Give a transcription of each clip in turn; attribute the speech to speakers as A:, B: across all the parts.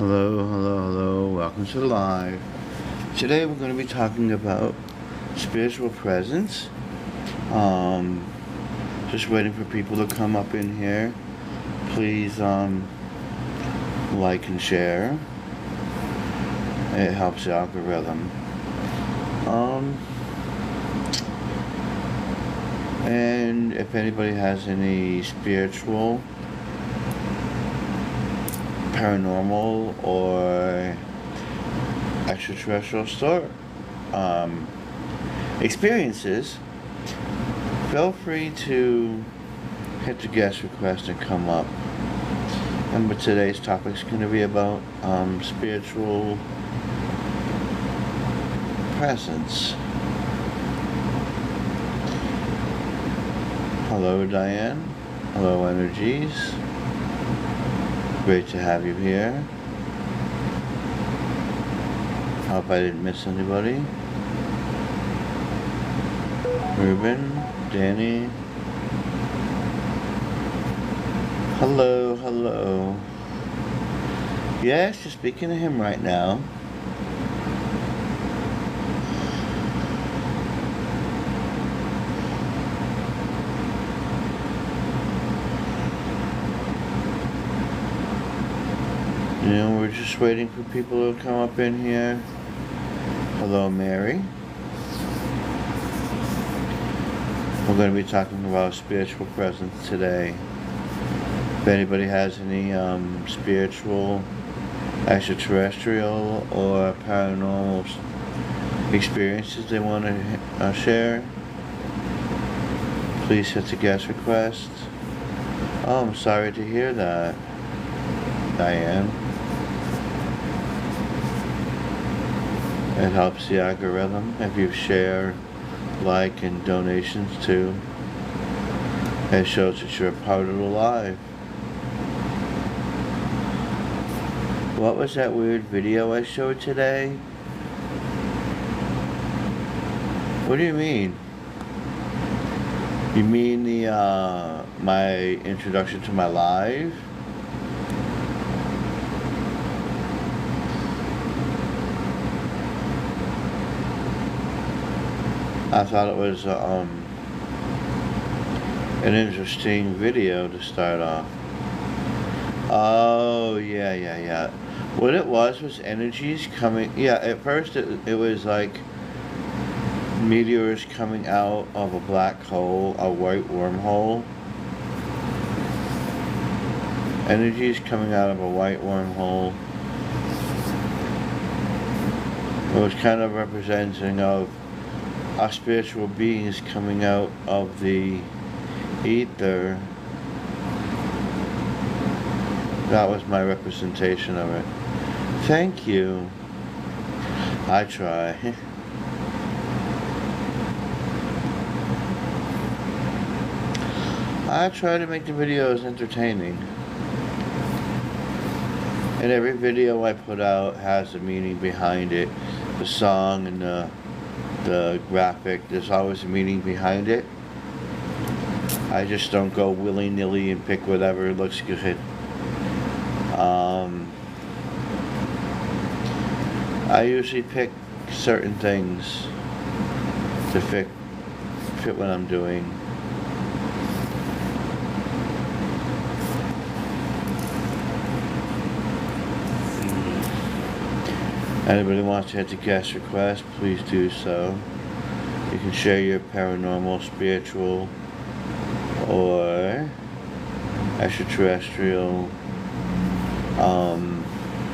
A: Hello, hello, hello. Welcome to Live. Today we're going to be talking about spiritual presence. Just waiting for people to come up in here. Please like and share. It helps the algorithm. And if anybody has any spiritual, paranormal, or extraterrestrial experiences, feel free to hit the guest request and come up. And but today's topic is going to be about spiritual presence. Hello, Diane. Hello, Energies. Great to have you here. Hope I didn't miss anybody. Ruben, Danny. Hello, hello. Yes, you're speaking to him right now. We're just waiting for people to come up in here. Hello, Mary. We're going to be talking about spiritual presence today. If anybody has any spiritual, extraterrestrial, or paranormal experiences they want to share, please hit the guest request. Oh, I'm sorry to hear that, Diane. It helps the algorithm if you share, like, and donations too. It shows that you're a part of the live. What was that weird video I showed today? What do you mean? You mean the my introduction to my live? I thought it was an interesting video to start off. Oh, yeah. What it was energies coming. Yeah, at first it was like meteors coming out of a black hole, a white wormhole. Energies coming out of a white wormhole. It was kind of representing of our spiritual beings coming out of the ether. That was my representation of it. Thank you. I try. I try to make the videos entertaining. And every video I put out has a meaning behind it. The song and the graphic, there's always a meaning behind it. I just don't go willy-nilly and pick whatever looks good. I usually pick certain things to fit what I'm doing. Anybody wants to hit the guest request, please do so. You can share your paranormal, spiritual, or extraterrestrial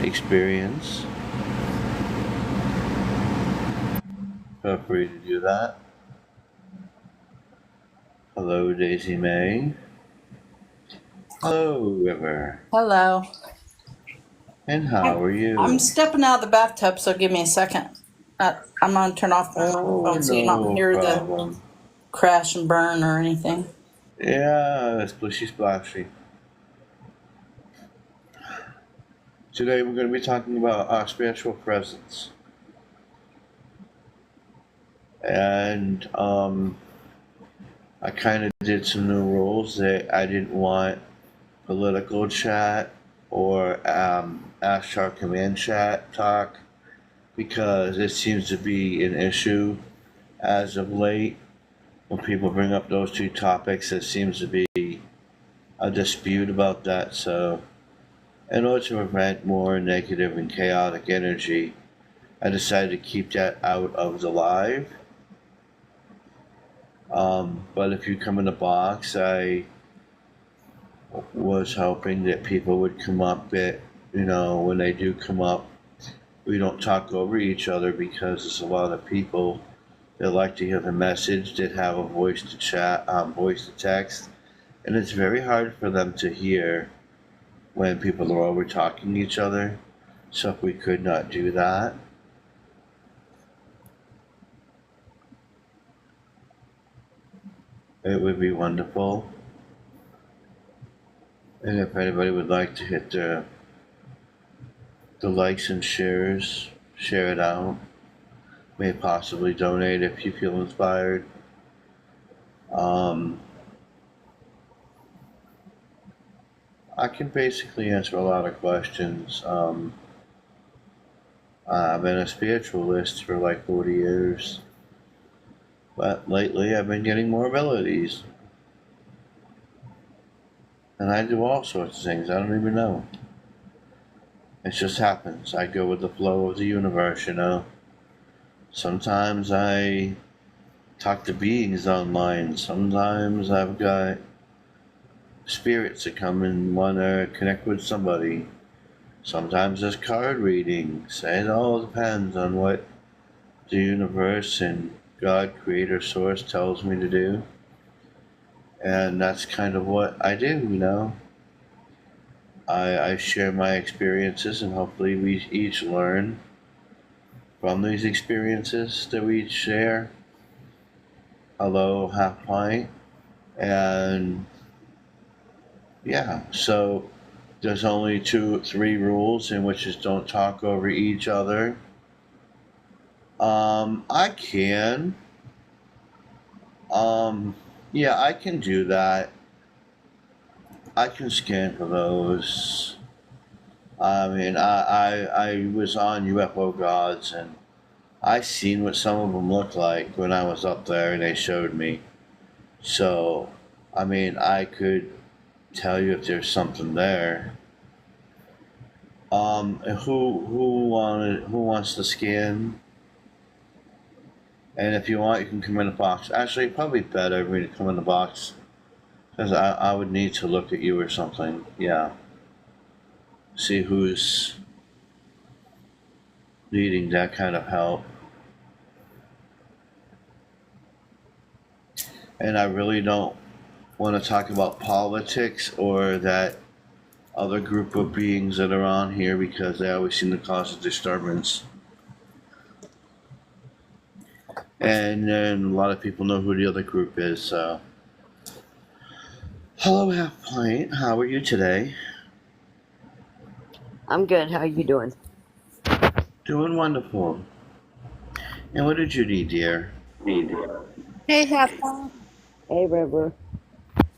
A: experience. Feel free to do that. Hello, Daisy May. Hello, River.
B: Hello.
A: And how are you?
B: I'm stepping out of the bathtub, so give me a second. I'm going to turn off my phone so you don't hear the crash and burn or anything.
A: Yeah, splishy splashy. Today we're going to be talking about our spiritual presence. And I kind of did some new rules that I didn't want political chat or Ask Shark Command Chat talk because it seems to be an issue as of late. When people bring up those two topics, there seems to be a dispute about that. So, in order to prevent more negative and chaotic energy, I decided to keep that out of the live. But if you come in the box, I was hoping that people would come up that, when they do come up, we don't talk over each other because there's a lot of people that like to hear the message that have a voice to chat, voice to text, and it's very hard for them to hear when people are over talking each other. So if we could not do that, it would be wonderful. And if anybody would like to hit the likes and shares, share it out. May possibly donate if you feel inspired. I can basically answer a lot of questions. I've been a spiritualist for like 40 years, but lately I've been getting more abilities. And I do all sorts of things I don't even know. It just happens. I go with the flow of the universe, Sometimes I talk to beings online. Sometimes I've got spirits that come and want to connect with somebody. Sometimes there's card readings. It all depends on what the universe and God, Creator, Source tells me to do. And that's kind of what I do, I share my experiences, and hopefully we each learn from these experiences that we each share. Hello, Half Pint. And yeah, so there's only 3 rules, in which is don't talk over each other. I can. Yeah, I can do that. I can scan for those. I mean, I was on UFO Gods, and I seen what some of them looked like when I was up there, and they showed me. So, I mean, I could tell you if there's something there. Who wants to scan? And if you want, you can come in the box. Actually, probably better for me to come in the box, because I would need to look at you or something. Yeah. See who's needing that kind of help. And I really don't want to talk about politics or that other group of beings that are on here, because they always seem to cause a disturbance. And then a lot of people know who the other group is, so. Hello, Half Pint. How are you today?
C: I'm good. How you doing?
A: Doing wonderful. And what did you need, dear?
B: Hey, Half Pint.
C: Hey, River.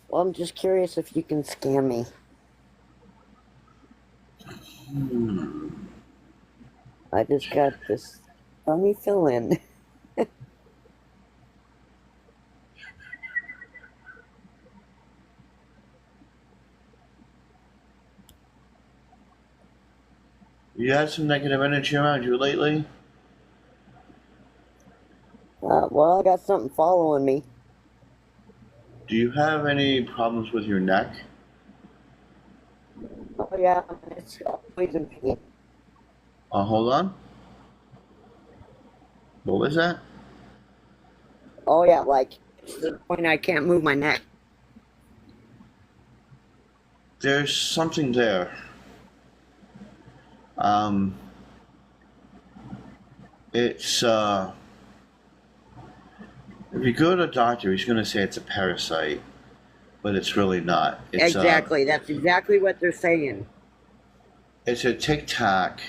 C: Well, I'm just curious if you can scam me. I just got this funny feeling.
A: You had some negative energy around you lately?
C: Well, I got something following me.
A: Do you have any problems with your neck?
C: Oh, yeah. It's always in pain.
A: Hold on. What was that?
C: Oh, yeah. Like, to the point I can't move my neck.
A: There's something there. It's, if you go to a doctor, he's going to say it's a parasite, but it's really not. It's,
C: Exactly. That's exactly what they're saying.
A: It's a tic-tac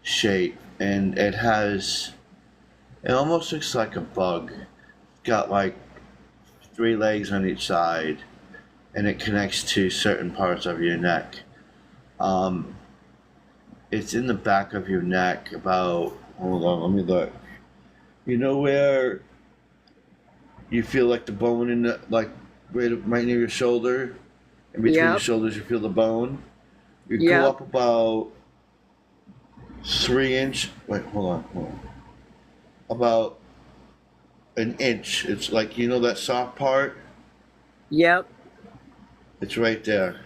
A: shape, and it almost looks like a bug. It's got like 3 legs on each side, and it connects to certain parts of your neck. It's in the back of your neck. About, hold on, let me look. You know where you feel like the bone in the, like right near your shoulder, in between your
C: Yep.
A: shoulders, you feel the bone. You go
C: Yep.
A: up about 3 inch. Wait, hold on. About an inch. It's like, you know that soft part.
C: Yep.
A: It's right there.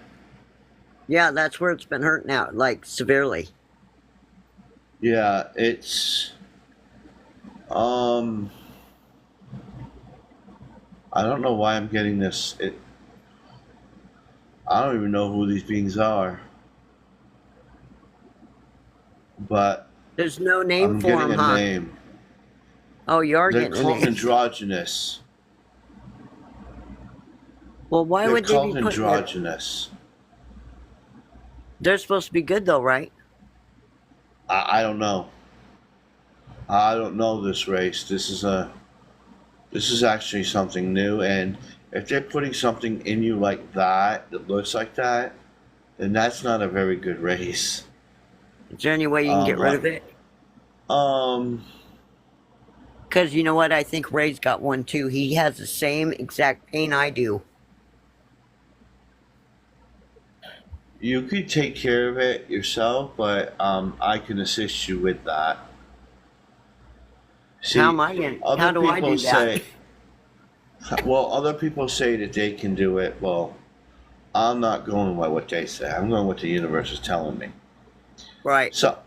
C: Yeah, that's where it's been hurting out, like severely.
A: Yeah, it's um. I don't know why I'm getting this. I don't even know who these beings are, but
C: There's no name
A: I'm
C: for
A: getting
C: them,
A: a
C: huh?
A: name.
C: Oh, you are
A: They're
C: getting a
A: called
C: name.
A: androgynous.
C: Well, why
A: They're
C: would they be
A: called
C: putting it?
A: androgynous.
C: They're supposed to be good though, right?
A: I don't know. I don't know this race. This is actually something new, and if they're putting something in you like that looks like that, then that's not a very good race.
C: Is there any way you can get rid
A: Like,
C: of it?
A: um,
C: Because you know what? I think Ray's got one too. He has the same exact pain I do.
A: you could take care of it yourself, but I can assist you with that.
C: How am
A: See,
C: I going? How
A: other
C: do I
A: people
C: do that?
A: say, well, other people say that they can do it. Well, I'm not going by what they say. I'm going with the universe is telling me.
C: Right.
A: So,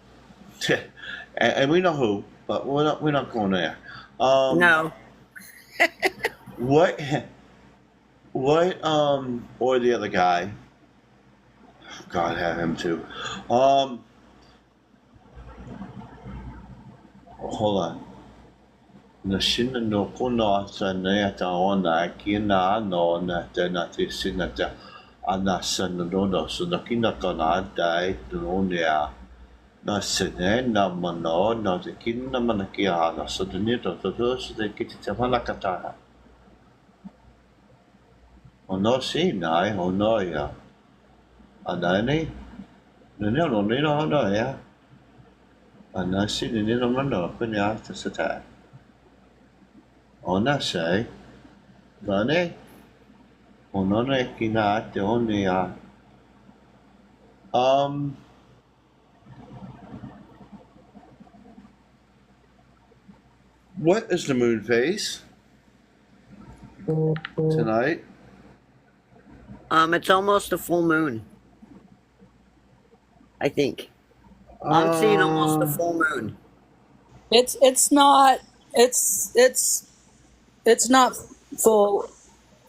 A: and we know who, but we're not going there.
C: No.
A: What or the other guy? God have him too. Hold on. Na sinna no kono sa ne ta ona ki na no na te na te sinna te ana sana no no so na kina kona dai no ne na sene na mano na te kina mana ki ana so te ne to so te ki te mana kata ono si nai ono ya ana ne ne no ne no ya ana si ne no no ko ne ta sa ta ona sai Vane, onone kina te onea. What is the moon phase tonight?
C: It's almost a full moon. I think I'm seeing almost a full moon.
B: It's not it's not full,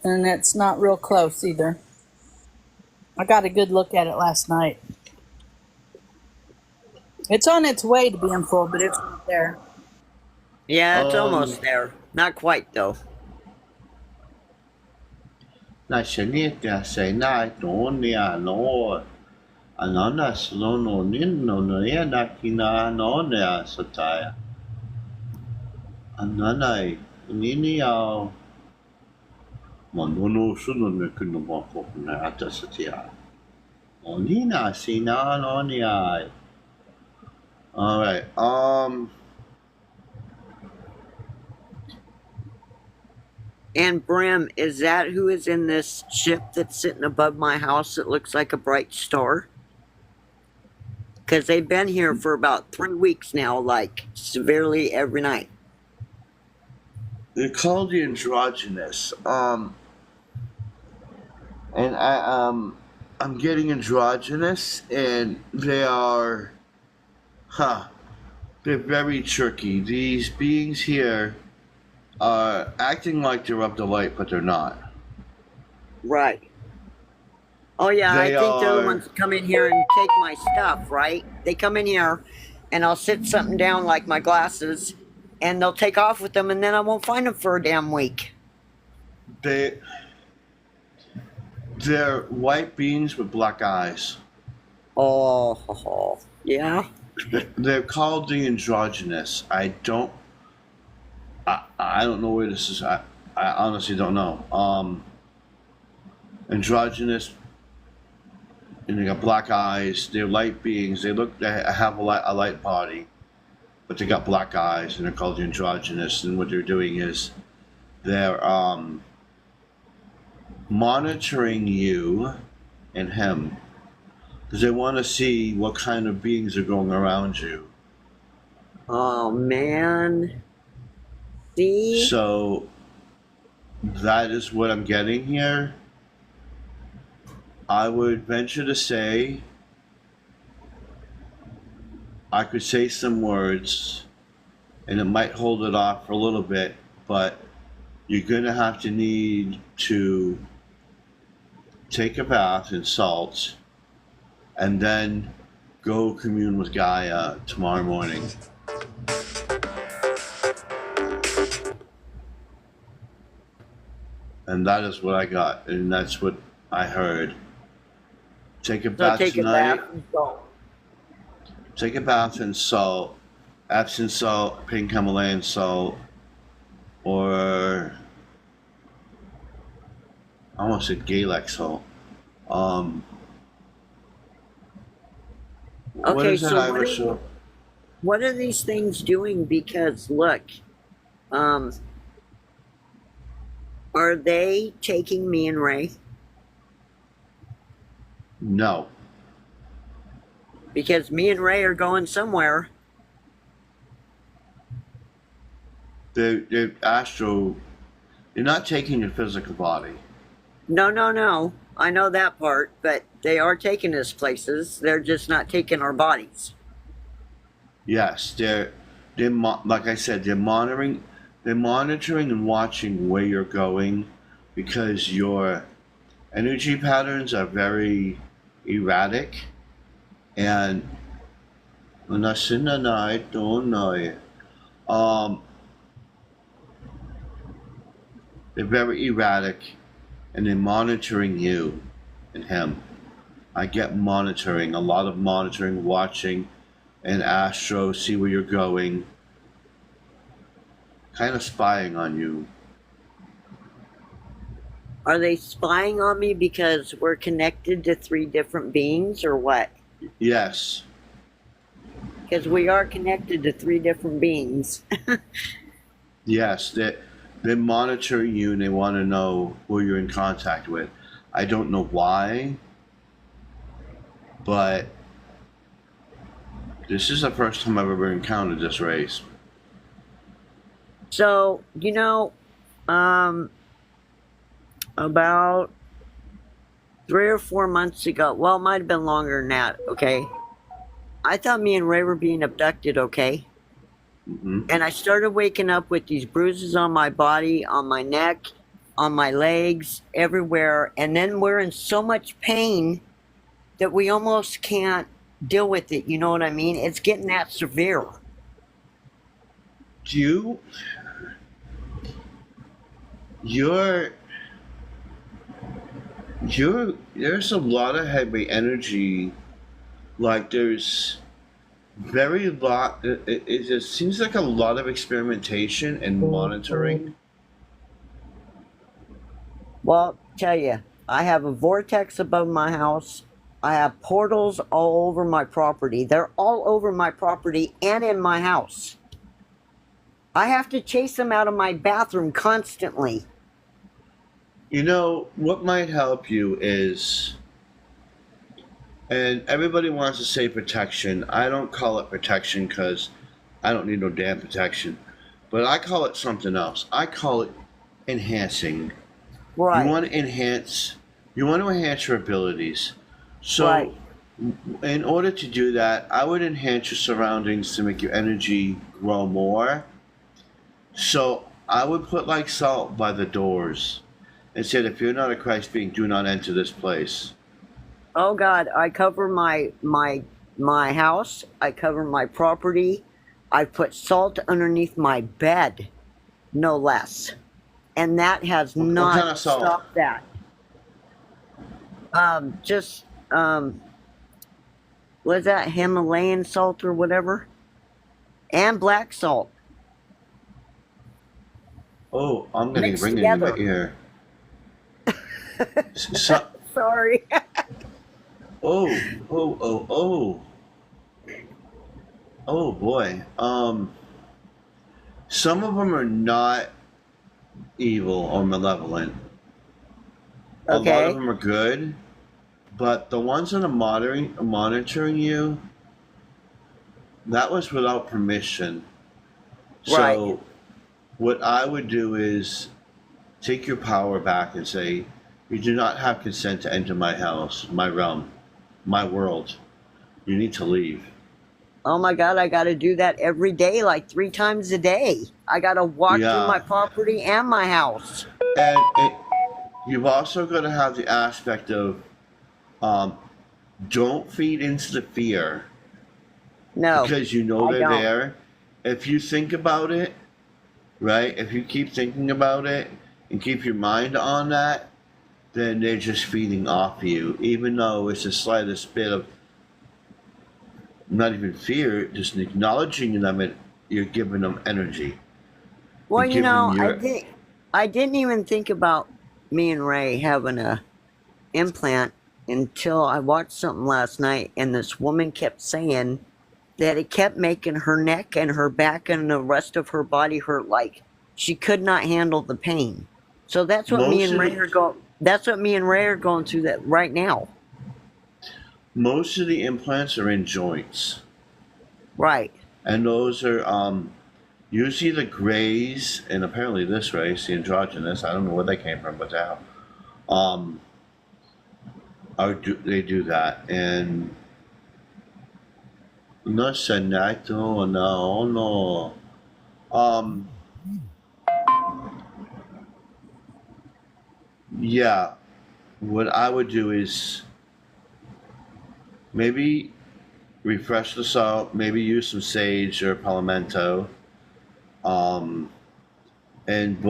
B: and it's not real close either. I got a good look at it last night. It's on its way to being full, but it's not there.
C: Yeah, it's almost there. Not quite though.
A: Na shanita say na onea no. Anana slono nin no nea na kina no nea sataya. Ananai nini ao. Monono suno ne kuno moko na ata satia. Onina sina no nea. All right.
C: And Brim, is that who is in this ship that's sitting above my house that looks like a bright star? Because they've been here for about 3 weeks now, like severely every night.
A: They're called the androgynous. And I'm getting androgynous, and they are, they're very tricky. These beings here are acting like they're of the light, but they're not.
C: Right. Oh yeah,
A: They
C: I think they're the
A: are-
C: ones that come in here and take my stuff, right? They come in here and I'll sit something down like my glasses and they'll take off with them and then I won't find them for a damn week.
A: They're white beings with black eyes.
C: Oh, yeah.
A: They're called the androgynous. I don't know where this is. I honestly don't know. Androgynous and they got black eyes. They're light beings. They have a light body, but they got black eyes, and they're called androgynous. And what they're doing is they're monitoring you and him because they want to see what kind of beings are going around you.
C: Oh man. See?
A: So that is what I'm getting here. I would venture to say I could say some words and it might hold it off for a little bit, but you're going to have to need to take a bath in salt and then go commune with Gaia tomorrow morning. And that is what I got, and that's what I heard. Take a
C: So
A: bath
C: take a
A: tonight.
C: bath and salt.
A: Take a bath in salt, Epsom salt, pink Himalayan salt, or I almost said Galec salt. What
C: Okay,
A: is that
C: so
A: Irish?
C: what are these things doing? Because look, are they taking me and Ray?
A: No,
C: Because me and Ray are going somewhere.
A: they're astro. You're not taking your physical body.
C: No, no, no. I know that part, but they are taking us places. They're just not taking our bodies.
A: Yes, like I said, they're monitoring and watching where you're going because your energy patterns are very erratic and they're very erratic and they're monitoring you and him. I get monitoring, a lot of monitoring, watching, and astro, see where you're going, kind of spying on you.
C: Are they spying on me because we're connected to 3 different beings or what?
A: Yes,
C: Because we are connected to 3 different beings.
A: yes, they're monitoring you and they want to know who you're in contact with. I don't know why, but this is the first time I've ever encountered this race.
C: So, about 3 or 4 months ago, well, it might have been longer than that, okay? I thought me and Ray were being abducted, okay?
A: Hmm.
C: And I started waking up with these bruises on my body, on my neck, on my legs, everywhere. And then we're in so much pain that we almost can't deal with it. You know what I mean? It's getting that severe.
A: There's a lot of heavy energy. Like there's it just seems like a lot of experimentation and monitoring.
C: Well, tell you, I have a vortex above my house. I have portals all over my property. They're all over my property and in my house. I have to chase them out of my bathroom constantly.
A: You know, what might help you is, and everybody wants to say protection. I don't call it protection because I don't need no damn protection. But I call it something else. I call it enhancing.
C: Right.
A: You want to enhance your abilities. So
C: Right.
A: in order to do that, I would enhance your surroundings to make your energy grow more. So I would put like salt by the doors and said, if you're not a Christ being, do not enter this place.
C: Oh God, I cover my house. I cover my property. I put salt underneath my bed, no less, and that has
A: What
C: not
A: kind of salt?
C: stopped that. What's that, Himalayan salt or whatever, and black salt.
A: Oh, I'm getting
C: Mixed
A: ringing in my
C: together.
A: ear. So,
C: Sorry.
A: Oh, oh, oh, oh, oh boy. Some of them are not evil or malevolent. A lot of
C: Okay.
A: them are good, but the ones that are monitoring you, that was without permission.
C: Right.
A: So what I would do is take your power back and say, you do not have consent to enter my house, my realm, my world. You need to leave.
C: Oh my God, I got to do that every day, like 3 times a day. I got to walk through my
A: Yeah.
C: property and my house.
A: And you've also got to have the aspect of um, don't feed into the fear
C: No,
A: because you know
C: I
A: they're
C: don't.
A: there. If you think about it, right? If you keep thinking about it and keep your mind on that, then they're just feeding off you, even though it's the slightest bit of not even fear, just acknowledging them. You're giving them energy.
C: Well,
A: You're giving them your
C: I didn't even think about me and Ray having a implant until I watched something last night, and this woman kept saying that it kept making her neck and her back and the rest of her body hurt, like she could not handle the pain. So that's what me
A: most
C: and
A: of
C: Ray
A: the
C: are going. That's what me and Ray are going through that right now.
A: most of the implants are in joints,
C: Right.
A: and those are usually the grays, and apparently this race, the androgynous. I don't know where they came from, but now um, they do that, and no senato, no, no. Um, yeah, what I would do is maybe refresh the salt, maybe use some sage or palmetto, um, and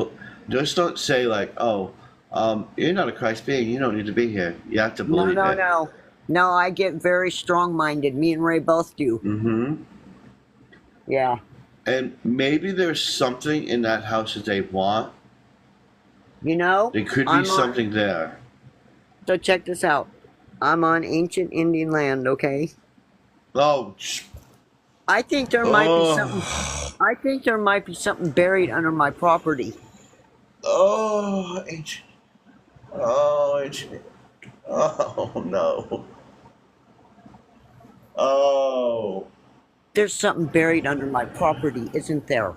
A: just don't say like, "Oh, you're not a Christ being. You don't need to be here." You have to
C: No,
A: believe
C: no,
A: it.
C: no. No, I get very strong minded. Me and Ray both do.
A: Mm-hmm.
C: Yeah.
A: And maybe there's something in that house that they want.
C: You know,
A: There could be
C: I'm on.
A: something there.
C: So check this out. I'm on ancient Indian land, okay?
A: Oh,
C: I think there might be something.
A: oh,
C: I think there might be something buried under my property.
A: oh, ancient. Oh, ancient. Oh no. Oh,
C: There's something buried under my property, isn't there?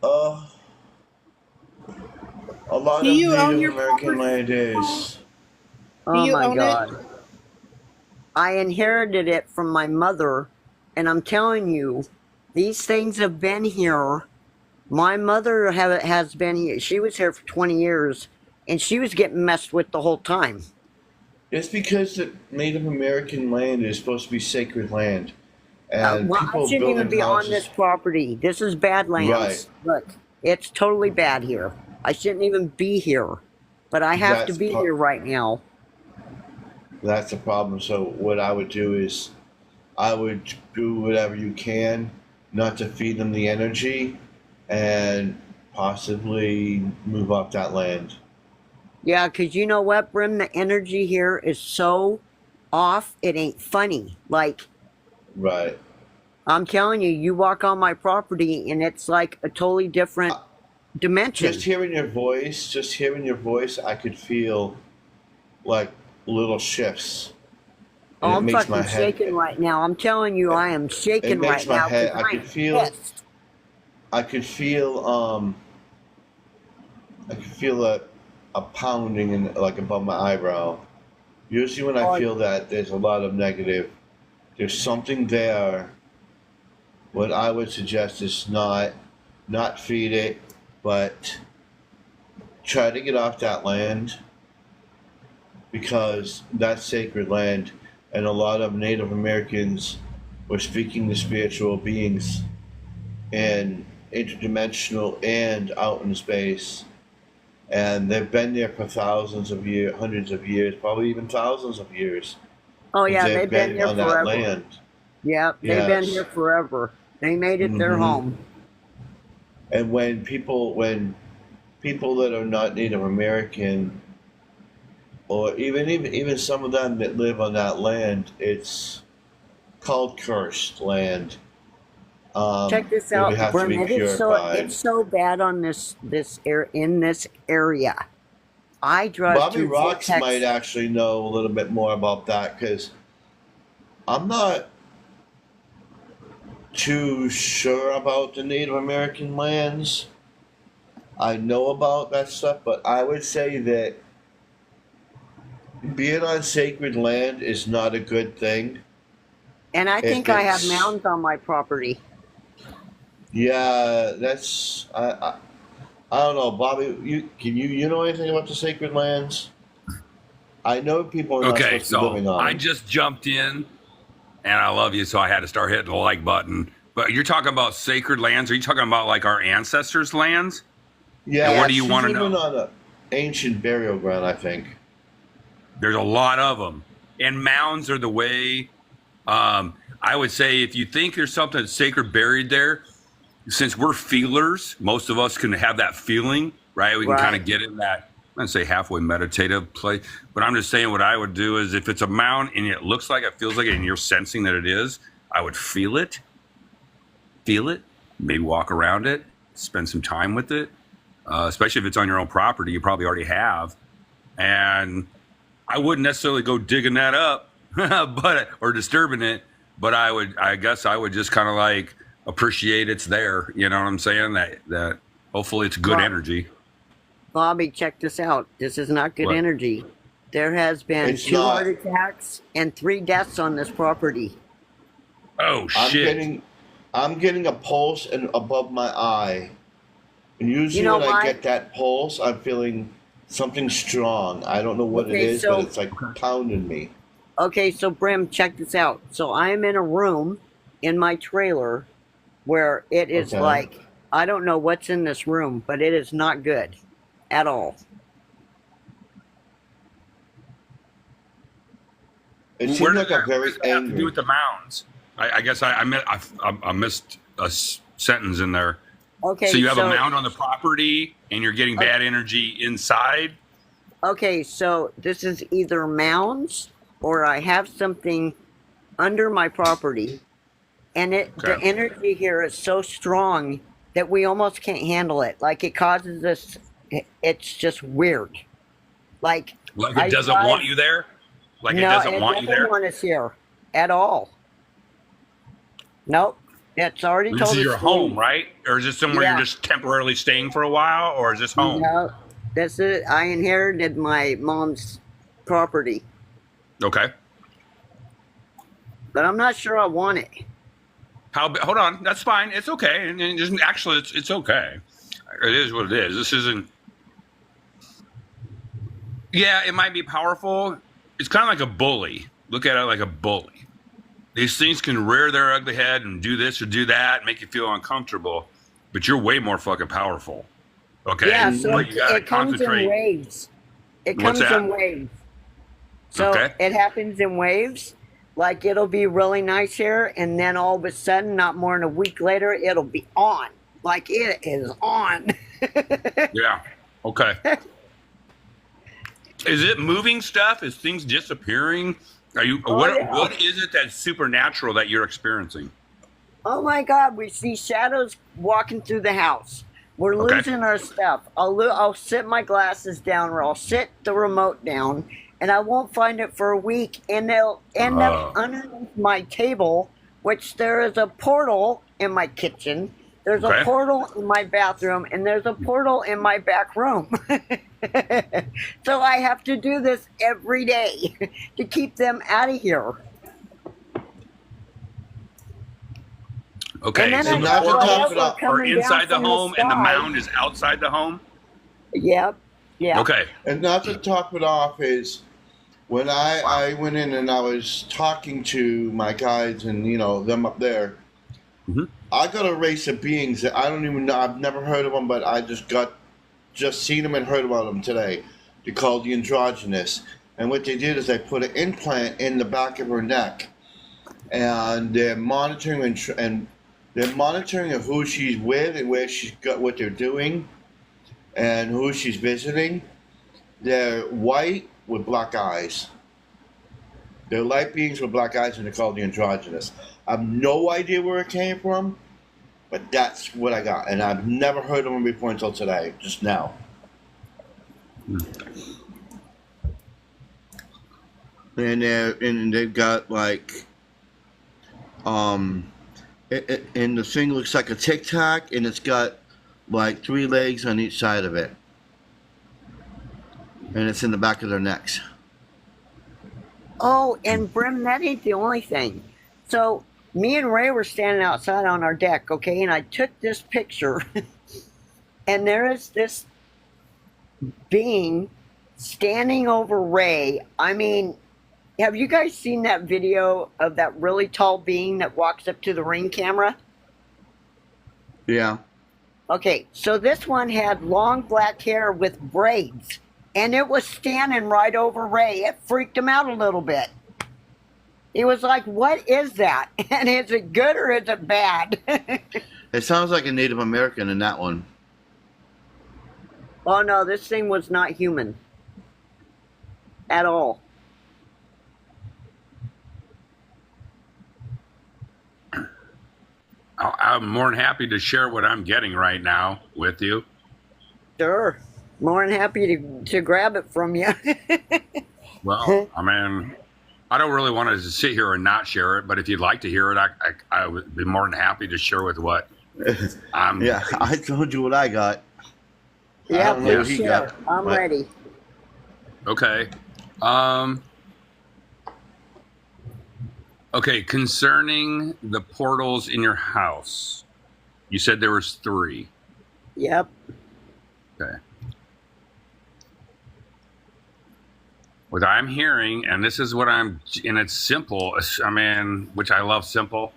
A: oh. A lot
B: Do
A: of
B: you own
A: Native
B: your
A: American
B: property?
A: land is.
B: Do
C: Oh
B: you
C: my
B: own it?
C: God. I inherited it from my mother, and I'm telling you, these things have been here. My mother has been here. She was here for 20 years, and she was getting messed with the whole time.
A: It's because the Native American land is supposed to be sacred land, and
C: Well, I
A: people
C: shouldn't even
A: building
C: be on this
A: houses.
C: property. This is
A: Right.
C: Badlands. Look, it's totally bad here. I shouldn't even be here, but I have to
A: That's
C: be
A: part.
C: here right now.
A: That's the problem. So what I would do is, I would do whatever you can, not to feed them the energy, and possibly move off that land.
C: Yeah, 'cause you know what, Brim? The energy here is so off, it ain't funny. Like,
A: Right.
C: I'm telling you, you walk on my property and it's like a totally different
A: Just
C: dimension.
A: hearing your voice, I could feel like little shifts, and
C: Oh,
A: it
C: I'm
A: makes my
C: fucking
A: head.
C: shaking right now. I'm telling you, I am
A: It
C: shaking
A: makes
C: right
A: my
C: now because
A: head. I
C: I
A: could
C: am
A: feel.
C: pissed.
A: I could feel. I could feel a pounding in like above my eyebrow. Usually, when I
C: Oh,
A: feel that, there's a lot of negative. There's something there. What I would suggest is not feed it, but try to get off that land because that's sacred land, and a lot of Native Americans were speaking to spiritual beings and interdimensional and out in space, and they've been there for thousands of years, hundreds of years, probably even thousands of years.
C: oh
A: If
C: yeah,
A: they've
C: they've been
A: been
C: here
A: on that
C: forever.
A: land.
C: Yeah, they've been
A: Yes.
C: here forever. They made it their
A: Hmm.
C: home.
A: And when people that are not Native American or even some of them that live on that land, it's called cursed land.
C: Check this
A: It
C: out,
A: would have to be
C: Brim.
A: purified.
C: It's so bad on in this area. I drive
A: Bobby
C: through
A: Rocks
C: Vortex.
A: might actually know a little bit more about that because I'm not too sure about the Native American lands. I know about that stuff, but I would say that being on sacred land is not a good thing.
C: And I
A: If
C: think I have
A: it's-
C: mounds on my property.
A: Yeah, that's I don't know, Bobby. You know anything about the sacred lands? I know people are not
D: Okay,
A: supposed to be living
D: so
A: on
D: I
A: them.
D: just jumped in, and I love you, so I had to start hitting the like button. But you're talking about sacred lands? Are you talking about like our ancestors' lands?
A: Yeah,
D: And what do you
A: she's
D: wanna
A: living
D: know?
A: on an ancient burial ground, I think.
D: There's a lot of them, and mounds are the way. I would say if you think there's something sacred buried there, since we're feelers, most of us can have that feeling, right? We can kind
C: Right.
D: of get in that, I'm gonna say halfway meditative place. But I'm just saying what I would do is if it's a mound and it looks like it, feels like it, and you're sensing that it is, I would feel it, maybe walk around it, spend some time with it, especially if it's on your own property, you probably already have. And I wouldn't necessarily go digging that up, or disturbing it, but I guess I would just kind of like appreciate it's there. You know what I'm saying? That hopefully it's good
C: Right.
D: energy.
C: Bobby, check this out. This is not good
D: What?
C: energy. There has been
A: It's
C: 2
A: not.
C: heart attacks and 3 deaths on this property.
D: Oh
A: I'm
D: shit!
A: getting a pulse and above my eye, and usually
C: You know
A: when
C: why?
A: I get that pulse, I'm feeling something strong. I don't know what it
C: Okay,
A: is,
C: so-
A: but it's like pounding me.
C: Okay, so Brim, check this out. So I am in a room in my trailer where it is
A: Okay.
C: like, I don't know what's in this room, but it is not good at all.
A: It seems
D: Where
A: like
D: does
A: I'm very
D: that have to do
A: angry.
D: with the mounds? I guess I missed a sentence in there.
C: Okay,
D: So you have a mound on the property, and you're getting bad energy inside.
C: Okay, so this is either mounds or I have something under my property, and the
D: Okay.
C: energy here is so strong that we almost can't handle it. Like it causes us. It's just weird. Like
D: Like
C: I
D: it doesn't
C: drive-
D: want you there. Like it
C: no,
D: doesn't want you there.
C: want us here at all. Nope, it's already
D: This
C: told
D: is
C: us
D: your
C: to
D: home,
C: leave.
D: right? Or is this somewhere
C: Yeah.
D: you're just temporarily staying for a while, or is this home?
C: No, this is. I inherited my mom's property,
D: Okay.
C: but I'm not sure I want it.
D: Hold on, that's fine. It's okay. And just, actually, it's okay. It is what it is. This isn't. Yeah, it might be powerful. It's kind of like a bully. Look at it like a bully. These things can rear their ugly head and do this or do that, and make you feel uncomfortable. But you're way more fucking powerful. Okay.
C: Yeah, so
D: But you gotta
C: it comes in
D: concentrate.
C: waves. It
D: What's
C: comes
D: that?
C: in waves. So
D: Okay.
C: it happens in waves. Like it'll be really nice here, and then all of a sudden, not more than a week later, it'll be on. Like it is on.
D: Yeah. Okay. Is it moving stuff? Is things disappearing? Are you?
C: Oh,
D: what?
C: yeah.
D: What is it that's supernatural that you're experiencing?
C: Oh my God, we see shadows walking through the house. We're
D: Okay.
C: losing our stuff. I'll sit my glasses down, or I'll sit the remote down, and I won't find it for a week, and they'll end up underneath my table, which there is a portal in my kitchen. There's
D: Okay.
C: a portal in my bathroom, and there's a portal in my back room. So I have to do this every day to keep them out of here.
D: Okay.
C: And then
D: So
A: I
D: the
A: have to
D: portals
A: top it up.
D: are
C: coming down
D: inside the
C: from the
D: home, and the
C: sky.
D: mound is outside the home.
C: Yep. Yeah.
D: Okay.
A: And not to top it off is when I went in and I was talking to my guides and them up there.
D: Mhm.
A: I got a race of beings that I don't even know. I've never heard of them, but I just seen them and heard about them today. They're called the androgynous. And what they did is they put an implant in the back of her neck, and they're monitoring and they're monitoring of who she's with and where she's got what they're doing, and who she's visiting. They're white with black eyes. They're light beings with black eyes, and they're called the androgynous. I have no idea where it came from, but that's what I got, and I've never heard of them before until today, just now. And they've got like, and the thing looks like a Tic Tac, and it's got like 3 legs on each side of it, and it's in the back of their necks.
C: Oh, and Brim, that ain't the only thing. So me and Ray were standing outside on our deck, okay, and I took this picture, and there is this being standing over Ray. I mean, have you guys seen that video of that really tall being that walks up to the Ring camera?
A: Yeah.
C: Okay, so this one had long black hair with braids, and it was standing right over Ray. It freaked him out a little bit. He was like, what is that? And is it good or is it bad?
A: It sounds like a Native American in that one.
C: Oh no, this thing was not human at all.
D: I'm more than happy to share what I'm getting right now with you.
C: Sure. More than happy to grab it from you.
D: Well, I mean, I don't really want to sit here and not share it, but if you'd like to hear it, I would be more than happy to share with what I'm.
A: Yeah, I told you what I got.
C: Yeah,
A: don't know what
C: please
A: he
C: share.
A: got,
C: I'm
A: but-
C: ready.
D: Okay. Okay, concerning the portals in your house, you said there was 3.
C: Yep.
D: Okay. What I'm hearing, and this is what and it's simple, I mean, which I love simple.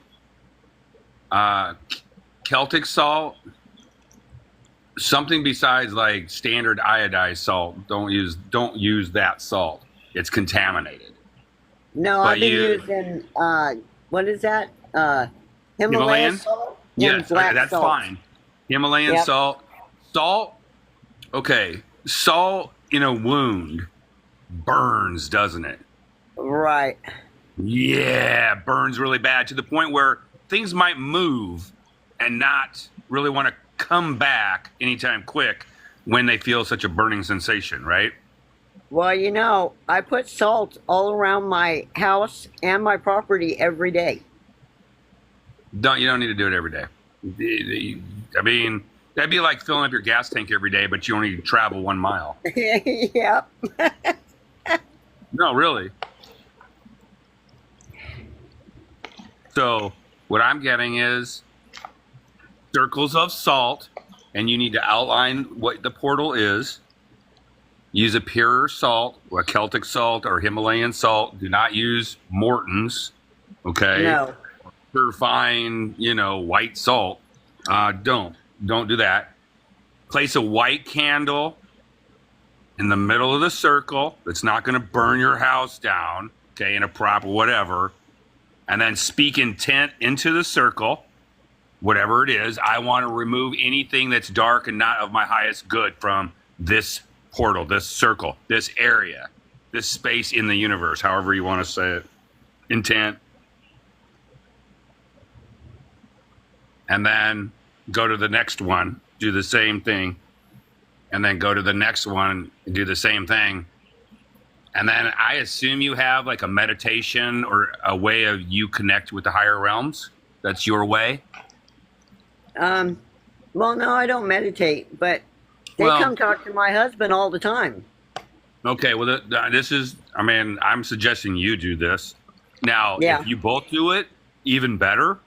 D: Celtic salt, something besides like standard iodized salt. Don't use that salt. It's contaminated.
C: No,
D: But
C: I've been
D: you-
C: using, what is that? Himalayan
D: Himalayan?
C: salt?
D: Yes,
C: And black
D: that's
C: salt.
D: fine. Himalayan
C: Yep.
D: salt. Okay, salt in a wound burns, doesn't it?
C: Right.
D: Yeah, burns really bad to the point where things might move and not really want to come back anytime quick when they feel such a burning sensation, right?
C: Well, you know, I put salt all around my house and my property every day.
D: You don't need to do it every day. I mean, that'd be like filling up your gas tank every day, but you only travel 1 mile.
C: Yep.
D: No, really. So what I'm getting is circles of salt, and you need to outline what the portal is. Use a purer salt, a Celtic salt or Himalayan salt. Do not use Morton's, okay?
C: No.
D: Fine, white salt. Don't do that. Place a white candle in the middle of the circle that's not going to burn your house down, okay, in a proper whatever, and then speak intent into the circle, whatever it is. I want to remove anything that's dark and not of my highest good from this portal, this circle, this area, this space in the universe, however you want to say it. Intent. And then go to the next one, do the same thing, and then go to the next one and do the same thing. And then I assume you have like a meditation or a way of you connect with the higher realms. That's your way.
C: Well, no, I don't meditate, but they
D: Well-
C: come talk to my husband all the time.
D: Okay, well, this is, I'm suggesting you do this. Now,
C: Yeah.
D: if you both do it, even better.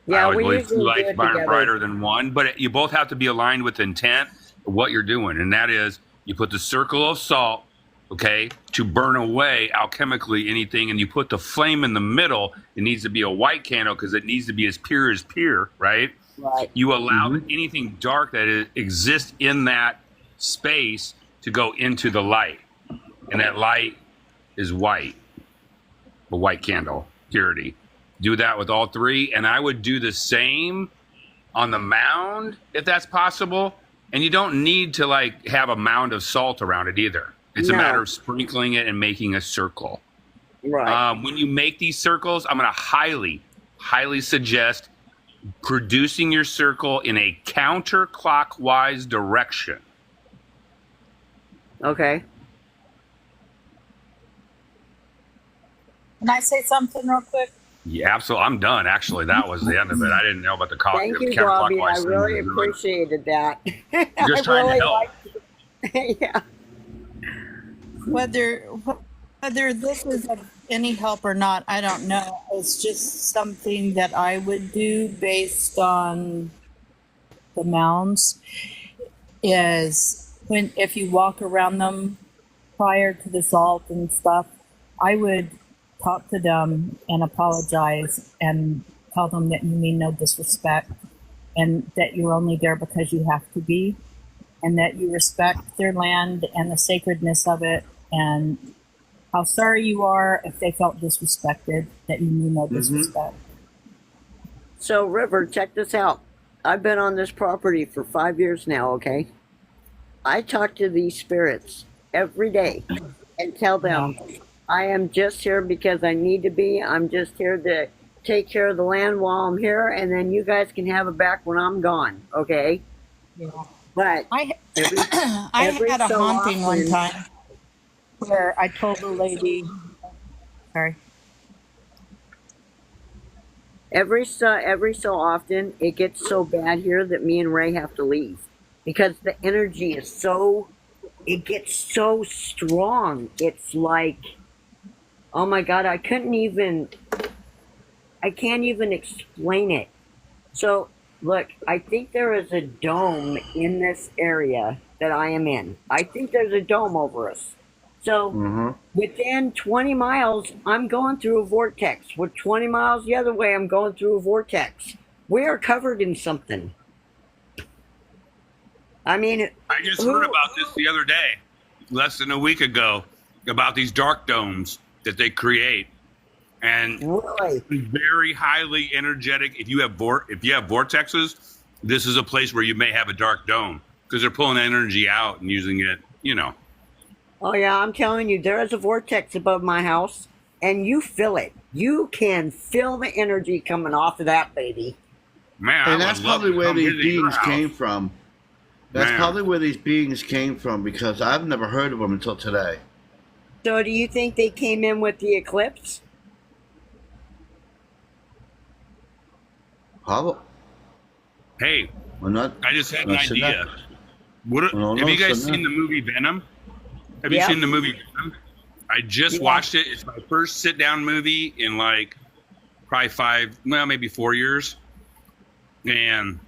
C: Yeah,
D: I would
C: we
D: believe
C: usually
D: two
C: do
D: lights
C: it
D: burn
C: together.
D: brighter than one, but you both have to be aligned with intent of what you're doing. And that is, you put the circle of salt, okay, to burn away alchemically anything, and you put the flame in the middle. It needs to be a white candle because it needs to be as pure, right?
C: Right.
D: You allow anything dark that exists in that space to go into the light. And that light is white, a white candle, purity. Do that with all 3. And I would do the same on the mound if that's possible. And you don't need to like have a mound of salt around it either. It's a
C: No.
D: matter of sprinkling it and making a circle.
C: Right.
D: When you make these circles, I'm going to highly suggest producing your circle in a counterclockwise direction.
C: Okay.
B: Can I say something real quick?
D: Yeah, absolutely. I'm done. Actually, that was the end of it. I didn't know about the
C: Thank you, Bobby. I
D: thing.
C: really appreciated that.
D: Just trying to help.
C: Yeah.
B: Whether this is of any help or not, I don't know. It's just something that I would do based on the mounds. Is if you walk around them prior to the salt and stuff, I would talk to them and apologize and tell them that you mean no disrespect and that you're only there because you have to be, and that you respect their land and the sacredness of it, and how sorry you are if they felt disrespected, that you mean no disrespect.
C: So, River, check this out. I've been on this property for 5 years now, okay? I talk to these spirits every day and tell them, I am just here because I need to be. I'm just here to take care of the land while I'm here, and then you guys can have it back when I'm gone, okay?
B: Yeah.
C: But
B: I
C: every
B: had a
C: so
B: haunting one
C: often-
B: time where I told the lady, sorry.
C: every so often, it gets so bad here that me and Ray have to leave because the energy is so, it gets so strong. It's like, oh my God, I can't even explain it. So, look, I think there is a dome in this area that I am in. I think there's a dome over us. So, within 20 miles, I'm going through a vortex. With 20 miles the other way, I'm going through a vortex. We are covered in something. I mean,
D: I just heard about this the other day, less than a week ago, about these dark domes that they create, and
C: really,
D: very highly energetic. If you have vortexes, this is a place where you may have a dark dome because they're pulling energy out and using it. You know.
C: oh yeah, I'm telling you, there is a vortex above my house, and you feel it. You can feel the energy coming off of that baby.
D: Man,
A: And that's probably where these beings came from. That's
D: Man.
A: probably where these beings came from, because I've never heard of them until today.
C: So, do you think they came in with the eclipse?
A: Probably.
D: Hey,
A: Well, not,
D: I just had an
A: not said
D: idea.
A: that.
D: What,
A: No,
D: have you
A: no,
D: guys
A: so no.
D: seen the movie Venom? Have
C: Yeah.
D: you seen the movie Venom? I just
C: Yeah.
D: watched it. It's my first sit-down movie in like probably maybe 4 years. And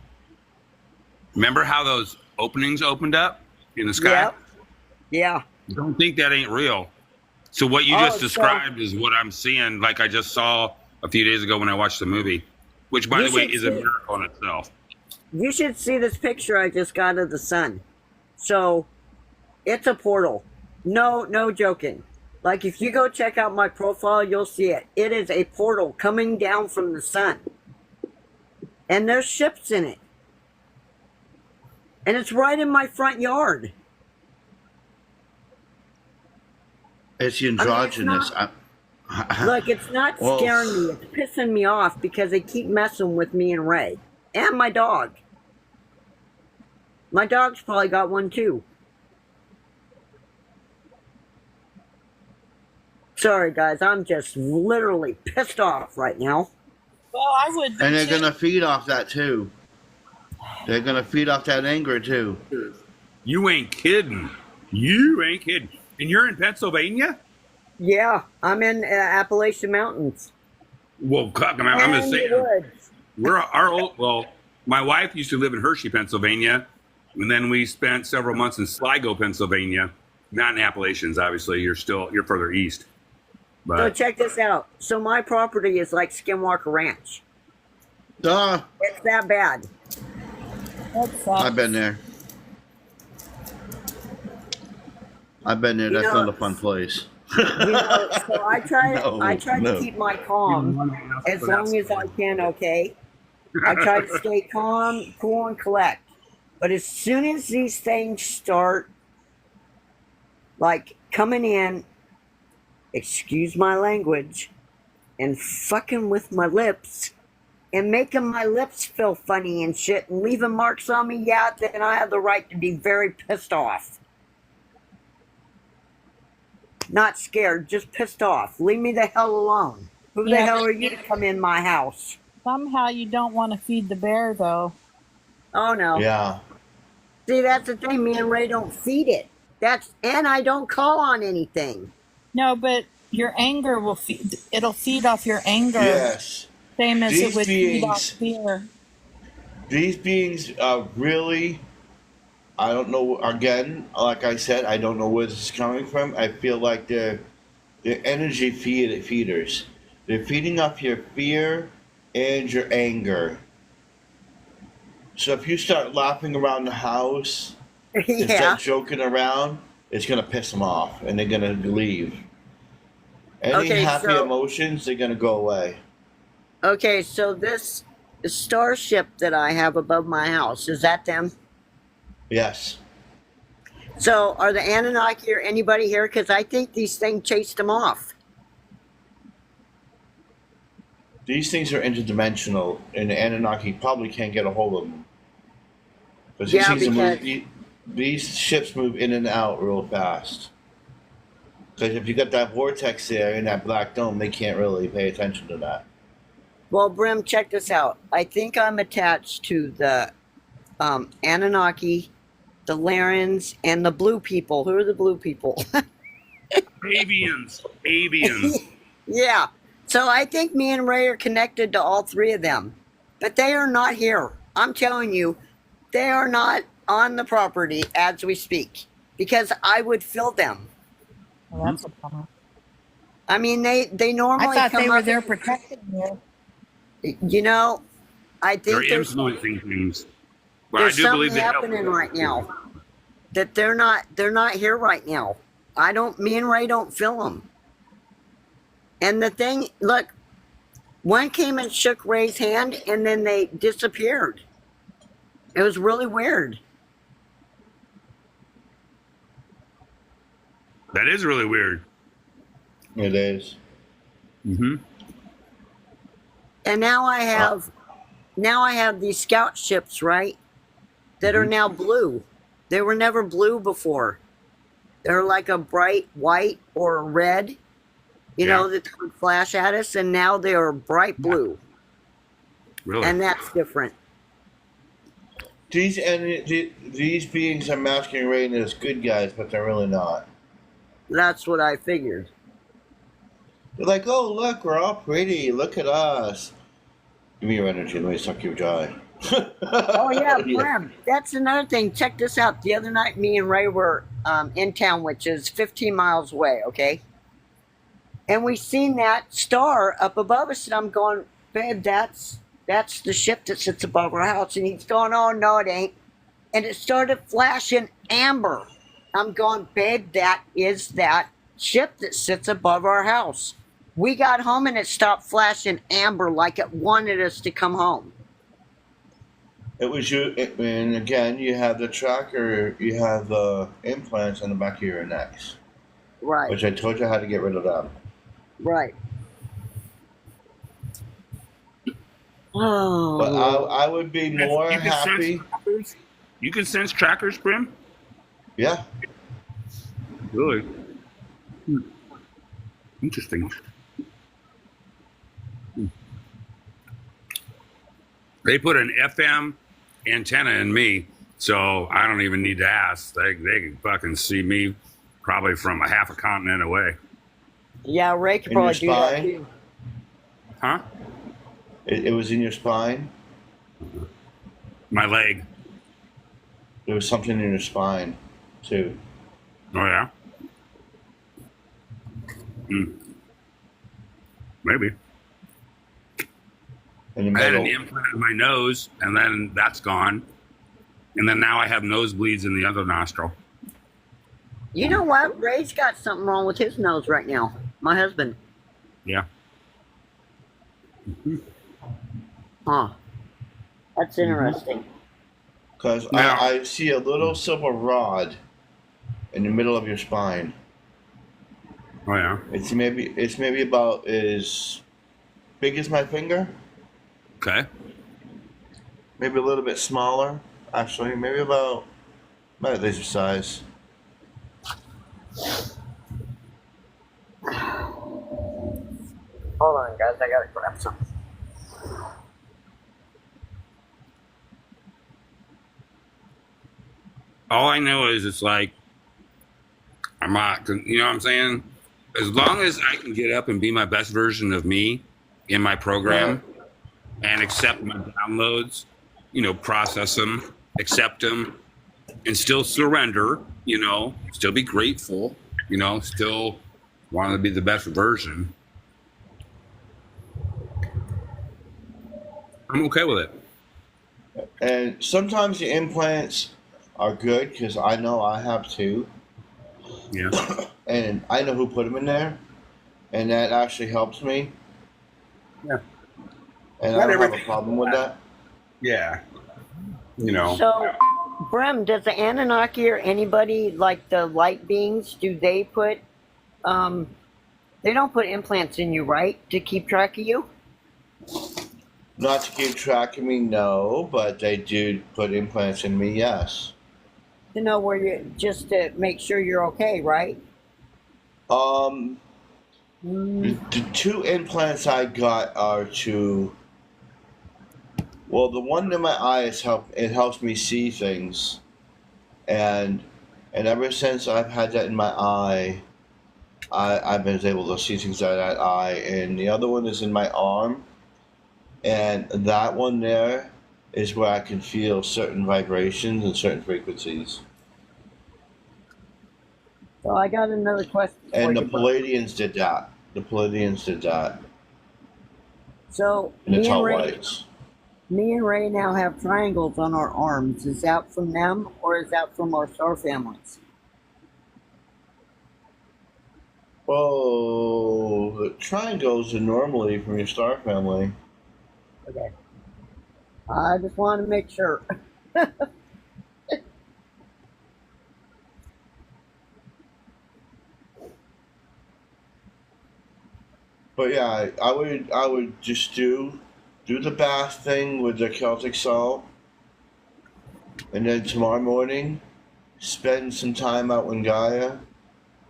D: remember how those openings opened up in the sky?
C: Yep. Yeah.
D: Don't think that ain't real. So what you
C: Oh,
D: just
C: so-
D: described is what I'm seeing, like I just saw a few days ago when I watched the movie, which, by
C: You
D: the way,
C: should
D: is a
C: see-
D: miracle in itself.
C: You should see this picture I just got of the sun. So, it's a portal. No joking. Like, if you go check out my profile, you'll see it. It is a portal coming down from the sun. And there's ships in it. And it's right in my front yard.
A: It's
C: it's
A: androgynous.
C: Look, it's not
A: Well-
C: scaring me. It's pissing me off because they keep messing with me and Ray. And my dog. My dog's probably got one too. Sorry, guys. I'm just literally pissed off right now.
B: Well, I would.
A: And they're
B: too.
A: gonna feed off that too. They're gonna feed off that anger too.
D: You ain't kidding. You ain't kidding. And you're in Pennsylvania?
C: Yeah, I'm in Appalachian Mountains.
D: Well, I'm just
C: And
D: saying.
C: woods.
D: Well, my wife used to live in Hershey, Pennsylvania, and then we spent several months in Sligo, Pennsylvania. Not in Appalachians, obviously. You're further east.
C: So
D: But
C: check this out. So my property is like Skinwalker Ranch.
A: Duh.
C: It's that bad.
B: That sucks.
A: I've been there. I've been there.
C: You
A: That's
C: know-
A: not a fun place.
C: You know, so I try
A: No.
C: to keep my calm as long as I can, okay? I try to stay calm, cool, and collect. But as soon as these things start like coming in, excuse my language, and fucking with my lips and making my lips feel funny and shit and leaving marks on me, yeah, then I have the right to be very pissed off. Not scared, just pissed off. Leave me the hell alone. Who the
B: Yeah,
C: hell are you to come in my house?
B: somehow you don't want to feed the bear, though.
C: Oh no.
A: Yeah.
C: See, that's the thing. Me and Ray don't feed it. And I don't call on anything.
B: No, but your anger will feed. It'll feed off your anger,
A: Yes.
B: same as it
A: These
B: would feed off
A: beings,
B: fear.
A: these beings are really, I don't know, again, like I said, I don't know where this is coming from. I feel like they're energy feeders. They're feeding off your fear and your anger. So if you start laughing around the house and
C: Yeah.
A: start joking around, it's gonna piss them off, and they're gonna leave. Any
C: Okay,
A: happy
C: so-
A: emotions, they're gonna go away.
C: Okay, so this starship that I have above my house, is that them?
A: Yes.
C: So are the Anunnaki or anybody here? Because I think these things chased them off.
A: These things are interdimensional, and the Anunnaki probably can't get a hold of them. Because
C: Yeah,
A: these ships move in and out real fast. Because if you got that vortex there in that black dome, they can't really pay attention to that.
C: Well, Brim, check this out. I think I'm attached to the Anunnaki, the Larans, and the blue people. Who are the blue people?
D: Avians. Avians.
C: Yeah. So I think me and Ray are connected to all three of them. But they are not here. I'm telling you, they are not on the property as we speak. Because I would feel them.
B: Well, that's a bummer.
C: I mean, they normally
B: I thought
C: come
B: they were
C: up-
B: there protecting you.
C: You know, I
D: They're
C: think there's
D: influencing things. But I
C: there's
D: do
C: something
D: believe they help.
C: happening right now that they're not here right now. Me and Ray don't feel them. And the thing, look, one came and shook Ray's hand and then they disappeared. It was really weird.
D: That is really weird.
A: It is.
D: Mm-hmm.
C: And now I have these scout ships, right? That are now blue. They were never blue before. They're like a bright white or red, you know, that would flash at us, and now they are bright blue.
D: Really?
C: And that's different.
A: These beings are masquerading as good guys, but they're really not.
C: That's what I figured.
A: They're like, oh, look, we're all pretty. Look at us. Give me your energy. Let me suck you dry.
C: Oh yeah, Bram. That's another thing. Check this out. The other night, me and Ray were in town, which is 15 miles away. Okay, and we seen that star up above us, and I'm going, babe, that's the ship that sits above our house. And he's going, oh no, it ain't. And it started flashing amber. I'm going, babe, that is that ship that sits above our house. We got home and it stopped flashing amber like it wanted us to come home.
A: It was you, and again, you have the tracker, you have the implants on the back of your necks,
C: Right,
A: which I told you how to get rid of them.
C: right. Oh.
A: But I would be more
D: You can sense
A: happy.
D: trackers? You can sense trackers, Brim?
A: Yeah.
D: Really? Hmm. Interesting. They put an FM antenna in me, so I don't even need to ask. They can fucking see me probably from a half a continent away.
C: Yeah, Ray could
A: In your
C: probably do that
A: spine?
C: too.
D: Huh?
A: It was in your spine.
D: My leg.
A: There was something in your spine, too.
D: Oh, yeah? Hmm. Maybe.
A: In the
D: I had an
A: middle.
D: implant in my nose, and then that's gone. And then now I have nosebleeds in the other nostril.
C: You know what? Ray's got something wrong with his nose right now. My husband.
D: Yeah.
C: Huh. That's interesting.
A: Because
D: Now-
A: I see a little silver rod in the middle of your spine.
D: Oh yeah.
A: It's maybe about as big as my finger,
D: Okay.
A: maybe a little bit smaller. Actually, maybe about laser size.
C: Hold on, guys. I gotta grab something.
D: All I know is it's like I'm not. You know what I'm saying? As long as I can get up and be my best version of me in my program and accept my downloads, you know, process them, accept them, and still surrender, you know, still be grateful, you know, still want to be the best version. I'm okay with it.
A: And sometimes the implants are good because I know I have two,
D: Yeah.
A: and I know who put them in there, and that actually helps me.
D: Yeah.
A: And
D: Not
A: I don't have a
D: everything-
A: problem with that.
D: Yeah. You know.
C: So, Brem, does the Anunnaki or anybody like the light beings, do they put, they don't put implants in you, right? To keep track of you?
A: Not to keep track of me, no, but they do put implants in me, yes.
C: To know where you, just to make sure you're okay, right?
A: The two implants I got are to. Well, the one in my eyes helps me see things, and ever since I've had that in my eye, I've been able to see things out of that eye. And the other one is in my arm, and that one there is where I can feel certain vibrations and certain frequencies.
C: So I got another question for
A: And
C: you.
A: the
C: Brem.
A: Palladians did that. The Palladians did that,
C: So
A: and it's
C: me and
A: all
C: Ray,
A: whites.
C: me and Ray now have triangles on our arms. Is that from them or is that from our star families?
A: Oh, the triangles are normally from your star family.
C: Okay. I just want to make sure.
A: But yeah, I would just do the bath thing with the Celtic salt, and then tomorrow morning spend some time out in Gaia,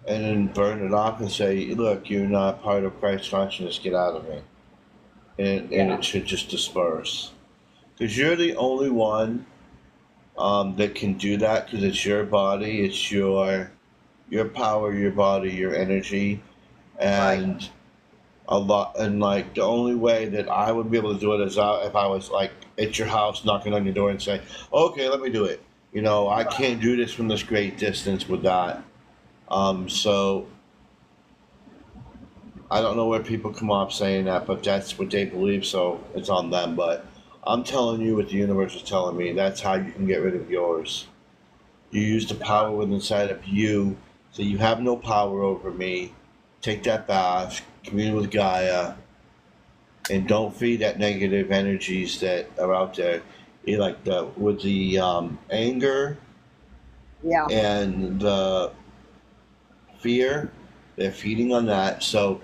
A: and then burn it off and say, look, you're not part of Christ consciousness. Get out of me, and
C: Yeah.
A: it should just disperse, because you're the only one that can do that, because it's your body, it's your power, your body, your energy, and a lot. And like the only way that I would be able to do it is if I was like at your house knocking on your door and say, okay, let me do it. You know, I can't do this from this great distance with that. So I don't know where people come off saying that, but that's what they believe, so it's on them. But I'm telling you what the universe is telling me. That's how you can get rid of yours. You use the power within inside of you, so you have no power over me. Take that bath, commune with Gaia, and don't feed that negative energies that are out there. Like with the anger
C: Yeah.
A: and the fear, they're feeding on that. So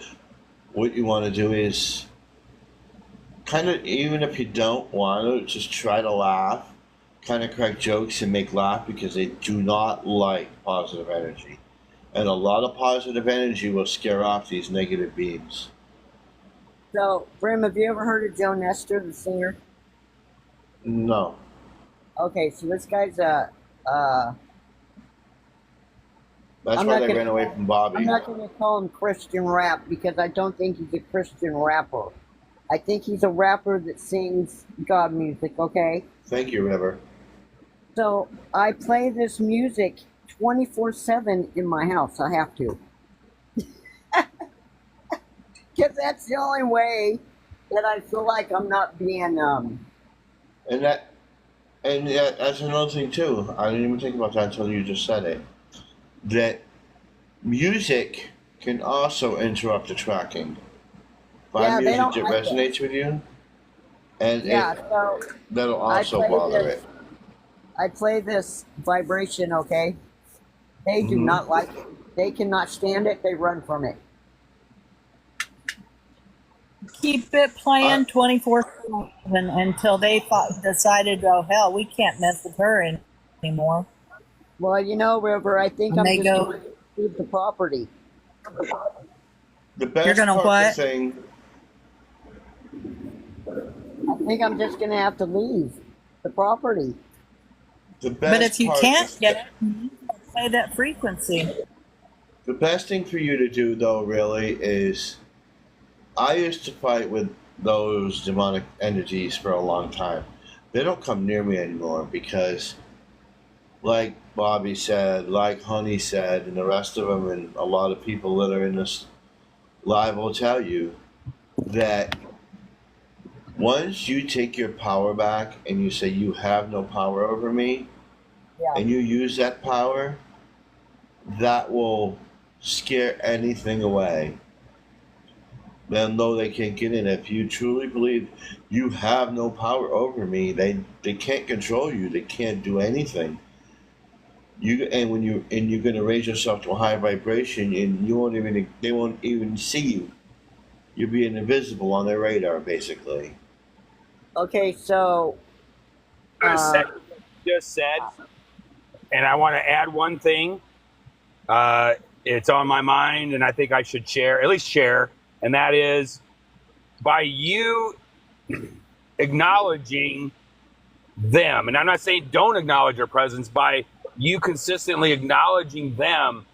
A: what you want to do is kind of, even if you don't want to, just try to laugh, kind of crack jokes and make laugh, because they do not like positive energy. And a lot of positive energy will scare off these negative beings.
C: So, Brim, have you ever heard of Joe Nestor, the singer?
A: No.
C: Okay, so this guy's
A: That's
C: I'm
A: why
C: not
A: they
C: gonna-
A: ran away from Bobby.
C: I'm not going to call him Christian rap because I don't think he's a Christian rapper. I think he's a rapper that sings God music, okay?
A: Thank you, River.
C: So I play this music 24/7 in my house. I have to. Because that's the only way that I feel like I'm not being,
A: And that's another thing too. I didn't even think about that until you just said it. That music can also interrupt the tracking. Find
C: Yeah, they
A: music
C: don't
A: that
C: like
A: resonates with you, and
C: yeah, so
A: that'll
C: I
A: also
C: play
A: bother
C: this.
A: it.
C: I play this vibration, okay? They do not like it. They cannot stand it. They run from it.
B: Keep it playing 24/7 until they decided, oh hell, we can't mess with her anymore.
C: Well, you know, River, I think
B: And
C: I'm
B: they
C: just
B: go-
C: going to leave the property.
A: The best
B: You're gonna
A: part
B: what?
A: of the thing,
C: I think I'm just going to have to leave the property.
A: the best
B: But if you
A: part
B: can't
A: is-
B: get it, you play that frequency.
A: The best thing for you to do, though, really, is I used to fight with those demonic entities for a long time. They don't come near me anymore because, like Bobby said, like Honey said, and the rest of them, and a lot of people that are in this live will tell you that once you take your power back and you say you have no power over me,
C: Yeah.
A: and you use that power, that will scare anything away. They'll know they can't get in. If you truly believe you have no power over me, they can't control you. They can't do anything. You're gonna raise yourself to a high vibration, and they won't even see you. You'll be invisible on their radar, basically.
C: Okay, so
E: Just said, and I want to add one thing. It's on my mind, and I think I should share, and that is by you acknowledging them. And I'm not saying don't acknowledge their presence. By you consistently acknowledging them,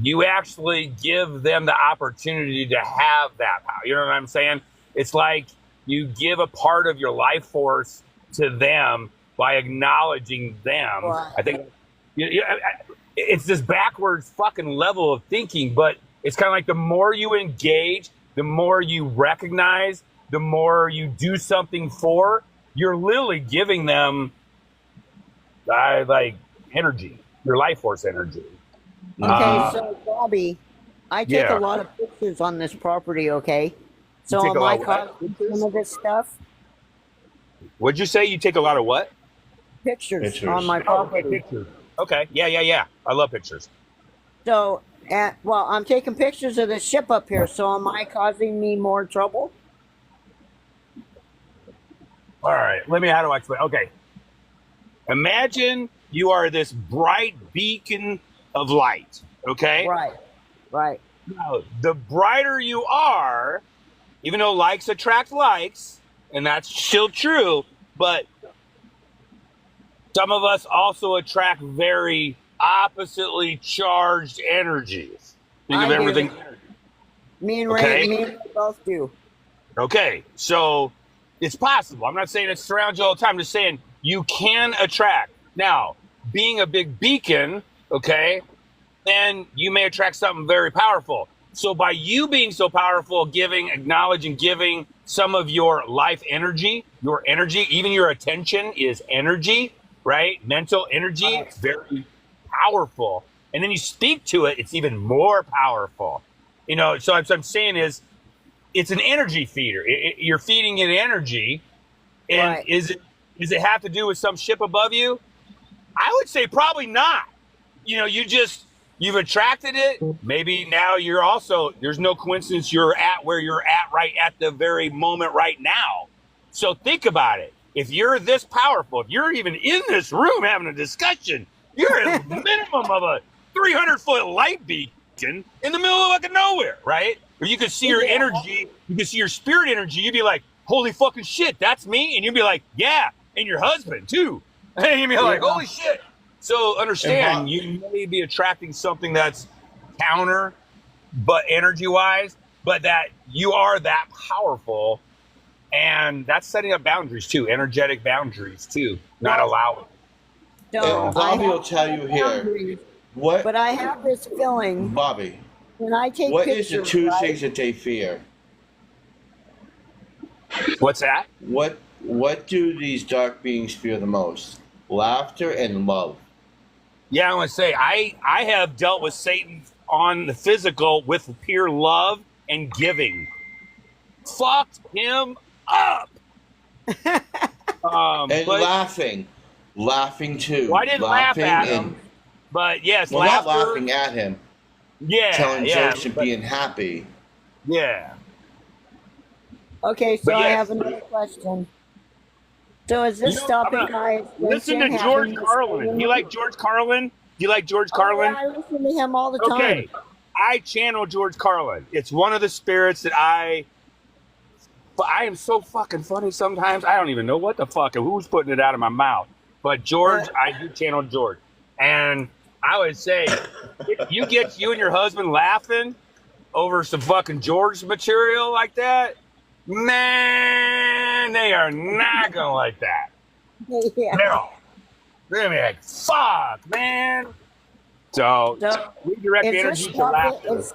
E: you actually give them the opportunity to have that power. You know what I'm saying? It's like you give a part of your life force to them by acknowledging them.
C: Right.
E: I think it's this backwards fucking level of thinking, but it's kind of like the more you engage, the more you recognize, the more you do something for, you're literally giving them like energy, your life force energy.
C: Okay, so Bobby, I take
E: yeah.
C: a lot of pictures on this property, okay? So
E: take a
C: am I
E: lot of what?
C: causing some of this stuff?
E: What'd you say? You take a lot of what?
C: Pictures
A: Pictures.
C: on my property.
E: Pictures. Okay. Yeah. I love pictures.
C: So, well, I'm taking pictures of the ship up here, so am I causing me more trouble?
E: All right. How do I explain? Okay. Imagine you are this bright beacon of light. Okay.
C: Right.
E: Now, the brighter you are, even though likes attract likes, and that's still true, but some of us also attract very oppositely charged energies. Think of
C: I do.
E: everything.
C: Me and
E: Okay.
C: Ray, me and Ray both do.
E: Okay, so it's possible. I'm not saying it surrounds you all the time. I'm just saying you can attract. Now, being a big beacon, okay, then you may attract something very powerful. So by you being so powerful, acknowledging, giving some of your life energy, even your attention is energy, right? Mental energy, it's very powerful. And then you speak to it, it's even more powerful. You know, so what I'm saying is, it's an energy feeder. You're feeding it energy. And
C: Right.
E: does it have to do with some ship above you? I would say probably not. You know, you've attracted it. Maybe now there's no coincidence you're at where you're at right at the very moment right now. So think about it. If you're this powerful, if you're even in this room having a discussion, you're at a minimum of a 300-foot light beacon in the middle of fucking nowhere, right? Or you could see your energy, you could see your spirit energy. You'd be like, holy fucking shit, that's me. And you'd be like, yeah, and your husband too. And you'd be like, holy shit. So understand, you may be attracting something that's counter, but energy-wise, but that you are that powerful. And that's setting up boundaries too, energetic boundaries too, not allowing.
C: So
A: And Bobby
C: I
A: will
C: have
A: tell you here,
C: boundaries,
A: what,
C: but I have this feeling
A: Bobby,
C: when I take
A: what is
C: pictures.
A: the two
C: right?
A: things that they fear?
E: What's that?
A: What do these dark beings fear the most? Laughter and love.
E: Yeah, I want to say I have dealt with Satan on the physical with pure love and giving. Fucked him up.
A: And
E: but
A: laughing too.
E: Well, I didn't laugh
A: Laughing
E: at
A: and-
E: him. But yes,
A: Well, not
E: laughter.
A: laughing at him,
E: Yeah,
A: telling
E: yeah,
A: jokes and
E: but-
A: being happy.
E: yeah.
C: Okay, so
E: But
C: I
E: yes.
C: have another question. So is this
E: You know,
C: stopping
E: I'm
C: my
E: Listen to
C: ascension,
E: George
C: having this
E: Carlin.
C: thing?
E: You like George Carlin? Do you like George
C: Oh,
E: Carlin?
C: yeah, I listen to him all the time.
E: Okay. I channel George Carlin. It's one of the spirits that but I am so fucking funny sometimes. I don't even know what the fuck, who's putting it out of my mouth. But George, I do channel George. And I would say, if you get you and your husband laughing over some fucking George material like that, man, they are not going to like that.
C: Yeah.
E: No. They're going to be like, fuck, man. So,
C: So,
E: redirect the
C: is
E: energy
C: this
E: to
C: stopping,
E: laughter.
C: is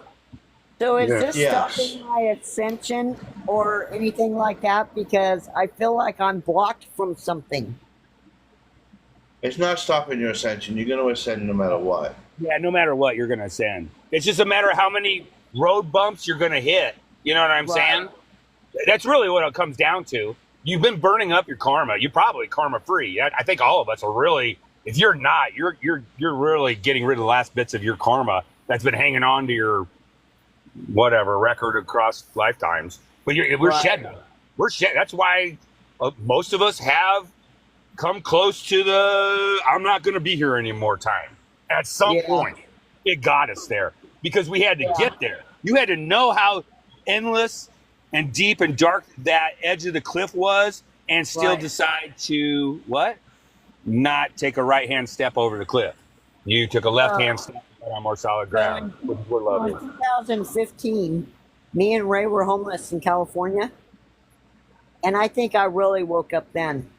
E: Yeah.
C: this
A: Yes.
C: stopping my ascension or anything like that? Because I feel like I'm blocked from something.
A: It's not stopping your ascension. You're going to ascend no matter what.
E: Yeah, no matter what, you're going to ascend. It's just a matter of how many road bumps you're going to hit. You know what I'm
C: Right.
E: saying? That's really what it comes down to. You've been burning up your karma. You're probably karma free. I think all of us are really. If you're not, you're really getting rid of the last bits of your karma that's been hanging on to your whatever record across lifetimes. But we're
C: Right.
E: shedding. We're shedding. That's why most of us have come close to the I'm not going to be here anymore time. At some
C: Yeah.
E: point, it got us there because we had to
C: Yeah.
E: get there. You had to know how endless and deep and dark that edge of the cliff was and still
C: Right.
E: decide to what? Not take a right-hand step over the cliff. You took a left-hand step on more solid ground. We're
C: In
E: lovely.
C: 2015, me and Ray were homeless in California. And I think I really woke up then.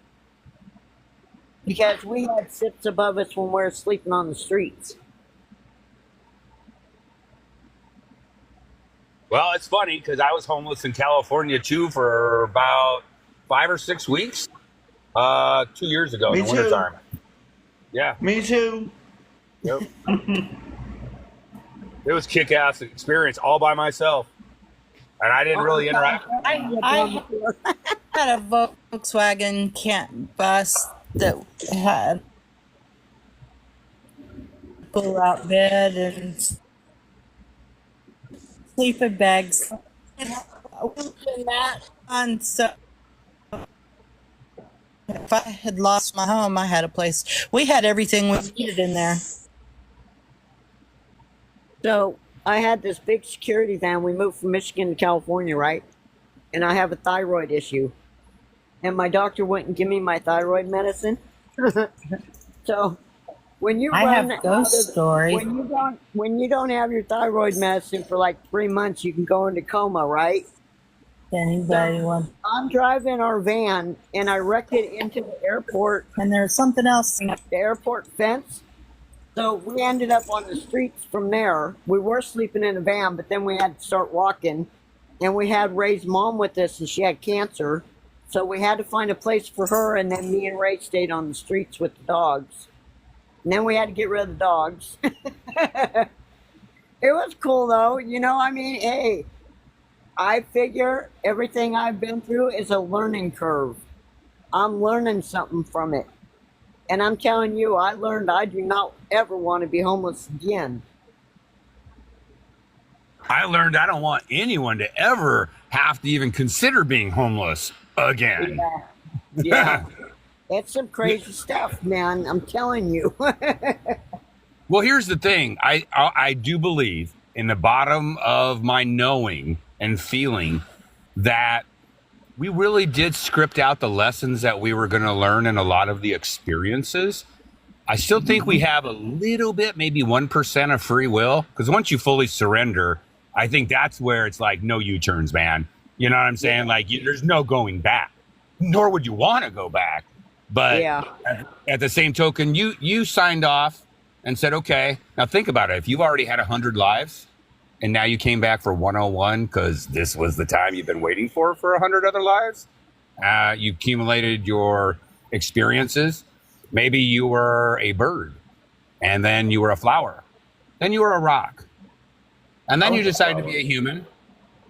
C: Because we had sips above us when we were sleeping on the streets.
E: Well, it's funny because I was homeless in California too for about 5 or 6 weeks 2 years ago
A: Me
E: in the
A: too.
E: wintertime. Yeah,
A: Me too.
E: yep. It was kick-ass experience all by myself. And I didn't really interact.
B: I had a Volkswagen bus that had pull-out bed and sleeping bags. And that on so. If I had lost my home, I had a place. We had everything we needed in there.
C: So I had this big security van. We moved from Michigan to California, right? And I have a thyroid issue. And my doctor wouldn't give me my thyroid medicine. So when you
B: I
C: run
B: have
C: out
B: ghost
C: of-
B: story.
C: when you don't have your thyroid medicine for like 3 months, you can go into coma, right?
B: Anybody want?
C: I'm driving our van and I wrecked it into the airport,
B: And there's something else.
C: the airport fence. So we ended up on the streets from there. We were sleeping in a van, but then we had to start walking. And we had Ray's mom with us, and she had cancer. So we had to find a place for her, and then me and Ray stayed on the streets with the dogs. And then we had to get rid of the dogs. It was cool, though. You know, I mean, hey, I figure everything I've been through is a learning curve. I'm learning something from it. And I'm telling you, I learned I do not ever want to be homeless again.
E: I learned I don't want anyone to ever have to even consider being homeless again.
C: Yeah. It's some crazy stuff, man. I'm telling you.
E: Well, here's the thing. I do believe in the bottom of my knowing and feeling that we really did script out the lessons that we were going to learn in a lot of the experiences. I still think we have a little bit, maybe 1% of free will, because once you fully surrender, I think that's where it's like no U-turns, man. You know what I'm saying? Like there's no going back, nor would you want to go back. But
C: Yeah.
E: at the same token, you signed off and said, okay, now think about it. If you've already had 100 lives and now you came back for 101 because this was the time you've been waiting for 100 other lives, you accumulated your experiences. Maybe you were a bird, and then you were a flower, then you were a rock, and then you decided to be a human,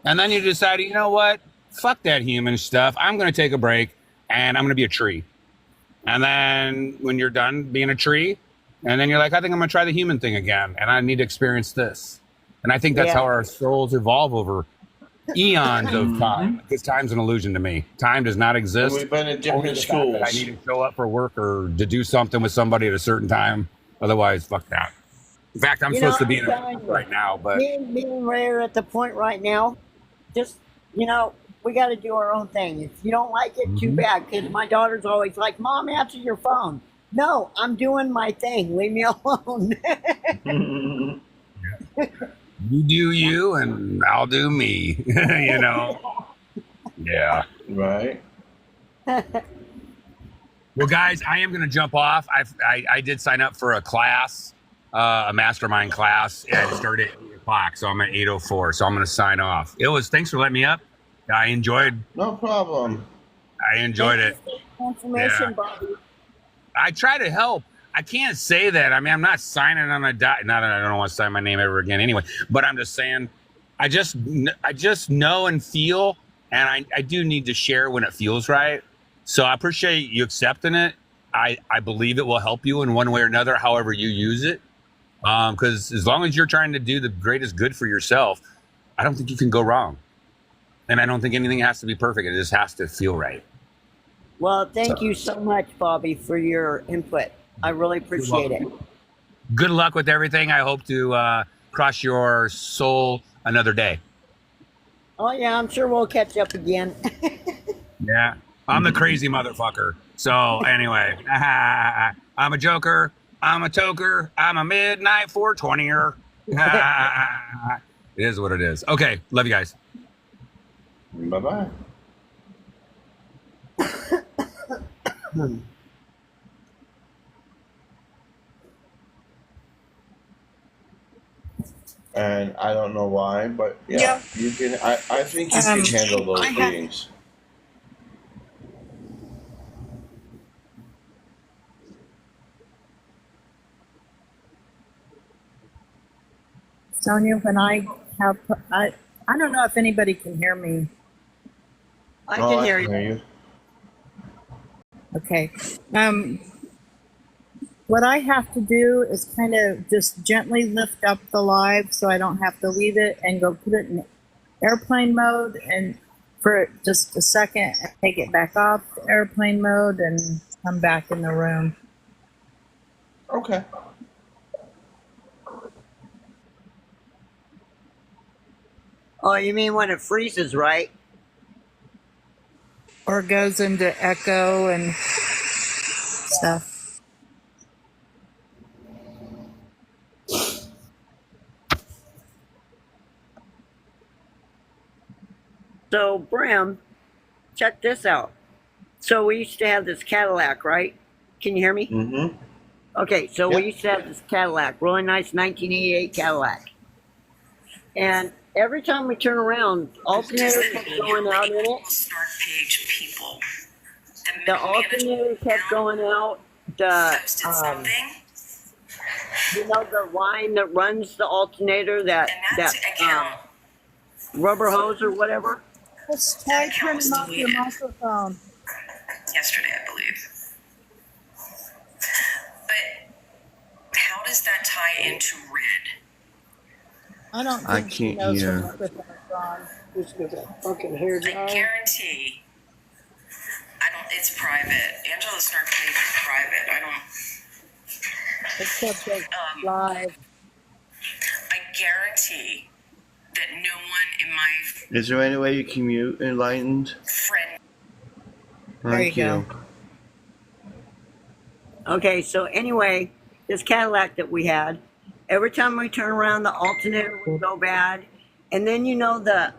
E: and then you decided, you know what? Fuck that human stuff. I'm going to take a break, and I'm going to be a tree. And then when you're done being a tree, And then you're like, I think I'm going to try the human thing again. And I need to experience this. And I think that's
C: Yeah.
E: how our souls evolve over eons of time. Because time's an illusion to me. Time does not
A: And
E: exist.
A: we've been in
E: Only
A: different
E: the fact that I
A: schools.
E: need to show up for work or to do something with somebody at a certain time. Otherwise, fuck that. In fact, I'm
C: You
E: supposed
C: know,
E: to be
C: I'm
E: in a
C: telling you.
E: right now, but
C: Me and Ray are at the point right now. Just, we got to do our own thing. If you don't like it, too bad. Because my daughter's always like, Mom, answer your phone. No, I'm doing my thing. Leave me alone.
E: you do you and I'll do me. You know? Yeah.
A: Right?
E: Well, guys, I am going to jump off. I did sign up for a class, a mastermind class, and it started at 8 o'clock. So I'm at 8:04. So I'm going to sign off. Thanks for letting me up. I enjoyed
A: No problem.
E: it.
C: Information,
E: Yeah.
C: Bobby.
E: I try to help. I can't say that. I mean, I'm not signing on a dot. Not that I don't want to sign my name ever again anyway. But I'm just saying, I just know and feel, and I do need to share when it feels right. So I appreciate you accepting it. I believe it will help you in one way or another, however you use it. Because as long as you're trying to do the greatest good for yourself, I don't think you can go wrong. And I don't think anything has to be perfect. It just has to feel right.
C: Well, thank you so much, Bobby, for your input. I really appreciate it.
E: Good luck with everything. I hope to cross your soul another day.
C: Oh, yeah, I'm sure we'll catch up again.
E: Yeah. I'm the crazy motherfucker. So anyway, I'm a joker. I'm a toker. I'm a midnight 420er. It is what it is. Okay. Love you guys.
A: Bye-bye. And I don't know why, but yeah. You can. I think you can handle those
B: I have-
A: readings.
B: Sonia, when I have, I don't know if anybody can hear me.
C: I
A: Oh,
C: can hear you.
A: you.
B: Okay. What I have to do is kind of just gently lift up the live so I don't have to leave it and go put it in airplane mode and for just a second and take it back off airplane mode and come back in the room.
A: Okay.
C: Oh, you mean when it freezes, right?
B: Or goes into echo and stuff.
C: So, Bram, check this out. So we used to have this Cadillac, right? Can you hear me?
A: Mm-hmm.
C: Okay, so we
A: Yep.
C: used to have this Cadillac, really nice 1988 Cadillac. And every time we turn around, alternator kept going out in it.
F: Start page people.
C: The alternator kept going out.
F: Posted
C: The
F: something,
C: the line that runs the alternator, that
F: and that account
C: rubber hose or whatever.
B: Just
F: try turning off your
B: microphone.
F: yesterday, I believe. But how does that tie into red?
B: I don't
A: I
B: think she
A: can't
B: knows
A: hear.
B: her microphone's on.
C: Okay, here's
F: I guarantee. It's private. Angela's Snark page is private. I don't.
B: Except that live.
F: I guarantee that no one in my
A: Is there any way you can mute Enlightened?
F: friend.
B: There you go.
C: Okay, so anyway, this Cadillac that we had, every time we turn around, the alternator would go bad. And then, the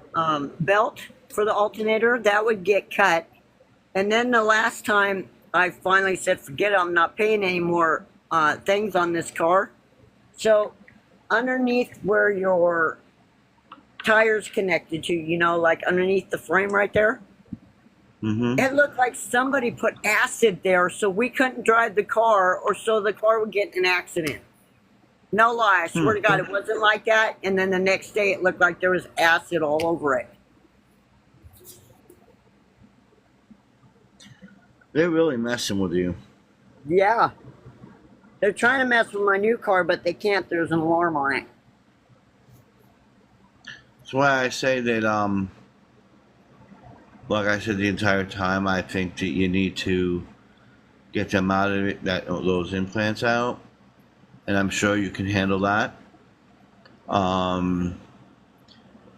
C: belt for the alternator, that would get cut. And then the last time I finally said, forget it, I'm not paying any more things on this car. So underneath where your tire's connected to, like underneath the frame right there,
A: Mm-hmm.
C: it looked like somebody put acid there so we couldn't drive the car or so the car would get in an accident. No lie, I swear to God, it wasn't like that. And then the next day it looked like there was acid all over it.
A: They're really messing with you.
C: Yeah. They're trying to mess with my new car, but they can't. There's an alarm on it.
A: That's why I say that, like I said the entire time, I think that you need to get them out of it, those implants out, and I'm sure you can handle that.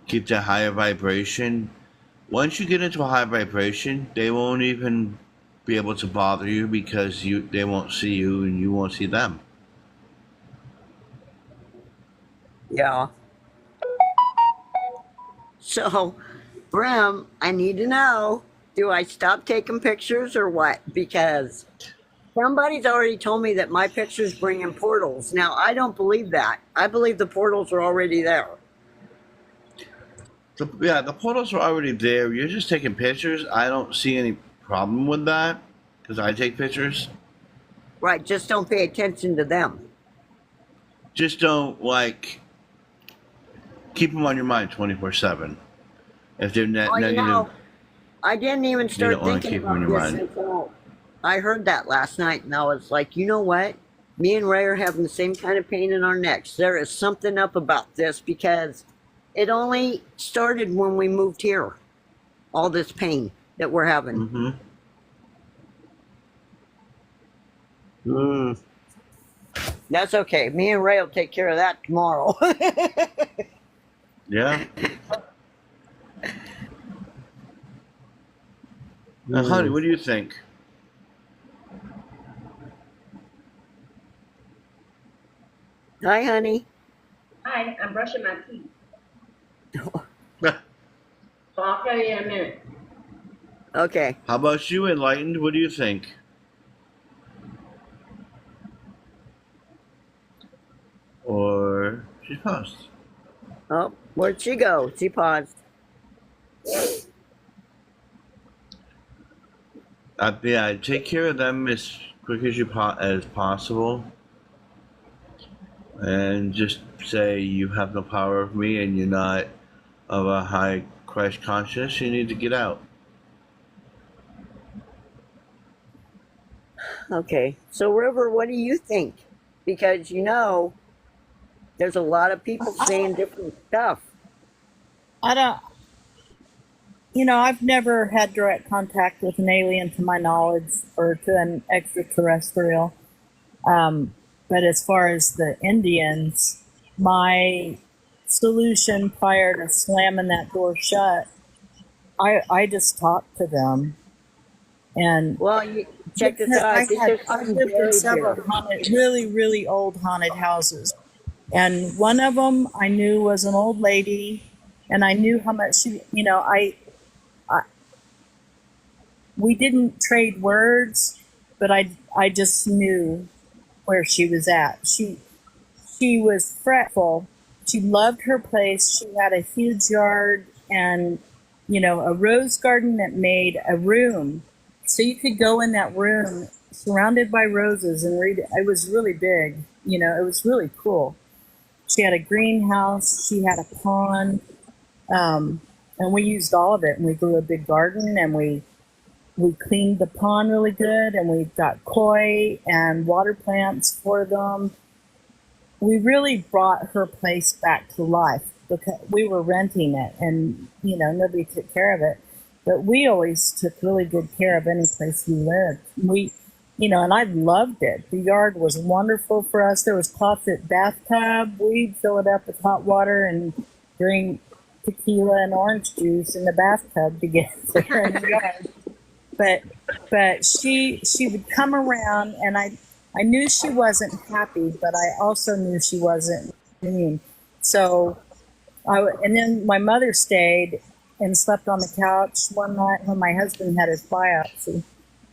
A: Keep that higher vibration. Once you get into a high vibration, they won't even be able to bother you because they won't see you and you won't see them.
C: Yeah. So, Brim, I need to know, do I stop taking pictures or what? Because somebody's already told me that my pictures bring in portals. Now, I don't believe that. I believe the portals are already there.
A: Yeah, the portals are already there. You're just taking pictures. I don't see any problem with that because I take pictures.
C: Right, just don't pay attention to them.
A: Just don't keep them on your mind 24/7. If they're
C: Well,
A: negative,
C: I didn't even start
A: don't wanna
C: thinking
A: keep 'em in
C: about
A: your
C: this
A: mind.
C: until I heard that last night, and I was like, you know what? Me and Ray are having the same kind of pain in our necks. There is something up about this because it only started when we moved here. All this pain that we're having.
A: mm-hmm.
C: That's okay. Me and Ray will take care of that tomorrow.
A: Yeah. Now, honey, what do you think?
C: Hi, honey.
G: Hi, I'm brushing my teeth. So I'll tell you in a minute.
C: Okay.
A: How about you, Enlightened? What do you think? Or she's paused.
C: Oh, where'd she go? She paused.
A: Yeah, take care of them as quick as as possible, and just say you have no power of me, and you're not of a high Christ consciousness. You need to get out.
C: Okay. So, River, what do you think? Because, there's a lot of people saying different stuff.
B: I don't. I've never had direct contact with an alien to my knowledge or to an extraterrestrial. But as far as the Indians, my solution prior to slamming that door shut, I just talked to them. And
C: Well, check this out. I think there's
B: I
C: something
B: lived in
C: buried
B: several
C: here.
B: really, really old haunted houses. And one of them I knew was an old lady, and I knew how much we didn't trade words, but I just knew where she was at. She was fretful. She loved her place. She had a huge yard and, a rose garden that made a room. So you could go in that room surrounded by roses and read. It was really big. It was really cool. She had a greenhouse. She had a pond. And we used all of it. And we grew a big garden, and we cleaned the pond really good, and we got koi and water plants for them. We really brought her place back to life because we were renting it, and nobody took care of it. But we always took really good care of any place we lived. And I loved it. The yard was wonderful for us. There was closet bathtub. We'd fill it up with hot water and drink tequila and orange juice in the bathtub together in the yard. But she would come around, and I knew she wasn't happy, but I also knew she wasn't mean. So and then my mother stayed and slept on the couch one night when my husband had his biopsy,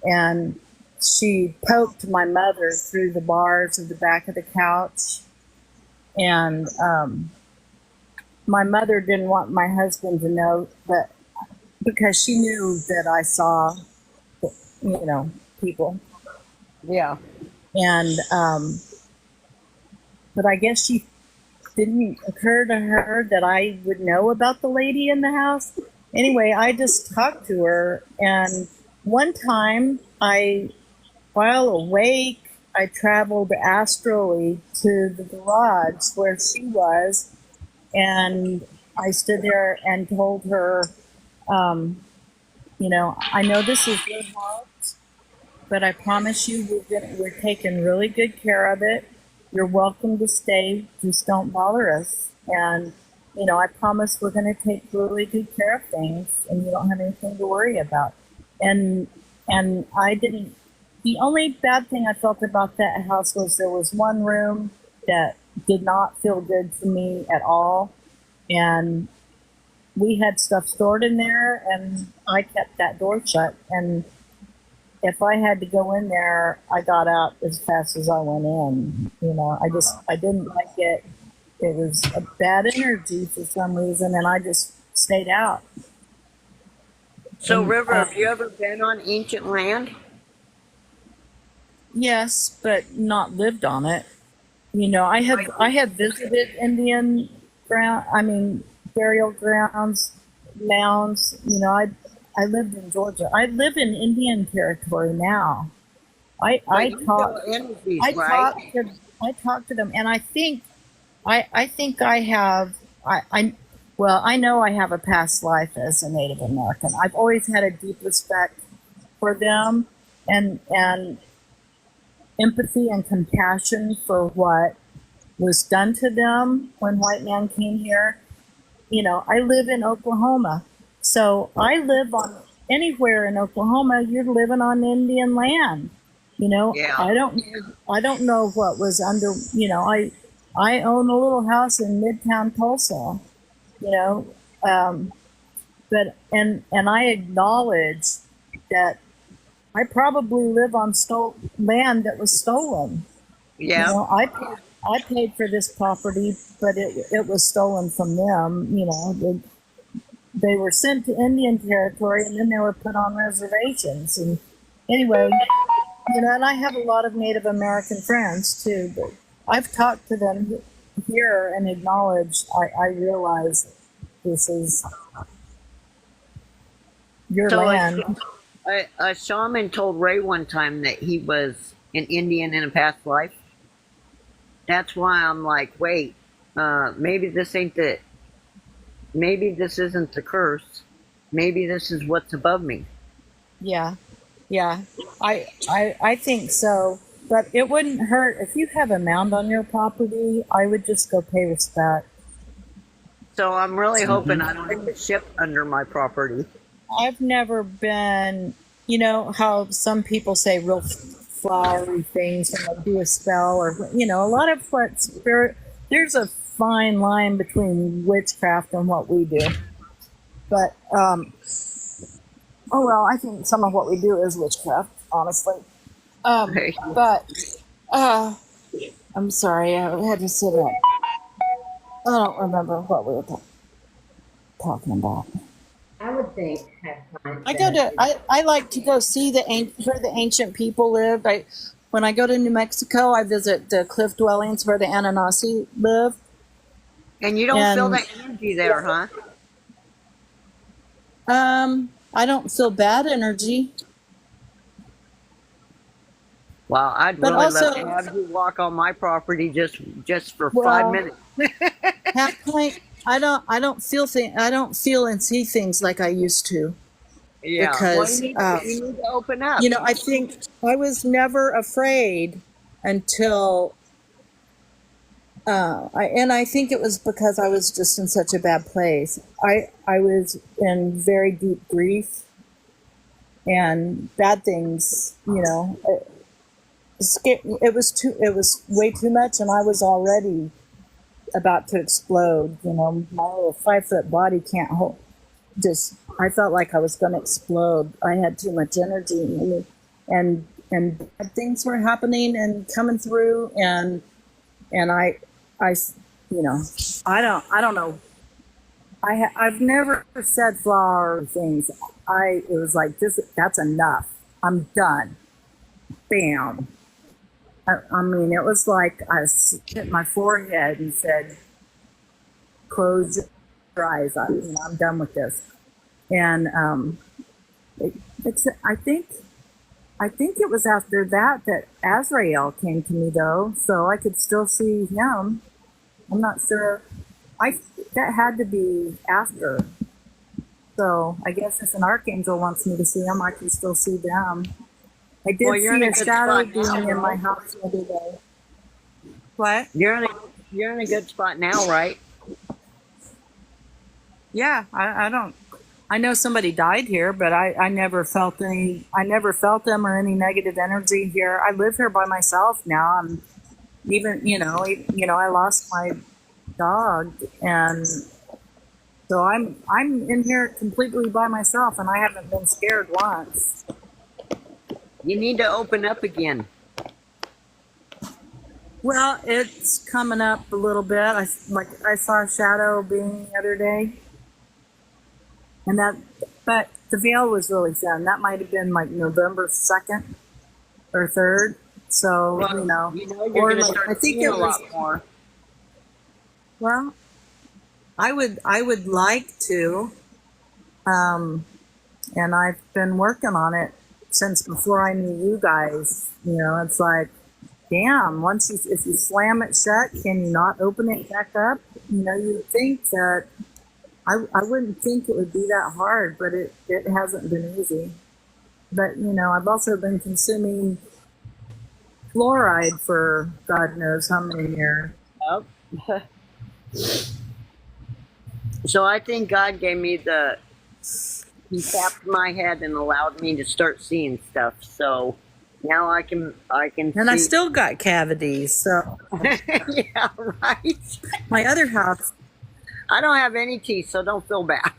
B: and she poked my mother through the bars of the back of the couch, and my mother didn't want my husband to know that because she knew that I saw people.
C: Yeah.
B: And, but I guess she didn't occur to her that I would know about the lady in the house. Anyway, I just talked to her. And one time while awake, I traveled astrally to the garage where she was, and I stood there and told her, I know this is your house, but I promise you we're taking really good care of it. You're welcome to stay. Just don't bother us. And, I promise we're going to take really good care of things, and you don't have anything to worry about. And, and I didn't, the only bad thing I felt about that house was there was one room that did not feel good to me at all. And we had stuff stored in there, and I kept that door shut. And if I had to go in there, I got out as fast as I went in. I didn't like it. It was a bad energy for some reason, and I just stayed out.
C: So,
B: And,
C: River, have you ever been on ancient land?
B: yes, but not lived on it. I have visited Indian burial grounds, mounds. I lived in Georgia. I live in Indian territory now. I
C: But you
B: talk
C: feel energies,
B: I
C: right?
B: talk to them, and I think I have I know I have a past life as a Native American. I've always had a deep respect for them, and empathy and compassion for what was done to them when white man came here. I live in Oklahoma, so I live on anywhere in Oklahoma. You're living on Indian land.
C: Yeah.
B: I don't know what was under. I own a little house in Midtown Tulsa. You know, but I acknowledge that I probably live on land that was stolen.
C: Yeah.
B: I paid for this property, but it was stolen from them. They were sent to Indian territory, and then they were put on reservations. And anyway, and I have a lot of Native American friends too, but I've talked to them here and acknowledged. I realize this is your
C: So
B: land.
C: a shaman told Ray one time that he was an Indian in a past life. That's why I'm like, wait, maybe this ain't the, maybe this isn't the curse. Maybe this is what's above me.
B: Yeah, yeah, I think so. But it wouldn't hurt if you have a mound on your property. I would just go pay respect.
C: So I'm really hoping I don't have a ship under my property.
B: I've never been, how some people say real flowery things when they do a spell, or a lot of what spirit. There's a fine line between witchcraft and what we do. But oh well, I think some of what we do is witchcraft, honestly.
C: Okay.
B: But I'm sorry, I had to sit up. I don't remember what we were talking about.
G: I would think have time.
B: I like to go see where the ancient people lived. When I go to New Mexico, I visit the cliff dwellings where the Anunnaki live.
C: And you don't feel that energy there, huh?
B: I don't feel bad energy.
C: Well, I'd
B: But
C: really
B: also-
C: love to have you walk on my property just for
B: Well,
C: 5 minutes.
B: I don't feel and see things like I used to.
C: Yeah.
B: Because,
C: well, you need to open up.
B: I think I was never afraid until, I think it was because I was just in such a bad place. I was in very deep grief and bad things, it was way too much, and I was already about to explode. My little 5-foot body can't hold. I felt like I was going to explode. I had too much energy in me, and bad things were happening and coming through, and I don't know. I've never said flower things. It was like this. That's enough. I'm done. Bam. I mean, it was like I hit my forehead and said, "Close your eyes. I'm done with this." And I think I think it was after that that Azrael came to me though, so I could still see him. I'm not sure. I that had to be after. So I guess if an archangel wants me to see him, I can still see them. I did
C: Well, you're in
B: see
C: a
B: a
C: good
B: shadow
C: spot
B: being
C: now,
B: in my
C: right?
B: house the other day. What?
C: You're in a good spot now, right?
B: Yeah, I don't. I know somebody died here, but I never felt any. I never felt them or any negative energy here. I live here by myself now. I'm even I lost my dog, and so I'm in here completely by myself, and I haven't been scared once.
C: You need to open up again.
B: Well, it's coming up a little bit. I saw a shadow being the other day, and but the veil was really thin. That might have been like November 2nd or 3rd. So
C: Well, you're
B: or
C: going to
B: like I
C: start
B: think
C: seeing
B: it
C: a
B: was.
C: lot more.
B: Well, I would like to, and I've been working on it since before I knew you guys. It's like, damn. If you slam it shut, can you not open it back up? You'd think that I wouldn't think it would be that hard, but it hasn't been easy. But I've also been consuming fluoride for God knows how many years.
C: Yep. So I think God gave me he tapped my head and allowed me to start seeing stuff. So now I can
B: And
C: see.
B: I still got cavities. So
C: Yeah, right.
B: my other house.
C: I don't have any teeth, so don't feel bad.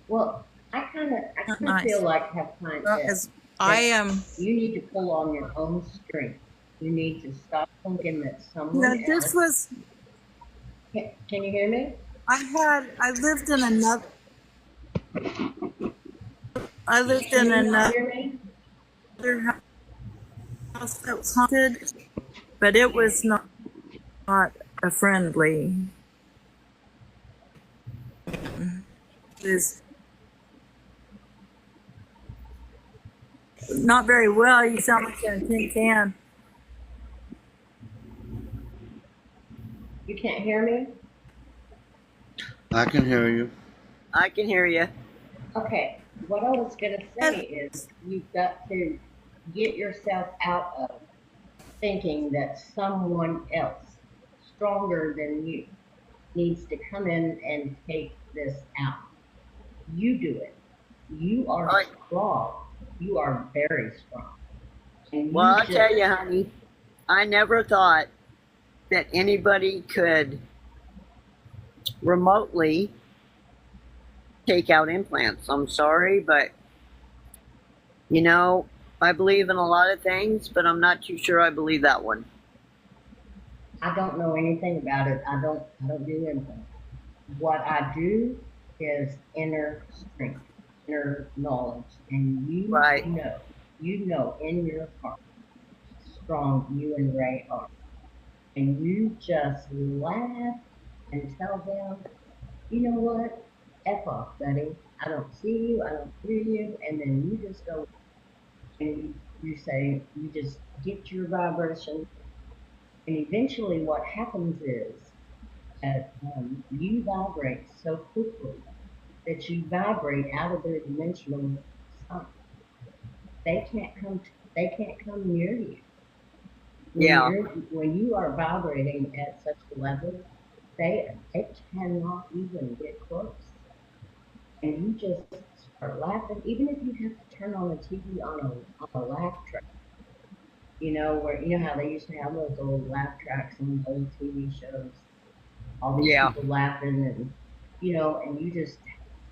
G: Well, I kind of
B: Nice.
G: feel like have time to.
B: As I am.
G: You need to pull on your own strength. You need to stop thinking that someone
B: No,
G: else.
B: this was.
G: Can you hear me?
B: I lived in another. I lived
G: Can
B: in
G: you not
B: another
G: hear me?
B: house that was haunted, but it was not a friendly. It was not very well. You sound like you're in a tin can.
G: You can't hear me?
A: I can hear you.
C: I can hear you.
G: Okay. What I was going to say is you've got to get yourself out of thinking that someone else stronger than you needs to come in and take this out. You do it. You are
C: Right.
G: strong. You are very strong. And
C: Well, I'll
G: just-
C: tell you, honey, I never thought that anybody could remotely take out implants. I'm sorry, but I believe in a lot of things, but I'm not too sure I believe that one.
G: I don't know anything about it. I don't do anything. What I do is inner strength, inner knowledge, and
C: Right.
G: you know in your heart how strong you and Ray are, and you just laugh and tell them, you know what, F off, buddy. I don't see you, I don't hear you, and then you just go and you say, you just get your vibration, and eventually what happens is that you vibrate so quickly that you vibrate out of their dimensional sun. They can't come near you.
C: Yeah.
G: When you are vibrating at such a level, they cannot even get close. And you just start laughing, even if you have to turn on the TV on a laugh track. Where how they used to have those old laugh tracks on old TV shows. All these
C: Yeah.
G: people laughing and and you just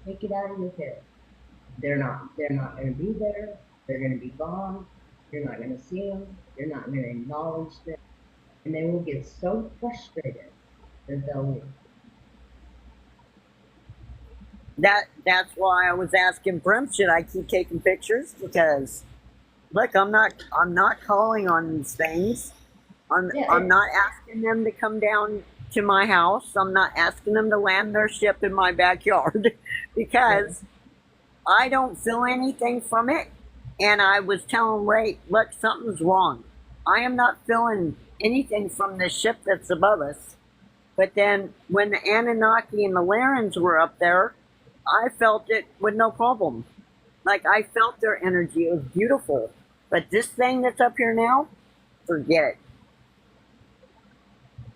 G: take it out of your head. They're not going to be there. They're going to be gone. You're not going to see them. You're not going to acknowledge them, and they will get so frustrated that they'll leave.
C: That's why I was asking Brim, should I keep taking pictures? Because look, I'm not calling on these things. I'm not asking them to come down to my house. I'm not asking them to land their ship in my backyard because I don't feel anything from it. And I was telling Ray, look, something's wrong. I am not feeling anything from this ship that's above us. But then when the Anunnaki and the Larans were up there, I felt it with no problem. Like, I felt their energy. It was beautiful. But this thing that's up here now, forget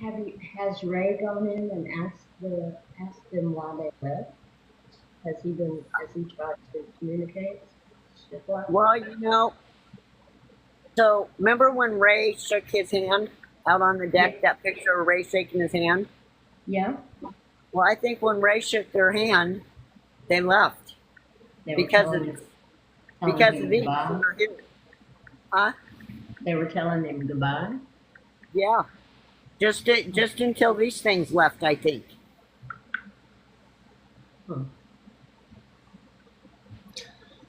C: it.
G: Has Ray gone in and asked them why they left? Has he tried to communicate?
C: Well, so remember when Ray shook his hand out on the deck, that picture of Ray shaking his hand?
G: Yeah.
C: Well, I think when Ray shook their hand, they left.
G: They were
C: Because
G: telling
C: of
G: him
C: these.
G: goodbye.
C: Huh?
G: They were telling him goodbye.
C: Yeah. Just until these things left, I think.
G: Hmm.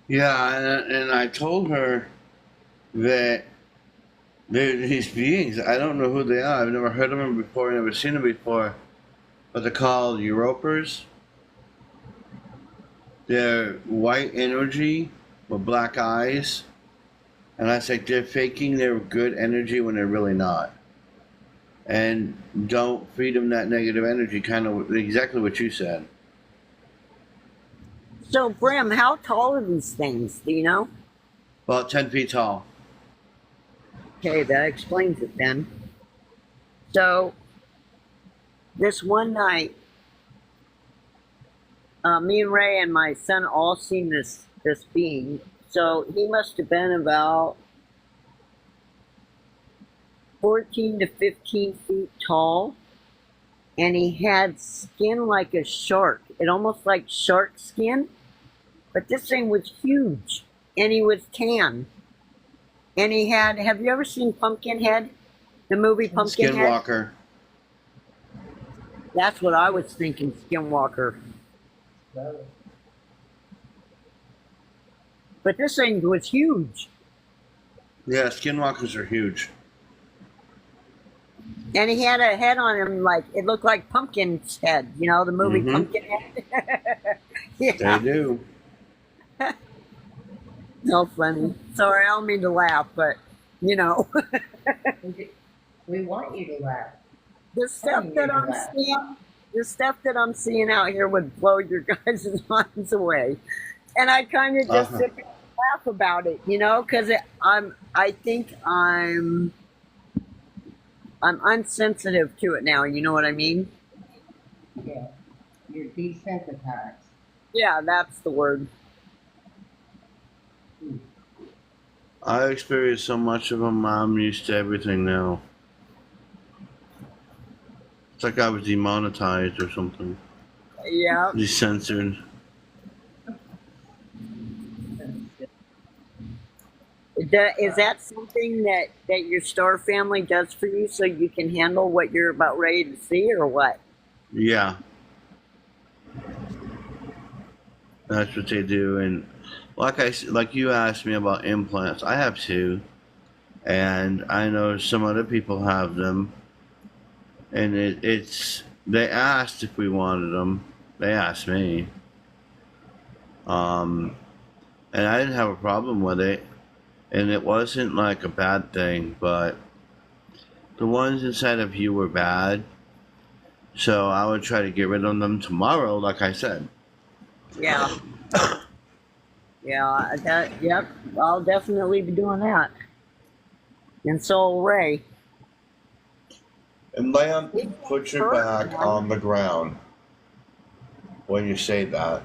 A: Yeah, and I told her that these beings, I don't know who they are. I've never heard of them before, never seen them before, but they're called Europers. They're white energy with black eyes, and I said they're faking their good energy when they're really not. And don't feed them that negative energy, kind of exactly what you said.
C: So, Brim, how tall are these things? Do you know?
A: About 10 feet tall.
C: Okay, that explains it then. So, this one night, me and Ray and my son all seen this being. So he must have been about 14 to 15 feet tall, and he had skin like a shark. It almost like shark skin, but this thing was huge, and he was tan. And he had, have you ever seen Pumpkinhead? The movie Pumpkinhead?
A: Skinwalker.
C: That's what I was thinking, Skinwalker. But this thing was huge.
A: Yeah, skinwalkers are huge.
C: And he had a head on him like, it looked like Pumpkin's head. You know, the movie
A: Mhm.
C: Pumpkinhead? Yeah.
A: They do.
C: So funny. Sorry, I don't mean to laugh, but, you know.
G: We want you to laugh.
C: The stuff that I'm seeing, the stuff that I'm seeing out here would blow your guys' minds away, and I kind of just sit there and laugh about it, you know, because I think I'm unsensitive to it now. You know what I mean?
G: Yeah. You're desensitized.
C: Yeah, that's the word.
A: I experienced so much of them, I'm used to everything now. It's like I was demonetized or something.
C: Yeah.
A: Decensored.
C: Is that something that your star family does for you so you can handle what you're about ready to see, or what?
A: Yeah. That's what they do. And like you asked me about implants, I have two. And I know some other people have them. And they asked if we wanted them. They asked me. And I didn't have a problem with it. And it wasn't like a bad thing, but the ones inside of you were bad. So I would try to get rid of them tomorrow, like I said.
C: Yeah. Yeah, yep, I'll definitely be doing that. And so will Ray.
A: And put your back on the ground when you say that.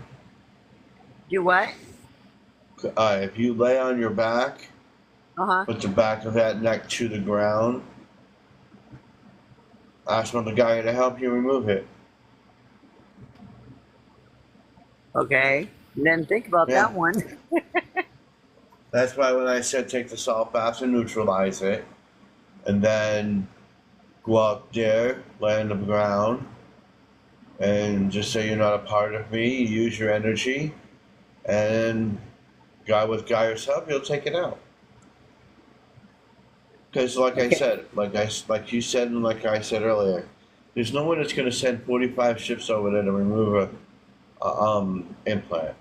C: Do what?
A: If you lay on your back,
C: Uh-huh.
A: put the back of that neck to the ground, ask another guy to help you remove it.
C: Okay. Then think about
A: Yeah.
C: that one.
A: That's why when I said take the salt bath and neutralize it, and then go up there, lay on the ground, and just say you're not a part of me, use your energy, and with Gaia's help, he'll take it out. Because like I said, like you said and like I said earlier, there's no one that's going to send 45 ships over there to remove a implant.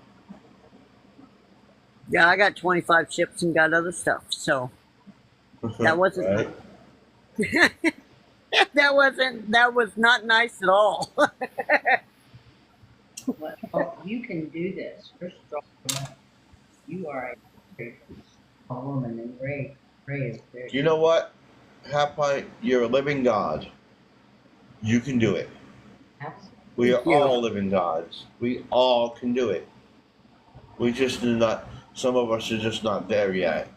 C: Yeah, I got 25 ships and got other stuff. So that wasn't
A: Right?
C: that was not nice at all.
G: Well, you can do this. You're strong enough. You are a very strong woman, and Ray is very.
A: You know what? Half Pint, you're a living God. You can do it.
G: Absolutely.
A: We are
C: Thank you.
A: all living gods. We all can do it. We just do not. Some of us are just not there yet.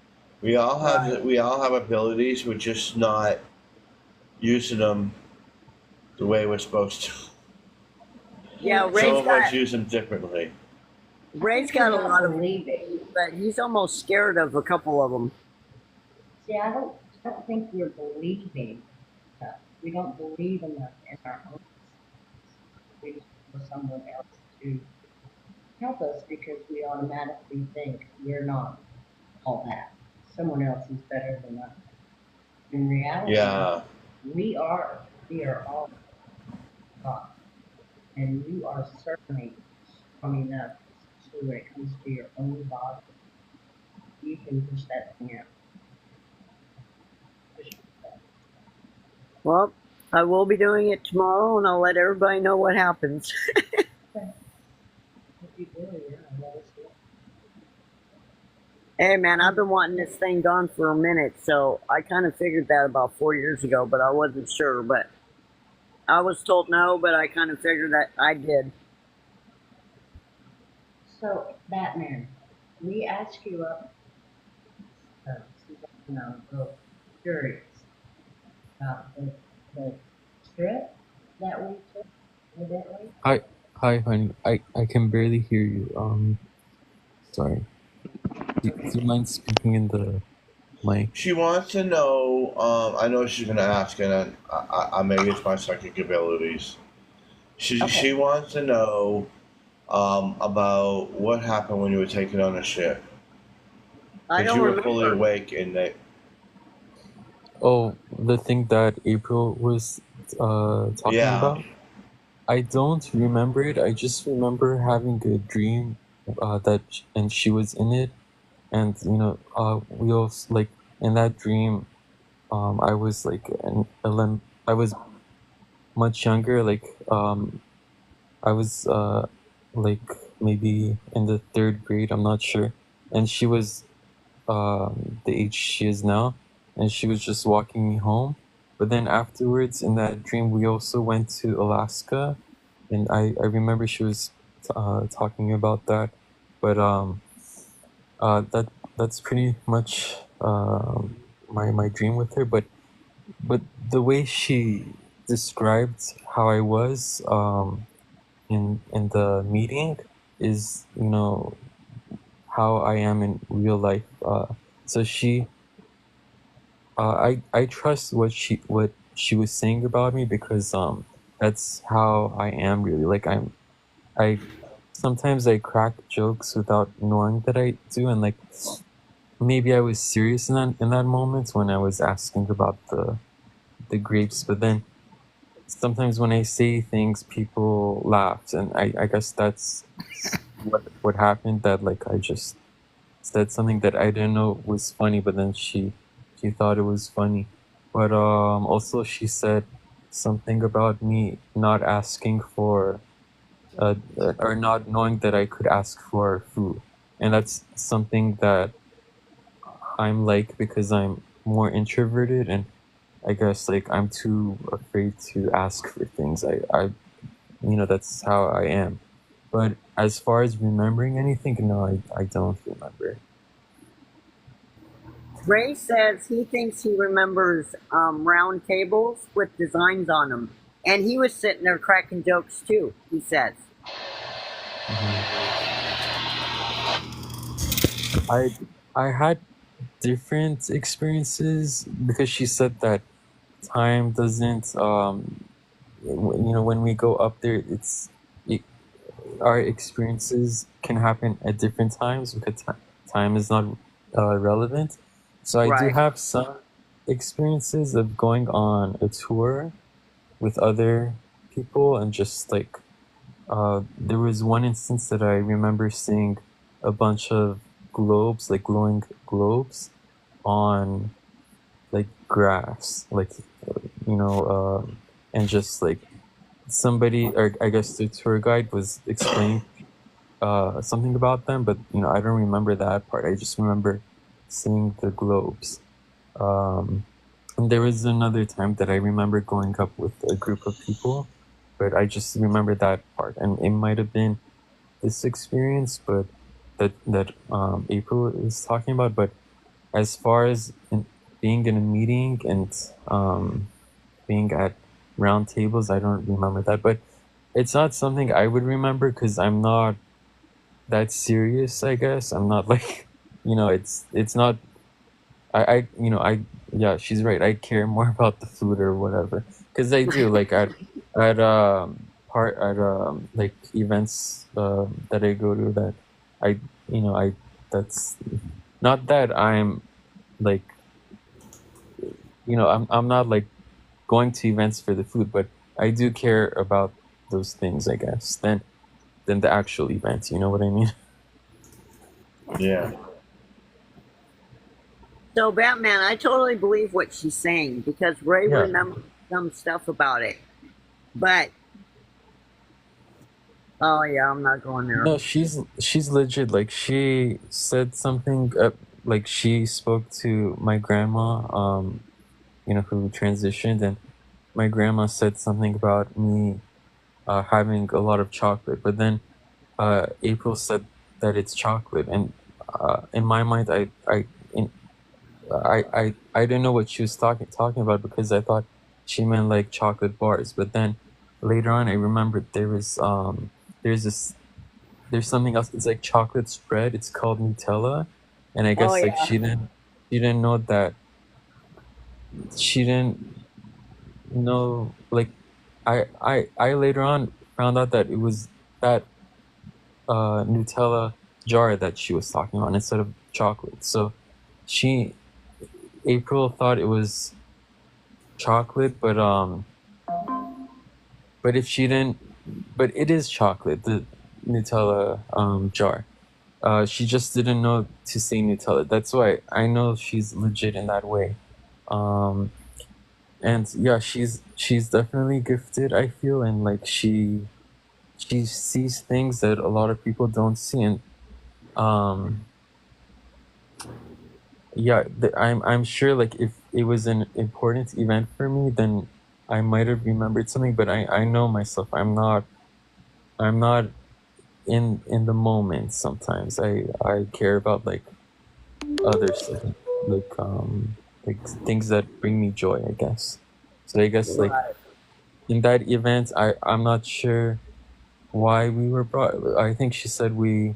A: We all have abilities. We're just not using them the way we're supposed to.
C: Yeah,
A: Some
C: Ray's
A: of us
C: got
A: use them differently.
C: a lot of,
G: believe it.
C: but he's almost scared of a couple of them.
G: See, I don't think we're believing enough. We don't believe enough in our own. We look for someone else to help us because we automatically think we're not all that. Someone else is better than us. In reality,
A: Yeah.
G: we are all God. And you are certainly strong enough, especially when it comes to your own body. You can push that thing out. Push that.
C: Well, I will be doing it tomorrow, and I'll let everybody know what happens.
G: If you do, yeah, let us know.
C: Hey, man, I've been wanting this thing gone for a minute, so I kind of figured that about 4 years ago, but I wasn't sure. But I was told no, but I kind of figured that I did.
G: So, Batman, we asked you up, real curious about the trip that we took, evidently.
H: Hi, honey. I can barely hear you. Sorry. Do you mind speaking in the mic?
A: She wants to know. I know she's gonna ask, and I maybe it's my psychic abilities. She wants to know about what happened when you were taken on a ship.
C: I
A: Because
C: don't
A: you were
C: remember.
A: fully awake and they.
H: Oh, the thing that April was talking
A: Yeah.
H: about? I don't remember it. I just remember having a dream and she was in it, and we also like in that dream. I was like I was much younger. I was like maybe in the third grade. I'm not sure, and she was the age she is now, and she was just walking me home. But then afterwards, in that dream, we also went to Alaska, and I remember she was talking about that. But that's pretty much my dream with her. But the way she described how I was in the meeting is how I am in real life. So I trust what she was saying about me because that's how I am really. Like I sometimes I crack jokes without knowing that I do, and like maybe I was serious in that moment when I was asking about the grapes, but then sometimes when I say things, people laugh, and I guess that's what happened. That like I just said something that I didn't know was funny, but then she thought it was funny. But also she said something about me not asking for or not knowing that I could ask for food, and that's something that I'm like because I'm more introverted, and I guess like I'm too afraid to ask for things. I that's how I am. But as far as remembering anything, no, I don't remember.
C: Ray says he thinks he remembers round tables with designs on them. And he was sitting there cracking jokes too, he says.
H: I had different experiences because she said that time doesn't when we go up there it, our experiences can happen at different times because time is not relevant. So I do
C: Right.
H: have some experiences of going on a tour with other people, and just like, there was one instance that I remember seeing a bunch of globes, like glowing globes, on like grass, like and just like somebody, or I guess the tour guide was explaining something about them, but I don't remember that part. I just remember seeing the globes. And there was another time that I remember going up with a group of people, but I just remember that part, and it might have been this experience, but that April is talking about. But as far as being in a meeting and being at round tables, I don't remember that. But it's not something I would remember because I'm not that serious. I guess I'm not like, it's not. I yeah, she's right. I care more about the food or whatever because I do like at part at like events that I go to, that I I that's not that I'm like I'm not like going to events for the food, but I do care about those things, I guess, than the actual events. You know what I mean?
A: Yeah.
C: So Batman, I totally believe what she's saying because Ray
H: Yeah.
C: remembers some stuff about it. But oh yeah, I'm not going there.
H: No, she's legit. Like she said something. Like she spoke to my grandma. Who transitioned, and my grandma said something about me having a lot of chocolate. But then April said that it's chocolate, and in my mind, I didn't know what she was talking about because I thought she meant like chocolate bars. But then later on, I remembered there's something else. It's like chocolate spread. It's called Nutella, and I guess
C: Oh
H: like
C: yeah.
H: she didn't know that. She didn't know like I later on found out that it was that Nutella jar that she was talking about instead of chocolate. So she April thought it was chocolate, but if she didn't, but it is chocolate, the Nutella jar. She just didn't know to say Nutella. That's why I know she's legit in that way. Um, and yeah, she's definitely gifted, I feel, and like she sees things that a lot of people don't see, and um, yeah, I'm sure like if it was an important event for me, then I might have remembered something. But I know myself, I'm not in the moment. Sometimes I care about like other stuff, like things that bring me joy, I guess. So I guess like
C: Right.
H: in that event, I'm not sure why we were brought. I think she said we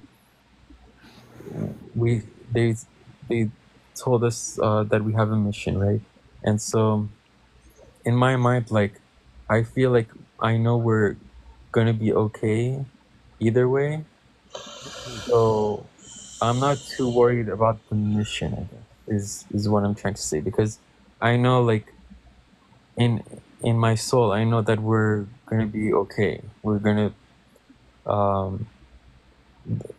H: they told us that we have a mission, right? And so in my mind, like I feel like I know we're gonna be okay either way. So I'm not too worried about the mission, I guess, is what I'm trying to say, because I know like in my soul, I know that we're gonna be okay. We're gonna um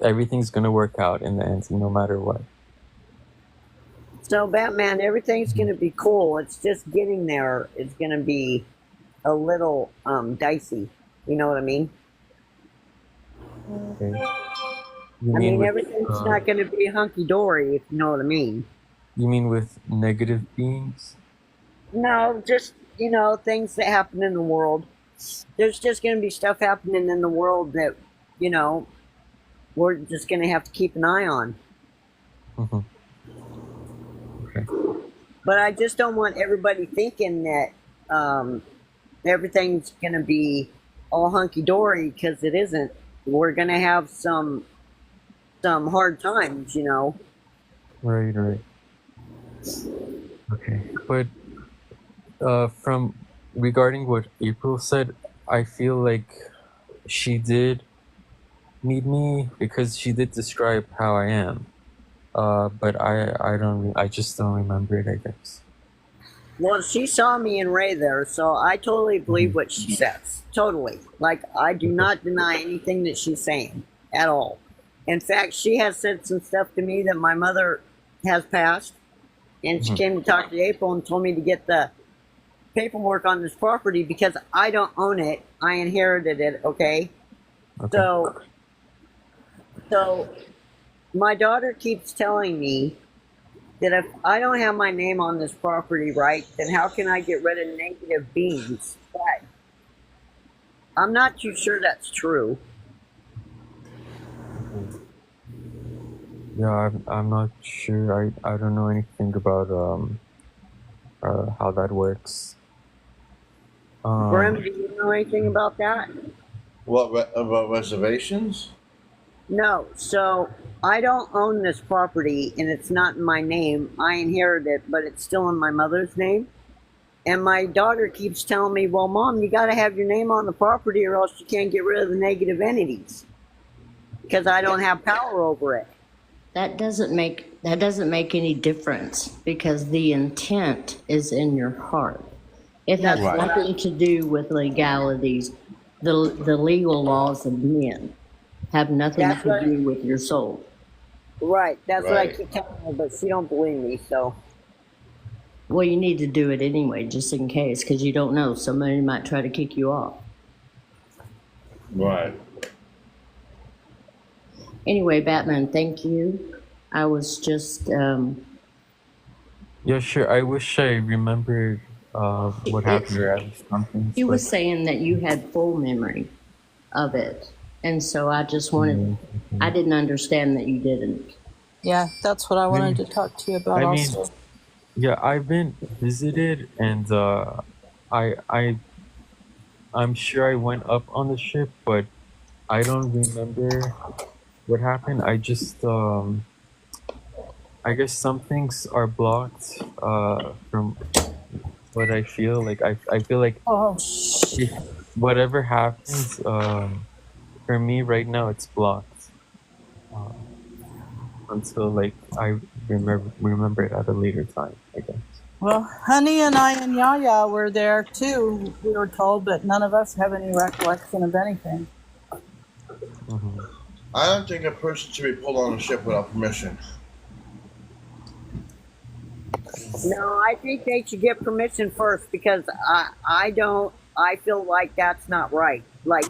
H: everything's gonna work out in the end, no matter what.
C: So Batman, everything's gonna be cool. It's just getting there is gonna be a little dicey. You know what I mean?
H: Okay. You
C: I
H: mean
C: mean
H: with
C: everything's not gonna be hunky dory, if you know what I mean.
H: you mean with negative beings?
C: No, just things that happen in the world. There's just gonna be stuff happening in the world that you know we're just gonna have to keep an eye on.
H: Hmm. Okay.
C: But I just don't want everybody thinking that everything's gonna be all hunky dory because it isn't. We're gonna have some hard times,
H: Right, right. Okay. But from regarding what April said, I feel like she did need me because she did describe how I am. But I just don't remember it, I guess.
C: Well, she saw me and Ray there, so I totally believe what she says. Totally. Like, I do not deny anything that she's saying at all. In fact, she has said some stuff to me that my mother has passed, and she came to talk to April and told me to get the paperwork on this property because I don't own it. I inherited it. Okay.
H: Okay.
C: So my daughter keeps telling me that if I don't have my name on this property, right, then how can I get rid of negative beings? But I'm not too sure that's true.
H: Yeah, I'm not sure. I don't know anything about how that works.
C: Brim, do you know anything about that?
A: About reservations?
C: No. So I don't own this property and it's not in my name. I inherited it, but it's still in my mother's name. And my daughter keeps telling me, well, Mom, you got to have your name on the property or else you can't get rid of the negative entities because I don't have power over it.
G: That doesn't make any difference because the intent is in your heart. It has
A: Right.
G: nothing to do with legalities. The legal laws of men have nothing
C: That's
G: to
C: right.
G: do with your soul.
C: Right. That's what I
A: Right.
C: keep telling her, but she don't believe me. So
G: Well, you need to do it anyway, just in case, because you don't know. Somebody might try to kick you off.
A: Right.
G: Anyway, Batman, thank you. I was just,
H: Yeah, sure. I wish I remembered what happened or at least something.
G: he was saying that you had full memory of it. And so I just wanted, I didn't understand that you didn't.
B: Yeah, that's what I wanted to talk to you about
H: I mean,
B: also.
H: yeah, I've been visited, and I'm sure I went up on the ship, but I don't remember what happened. I just I guess some things are blocked from what I feel like. I feel like
B: Oh,
H: if whatever happens, for me right now it's blocked until like I remember it at a later time, I guess.
B: well, Honey and I and Yaya were there too, we were told, but none of us have any recollection of anything.
H: Mm-hmm.
A: I don't think a person should be pulled on a ship without permission.
C: no, I think they should get permission first because I feel like that's not right. Like,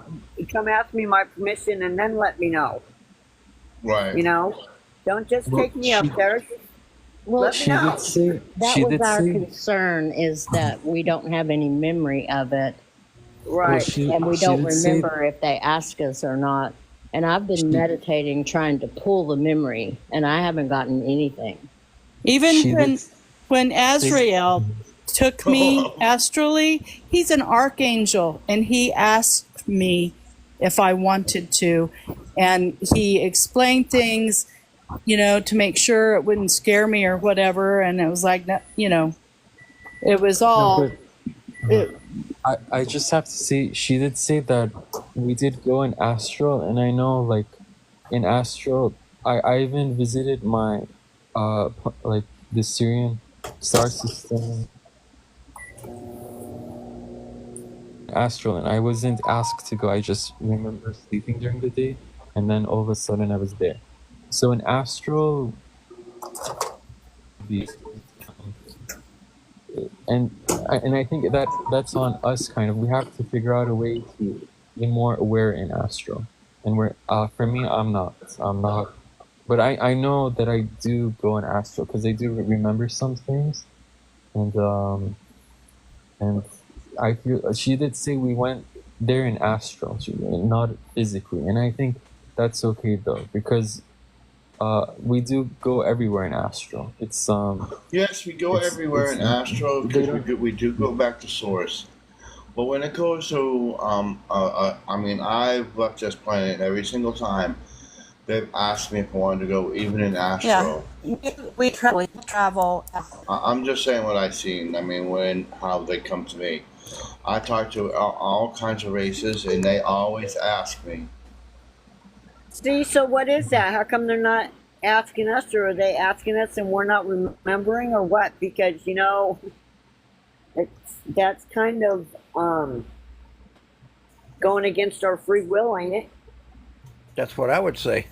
C: come ask me my permission and then let me know.
A: Right.
C: You know, don't just
H: Well,
C: take me up
H: she-
C: there.
G: Well,
C: Let me
H: She
C: know.
H: did say
G: that
H: she
G: was
H: did
G: our
H: say
G: concern is that we don't have any memory of it.
C: Right.
H: well, she
G: And we
H: she
G: don't
H: did say
G: remember if they ask us or not. And I've been
H: she,
G: meditating trying to pull the memory, and I haven't gotten anything.
B: Even
H: she did
B: when
H: say
B: Azrael took me astrally, he's an archangel, and he asked me if I wanted to, and he explained things, to make sure it wouldn't scare me or whatever. And it was like, it was
H: no,
B: all.
H: but
B: It,
H: I just have to say she did say that we did go in astral, and I know like in astral I even visited my like the Syrian star system astral, and I wasn't asked to go. I just remember sleeping during the day, and then all of a sudden I was there. So in astral, the and I think that's on us. Kind of, we have to figure out a way to be more aware in astral. And for me, I'm not, but I know that I do go in astral because I do remember some things, and I feel she did say we went there in astral, not physically, and I think that's okay though because we do go everywhere in astral. It's
A: Yes, we go everywhere in astral
H: they
A: because
H: don't.
A: we do go back to source. But when it goes to, I mean, I've left this planet every single time. They've asked me if I wanted to go, even in astral.
B: we travel.
A: I'm just saying what I've seen. I mean, how they come to me. I talk to all kinds of races, and they always ask me.
C: See, so what is that? How come they're not asking us, or are they asking us and we're not remembering, or what? Because that's kind of going against our free will, ain't it?
I: That's what I would say.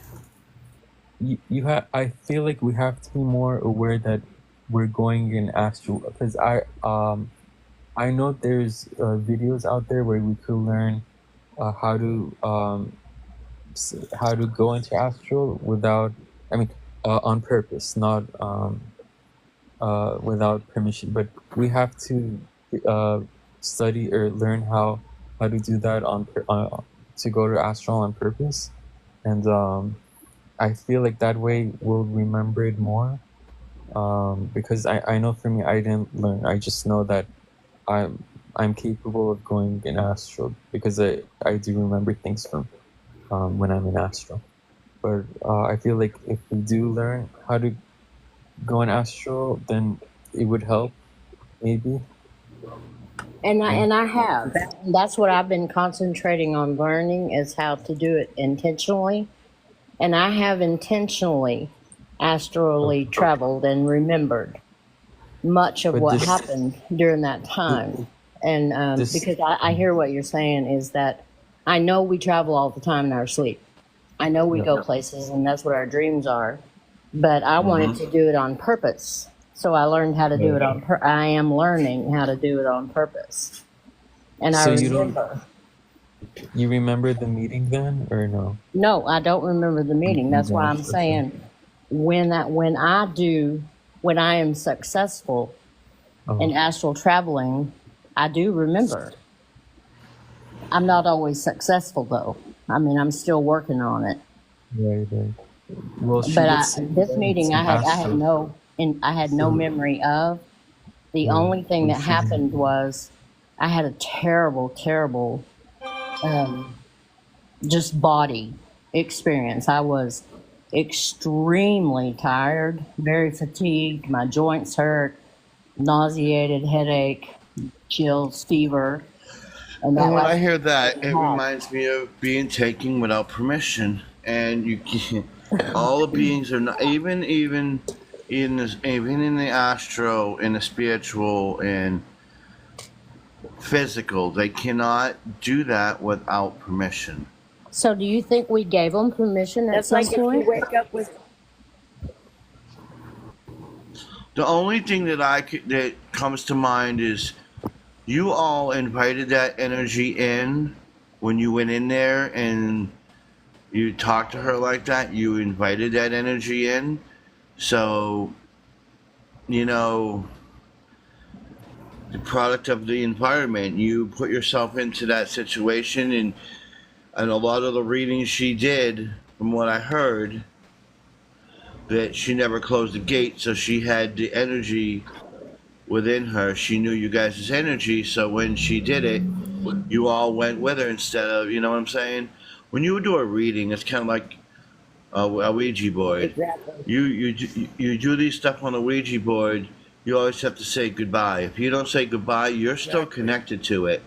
H: you have. I feel like we have to be more aware that we're going in astral. Because I know there's videos out there where we could learn how to how to go into astral without. I mean, on purpose, not without permission. But we have to study or learn how to do that to go to astral on purpose, and I feel like that way we'll remember it more. Because I know for me, I didn't learn. I just know that I'm capable of going in astral because I do remember things from when I'm in astral. But I feel like if we do learn how to go in astral, then it would help, maybe.
G: And I have. That's what I've been concentrating on learning is how to do it intentionally. And I have intentionally astrally traveled and remembered much of
H: But
G: what
H: this-
G: happened during that time. And because I hear what you're saying is that I know we travel all the time in our sleep. I know we go places and that's what our dreams are. But I wanted to do it on purpose. So I learned how to do it on I am learning how to do it on purpose. And
H: So
G: I
H: you don't-
G: remember.
H: You remember the meeting then, or no?
G: No, I don't remember the meeting. That's why I'm
H: Okay.
G: saying when I am successful
H: Oh.
G: in astral traveling, I do remember. I'm not always successful though. I mean, I'm still working on it.
H: Right. Well, she
G: But
H: did
G: I,
H: say
G: this
H: that
G: meeting,
H: it's
G: I had
H: astral.
G: no memory of. The only thing that
H: Mhm.
G: happened was I had a terrible, just body experience. I was extremely tired, very fatigued. My joints hurt, nauseated, headache, chills, fever. And that
A: And when I
G: lasted
A: hear that, it
G: hot.
A: reminds me of being taken without permission, and you can't. All the beings are not even in this, even in the astro, in the spiritual, and physical. They cannot do that without permission.
G: So, do you think we gave them permission at
C: That's
G: some
C: like if you
G: point?
C: wake up with
A: The only thing that comes to mind is you all invited that energy in when you went in there and you talked to her like that. You invited that energy in, so you know the product of the environment. You put yourself into that situation, and a lot of the readings she did, from what I heard, that she never closed the gate, so she had the energy within her. She knew you guys' energy, so when she did it, you all went with her instead of, you know what I'm saying? When you do a reading, it's kind of like a Ouija board.
C: exactly.
A: You do these stuff on a Ouija board. You always have to say goodbye. If you don't say goodbye, you're still connected to it.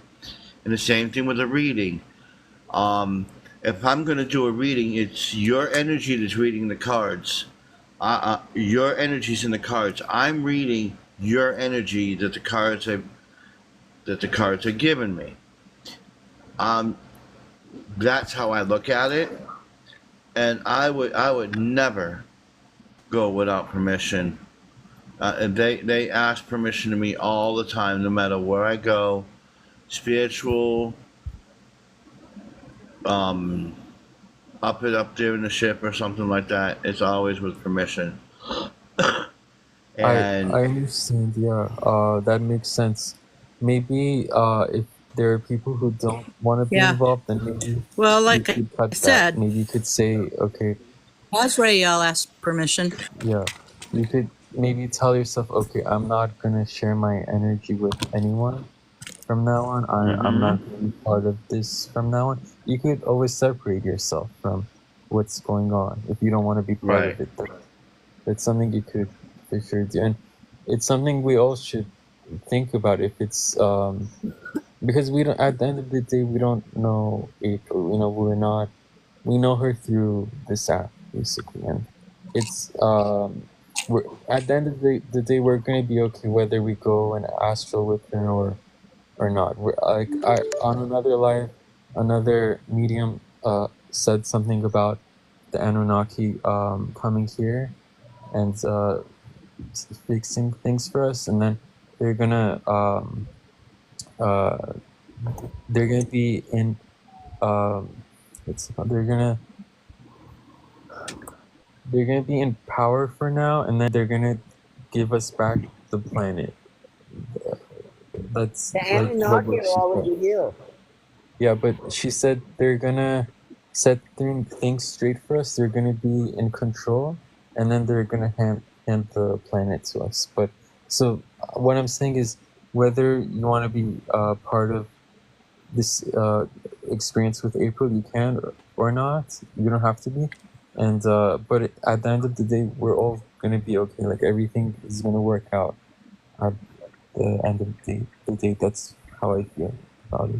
A: And the same thing with a reading. If I'm going to do a reading, it's your energy that's reading the cards. Your energy's in the cards. I'm reading your energy that the cards are giving me. That's how I look at it, and I would never go without permission. And they ask permission to me all the time, no matter where I go, spiritual, up there in the ship or something like that. It's always with permission. And
H: I understand. Yeah, that makes sense. Maybe if there are people who don't want to be
B: Yeah.
H: involved, then maybe
B: Well,
H: you
B: like
H: could cut
B: I said,
H: that. Maybe you could say, okay,
B: Azrael asked permission.
H: yeah, you could maybe tell yourself, okay, I'm not gonna share my energy with anyone from now on. I'm not gonna be part of this from now on. You could always separate yourself from what's going on if you don't want to be part of it. That's something you could for sure do, and it's something we all should think about. If it's because we don't, at the end of the day, we don't know April. You know, we know her through this app basically, and it's we're at the end of the day, we're gonna be okay whether we go and astral with her or not. We're like on another live, another medium said something about the Anunnaki coming here and fixing things for us, and then they're gonna uh, they're gonna be in they're gonna be in power for now, and then they're gonna give us back the planet. That's
C: The
H: like
C: Anunnaki
H: what
C: are
H: she said.
C: already here.
H: Yeah, but she said they're gonna set things straight for us. They're gonna be in control, and then they're gonna hand the planet to us. But so what I'm saying is, whether you want to be part of this experience with April, you can or not. You don't have to be. And but at the end of the day, we're all gonna be okay. Like everything is gonna work out at the end of the day. That's how I feel about it.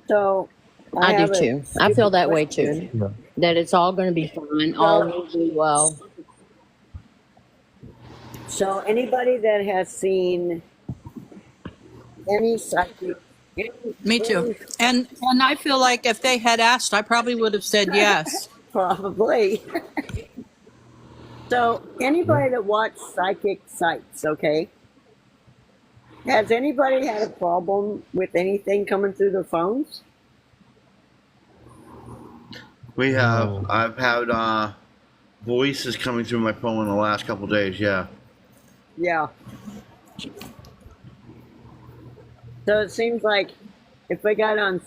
C: So
I: I do
C: have a
I: too. I feel
C: stupid
I: that way too.
C: question.
H: Yeah.
I: That it's all going to be fine. All will be well.
C: So anybody that has seen any psychic,
B: Me too. And I feel like if they had asked, I probably would have said yes.
C: probably. So anybody that watched psychic sites, okay? Has anybody had a problem with anything coming through their phones?
A: We have.
H: No.
A: I've had voices coming through my phone in the last couple days. Yeah.
C: Yeah. So it seems like if I get on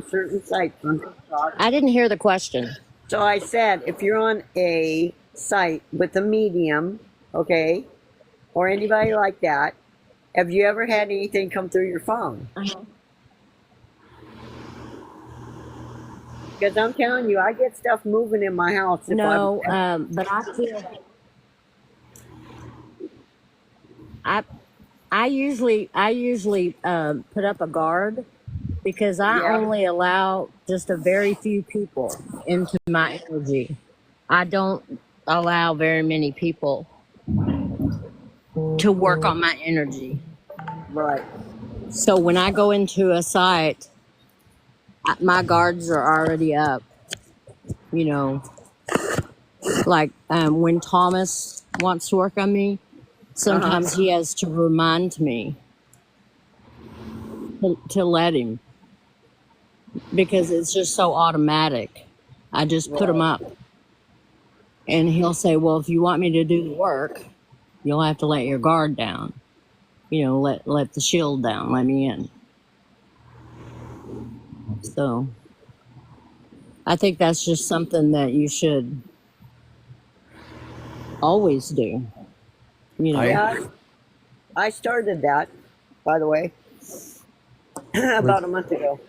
C: certain sites on TikTok.
I: I didn't hear the question.
C: So I said, if you're on a site with a medium, okay, or anybody like that, have you ever had anything come through your phone? Because I'm telling you, I get stuff moving in my house. If
I: No,
C: I'm,
I: but I feel I usually put up a guard because I
C: Yeah.
I: only allow just a very few people into my energy. I don't allow very many people to work on my energy.
C: right.
I: So when I go into a site, my guards are already up. You know, like when Thomas wants to work on me, sometimes he has to remind me to let him because it's just so automatic. I just put him up, and he'll say, "Well, if you want me to do the work, you'll have to let your guard down. You know, let the shield down. Let me in." So I think that's just something that you should always do. You know,
C: Yeah, I started that, by the way, about a month ago.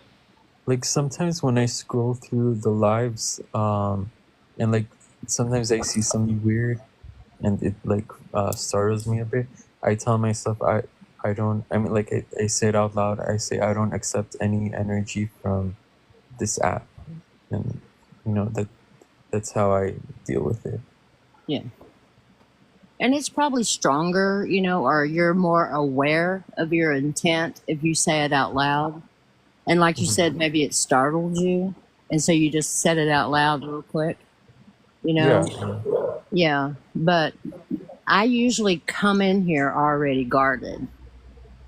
H: Like sometimes when I scroll through the lives, and like sometimes I see something weird, and it like startles me a bit. I tell myself I don't. I mean, like I say it out loud. I say I don't accept any energy from this app, and you know that's how I deal with it.
I: yeah. And it's probably stronger, you know, or you're more aware of your intent if you say it out loud. And like you said, maybe it startled you. And so you just said it out loud real quick, you know?
H: Yeah.
I: Yeah. But I usually come in here already guarded,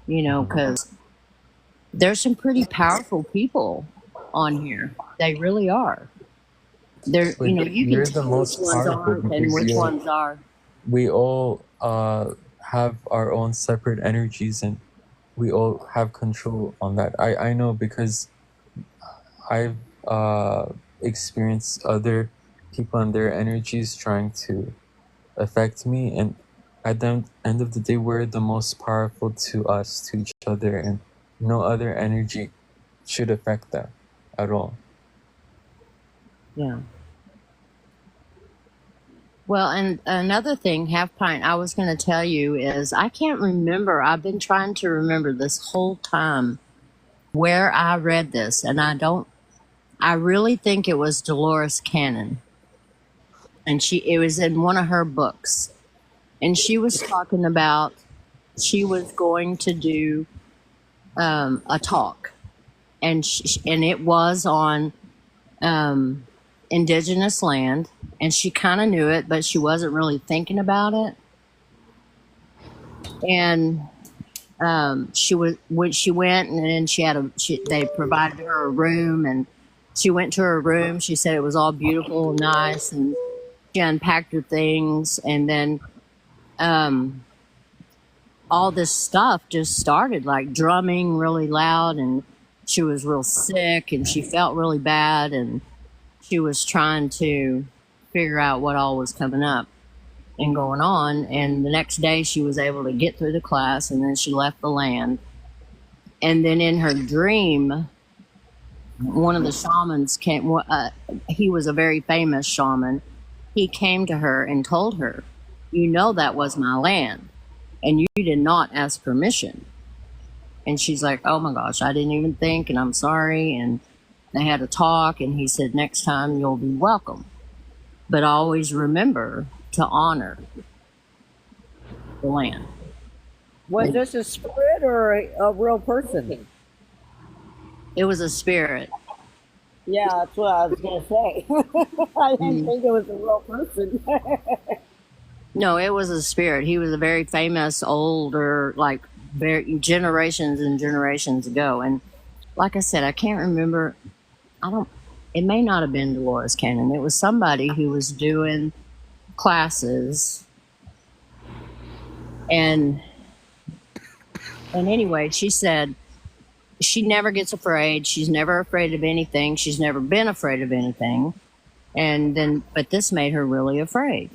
I: you know, because there's some pretty powerful people on here. They really are. They're,
H: But
I: you know, you
H: you're
I: can
H: the
I: tell
H: most
I: which ones
H: powerful
I: aren't and
H: because
I: which
H: you're.
I: ones are.
H: We all have our own separate energies, and we all have control on that. I know because I've experienced other people and their energies trying to affect me, and at the end of the day, we're the most powerful to us, to each other, and no other energy should affect that at all.
I: Yeah. Well, and another thing, Half Pint, I was going to tell you is I can't remember. I've been trying to remember this whole time where I read this, and I really think it was Dolores Cannon. And it was in one of her books. And she was talking about she was going to do a talk. And it was on indigenous land, and she kind of knew it, but she wasn't really thinking about it. And she was when she went, and then they provided her a room, and she went to her room. She said it was all beautiful and nice, and she unpacked her things, and then all this stuff just started, like drumming really loud, and she was real sick, and she felt really bad, and she was trying to figure out what all was coming up and going on. And the next day she was able to get through the class, and then she left the land. And then in her dream, one of the shamans came. He was a very famous shaman. He came to her and told her, "You know that was my land, and you did not ask permission." And she's like, "Oh my gosh, I didn't even think, and I'm sorry." And they had a talk, and he said, "Next time you'll be welcome. But always remember to honor the land."
C: Was this a spirit or a real person?
I: It was a spirit.
C: Yeah, that's what I was going to say. I didn't think it was a real person.
I: No, it was a spirit. He was a very famous, older, like very generations and generations ago. And like I said, I can't remember. It may not have been Dolores Cannon. It was somebody who was doing classes. And anyway, she said she never gets afraid. She's never afraid of anything. She's never been afraid of anything. But this made her really afraid.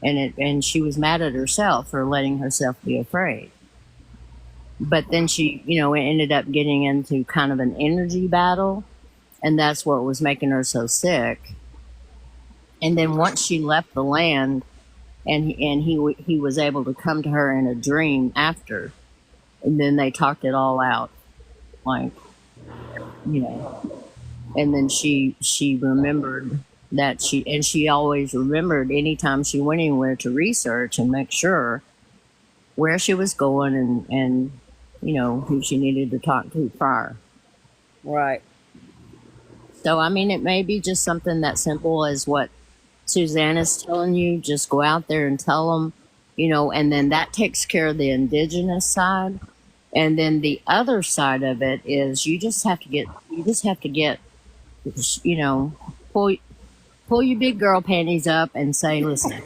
I: And she was mad at herself for letting herself be afraid. But then she, ended up getting into kind of an energy battle, and that's what was making her so sick. And then once she left the land, and he was able to come to her in a dream after, and then they talked it all out, like, and then she remembered that she always remembered anytime she went anywhere to research and make sure where she was going and who she needed to talk to prior.
C: Right.
I: So, I mean, it may be just something that simple as what Suzanne is telling you. Just go out there and tell them, and then that takes care of the indigenous side. And then the other side of it is you just have to get, pull your big girl panties up and say, "Listen,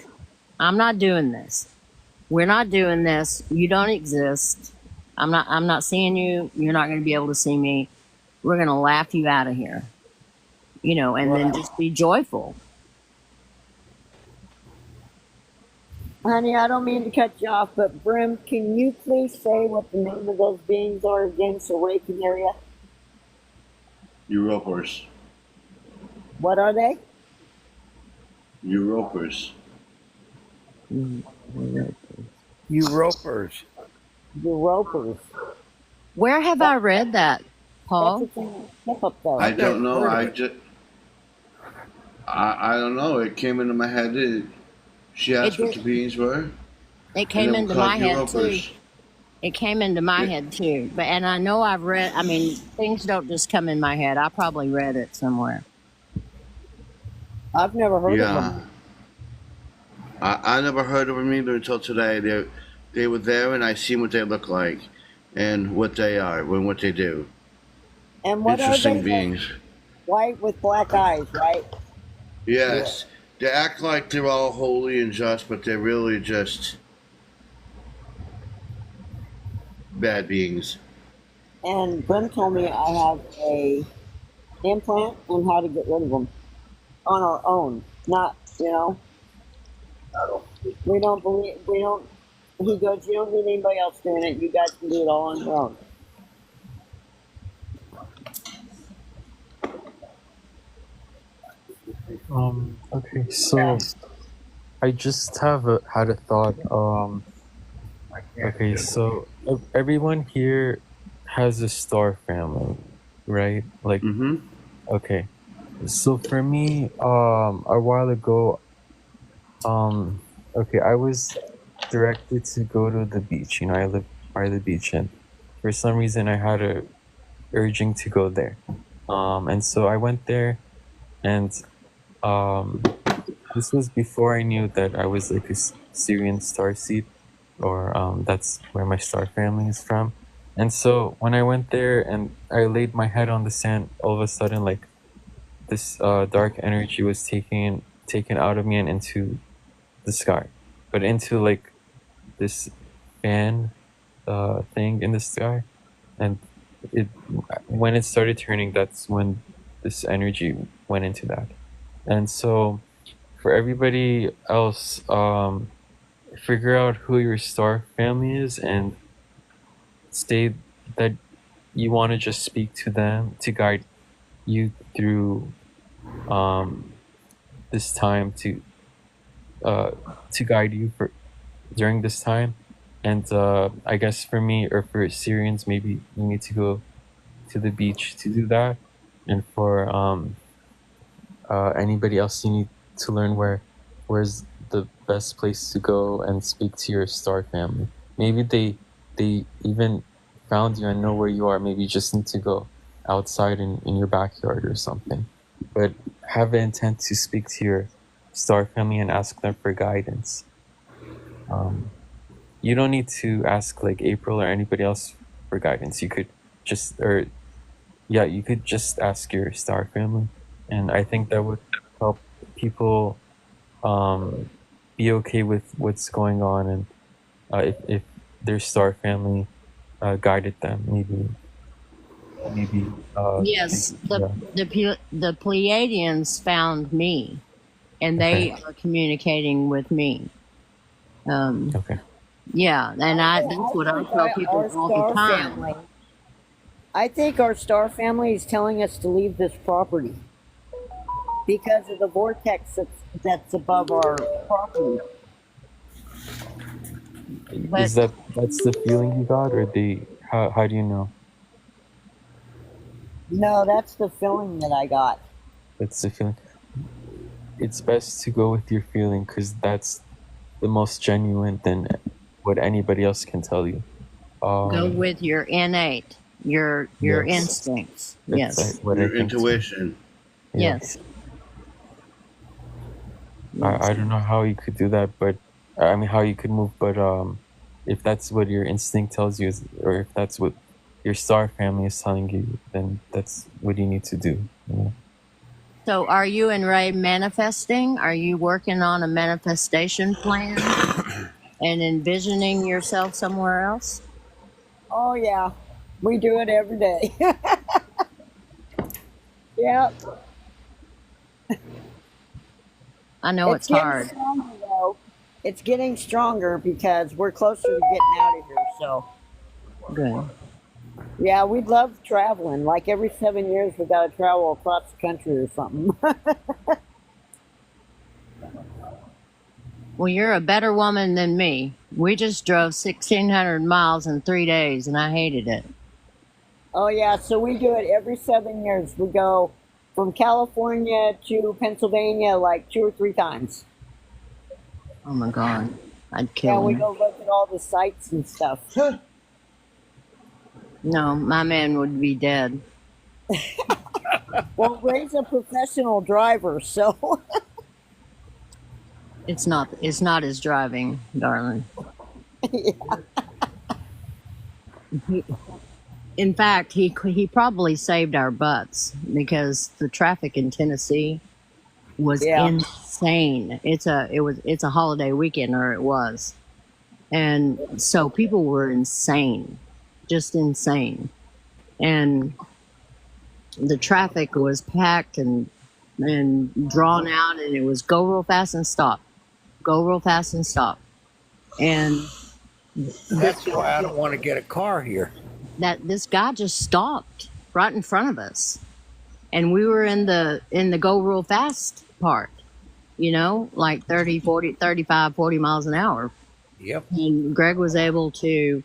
I: I'm not doing this. We're not doing this. You don't exist. I'm not seeing you. You're not going to be able to see me. We're going to laugh you out of here." And then just be joyful.
C: Honey, I don't mean to cut you off, but Brim, can you please say what the name of those beings are again so Ray can hear you?
A: Europers.
C: What are they?
A: Europers.
E: You ropers.
C: Europers.
I: Where have I read that, Paul?
C: That's what's in the tip up there.
A: I don't know. I don't know. It came into my head. She asked what the beings were.
I: It came
A: and
I: into
A: they were
I: my
A: called
I: head too.
A: Europers.
I: It came into my head too. And I know I've read, I mean, things don't just come in my head. I probably read it somewhere.
C: I've never heard of
A: Yeah.
C: them.
A: I never heard of them either until today. They were there, and I seen what they look like, and what they are, and what they do.
C: And what are
A: Interesting
C: they?
A: beings.
C: White with black eyes, right?
A: Yes, they act like they're all holy and just, but they're really just bad beings.
C: And Brim told me I have a implant on how to get rid of them on our own. Not, we don't believe, he goes, you don't need anybody else doing it. You guys can do it all on your own.
H: Okay, so I just had a thought. Okay, so everyone here has a star family, right? Like,
A: Mm-hmm.
H: okay. So for me, a while ago, okay, I was directed to go to the beach. I live by the beach, and for some reason, I had a urging to go there. And so I went there, and Um, this was before I knew that I was like a Syrian starseed, or that's where my star family is from. And so when I went there and I laid my head on the sand, all of a sudden, like this dark energy was taken out of me and into the sky, but into like this fan thing in the sky, and it when it started turning, that's when this energy went into that. And so for everybody else, figure out who your star family is and say that you want to just speak to them to guide you through this time, to guide you for during this time. And I guess for me, or for Syrians, maybe you need to go to the beach to do that. And for anybody else, you need to learn where's the best place to go and speak to your star family. Maybe they even found you and know where you are. Maybe you just need to go outside in your backyard or something. But have the intent to speak to your star family and ask them for guidance. You don't need to ask like April or anybody else for guidance. You could just, you could just ask your star family. And I think that would help people be okay with what's going on. And if their star family guided them, maybe.
I: Yes,
H: Yeah.
I: the Pleiadians found me, and they are communicating with me.
H: Okay.
I: Yeah, and that's what I tell people
C: Our
I: all the
C: star
I: time.
C: family. I think our star family is telling us to leave this property because of the vortex that's above our property.
I: But
H: Is that's the feeling you got, or how do you know?
C: No, that's the feeling that I got.
H: That's the feeling. It's best to go with your feeling, because that's the most genuine than what anybody else can tell you.
I: go with your innate, your
H: Yes.
I: instincts.
H: That's
I: Yes,
H: what I
A: Your
H: think too.
A: intuition.
H: Yeah.
I: yes.
H: I don't know how you could do that, but I mean how you could move, but if that's what your instinct tells you, or if that's what your star family is telling you, then that's what you need to do. You know?
I: So, are you and Ray manifesting? Are you working on a manifestation plan and envisioning yourself somewhere else?
C: Oh yeah, we do it every day. Yeah,
I: I know it's
C: getting
I: hard.
C: stronger though. It's getting stronger because we're closer to getting out of here. So
I: Good.
C: yeah, we love traveling. Like every 7 years, we got to travel across the country or something.
I: Well, you're a better woman than me. We just drove 1,600 miles in 3 days, and I hated it.
C: Oh yeah, so we do it every 7 years. We go from California to Pennsylvania like 2 or 3 times.
I: Oh my God, I'd
C: Yeah,
I: kill
C: we
I: him.
C: go look at all the sights and stuff.
I: No, my man would be dead.
C: Well, Ray's a professional driver, so
I: It's not his driving, darling. In fact, he probably saved our butts because the traffic in Tennessee was
C: Yeah.
I: insane. It's a holiday weekend, or it was, and so people were insane, just insane, and the traffic was packed and drawn out, and it was go real fast and stop, go real fast and stop, and
J: That's why I don't want to get a car here.
I: that this guy just stopped right in front of us, and we were in the go real fast part, like 30, 40, 35, 40 miles an hour.
J: Yep.
I: And Greg was able to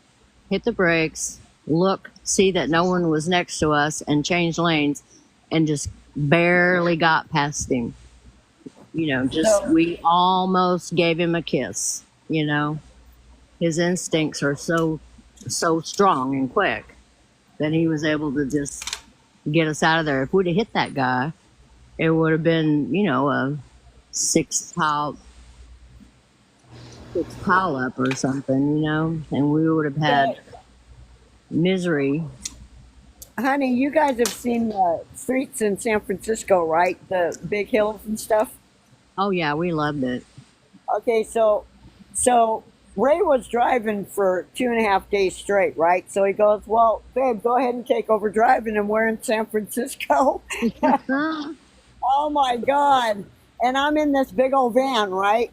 I: hit the brakes, look, see that no one was next to us, and change lanes, and just barely got past him. We almost gave him a kiss. His instincts are so strong and quick that he was able to just get us out of there. If we'd have hit that guy, it would have been, you know, a six pile up or something, you know, and we would have had misery.
C: Honey, you guys have seen the streets in San Francisco, right? The big hills and stuff.
I: Oh yeah, we loved it.
C: Okay, so Ray was driving for 2.5 days straight, right? So he goes, "Well, babe, go ahead and take over driving," and we're in San Francisco. Oh my God! And I'm in this big old van, right?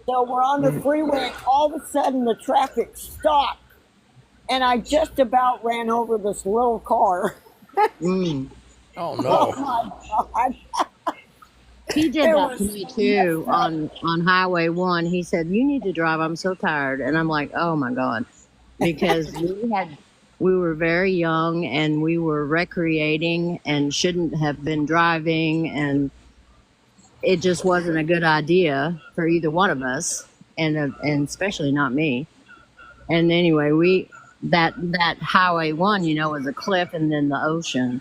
C: So we're on the freeway. And all of a sudden, the traffic stopped, and I just about ran over this little car.
I: Mm.
J: Oh
C: Oh
J: no.
C: my God!
I: He did
C: It
I: that to
C: was
I: me too on Highway 1. He said, "You need to drive. I'm so tired." And I'm like, "Oh my God," because we were very young and we were recreating and shouldn't have been driving, and it just wasn't a good idea for either one of us, and especially not me. And anyway, that Highway 1, you know, was a cliff and then the ocean,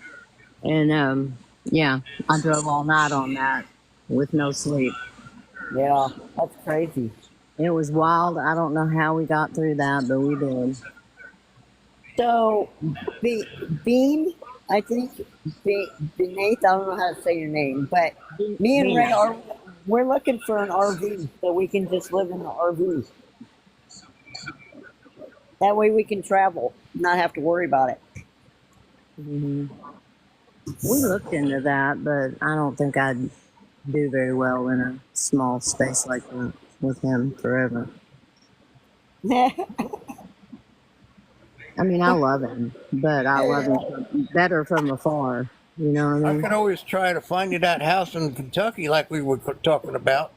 I: and yeah, I drove all night on that with no sleep.
C: yeah, that's crazy.
I: It was wild. I don't know how we got through that, but we did.
C: So, Bean, I think Beneath. I don't know how to say your name, but me and Ray we're looking for an RV so we can just live in the RV. That way we can travel, not have to worry about it.
I: Mhm. We looked into that, but I don't think I'd do very well in a small space like that with him forever. I mean, I love him, but I love him better from afar. You know what I
J: I
I: mean?
J: could always try to find you that house in Kentucky like we were talking about.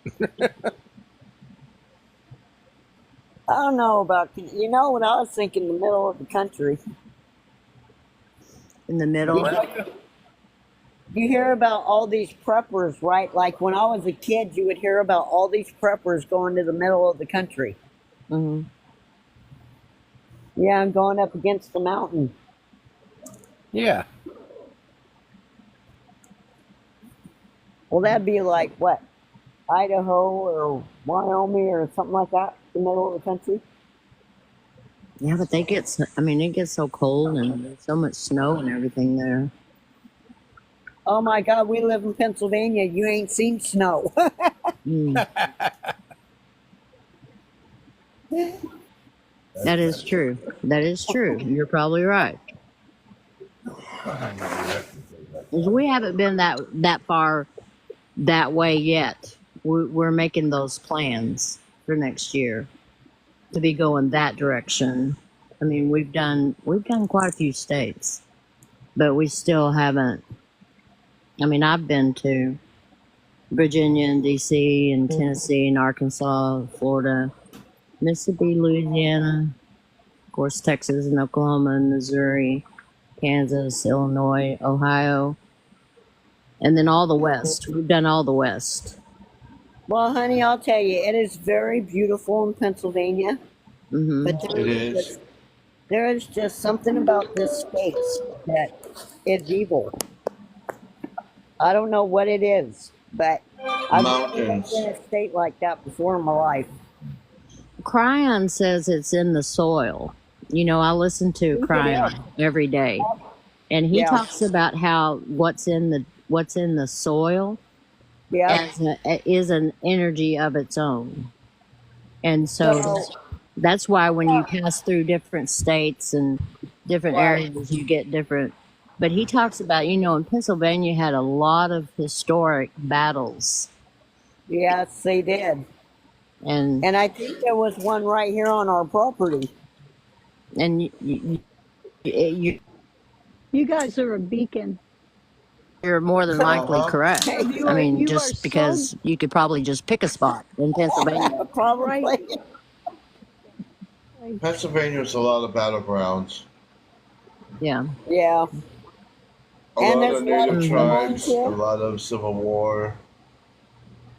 C: I don't know about you know what I was thinking, the middle of the country.
I: In the middle.
C: You hear about all these preppers, right? Like when I was a kid, you would hear about all these preppers going to the middle of the country.
I: Hmm.
C: Yeah, I'm going up against the mountain.
J: Yeah.
C: Well, that'd be like what, Idaho or Wyoming or something like that, the middle of the country.
I: Yeah, but I mean, it gets so cold and there's so much snow and everything there.
C: Oh my God, we live in Pennsylvania. You ain't seen snow.
I: Mm. That is true. That is true. You're probably right. 'Cause we haven't been that far that way yet. We're making those plans for next year to be going that direction. I mean, we've done quite a few states, but we still haven't. I mean, I've been to Virginia and DC and Tennessee and Arkansas, Florida, Mississippi, Louisiana, of course, Texas and Oklahoma and Missouri, Kansas, Illinois, Ohio, and then all the West. We've done all the West.
C: Well, honey, I'll tell you, it is very beautiful in Pennsylvania,
I: Hmm.
C: but there is just something about this state that is evil. I don't know what it is, but I've never been
A: Mountains.
C: in a state like that before in my life.
I: Cryon says it's in the soil. You know, I listen to Cryon every day, and he
C: Yeah.
I: talks about how what's in the soil
C: Yeah.
I: is an energy of its own. And so
C: So,
I: that's why when you pass through different states and different
C: right.
I: areas, you get different. But he talks about, you know, in Pennsylvania had a lot of historic battles.
C: Yes, they did.
I: And
C: And I think there was one right here on our property.
I: you,
K: You guys are a beacon.
I: you're more than likely correct.
K: You
I: I
K: are,
I: mean,
K: you are
I: just
K: so
I: because you could probably just pick a spot in Pennsylvania.
C: Probably.
A: Pennsylvania's a lot of battlegrounds.
I: Yeah.
C: Yeah.
A: A
C: And
A: lot
C: there's
A: of
C: a lot of
A: native
C: coal mines
A: tribes, a
C: here.
A: lot of civil war.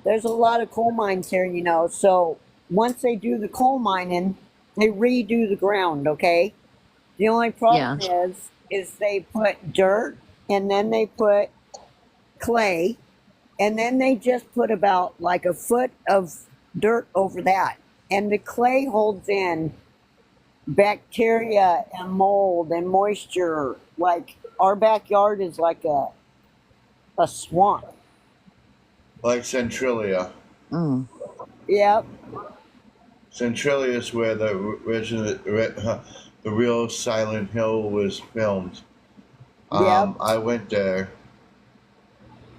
C: There's a lot of coal mines here, you know. So once they do the coal mining, they redo the ground, okay? The only problem is they put dirt and then they put clay and then they just put about like a foot of dirt over that, and the clay holds in bacteria and mold and moisture. Like our backyard is like a swamp.
A: Like Centralia.
I: Mm.
C: Yep.
A: Centralia is where the the real Silent Hill was filmed.
C: Yep.
A: I went there.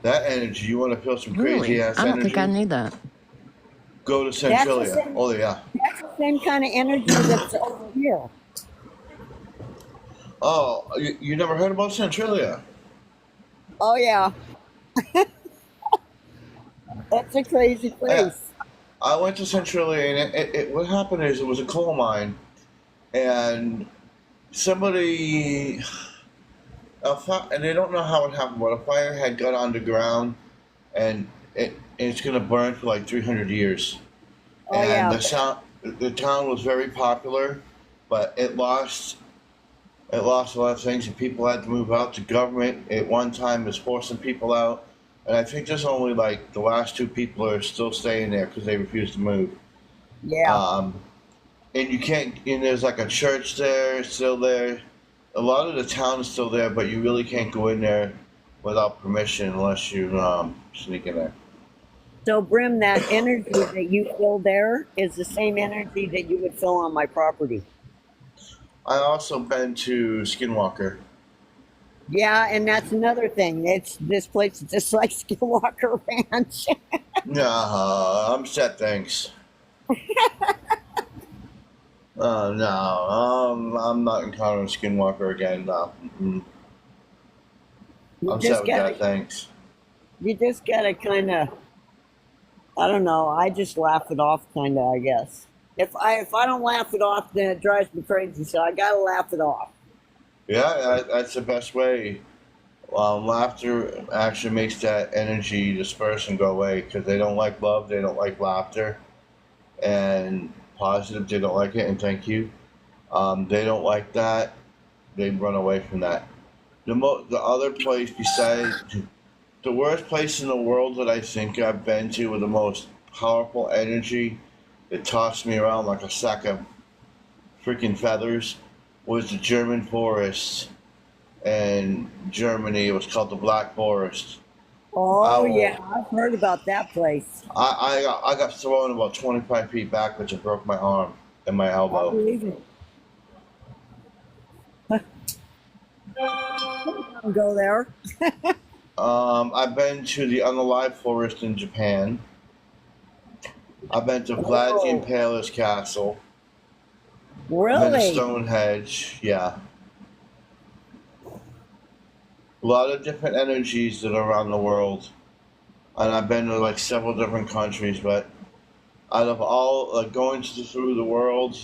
A: That energy, you want to feel some crazy
I: Really?
A: ass
I: I don't
A: energy?
I: think I knew that.
A: Go to
C: That's the
A: Centralia.
C: same.
A: Oh yeah.
C: That's the same kind of energy that's over here.
A: Oh, you never heard about Centralia?
C: Oh yeah. That's a crazy
A: Yeah.
C: place.
A: I went to Centralia, and what happened is it was a coal mine, and somebody, and they don't know how it happened, but a fire had got underground, and it's gonna burn for like 300 years.
C: Oh
A: And
C: yeah.
A: the town was very popular, but it lost a lot of things, and people had to move out. The government at one time was forcing people out, and I think there's only like the last two people are still staying there because they refuse to move.
C: Yeah.
A: And you can't. And there's like a church there, still there. A lot of the town is still there, but you really can't go in there without permission unless you sneak in there.
C: So Brim, that energy that you feel there is the same energy that you would feel on my property.
A: I also been to Skinwalker.
C: Yeah, and that's another thing. This place is just like Skinwalker Ranch.
A: Nah, I'm set. Thanks. No, I'm not encountering Skinwalker again. No.
C: You
A: I'm set
C: just
A: with that.
C: gotta,
A: Thanks.
C: you just gotta kind of, I don't know. I just laugh it off, kind of. I guess. If I don't laugh it off, then it drives me crazy. So I gotta laugh it off.
A: Yeah, that's the best way. Laughter actually makes that energy disperse and go away because they don't like love, they don't like laughter, and positive, they don't like it. And thank you. They don't like that. They run away from that. The other place besides the worst place in the world that I think I've been to with the most powerful energy that tossed me around like a sack of freaking feathers was the German forest in Germany. It was called the Black Forest.
C: Oh
A: I,
C: yeah, I've heard about that place.
A: I got thrown about 25 feet backwards and broke my arm and my
C: I
A: elbow.
C: believe it. Go there.
A: I've been to the Unalive Forest in Japan. I've been to Vlad the
C: Oh,
A: Impaler's castle. I've been to
C: really?
A: Stonehenge. Yeah, a lot of different energies that are around the world, and I've been to like several different countries. But out of all going through the world,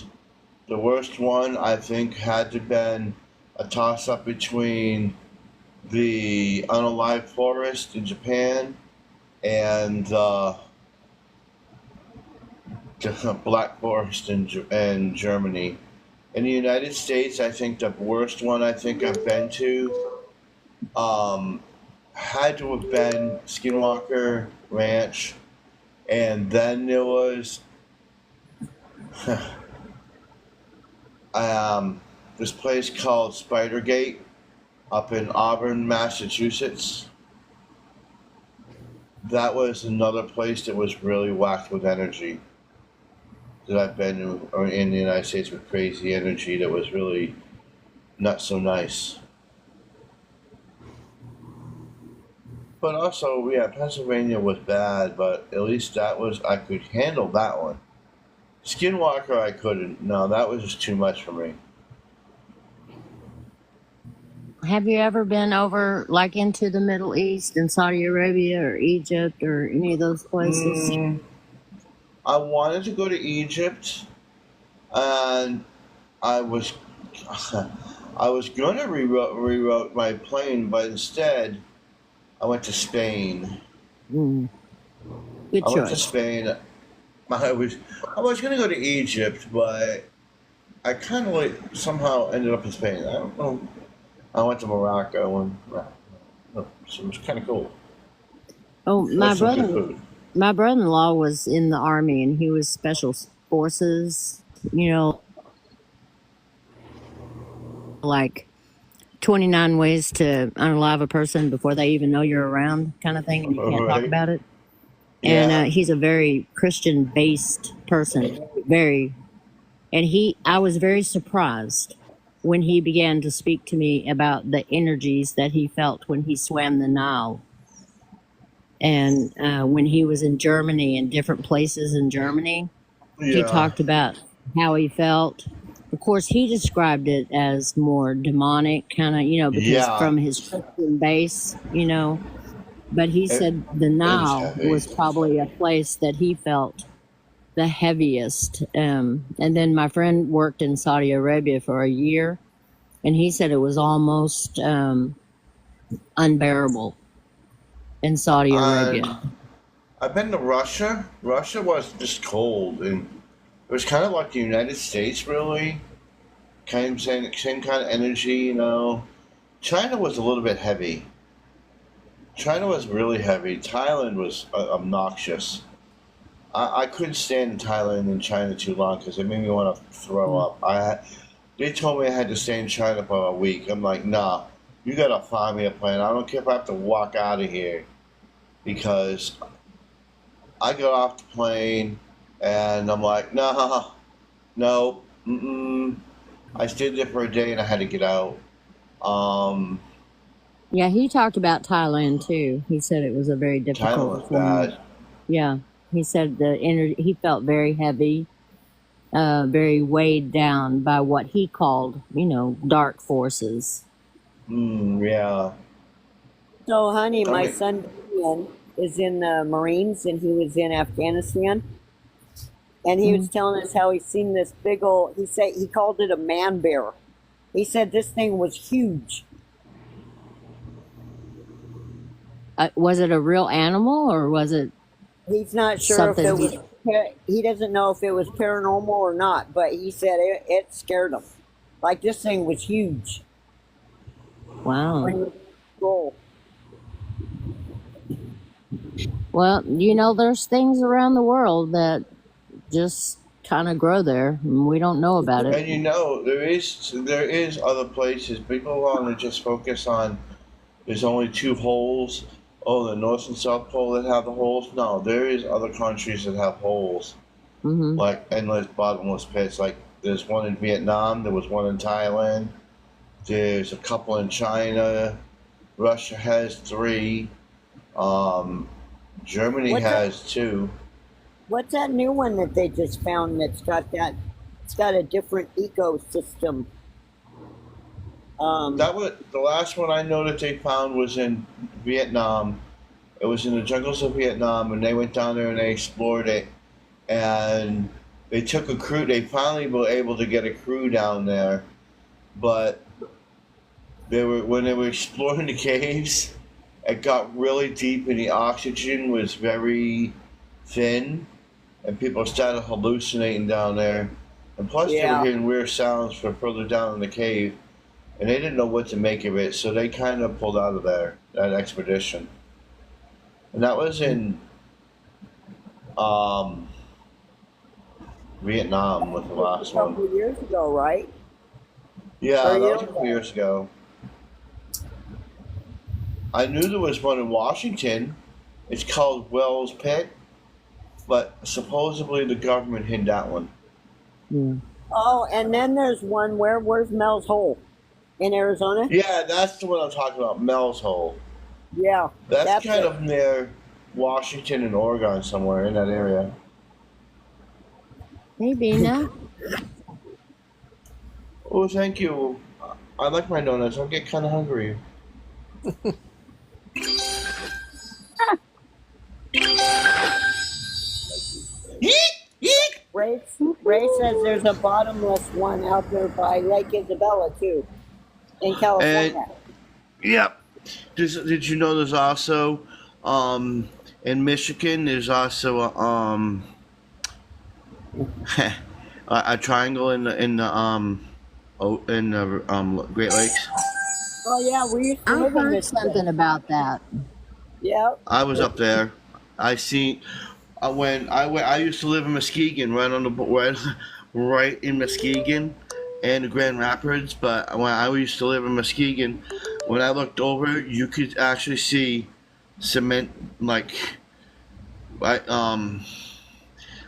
A: the worst one I think had to been a toss up between the Unalive Forest in Japan and the Black Forest in Germany. In the United States, I think the worst one I think I've been to had to have been Skinwalker Ranch, and then there was this place called Spidergate up in Auburn, Massachusetts. That was another place that was really whacked with energy that I've been to, or in the United States, with crazy energy that was really not so nice. But also, yeah, Pennsylvania was bad, but at least that was, I could handle that one. Skinwalker, I couldn't. No, that was just too much for me.
I: Have you ever been over, like, into the Middle East in Saudi Arabia or Egypt or any of those places?
A: I wanted to go to Egypt, and I was, I was going to reroute my plane, but instead, I went to Spain.
I: Mm, good
A: I went to
I: choice.
A: Spain. I was going to go to Egypt, but I kind of like somehow ended up in Spain. I don't know. I went to Morocco, and so it was kind of cool.
I: Oh,
A: What's some good food?
I: my brother-in-law was in the army, and he was special forces. You know, like 29 ways to unalive a person before they even know you're around, kind of thing, and you
A: All
I: can't talk
A: right.
I: about it. And
A: Yeah.
I: he's a very Christian-based person, very. And I was very surprised when he began to speak to me about the energies that he felt when he swam the Nile, and when he was in Germany and different places in Germany. He
A: Yeah.
I: talked about how he felt. Of course, he described it as more demonic, kind of, because
A: Yeah.
I: from his Christian base, But he
A: It,
I: said the
A: it was
I: Nile
A: heavy.
I: was probably a place that he felt the heaviest. And then my friend worked in Saudi Arabia for a year, and he said it was almost unbearable in Saudi Arabia.
A: I've been to Russia. Russia was just cold, and it was kind of like the United States, really. Kind of same kind of energy, you know. China was a little bit heavy. China was really heavy. Thailand was obnoxious. I couldn't stand in Thailand and China too long because it made me want to throw up. They told me I had to stay in China for a week. I'm like, nah, you gotta find me a plane. I don't care if I have to walk out of here because I got off the plane and I'm like, nah, no, mm-mm. I stayed there for a day and I had to get out.
I: Yeah, he talked about Thailand too. He said it was a very
A: Thailand was
I: difficult one.
A: bad.
I: Yeah, he said the energy, he felt very heavy, very weighed down by what he called, dark forces.
A: Yeah.
C: So, honey,
A: I
C: my
A: mean,
C: son Ian is in the Marines, and he was in Afghanistan. And he was
I: Mhm.
C: telling us how he seen this big old. He called it a man bear. He said this thing was huge.
I: Was it a real animal or was it
C: He's not sure if
I: something?
C: it was. He doesn't know if it was paranormal or not, but he said it scared him. Like this thing was huge.
I: Wow.
C: When he was full.
I: Well, there's things around the world that just kind of grow there, and we don't know about it.
A: and there is other places. People want to just focus on. There's only two holes. Oh, the North and South Pole that have the holes. No, there is other countries that have holes,
I: Hmm.
A: like endless bottomless pits. Like there's one in Vietnam. There was one in Thailand. There's a couple in China. Russia has 3. Germany
C: What's that?
A: has 2.
C: What's that new one that they just found that's got that? It's got a different ecosystem.
A: That was the last one I know that they found was in Vietnam. It was in the jungles of Vietnam, and they went down there and they explored it. And they took a crew. They finally were able to get a crew down there, but when they were exploring the caves, it got really deep, and the oxygen was very thin, and people started hallucinating down there. And plus, they were
C: Yeah.
A: hearing weird sounds from further down in the cave, and they didn't know what to make of it, so they kind of pulled out of there, that expedition. And that was in Vietnam with the
C: It was a
A: last one.
C: couple of years ago, right?
A: Yeah,
C: Or a
A: that
C: year
A: was a couple
C: ago.
A: years ago. I knew there was one in Washington. It's called Wells Pit, but supposedly the government hid that one.
I: Yeah.
C: Oh, and then there's one where's Mel's Hole in Arizona?
A: Yeah, that's the one I'm talking about, Mel's Hole.
C: Yeah,
A: That's
C: that's
A: kind
C: it.
A: of near Washington and Oregon, somewhere in that area.
I: Hey, Bina.
A: Oh, thank you. I like my donuts. I'm getting kind of hungry.
C: Ray says there's a bottomless one out there by Lake Isabella too, in California.
A: Yep. Did you know there's also in Michigan there's also a triangle in the Great Lakes.
C: Oh yeah, we used to
I: I
C: live in
I: heard
C: this.
I: something about that.
C: Yep.
A: I was up there. I seen when I went. I used to live in Muskegon, right on the right in Muskegon and Grand Rapids. But when I used to live in Muskegon, when I looked over, you could actually see cement like right on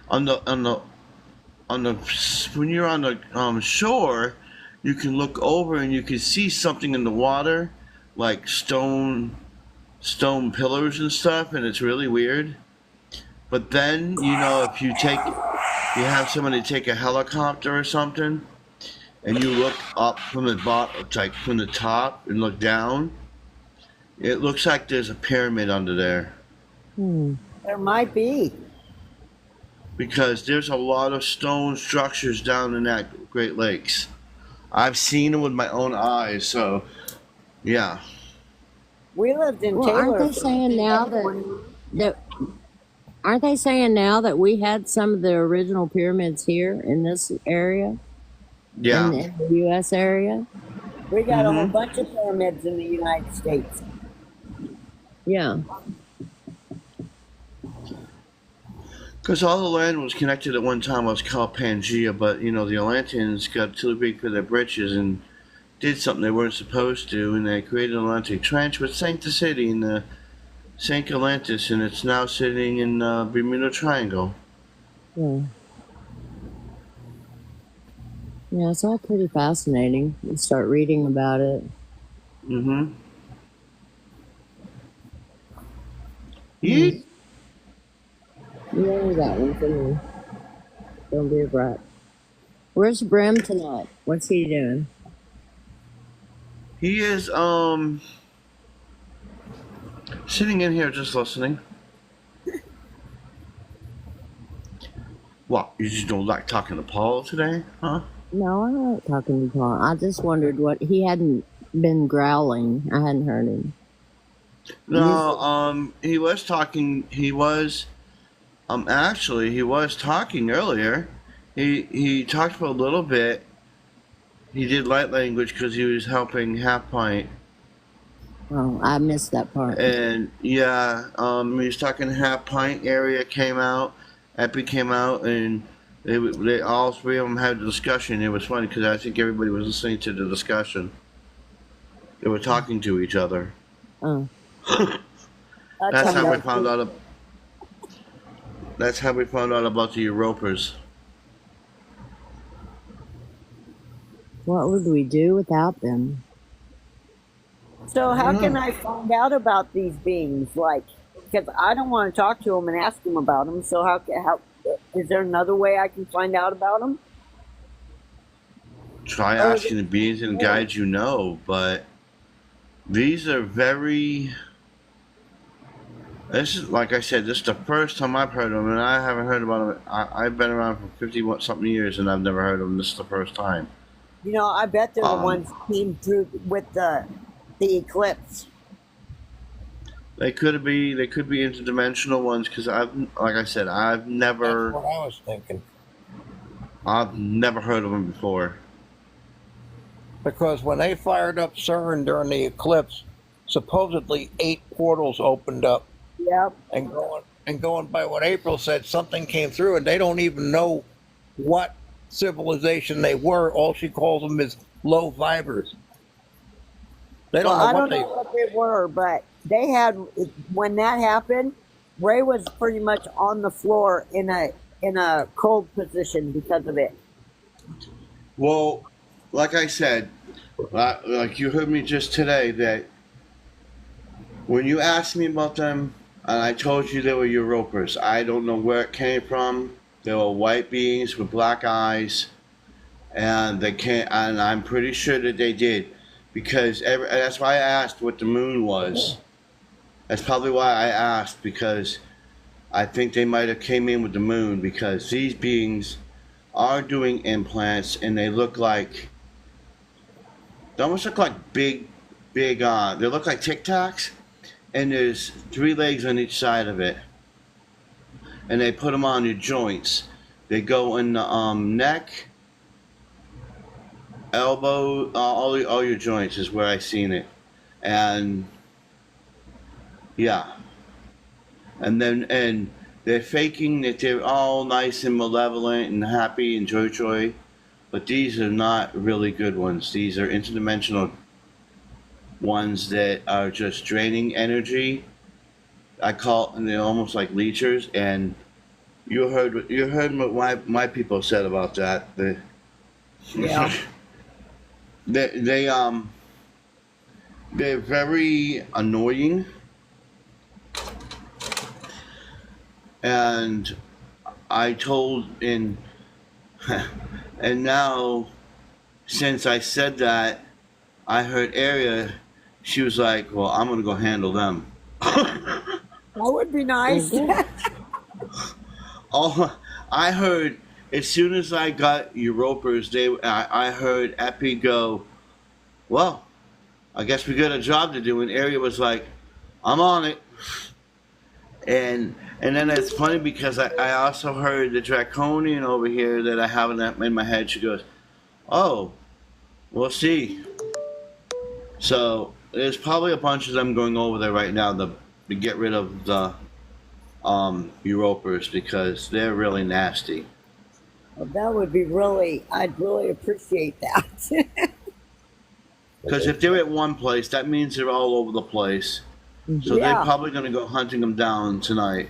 A: the when you're on the shore, you can look over and you can see something in the water, like stone pillars and stuff, and it's really weird. But then, if you have somebody take a helicopter or something, and you look up from the bottom, like from the top, and look down, it looks like there's a pyramid under there.
C: There might be.
A: Because there's a lot of stone structures down in that Great Lakes. I've seen them with my own eyes, so yeah.
C: We lived in
I: Well,
C: Taylor.
I: aren't they saying now that aren't they saying now that we had some of the original pyramids here in this area,
A: Yeah.
I: in the U.S. area?
C: We got a whole bunch of pyramids in the United States.
I: Yeah.
A: Because all the land was connected at one time was called Pangea, but the Atlanteans got too big for their britches and did something they weren't supposed to, and they created an Atlantic Trench, which sank the city in the sank Atlantis, and it's now sitting in Bermuda Triangle.
I: Yeah. Yeah, it's all pretty fascinating. You start reading about it.
A: Mm-hmm. Yeet.
I: You only got one for me. Don't be a brat. Where's Brim tonight? What's he doing?
A: He is sitting in here just listening. What, you just don't like talking to Paul today, huh?
I: No, I don't like talking to Paul. I just wondered what he hadn't been growling. I hadn't heard him.
A: No, he was talking. He was, actually, he was talking earlier. He talked for a little bit. He did light language because he was helping Half Pint.
I: Oh, I missed that part.
A: And yeah, he was talking Half Pint area came out, Epic came out, and they all three of them had a discussion. It was funny because I think everybody was listening to the discussion. They were talking to each other.
I: Oh.
A: That's how we found out. That's how we found out about the Europers.
I: What would we do without them?
C: So how can I find out about these beings? Like, because I don't want to talk to them and ask them about them. So how is there another way I can find out about them?
A: Try asking the beings and guides you know, but these are very. This is, like I said, this is the first time I've heard of them, and I haven't heard about them. I've been around for 50-something years, and I've never heard of them. This is the first time.
C: I bet they're the ones who came through with the eclipse.
A: They could be interdimensional ones because like I said, I've never.
J: That's what I was thinking.
A: I've never heard of them before.
J: Because when they fired up CERN during the eclipse, supposedly 8 portals opened up.
C: Yep.
J: And going by what April said, something came through, and they don't even know what civilization they were. All she calls them is low vibers. They don't know
C: I
J: what
C: don't know what they were, but they had, when that happened, Ray was pretty much on the floor in a cold position because of it.
A: Well, like I said, like you heard me just today, that when you asked me about them, and I told you they were Europers, I don't know where it came from. They were white beings with black eyes, and and I'm pretty sure that they did, because that's why I asked what the moon was. That's probably why I asked, because I think they might have came in with the moon, because these beings are doing implants, and they almost look like big, they look like Tic Tacs, and there's 3 legs on each side of it, and they put them on your joints. They go in the neck, elbow, all your joints is where I seen it, and yeah, and they're faking that they're all nice and malevolent and happy and joy, but these are not really good ones. These are interdimensional ones that are just draining energy. I call, and they're almost like leechers. And you heard what my people said about that.
C: Yeah.
A: They're very annoying, and I told and now since I said that, I heard Aria. She was like, "Well, I'm gonna go handle them."
C: That would be nice.
A: All I heard as soon as I got Europers, I heard Epi go, "Well, I guess we got a job to do." And Aria was like, "I'm on it." And then it's funny because I also heard the Draconian over here that I have in my head. She goes, "Oh, we'll see." So there's probably a bunch of them going over there right now to get rid of the Europers because they're really nasty.
C: Well, that would be I'd really appreciate that.
A: Because if they're at one place, that means they're all over the place. So
C: Yeah.
A: they're probably going to go hunting them down tonight.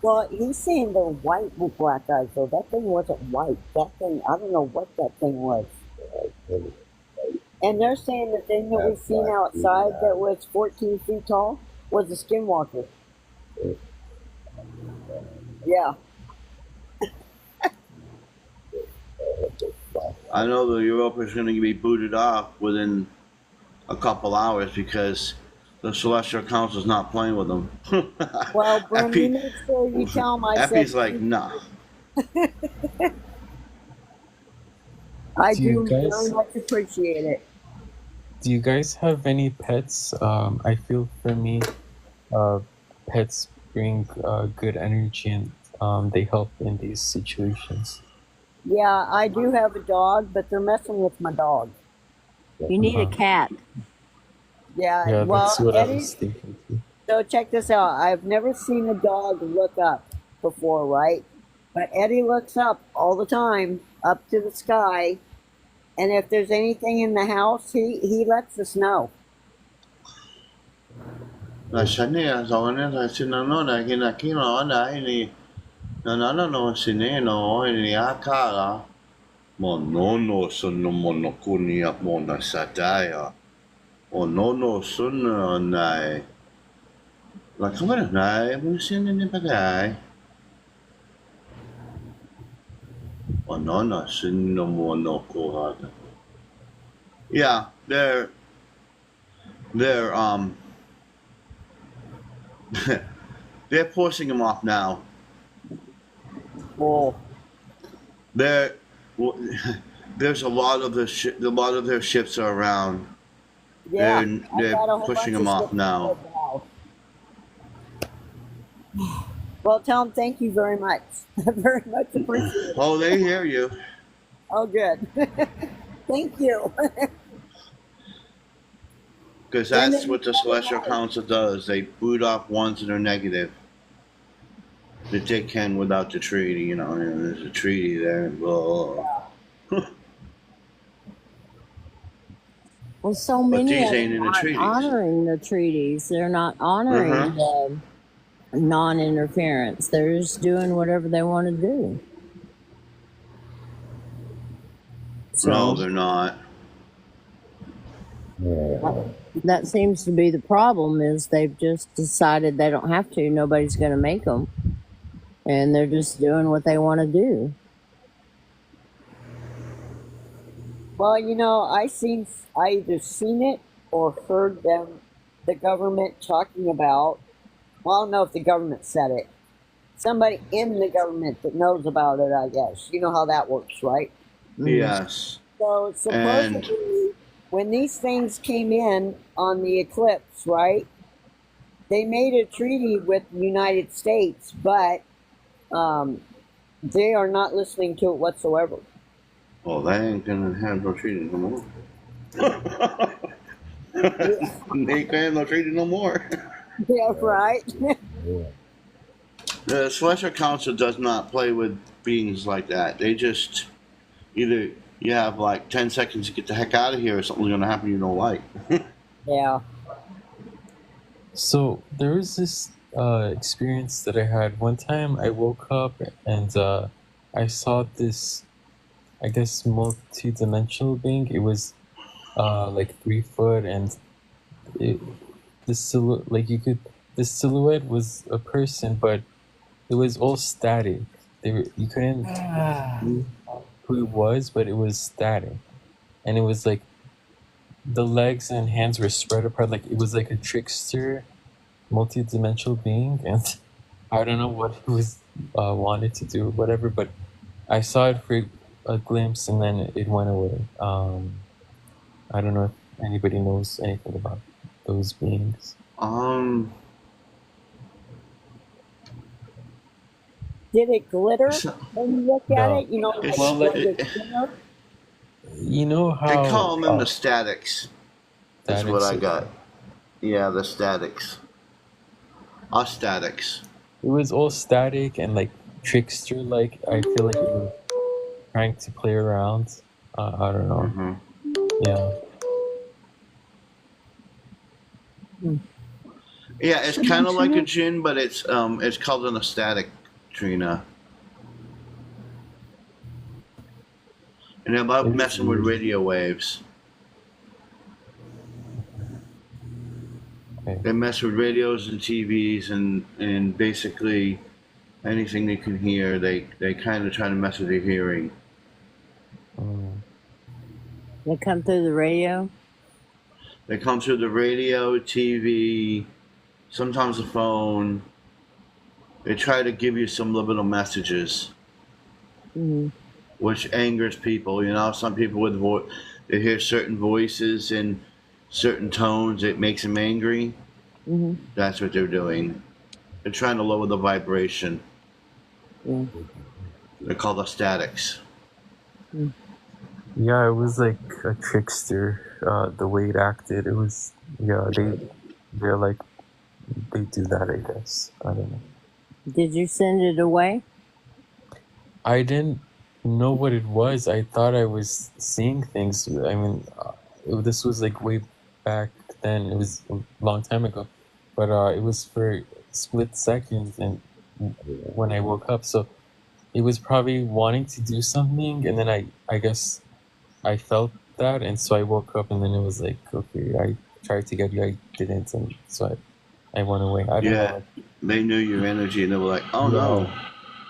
C: Well, he's saying they're white with black eyes, though. That thing wasn't white. That thing, I don't know what that thing was. And they're saying the thing that we've seen outside that was 14 feet tall was a skinwalker. Yeah.
A: I know the Europa is going to be booted off within a couple hours because the Celestial Council's not playing with them.
C: Well, Brim,
A: Epi-
C: you make sure you tell him I
A: Epi's
C: said
A: like, nah.
C: I
H: Do you
C: do
H: guys-
C: very much appreciate it.
H: Do you guys have any pets? I feel for me, pets bring good energy and they help in these situations.
C: Yeah, I do have a dog, but they're messing with my dog.
I: You need a
H: Uh-huh.
I: cat.
C: Yeah,
H: Yeah,
C: well,
H: that's what I
C: Eddie,
H: was thinking too.
C: so check this out. I've never seen a dog look up before, right? But Eddie looks up all the time, up to the sky. And if there's anything in the house, he lets us know.
A: La shania zawane la sinano na kina kino na ini na no sineno ini akara monono sono monokunia mona sataya o nono sono nai la kamera nai musine ne bagay o nono sono monokuhada. Yeah, they're they're forcing him off now.
C: Well,
A: There's a lot of their ships are around.
C: yeah,
A: They're
C: I got a whole
A: pushing
C: bunch
A: him
C: of
A: off
C: stuff
A: now.
C: Well, tell him thank you very much. Very much appreciate it.
A: Oh, they hear you.
C: Oh, good. Thank you.
A: Because that's what the Celestial Council does. They boot off ones that are negative. That they can without the treaty, you know, and there's a treaty there and blah.
I: Well, so
A: But
I: many
A: these
I: of
A: ain't
I: them
A: in the
I: aren't
A: treaties.
I: honoring the treaties. They're not honoring the non-interference. They're just doing whatever they want to do. So
A: No, they're not.
I: that seems to be the problem. Is they've just decided they don't have to. Nobody's going to make them, and they're just doing what they want to do.
C: Well, you know, I either seen it or heard the government talking about. Well, I don't know if the government said it. Somebody in the government that knows about it, I guess. You know how that works, right?
A: Yes.
C: So supposedly, when these things came in on the eclipse, right? They made a treaty with the United States, but they are not listening to it whatsoever.
A: Well, they ain't gonna have no treaty no more. They ain't gonna have no treaty no more.
I: Yeah, right.
A: The Celestial Council does not play with beings like that. They just either you have like 10 seconds to get the heck out of here, or something's going to happen you don't like.
I: Yeah.
H: So there was this experience that I had. One time I woke up and I saw this, I guess, multi-dimensional being. It was like 3 foot, and the silhouette was a person, but it was all static. You couldn't see who it was, but it was static, and it was like the legs and hands were spread apart. Like it was like a trickster, multi-dimensional being, and I don't know what he was wanted to do, whatever. But I saw it for a glimpse, and then it went away. I don't know if anybody knows anything about those beings.
I: Did it glitter when you looked at
H: No.
I: it? You know, like,
A: Well,
I: was it glimmer?
H: You know how
A: They call them the statics. That's what I
H: statics-
A: got. Yeah, the statics. Us statics.
H: It was all static and like trickster. Like I feel like it was trying to play around. I don't know.
A: Hmm.
H: Yeah.
A: Yeah, it's kind of like a djinn, but it's called an static, Trina. And they're about messing with radio waves.
H: Okay.
A: They mess with radios and TVs and basically anything they can hear. They kind of try to mess with your hearing.
I: They come through the radio?
A: They come through the radio, TV, sometimes the phone. They try to give you some subliminal messages, which angers people. You know, some people with they hear certain voices and certain tones. It makes them angry. That's what they're doing. They're trying to lower the vibration. They're called the statics.
H: Yeah, it was like a trickster. The way it acted, it was they're like they do that. I guess I don't know.
I: Did you send it away?
H: I didn't know what it was. I thought I was seeing things. I mean, this was like way back then. It was a long time ago, but it was for a split second, and when I woke up, so it was probably wanting to do something, and then I guess I felt that, and so I woke up, and then it was like, okay, I tried to get you, I didn't, and so I went away. I don't
A: Yeah,
H: know.
A: they knew your energy and they were like, "Oh no."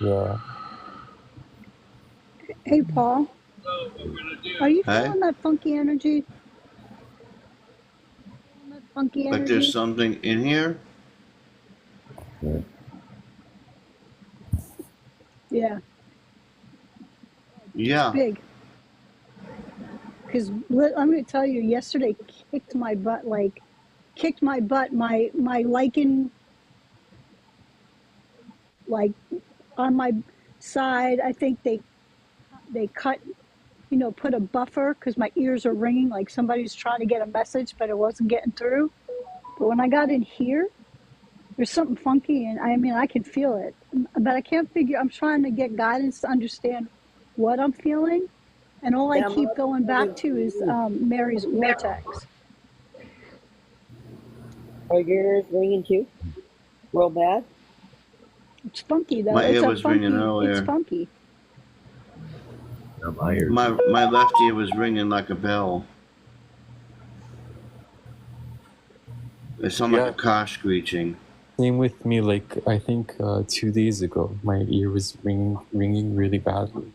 H: Yeah.
K: Hey, Paul. Are you
A: Hey?
K: feeling that funky energy? That funky energy?
A: Like there's something in here.
K: Yeah,
A: Yeah.
K: big. Because I'm going to tell you, yesterday kicked my butt. My lichen, like on my side. I think they cut, put a buffer because my ears are ringing like somebody's trying to get a message, but it wasn't getting through. But when I got in here, there's something funky, and I can feel it, but I can't figure. I'm trying to get guidance to understand what I'm feeling, and all I keep going back to is Mary's vortex.
I: Are your ears ringing too? Real bad?
K: It's funky though.
A: My
K: It's
A: ear
K: a
A: was
K: funky.
A: ringing earlier.
K: It's funky.
A: My left ear was ringing like a bell. It sounded like a car screeching.
H: Same with me. Like I think 2 days ago, my ear was ringing really badly.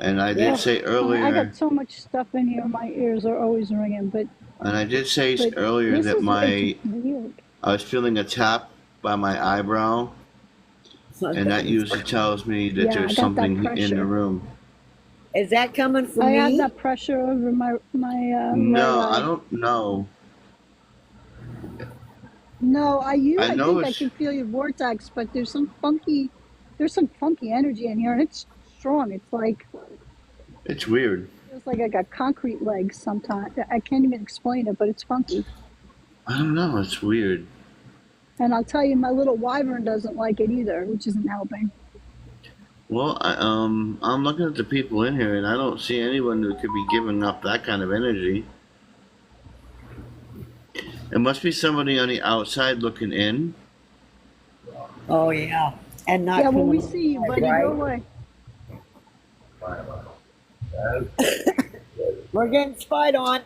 A: And I did say
K: I
A: earlier,
K: got so much stuff in here. My ears are always ringing, but
A: earlier
K: this
A: that
K: it's weird.
A: I was feeling a tap by my eyebrow, and that usually tells me that
K: Yeah, I
A: there's
K: got that
A: something in
K: pressure.
A: the room.
C: Is that coming from
K: I
C: me?
K: have that pressure over my
A: No,
K: right
A: I
K: eye.
A: don't know.
K: No, I
A: I know
K: think I
A: it's
K: can feel your vortex, but there's some funky energy in here, and it's strong. It's like
A: it's weird.
K: feels like I got concrete legs sometimes. I can't even explain it, but it's funky.
A: I don't know. It's weird.
K: And I'll tell you, my little wyvern doesn't like it either, which isn't helping.
A: Well, I'm looking at the people in here, and I don't see anyone who could be giving up that kind of energy. It must be somebody on the outside looking in.
C: Oh yeah, and not
K: Yeah, well, we
C: coming
K: see you, buddy.
C: right?
K: Go away.
C: We're getting spied on.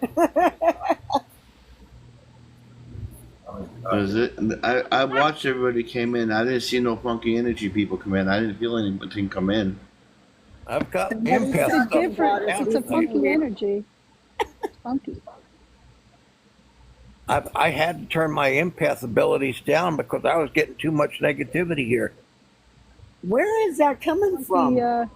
A: Is it? I watched everybody came in. I didn't see no funky energy people come in. I didn't feel anything come in.
J: I've got
K: But it's
J: empath
K: a
J: stuff.
K: different, it's a funky energy. It's funky.
J: I had to turn my empath abilities down because I was getting too much negativity here.
C: Where is that coming from?
K: When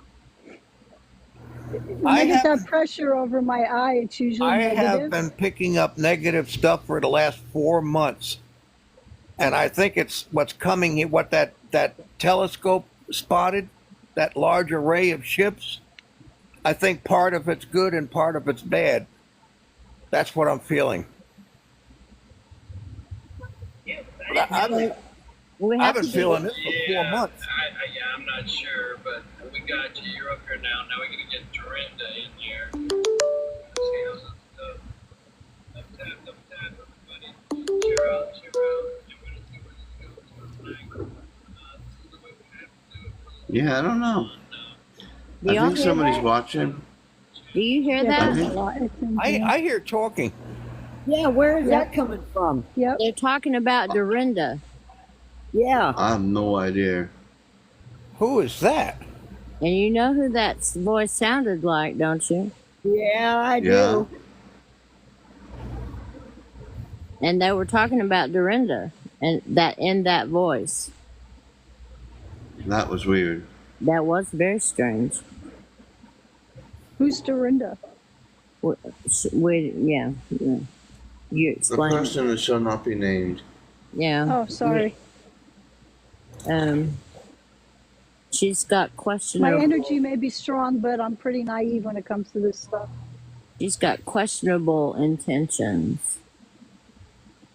K: I get that pressure over my eye, it's usually
J: I
K: negative.
J: have been picking up negative stuff for the last 4 months. And I think it's what's coming, what that telescope spotted, that large array of ships. I think part of it's good and part of it's bad. That's what I'm feeling. I've been feeling this for 4 months.
L: I'm not sure, but we got you. You're up here now. Now we're going to get Dorinda in here. See how's that stuff. Up tap, everybody. Cheer out. I'm going to see where this goes. This is the way we have to do it.
A: Yeah, I don't know.
I: Do
A: I
I: y'all
A: think
I: hear
A: somebody's
I: that?
A: watching.
I: Do you hear
K: Yeah,
I: that?
K: there's a lot. It's in here.
J: I hear talking.
C: Yeah, where is
K: Yep.
C: that coming from?
K: Yep.
I: They're talking about Dorinda.
C: Yeah.
A: I have no idea.
J: Who is that?
I: And you know who that voice sounded like, don't you?
C: Yeah, I
A: Yeah.
C: do.
I: And they were talking about Dorinda and that in that voice.
A: That was weird.
I: That was very strange.
K: Who's Dorinda?
I: Yeah. You
A: The
I: explain.
A: person that shall not be named.
I: Yeah.
K: Oh, sorry.
I: She's got
K: My
I: questionable.
K: energy may be strong, but I'm pretty naive when it comes to this stuff.
I: She's got questionable intentions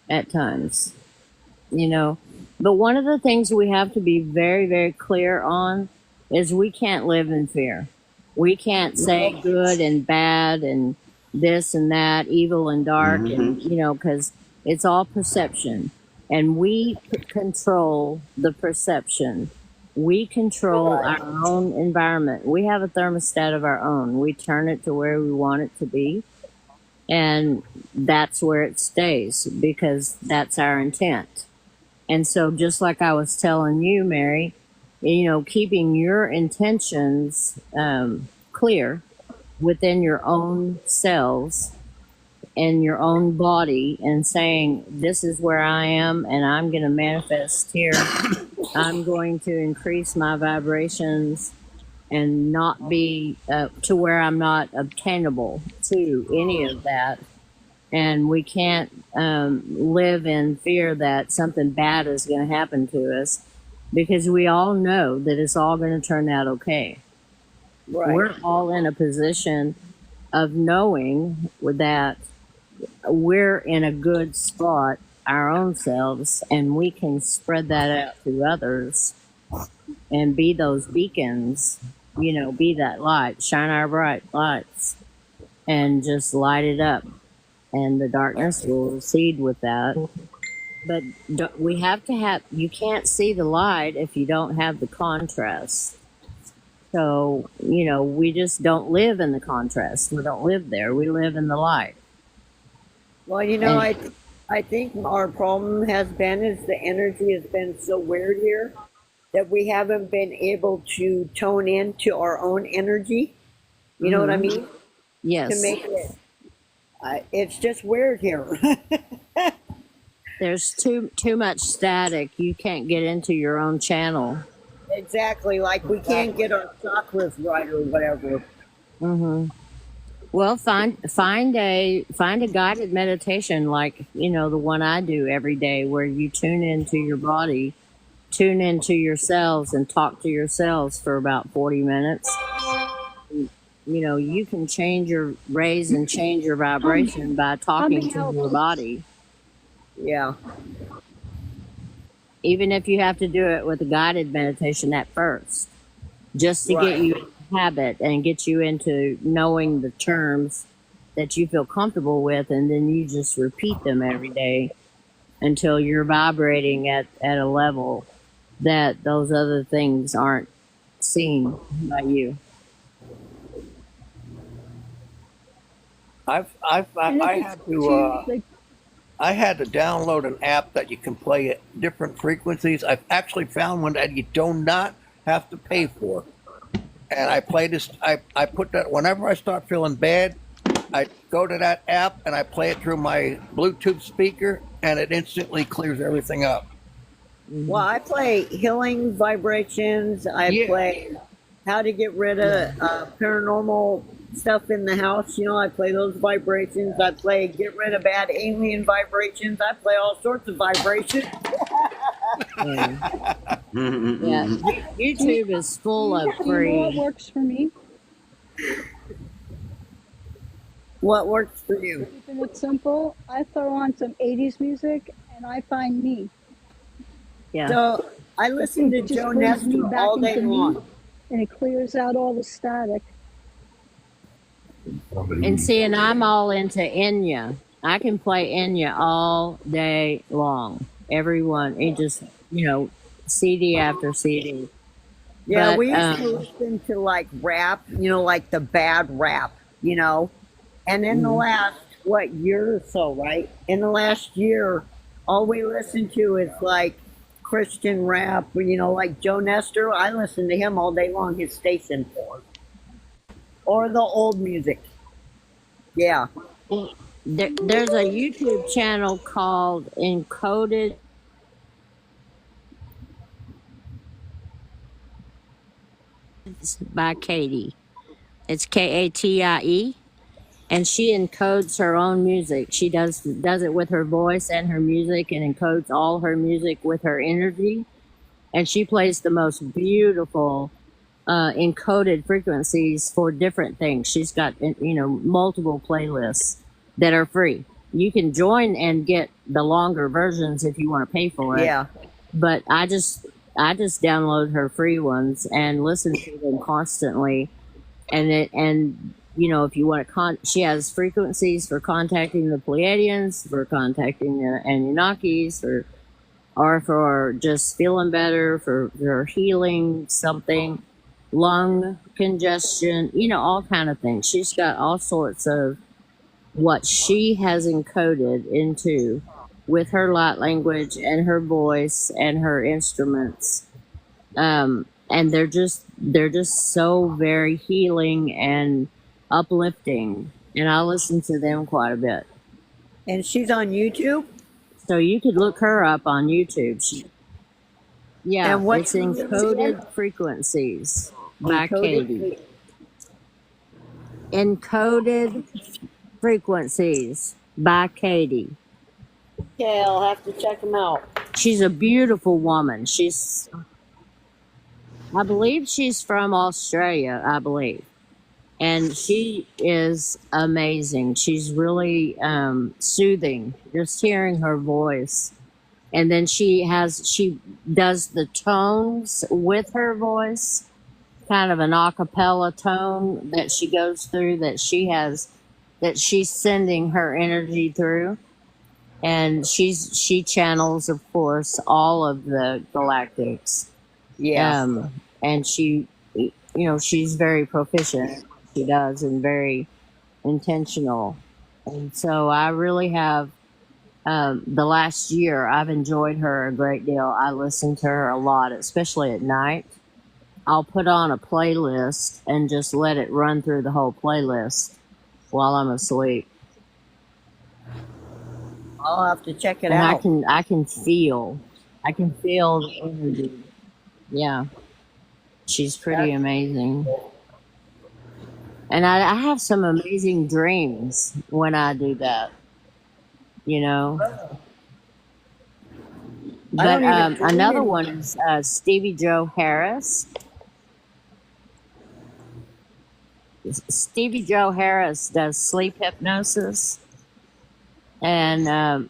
I: at times, you know. But one of the things we have to be very, very clear on is we can't live in fear. We can't say good and bad and this and that, evil and dark, and you know, because it's all perception, and we control the perception. We control our own environment. We have a thermostat of our own. We turn it to where we want it to be, and that's where it stays because that's our intent. And so, just like I was telling you, Mary, you know, keeping your intentions clear within your own selves and your own body and saying, this is where I am and I'm going to manifest here. I'm going to increase my vibrations and not be to where I'm not obtainable to any of that. And we can't live in fear that something bad is going to happen to us because we all know that it's all going to turn out okay.
C: Right.
I: We're all in a position of knowing that we're in a good spot, our own selves, and we can spread that out to others and be those beacons, you know, be that light, shine our bright lights and just light it up. And the darkness will recede with that. But we have to have, you can't see the light if you don't have the contrast. So, you know, we just don't live in the contrast. We don't live there. We live in the light.
C: Well, you know,
I: And-
C: I think our problem has been is the energy has been so weird here that we haven't been able to tone into our own energy. You know what I mean?
I: Yes.
C: To make it. It's just weird here.
I: There's too much static. You can't get into your own channel.
C: Exactly, like we can't get our chakras right or whatever.
I: Well, find a guided meditation like, you know, the one I do every day where you tune into your body, tune into yourselves and talk to yourselves for about 40 minutes. You know, you can raise and change your vibration by talking to your body.
C: Yeah.
I: even if you have to do it with a guided meditation at first, just to get
C: Right.
I: you in the habit and get you into knowing the terms that you feel comfortable with, and then you just repeat them every day until you're vibrating at a level that those other things aren't seen by you.
J: I
K: And if
J: had
K: it's
J: to
K: too, like,
J: I had to download an app that you can play at different frequencies. I've actually found one that you do not have to pay for. And I play this. I put that whenever I start feeling bad, I go to that app and I play it through my Bluetooth speaker, and it instantly clears everything up.
C: Well, I play healing vibrations. I
J: Yeah.
C: play how to get rid of paranormal stuff in the house. You know, I play those vibrations. I play get rid of bad alien vibrations. I play all sorts of vibrations.
I: Yeah, YouTube is full of
K: you know what
I: free.
K: works for me?
C: What works for you?
K: Keeping it simple, I throw on some 80s music and I find me.
I: Yeah,
C: So I listen to
K: It just
C: Joe
K: brings me
C: Nestor
K: back
C: all day
K: into me
C: long.
K: and it clears out all the static.
I: and see, and I'm all into Enya. I can play Enya all day long. Everyone, it just CD after CD.
C: Yeah,
I: But
C: we used to listen to like rap, you know, like the bad rap, you know. And in the last year or so, right? In the last year, all we listen to is like Christian rap, you know, like Joe Nestor. I listen to him all day long, his station. Or the old music. Yeah.
I: there's a YouTube channel called Encoded by Katie. It's Katie, and she encodes her own music. She does it with her voice and her music, and encodes all her music with her energy. And she plays the most beautiful encoded frequencies for different things. She's got multiple playlists that are free. You can join and get the longer versions if you want to pay for it.
C: Yeah.
I: But I just download her free ones and listen to them constantly. And if you want to she has frequencies for contacting the Pleiadians, for contacting the Anunnakis, or for just feeling better, for healing something, lung congestion, all kind of things. She's got all sorts of what she has encoded into with her light language and her voice and her instruments. And they're just so very healing and uplifting. And I listen to them quite a bit.
C: And she's on YouTube?
I: So you could look her up on YouTube.
C: And what
I: it's Encoded Frequencies by Katie. Encoded Frequencies by Katie.
C: Okay, I'll have to check them out.
I: She's a beautiful woman. I believe she's from Australia, and she is amazing. She's really soothing, just hearing her voice. And then she does the tones with her voice, kind of an a cappella tone that she goes through, that she's sending her energy through. And she channels, of course, all of the galactics.
C: Yeah.
I: And she's very proficient. She does, and very intentional. And so I really have, the last year, I've enjoyed her a great deal. I listen to her a lot, especially at night. I'll put on a playlist and just let it run through the whole playlist while I'm asleep.
C: I'll have to check it
I: And
C: out.
I: I can feel the energy. Yeah. She's pretty amazing. And I have some amazing dreams when I do that. But another one is Stevie Joe Harris. Stevie Joe Harris does sleep hypnosis. and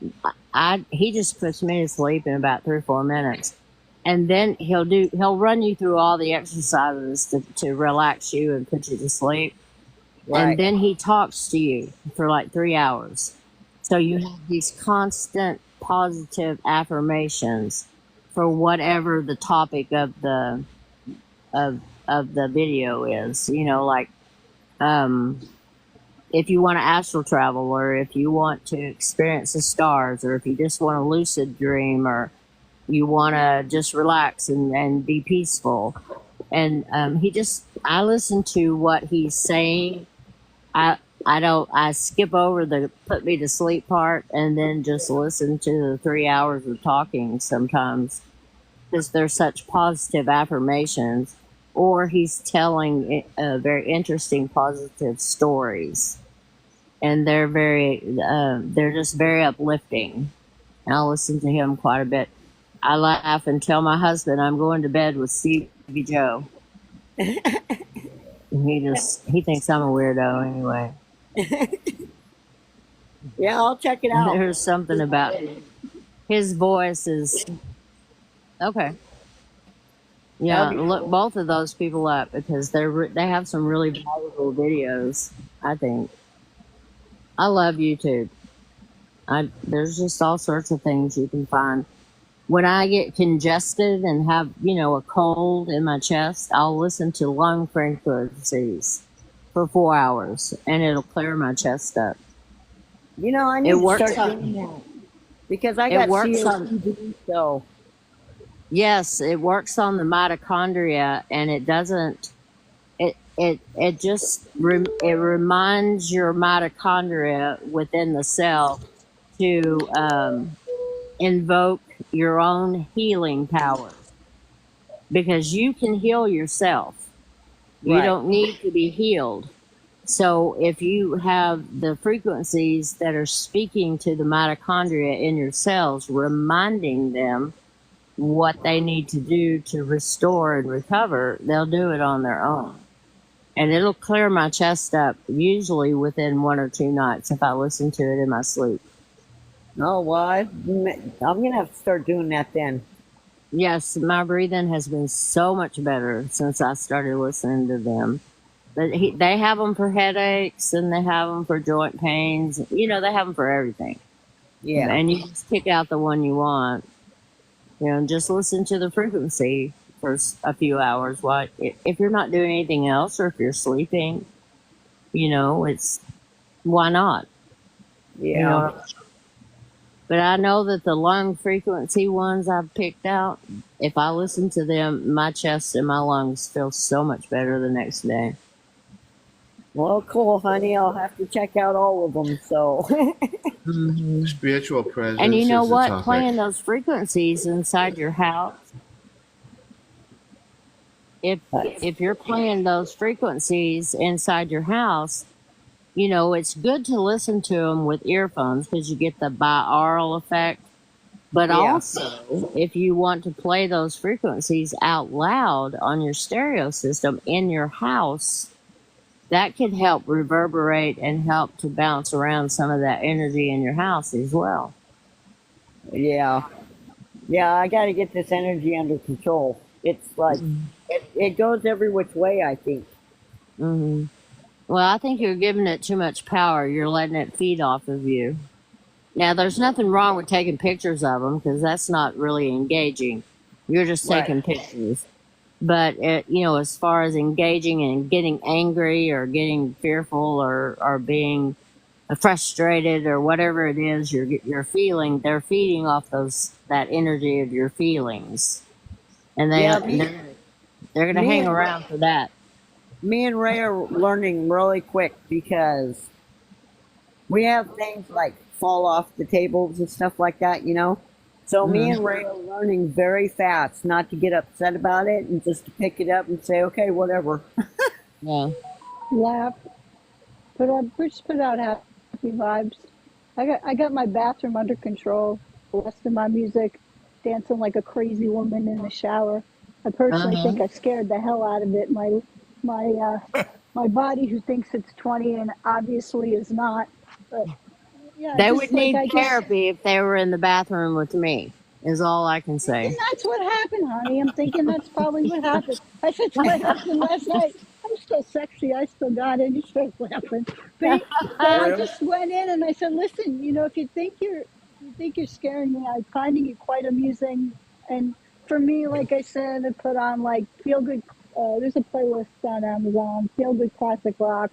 I: he just puts me to sleep in about 3 or 4 minutes, and then he'll run you through all the exercises to relax you and put you to sleep, and
C: Right.
I: then he talks to you for like 3 hours. So you have these constant positive affirmations for whatever the topic of the of the video is. You know, like if you want to astral travel, or if you want to experience the stars, or if you just want to lucid dream, or you want to just relax and be peaceful. And I listen to what he's saying. I skip over the put me to sleep part and then just listen to the 3 hours of talking sometimes, because they're such positive affirmations, or he's telling very interesting positive stories, and they're just very uplifting. And I'll listen to him quite a bit. I laugh and tell my husband I'm going to bed with Stevie Joe. He thinks I'm a weirdo anyway.
C: Yeah, I'll check it out.
I: There's something about his voice is okay. Yeah,
C: That'd be
I: look
C: cool.
I: both of those people up, because they have some really valuable videos. I think I love YouTube. There's just all sorts of things you can find. When I get congested and have a cold in my chest, I'll listen to lung frequencies for 4 hours, and it'll clear my chest up.
C: I need
I: It
C: to
I: works
C: start
I: on.
C: doing that because I
I: It
C: got
I: works on.
C: COPD. So
I: Yes, it works on the mitochondria, and it doesn't. It just it reminds your mitochondria within the cell to invoke your own healing power, because you can heal yourself. You
C: right.
I: don't need to be healed. So if you have the frequencies that are speaking to the mitochondria in your cells, reminding them what they need to do to restore and recover, they'll do it on their own. And it'll clear my chest up usually within 1 or 2 nights if I listen to it in my sleep.
C: Oh well, I'm gonna have to start doing that then.
I: Yes, my breathing has been so much better since I started listening to them. But they have them for headaches, and they have them for joint pains. They have them for everything.
C: Yeah.
I: And you just pick out the one you want. And just listen to the frequency for a few hours. If you're not doing anything else, or if you're sleeping, it's why not?
C: Yeah.
I: But I know that the lung frequency ones I've picked out, if I listen to them, my chest and my lungs feel so much better the next day.
C: Well, cool, honey. I'll have to check out all of them. So.
I: Mm-hmm.
A: Spiritual presence
I: And you know
A: is the
I: what?
A: topic.
I: Playing those frequencies inside your house, if you're playing those frequencies inside your house, it's good to listen to them with earphones, because you get the binaural effect. But
C: Yeah.
I: also, if you want to play those frequencies out loud on your stereo system in your house, that could help reverberate and help to bounce around some of that energy in your house as well.
C: Yeah. Yeah, I got to get this energy under control. It's like it goes every which way, I think.
I: Hmm. Well, I think you're giving it too much power. You're letting it feed off of you. Now, there's nothing wrong with taking pictures of them, because that's not really engaging. You're just
C: Right.
I: taking pictures. But as far as engaging and getting angry or getting fearful or being frustrated or whatever it is you're feeling, they're feeding off that energy of your feelings, and
C: Yeah,
I: they're gonna
C: me
I: hang
C: and
I: around for that.
C: me and Ray are learning really quick because we have things like fall off the tables and stuff like that, So me and Ray are learning very fast not to get upset about it and just to pick it up and say, okay, whatever.
I: Yeah.
K: Laugh. Just put out happy vibes. I got my bathroom under control. Blasting my music, dancing like a crazy woman in the shower. I personally think I scared the hell out of it. My body, who thinks it's 20 and obviously is not. But Yeah,
I: They
K: just
I: would
K: like
I: need
K: I guess.
I: therapy if they were in the bathroom with me, is all I can
K: And
I: say.
K: that's what happened, honey. I'm thinking that's probably what happened. I said to my husband last night, I'm still sexy. I still got it. He starts laughing. But I
J: Brim,
K: just went in and I said, listen, if you think you're scaring me, I'm finding you quite amusing. And for me, like I said, I put on like feel good. There's a playlist on Amazon, feel good classic rock,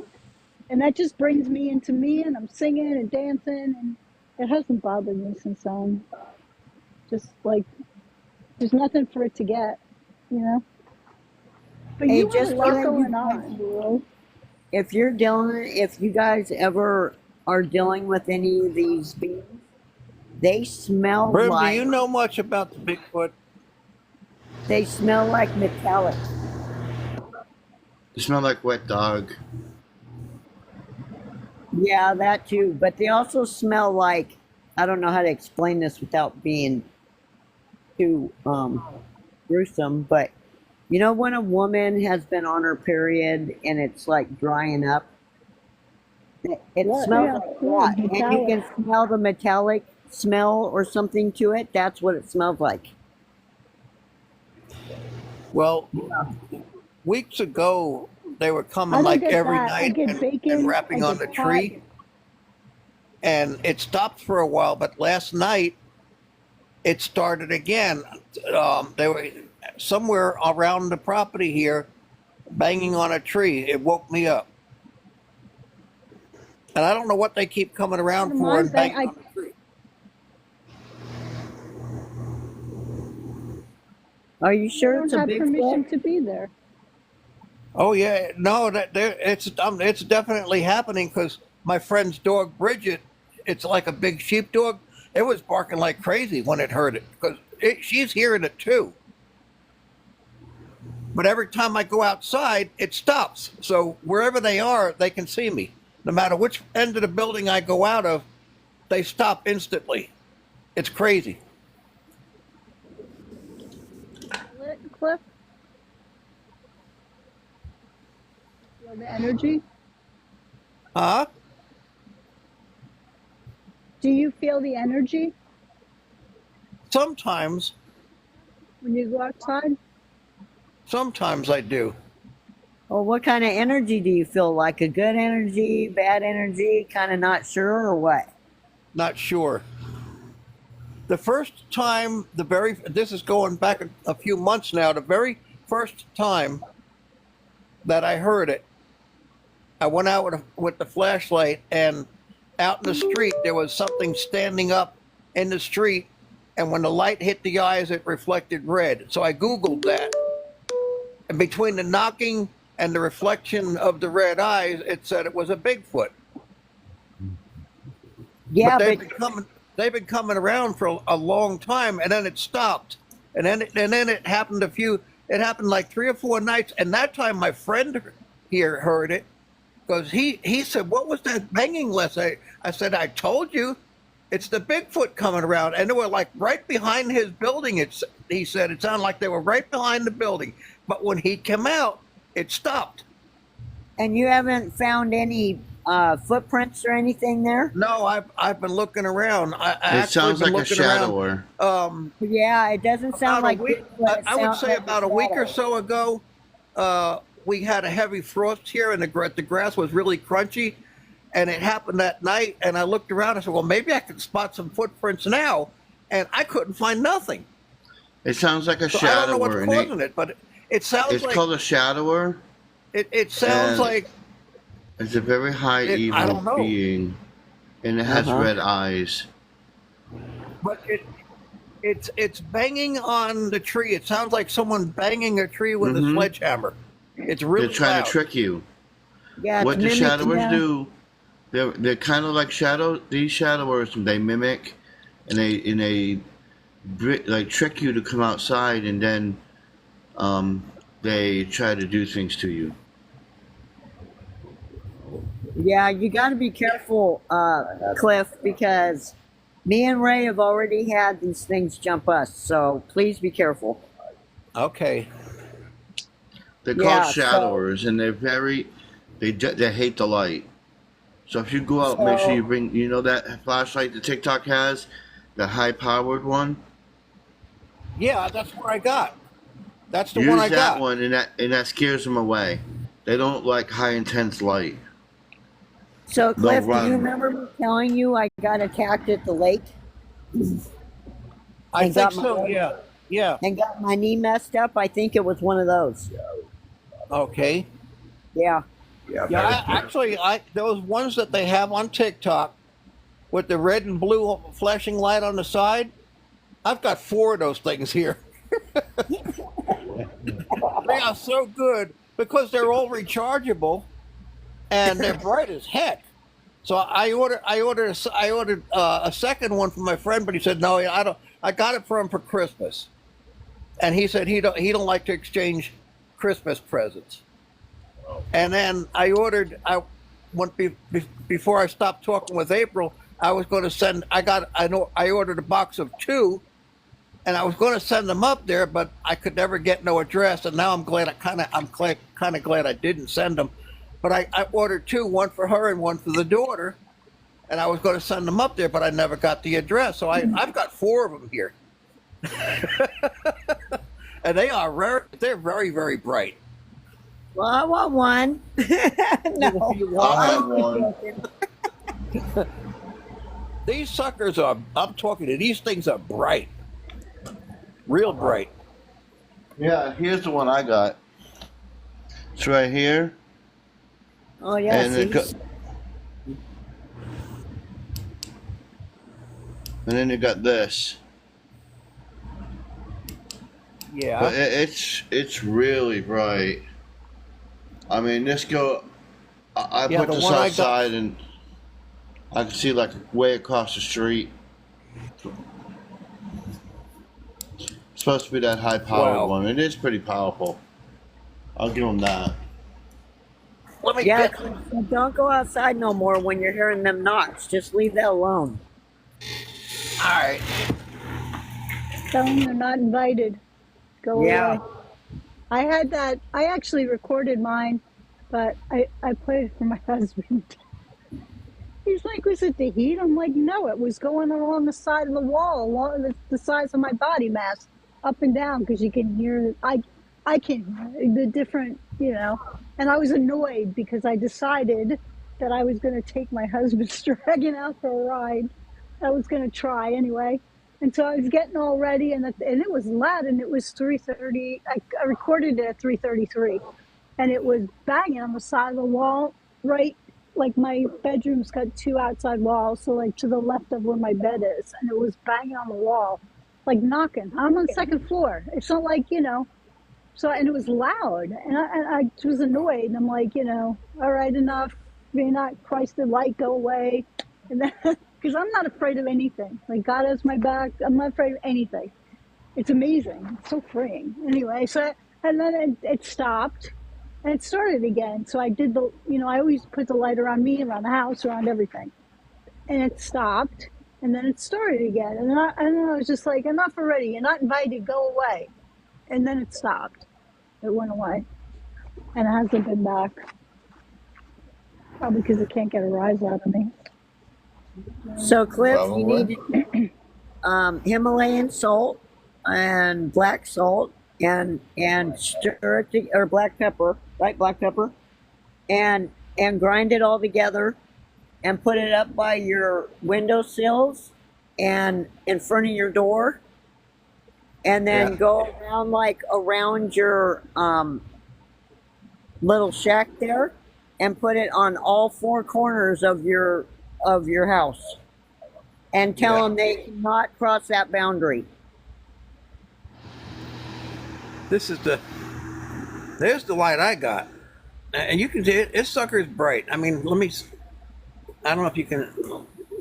K: and that just brings me into me, and I'm singing and dancing, and it hasn't bothered me since just like there's nothing for it to get, you know. But
C: Hey,
K: you have a
C: just to
K: lot
C: let you
K: going on, Lulu.
C: if you guys ever are dealing with any of these beings, they smell
J: Brim, do you
C: like
J: know much about the Bigfoot?
C: metallic.
A: They smell like wet dog.
C: Yeah, that too. But they also smell like, I don't know how to explain this without being too gruesome, but you know when a woman has been on her period and it's like drying up, it
K: Yeah,
C: smells
K: yeah,
C: like
K: yeah,
C: that, and you
K: metallic.
C: can smell the metallic smell or something to it. That's what it smells like.
J: Well, weeks ago, they were coming
K: I don't
J: like
K: get
J: every
K: that. I
J: night
K: get
J: and
K: bacon. I
J: rapping on the
K: get pot.
J: tree, and it stopped for a while. But last night, it started again. They were somewhere around the property here, banging on a tree. It woke me up, and I don't know what they keep coming around for
K: Mine,
J: and banging on the tree.
C: Are you
K: you
C: sure
K: don't
C: it's a
K: have permission
C: Bigfoot?
K: to be there.
J: Oh yeah, no, it's definitely happening because my friend's dog Bridget, it's like a big sheepdog. It was barking like crazy when it heard it because she's hearing it too. But every time I go outside, it stops. So wherever they are, they can see me. No matter which end of the building I go out of, they stop instantly. It's crazy.
K: Cliff, feel the energy?
J: Huh?
K: Do you feel the energy
J: Sometimes,
K: when you go outside?
J: sometimes I do.
C: Well, what kind of energy do you feel? Like a good energy, bad energy, kind of not sure, or what?
J: Not sure. The first time, this is going back a few months now, the very first time that I heard it, I went out with the flashlight, and out in the street, there was something standing up in the street, and when the light hit the eyes, it reflected red. So I Googled that. And between the knocking and the reflection of the red eyes, it said it was a Bigfoot.
C: Yeah,
J: But
C: but
J: they've been coming around for a long time, and then it stopped, and then it happened it happened like 3 or 4 nights, and that time my friend here heard it because he said, "What was that banging last night?" I said, "I told you, it's the Bigfoot coming around," and they were like right behind his building. He said it sounded like they were right behind the building, but when he came out, it stopped.
C: and you haven't found any footprints or anything there?
J: No, I've been looking around. I
A: It
J: actually
A: sounds
J: been
A: like a
J: looking around.
A: shadower.
C: Yeah, it doesn't sound
J: About
C: like
J: a week,
C: Bigfoot. It
J: I would
C: sounds
J: say
C: like
J: about a week or
C: shadow.
J: so ago, we had a heavy frost here, and the grass was really crunchy, and it happened that night. And I looked around. I said, "Well, maybe I can spot some footprints now," and I couldn't find nothing.
A: It sounds like a
J: So I don't know what's
A: shadower, and
J: causing it, but it sounds
A: it's
J: like
A: called a shadower.
J: it sounds
A: And
J: like
A: it's a very high
J: I
A: evil
J: don't know,
A: being, and it has
C: Uh-huh.
A: red eyes.
J: but it's banging on the tree. It sounds like someone banging a tree with a
A: Hmm
J: sledgehammer. It's
A: They're
J: really
A: trying
J: loud.
A: to trick you.
C: Yeah, it's
A: What the
C: mimicking.
A: shadowers
C: Yeah.
A: do, they're kind of like these shadowers. They mimic, and they like trick you to come outside, and then they try to do things to you.
C: Yeah, you got to be careful, Cliff, because me and Ray have already had these things jump us. So please be careful.
J: Okay.
A: They're called
C: Yeah. So
A: shadowers, and they hate the light. So if you go out, make sure
C: So
A: you bring, you know that flashlight that TikTok has, the high-powered one.
J: Yeah, that's what I got. That's the one
A: Use
J: I
A: that
J: got.
A: one, and that scares them away. They don't like high intense light.
C: so
A: They'll
C: Cliff, do you
A: run.
C: remember me telling you I got attacked at the lake
J: I
C: and
J: think
C: got my
J: so. Yeah. Yeah.
C: and got my knee messed up? I think it was one of those.
J: Okay.
C: Yeah.
D: Yeah,
J: Yeah. I those ones that they have on TikTok with the red and blue flashing light on the side. I've got 4 of those things here. They are so good because they're all rechargeable and they're bright as heck. So I ordered a second one for my friend, but he said no, I don't. I got it for him for Christmas, and he said he don't like to exchange Christmas presents. And then I before I stopped talking with April. I was going to send. I ordered a box of 2. And I was going to send them up there, but I could never get no address. And now I'm glad. I'm kind of glad I didn't send them. But I ordered 2, one for her and one for the daughter. And I was going to send them up there, but I never got the address. So I've got 4 of them here, and they're very very bright.
C: Well, I want one. No.
A: I'll have one.
J: These suckers are. I'm talking to these things are bright, real bright.
A: Yeah, here's the one I got. It's right here,
C: Oh yeah.
A: and then you got this.
J: Yeah.
A: But it's really bright. I mean, this I
J: Yeah,
A: put
J: the
A: this
J: one I got-
A: outside and I can see like way across the street. It's supposed to be that high-powered
J: Wow.
A: one. It is pretty powerful. I'll give them that.
J: Let me
C: Yeah.
J: get.
C: So don't go outside no more when you're hearing them knocks. Just leave that alone.
J: All right.
K: Tell them they're not invited. Go
C: Yeah.
K: away. I had that. I actually recorded mine, but I played it for my husband. He's like, "Was it the heat?" I'm like, "No, it was going along the side of the wall, along the size of my body mass, up and down, because you can hear. I can hear the different, And I was annoyed because I decided that I was going to take my husband's dragon out for a ride. I was going to try anyway. And so I was getting all ready, and it was loud, and it was 3:30. I recorded it at 3:33, and it was banging on the side of the wall, right, like my bedroom's got 2 outside walls, so like to the left of where my bed is, and it was banging on the wall, like knocking. I'm on the 2nd floor. It's not like, so, and it was loud, and I was annoyed, and I'm like, all right, enough, may not Christ the light go away, and then, because I'm not afraid of anything. Like, God has my back. I'm not afraid of anything. It's amazing. It's so freeing. Anyway, and then it stopped, and it started again. So I did I always put the light around me, around the house, around everything. And it stopped, and then it started again. And then I was just like, enough already. You're not invited. Go away. And then it stopped. It went away. And it hasn't been back. Probably because it can't get a rise out of me.
C: So Cliff,
A: Probably.
C: you need Himalayan salt and black salt and stir it or black pepper, right? Black pepper, and grind it all together and put it up by your windowsills and in front of your door, and then
A: Yeah.
C: go around around your little shack there, and put it on all 4 corners of your house, and tell
A: Yeah.
C: them they cannot cross that boundary.
J: There's the light I got, and you can see it. This sucker's bright. I mean, I don't know if you can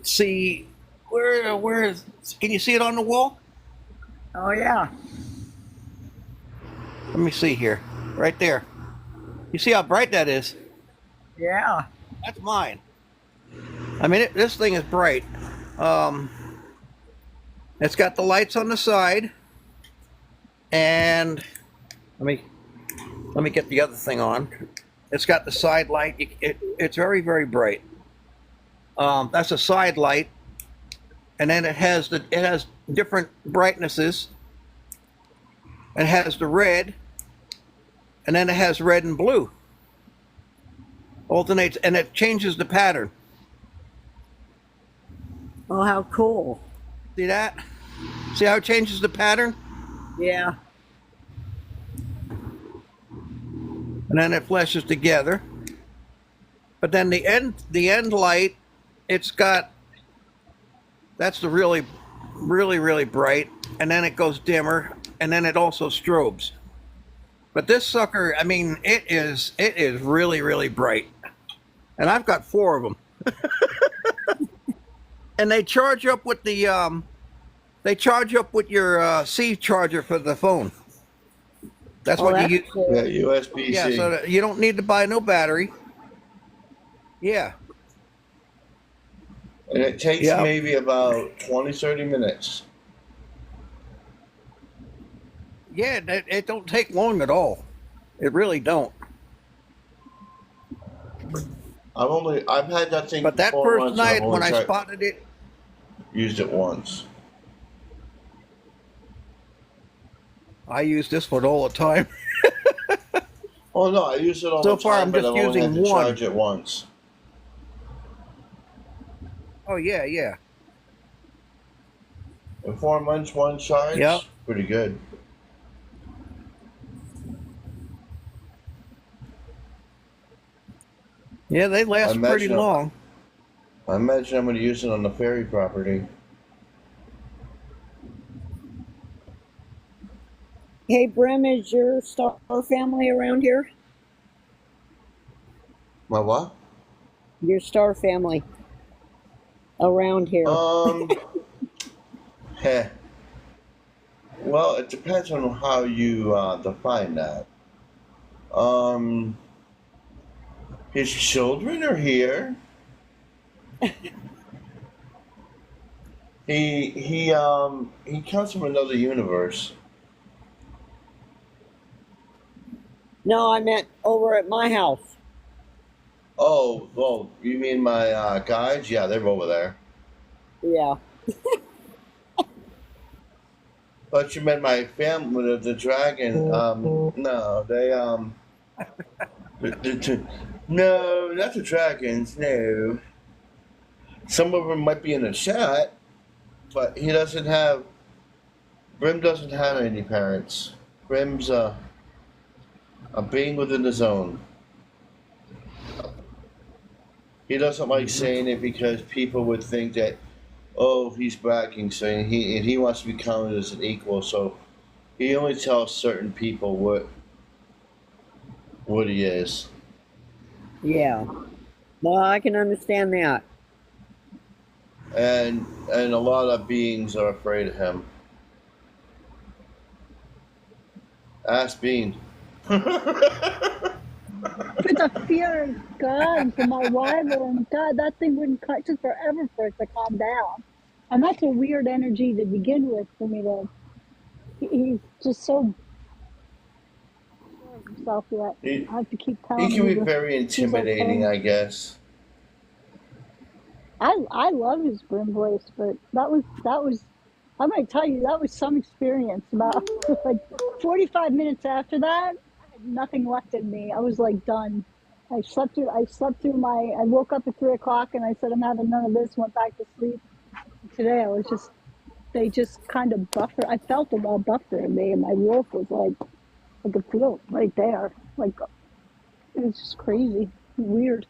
J: see can you see it on the wall?
C: Oh yeah.
J: Let me see here, right there. You see how bright that is?
C: Yeah.
J: That's mine. I mean, this thing is bright. It's got the lights on the side, and let me get the other thing on. It's got the side light. It's very very bright. That's a side light, and then it has different brightnesses. It has the red, and then it has red and blue. Alternates, and it changes the pattern.
C: Oh, how cool.
J: See that? See how it changes the pattern?
C: Yeah.
J: And then it flashes together. But then the end light, it's got, that's the really bright, and then it goes dimmer, and then it also strobes. But this sucker, I mean, it is really bright. And I've got 4 of them. And they charge up with the your C charger for the phone. That's
C: Oh,
J: what
C: that's
J: you use.
C: cool.
A: Yeah, USB-C.
J: Yeah, so that you don't need to buy no battery. Yeah.
A: And it takes
J: Yeah.
A: maybe about 20, 30 minutes.
J: Yeah, it don't take long at all. It really don't.
A: I've had that thing
J: But that
A: for 4
J: first
A: months and I've
J: night when
A: only
J: I
A: tried-
J: spotted it,
A: used it once.
J: I use this one all the time.
A: Oh no, I use it all
J: So
A: the
J: far,
A: time,
J: I'm
A: but
J: just
A: I've only had
J: using
A: to
J: one.
A: charge it once.
J: Oh yeah, yeah.
A: In 4 months, one charge.
J: Yep.
A: Pretty good.
J: Yeah, they last pretty
A: imagine-
J: long.
A: I imagine I'm going to use it on the ferry property.
C: Hey, Brim, is your Star family around here?
A: My what?
C: Your Star family around here?
A: Heh. Well, it depends on how you define that. His children are here. He comes from another universe.
C: No, I meant over at my house.
A: Oh, well, you mean my guides? Yeah, they're over there.
C: Yeah.
A: But you meant my family, the dragon. No, they no, not the dragons. No. Some of them might be in the chat, but he doesn't have. Brim doesn't have any parents. Brim's a being within his own. He doesn't like saying it because people would think that, oh, he's bragging, saying he wants to be counted as an equal. So he only tells certain people what he is.
C: Yeah. Well, I can understand that.
A: And a lot of beings are afraid of him. Ask Bean.
K: With the fear of God for my rival, and God, that thing wouldn't cut. Took forever for it to calm down, and that's a weird energy to begin with for me to. He's just so sure of himself that
A: He,
K: I have to keep telling
A: he can be
K: him
A: very
K: he's okay.
A: intimidating, I guess.
K: I love his Brim voice, but that was I'm gonna tell you, that was some experience. About like 45 minutes after that, I had nothing left in me. I was like done. I slept through I woke up at 3 o'clock and I said I'm having none of this, went back to sleep. Today I was just they just kind of buffer. I felt them all buffering me, and my wolf was like I could feel it right there. Like it was just crazy, weird.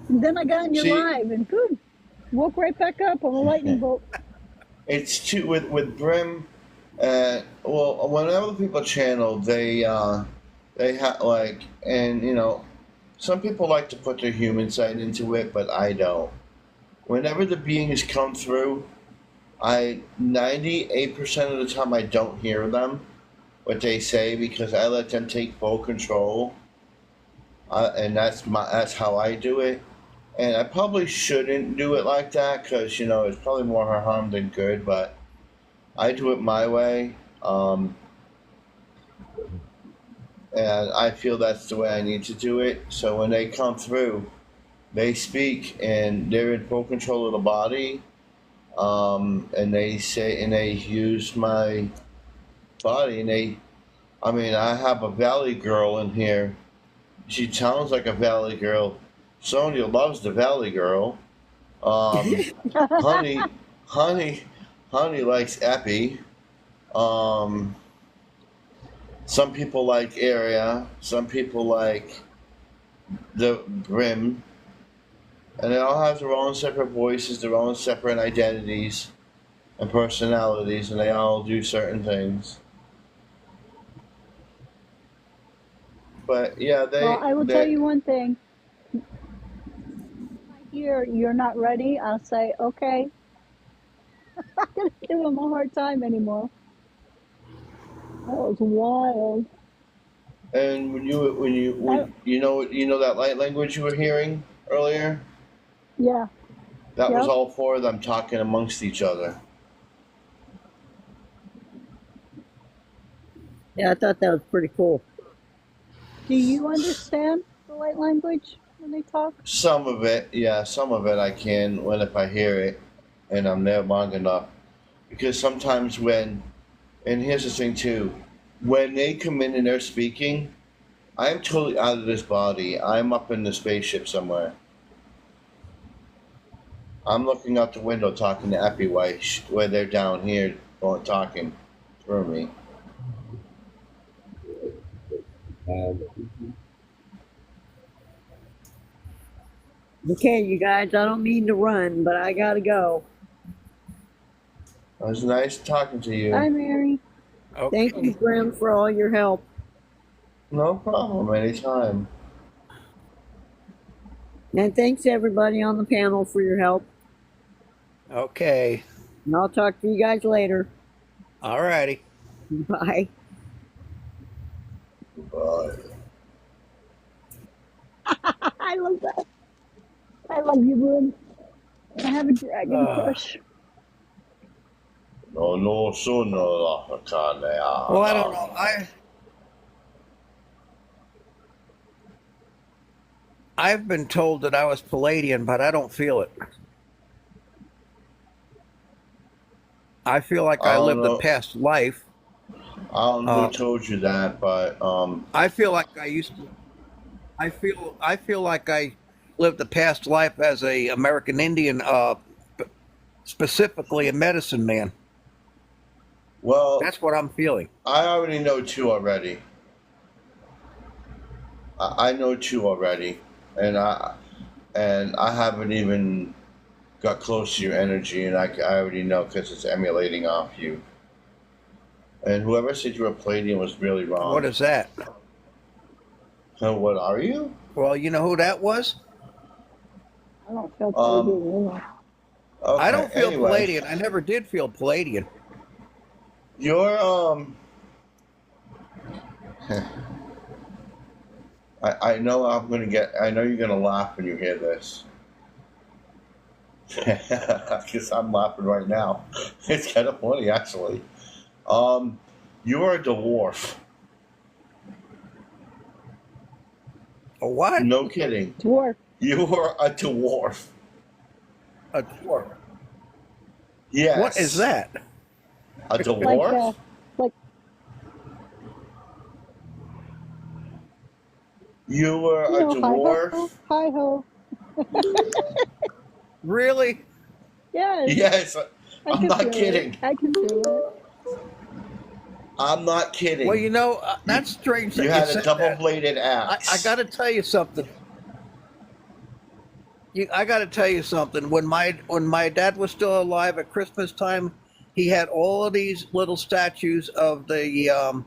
K: And then I got in your
A: See-
K: live and boom, woke right back up on a lightning bolt.
A: It's too with Brim. Well, when other people channel, they have like, and you know, some people like to put their human side into it, but I don't. Whenever the beings come through, 98% of the time I don't hear them, what they say, because I let them take full control, and that's how I do it. And I probably shouldn't do it like that because, you know, it's probably more harm than good, but I do it my way. And I feel that's the way I need to do it. So when they come through, they speak and they're in full control of the body. And they say, and they use my body, and I mean, I have a Valley girl in here. She sounds like a Valley girl. Sonia loves the Valley girl. Honey, honey likes Epi. Some people like Area. Some people like the Brim. And they all have their own separate voices, their own separate identities and personalities, and they all do certain things. But yeah,
K: Well, I will tell you one thing. If I hear you're not ready, I'll say, okay. I'm not going to give him a hard time anymore. That was wild.
A: And when you know that light language you were hearing earlier,
K: Yeah.
A: that was
K: Yep.
A: all four of them talking amongst each other.
C: Yeah, I thought that was pretty cool.
K: Do you understand the light language when they talk?
A: Some of it, yeah, some of it I can if I hear it and I'm there long enough. Because sometimes and here's the thing too, when they come in and they're speaking, I'm totally out of this body. I'm up in the spaceship somewhere. I'm looking out the window talking to Epi where they're down here talking through me.
C: Okay, you guys, I don't mean to run, but I gotta go.
A: It was nice talking to you.
K: Hi, Mary.
J: Okay.
C: Thank you, Grim, for all your help.
A: No problem, anytime.
C: And thanks everybody on the panel for your help.
J: Okay.
C: And I'll talk to you guys later.
J: All righty.
C: Bye.
A: Bye.
K: I love that. I love you, Bloom. I have a dragon crush.
A: No sooner
J: Well, I don't know. I've been told that I was Palladian, but I don't feel it. I feel like I
A: don't
J: lived
A: know.
J: a past life.
A: I don't know who told you that, but
J: I feel like I used to. I feel like I lived a past life as a American Indian, specifically a medicine man.
A: well,
J: That's what I'm feeling.
A: I already know two already. I know two already, and I haven't even got close to your energy, and I already know because it's emulating off you. And whoever said you were Palladian was really wrong.
J: What is that?
A: So what are you?
J: Well, you know who that was?
K: I don't feel
A: Um,
K: Palladian either.
A: Okay,
J: I don't feel
A: anyway,
J: Palladian. I never did feel Palladian.
A: You're I know I know you're gonna laugh when you hear this. Because I'm laughing right now. It's kind of funny actually. You are a dwarf.
J: A what?
A: No kidding.
K: Dwarf.
A: You are a dwarf.
J: A dwarf.
A: Yes.
J: What is that?
A: A
K: Like,
A: dwarf?
K: like,
A: You were
K: you
A: a
K: know,
A: dwarf?
K: hi ho.
J: Really?
K: Yes.
A: Yes.
K: I
A: I'm
K: can
A: not
K: feel it.
A: kidding.
K: I can feel it.
A: I'm not kidding.
J: Well, you know, that's strange. that
A: You had a
J: said that.
A: double-bladed axe.
J: I got to tell you something. I got to tell you something. When my dad was still alive at Christmas time, he had all of these little statues of the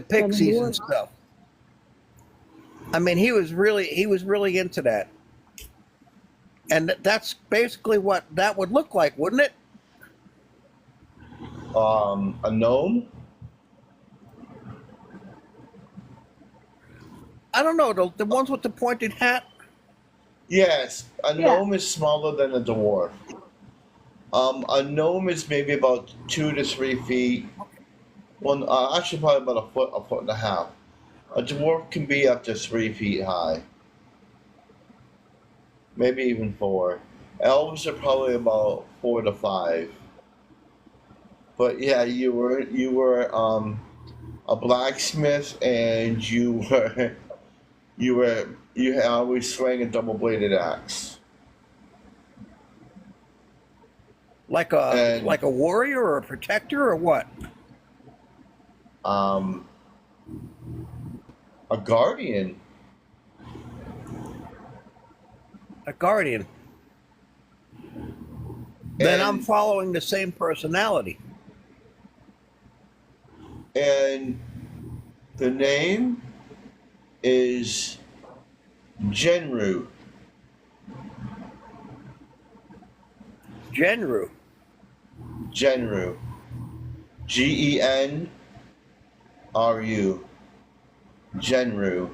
J: pixies and stuff. I mean, he was really into that. And that's basically what that would look like, wouldn't it?
A: A gnome?
J: I don't know, the ones with the pointed hat.
A: Yes, a
K: Yeah.
A: gnome is smaller than a dwarf. A gnome is maybe about 2 to 3 feet. Well, actually, probably about a foot and a half. A dwarf can be up to 3 feet high. maybe even 4. Elves are probably about 4 to 5. But yeah, you were a blacksmith, and you had always swung a double-bladed axe.
J: Like
A: And
J: a warrior or a protector or what?
A: um, a guardian.
J: A guardian. Then I'm
A: And
J: following the same personality.
A: and the name is Genru.
J: Genru.
A: Genru. Genru. Genru.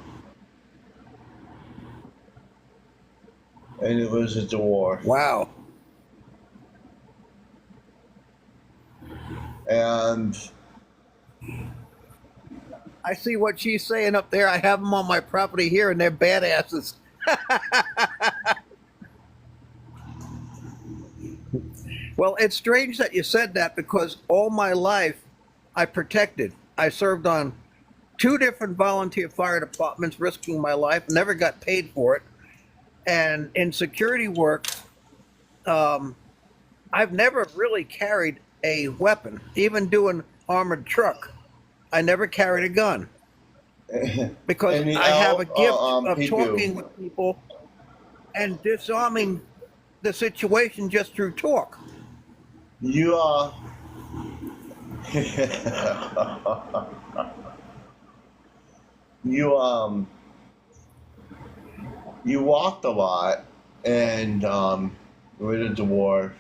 A: And it was a dwarf.
J: Wow.
A: And
J: I see what she's saying up there. I have them on my property here, and they're badasses. Well, it's strange that you said that because all my life I protected. I served on 2 different volunteer fire departments, risking my life, never got paid for it. And in security work, I've never really carried a weapon, even doing armored truck. I never carried a gun because
A: and the
J: I have a
A: elf,
J: gift of
A: he
J: talking
A: do.
J: with people and disarming the situation just through talk.
A: You you you walked a lot, and you were a dwarf.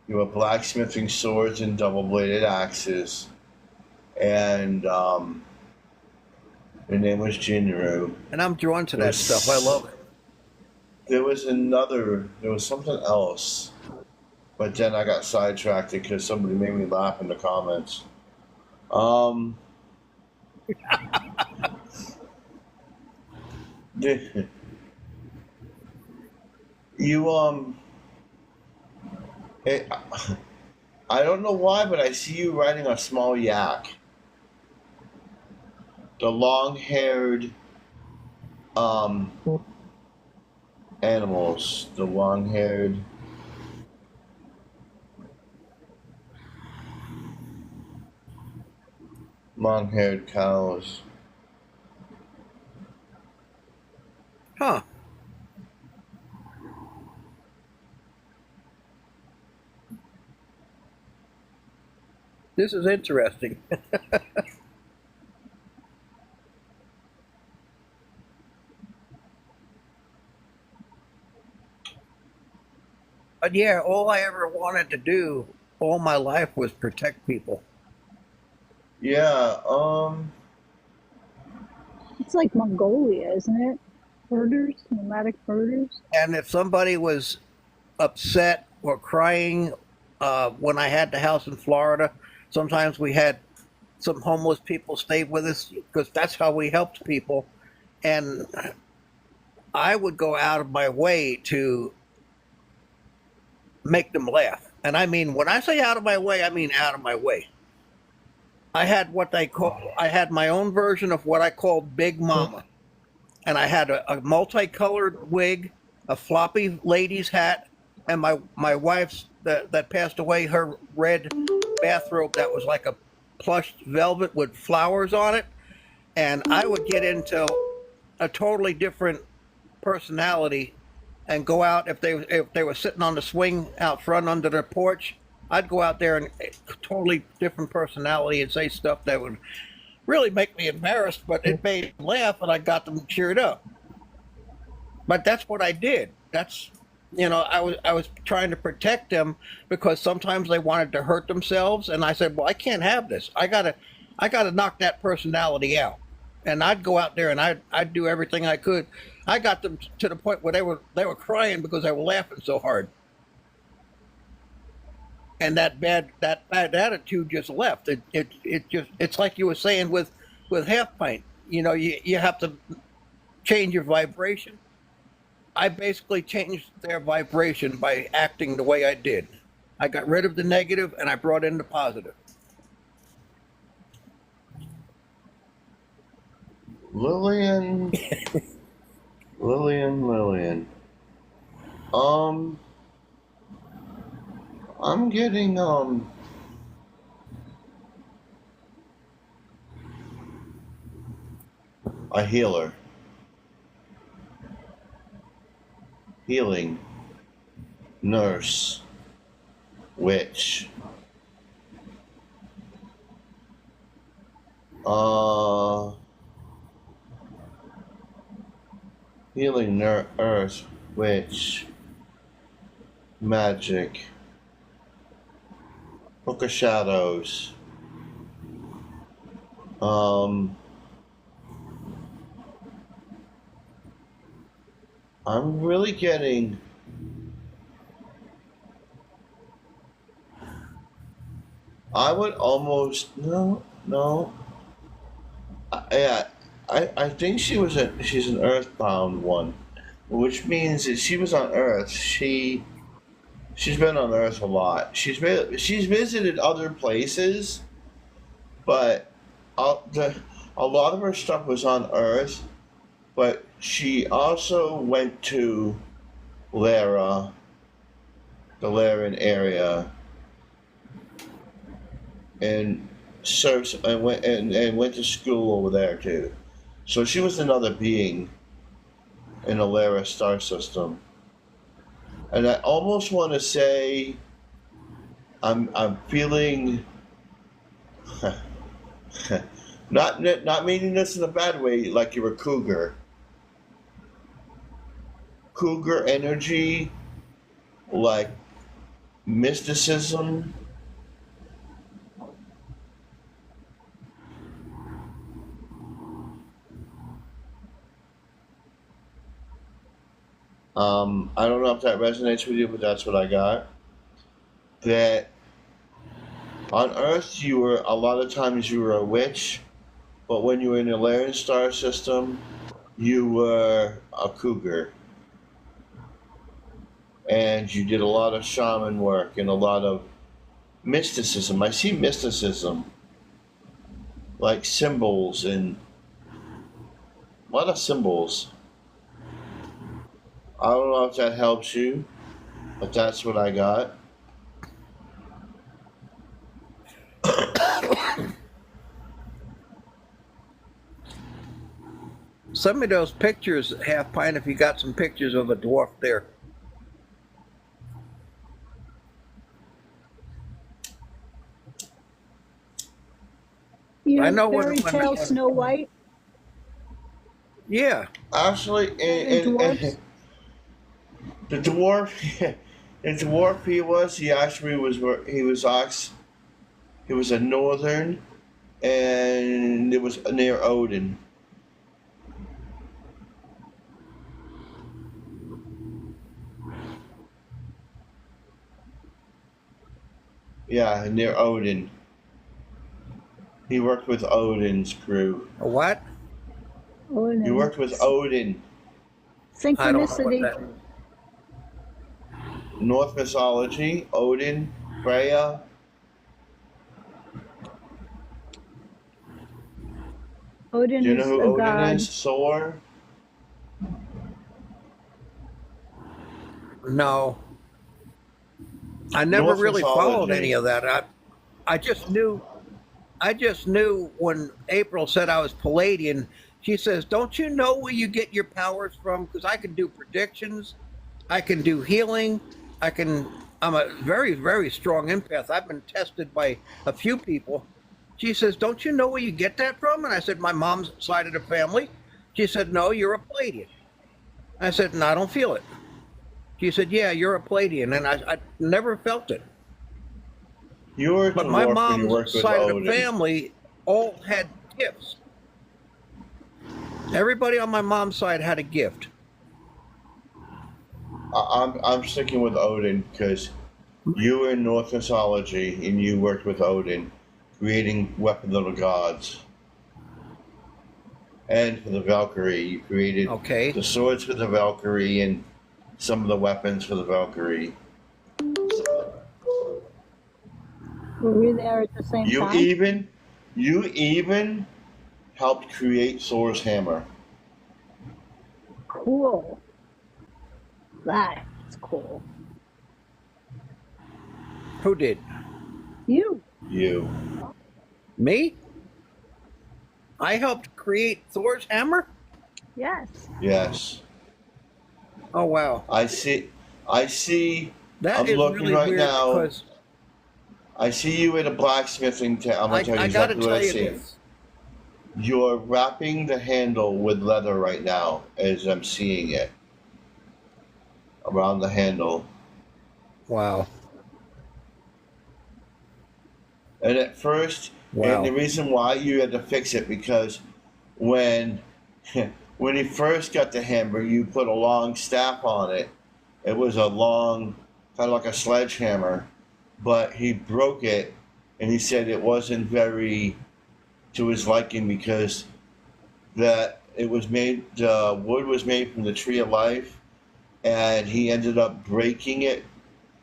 A: You were blacksmithing swords and double-bladed axes, and your name was Jinru.
J: And I'm drawn to
A: There
J: that stuff. I
A: was
J: love it.
A: there was something else, but then I got sidetracked because somebody made me laugh in the comments. Um, you it, I don't know why, but I see you riding a small yak. The long-haired um animals, the long-haired. Long-haired cows.
J: Huh. This is interesting. But yeah, all I ever wanted to do all my life was protect people.
A: Yeah,
K: It's like Mongolia, isn't it? Herders, nomadic herders.
J: And if somebody was upset or crying, when I had the house in Florida, sometimes we had some homeless people stay with us because that's how we helped people. And I would go out of my way to make them laugh. And I mean, when I say out of my way, I mean out of my way. I had I had my own version of what I called Big Mama. And I had a multicolored wig, a floppy lady's hat, and my wife's that passed away, her red bathrobe that was like a plush velvet with flowers on it. And I would get into a totally different personality and go out if they were sitting on the swing out front under their porch. I'd go out there and totally different personality and say stuff that would really make me embarrassed, but it made them laugh and I got them cheered up. But that's what I did. That's, I was trying to protect them because sometimes they wanted to hurt themselves, and I said, well, I can't have this. I gotta knock that personality out. And I'd go out there and I'd do everything I could. I got them to the point where they were crying because they were laughing so hard. And that bad attitude just left. It's like you were saying with half pint. You have to change your vibration. I basically changed their vibration by acting the way I did. I got rid of the negative and I brought in the positive.
A: Lillian. Lillian. I'm getting a healer. Healing. Nurse. Witch. Healing earth, witch, magic, book of shadows. I'm really getting I would almost no. I think she's an earthbound one, which means that she was on Earth. She's been on Earth a lot. She's visited other places, but a lot of her stuff was on Earth. But she also went to Lara, the Laren area, and served and went to school over there too. So she was another being in the Lara star system. And I almost want to say I'm feeling not meaning this in a bad way, like you're a cougar. Cougar energy, like mysticism. I don't know if that resonates with you, but that's what I got. That on Earth, a lot of times you were a witch, but when you were in the Laren star system, you were a cougar. And you did a lot of shaman work and a lot of mysticism. I see mysticism, like symbols and a lot of symbols. I don't know if that helps you, but that's what I got.
J: Some of those pictures, Half Pint, if you got some pictures of a dwarf there.
K: You
J: I
K: know,
J: know
K: fairy tale Snow White
J: Yeah.
A: Actually,
K: and dwarfs.
A: the dwarf, the dwarf he actually was a northern, and it was near Odin. Yeah, near Odin. He worked with Odin's crew.
J: A what?
K: Oh,
A: He
K: no.
A: worked with Odin.
J: I don't know what
K: Synchronicity.
J: that.
A: Norse mythology, Odin, Freya.
K: Odin
A: Do you know
K: is
A: who
K: a
A: Odin
K: god.
A: is? Thor?
J: No. I never
A: Norse
J: really followed
A: mythology.
J: any of that. I just knew when April said I was Palladian, she says, "Don't you know where you get your powers from? Because I can do predictions, I can do healing, I'm a very, very strong empath. I've been tested by a few people." She says, "Don't you know where you get that from?" And I said, "My mom's side of the family." She said, "No, you're a Palladian." I said, "No, I don't feel it." She said, "Yeah, you're a Palladian," and I never felt it.
A: You were a
J: But my
A: dwarf when you worked
J: mom's
A: with
J: side
A: Odin.
J: of the family all had gifts. Everybody on my mom's side had a gift.
A: I'm sticking with Odin because you were in Norse mythology and you worked with Odin, creating weapons of the gods. and for the Valkyrie. You created
J: Okay.
A: the swords for the Valkyrie and some of the weapons for the Valkyrie.
K: Were we there at the same
A: You
K: time?
A: even helped create Thor's hammer.
K: Cool. That's cool.
J: Who did?
K: You.
A: You.
J: Me? I helped create Thor's hammer?
K: Yes.
A: Yes.
J: Oh, wow.
A: I see.
J: That
A: I'm
J: is
A: looking
J: really
A: right
J: weird
A: now.
J: because
A: I see you at a blacksmithing town. I'm
J: I
A: gonna tell you
J: gotta
A: exactly what
J: tell
A: I
J: you
A: see.
J: this.
A: You're wrapping the handle with leather right now, as I'm seeing it around the handle.
J: Wow.
A: And at first,
J: Wow.
A: and the reason why you had to fix it because when when he first got the hammer, you put a long staff on it. It was a long, kind of like a sledgehammer, but he broke it, and he said it wasn't very to his liking because that it was made, the wood was made from the tree of life, and he ended up breaking it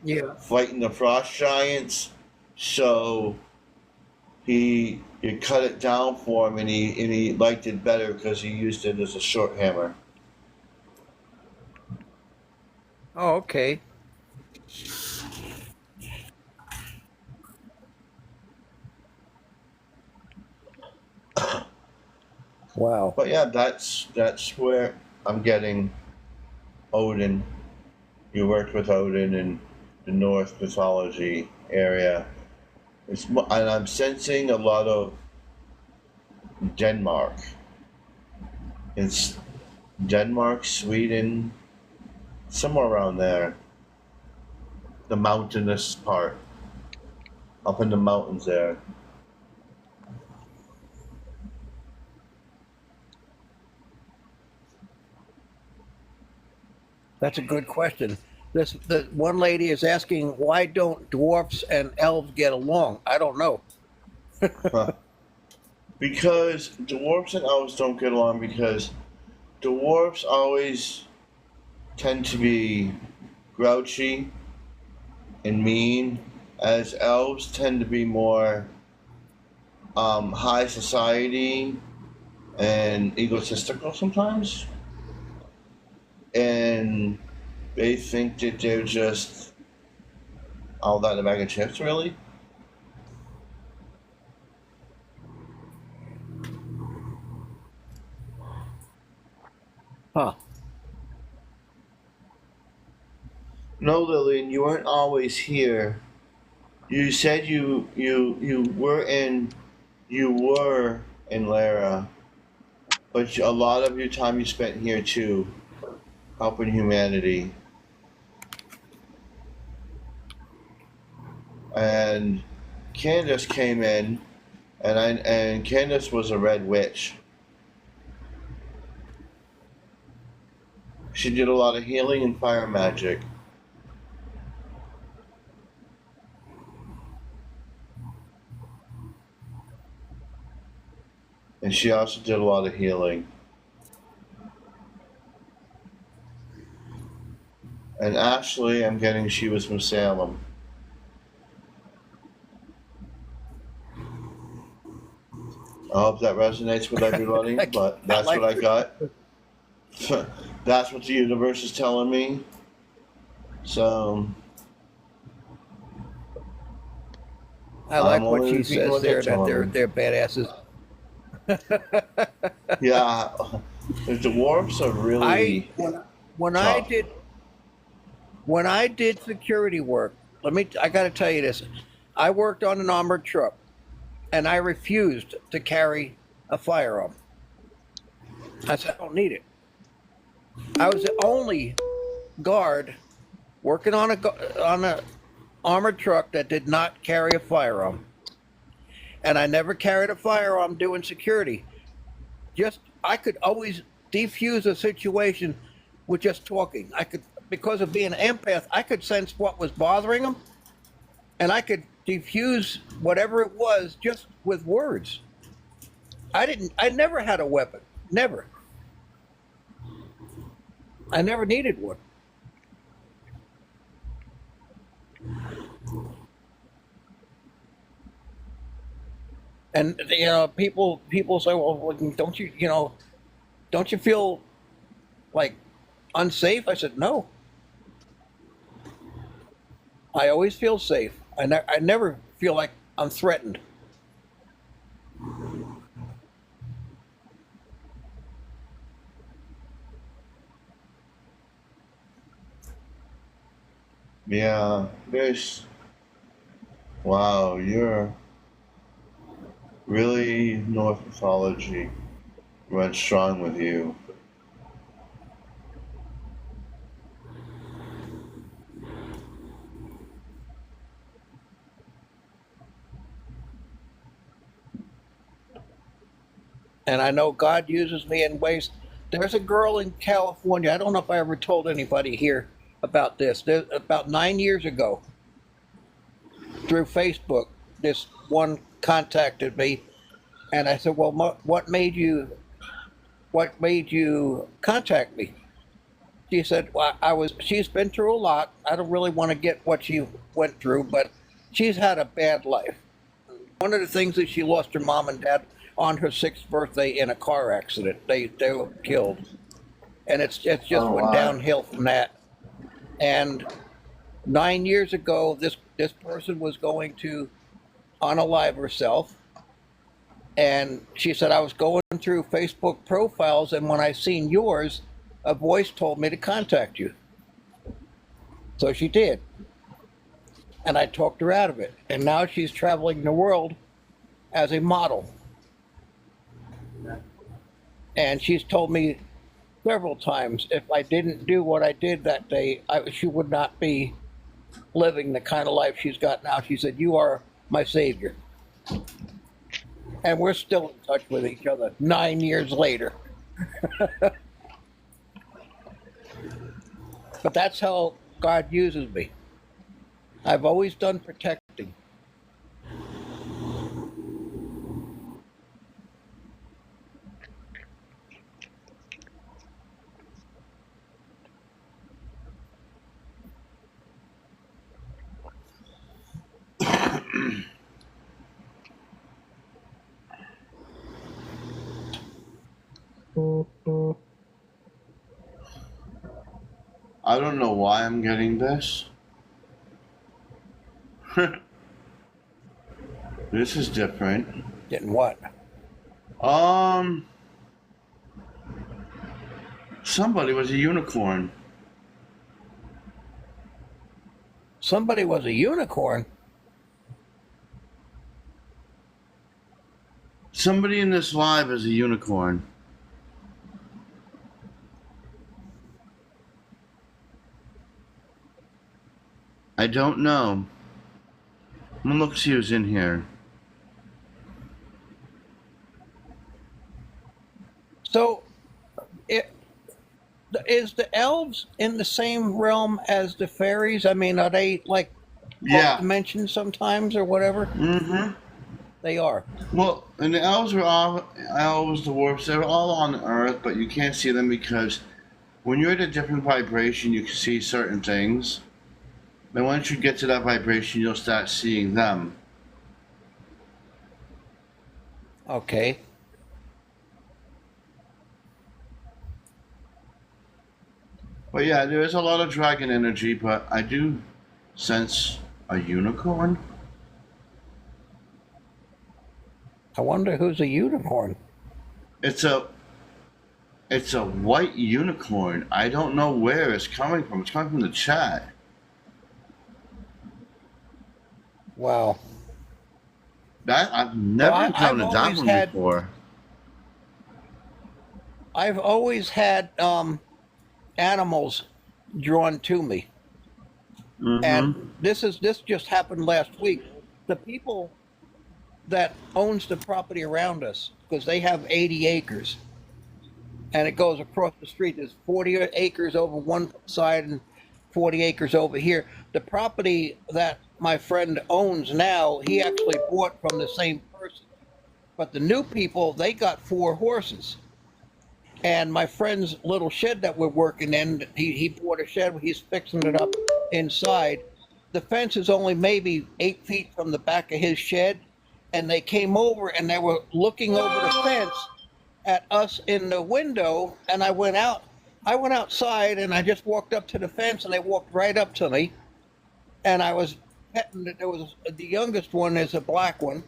J: Yeah.
A: fighting the frost giants. So he cut it down for him, and he liked it better because he used it as a short hammer.
J: Oh, okay. Wow.
A: But yeah, that's where I'm getting Odin. You worked with Odin in the Norse mythology area. And I'm sensing a lot of Denmark. It's Denmark, Sweden, somewhere around there. The mountainous part. Up in the mountains there.
J: That's a good question. The one lady is asking, why don't dwarfs and elves get along? I don't know.
A: Huh. Because dwarves and elves don't get along because dwarves always tend to be grouchy and mean, as elves tend to be more high society and egotistical sometimes. And they think that they're just all that in a bag of chips, really.
J: Huh.
A: No, Lillian, you weren't always here. You said you were in Lara, but a lot of your time you spent here too, helping humanity. And Candace came in, and Candace was a red witch. She did a lot of healing and fire magic. And she also did a lot of healing. And Ashley, I'm getting she was from Salem. I hope that resonates with everybody, but that's what I got. That's what the universe is telling me. So
J: I like
A: I'm
J: what
A: only
J: she
A: repeating
J: says
A: what
J: there,
A: they're
J: that
A: telling
J: they're
A: me.
J: badasses.
A: Yeah, the dwarves are really
J: When I
A: tough.
J: did security work, I got to tell you this. I worked on an armored truck, and I refused to carry a firearm. I said, I don't need it. I was the only guard working on a armored truck that did not carry a firearm. And I never carried a firearm doing security. I could always defuse a situation with just talking. Because of being an empath, I could sense what was bothering them, and I could defuse whatever it was just with words. I never had a weapon. Never. I never needed one. And people say, well, don't don't you feel like unsafe? I said, no. I always feel safe. I never feel like I'm threatened.
A: Yeah, wow, you're really Norse mythology went strong with you.
J: And I know God uses me in ways. There's a girl in California. I don't know if I ever told anybody here about this. About 9 years ago, through Facebook, this one contacted me, and I said, "Well, what made you contact me?" She said, "Well, She's been through a lot. I don't really want to get what she went through, but she's had a bad life. One of the things is she lost her mom and dad on her 6th birthday in a car accident. They were killed, and it's just
A: Oh,
J: went
A: wow.
J: downhill from that. And 9 years ago, this person was going to unalive herself, and she said, I was going through Facebook profiles, and when I seen yours, a voice told me to contact you. So she did, and I talked her out of it, and now she's traveling the world as a model. And she's told me several times if I didn't do what I did that day, she would not be living the kind of life she's got now. She said, "You are my savior." And we're still in touch with each other 9 years later. But that's how God uses me. I've always done protecting.
A: I don't know why I'm getting this. This is different.
J: Getting what?
A: Somebody was a unicorn.
J: Somebody was a unicorn.
A: Somebody in this live is a unicorn. I don't know. I'm gonna look see who's in here.
J: So, is the elves in the same realm as the fairies? I mean, are they like
A: Yeah.
J: dimensions sometimes or whatever?
A: Mm-hmm.
J: They are.
A: Well, and the elves were all elves, dwarves. They're all on Earth, but you can't see them because when you're at a different vibration, you can see certain things. Then once you get to that vibration, you'll start seeing them.
J: Okay.
A: But yeah, there is a lot of dragon energy, but I do sense a unicorn.
J: I wonder who's a unicorn.
A: It's a white unicorn. I don't know where it's coming from. It's coming from the chat.
J: Wow.
A: That I've never
J: Well,
A: encountered that one before.
J: I've always had animals drawn to me.
A: Mm-hmm.
J: And this just happened last week. The people that owns the property around us, because they have 80 acres, and it goes across the street. There's 40 acres over one side and 40 acres over here. The property that my friend owns now, he actually bought from the same person. But the new people, they got 4 horses. And my friend's little shed that we're working in, he bought a shed, he's fixing it up inside. The fence is only maybe 8 feet from the back of his shed. And they came over and they were looking over the fence at us in the window. And I went outside and I just walked up to the fence and they walked right up to me. And I was petting it. There was the youngest one is a black one,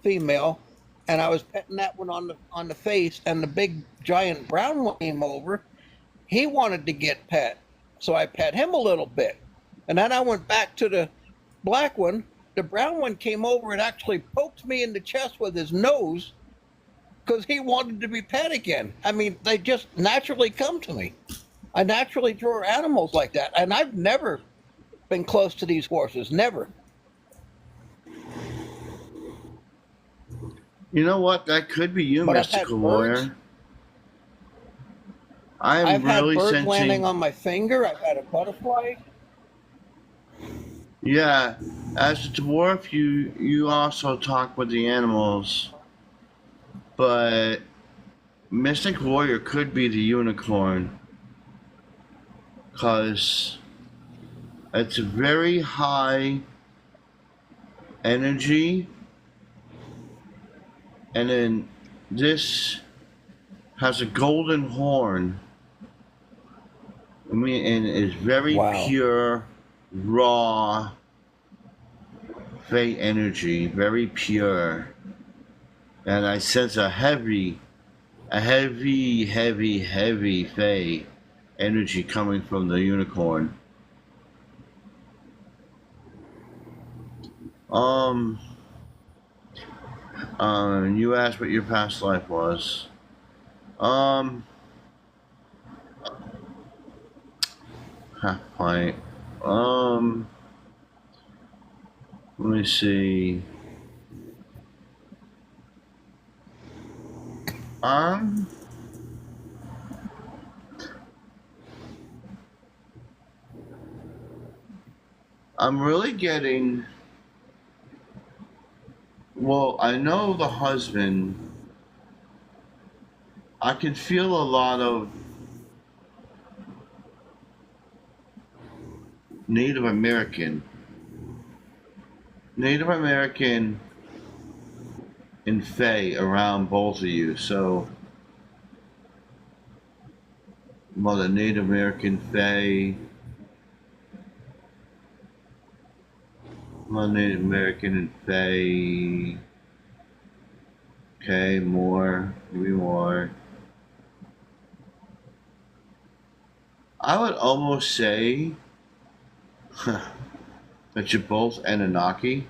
J: female, and I was petting that one on the face, and the big giant brown one came over. He wanted to get pet, so I pet him a little bit, and then I went back to the black one. The brown one came over and actually poked me in the chest with his nose because he wanted to be pet again. I mean, they just naturally come to me. I naturally draw animals like that, and I've never been close to these horses, never.
A: You know what? That could be you,
J: But I've had
A: mystical
J: birds.
A: warrior. I am
J: I've had
A: really
J: birds
A: sensing.
J: landing on my finger. I've had a butterfly.
A: Yeah, as a dwarf, you also talk with the animals, but Mystic Warrior could be the unicorn, cause it's a very high energy, and then this has a golden horn. I mean, and it's very
J: Wow.
A: pure, raw, Fey energy, very pure. And I sense a heavy Fey energy coming from the unicorn. You asked what your past life was. Half pint. Let me see. Um, I'm really getting. Well, I know the husband. I can feel a lot of Native American and Fae around both of you. So, well, the Native American Fae, well, Native American and Fae. Okay, more, maybe more. I would almost say that you're both Anunnaki.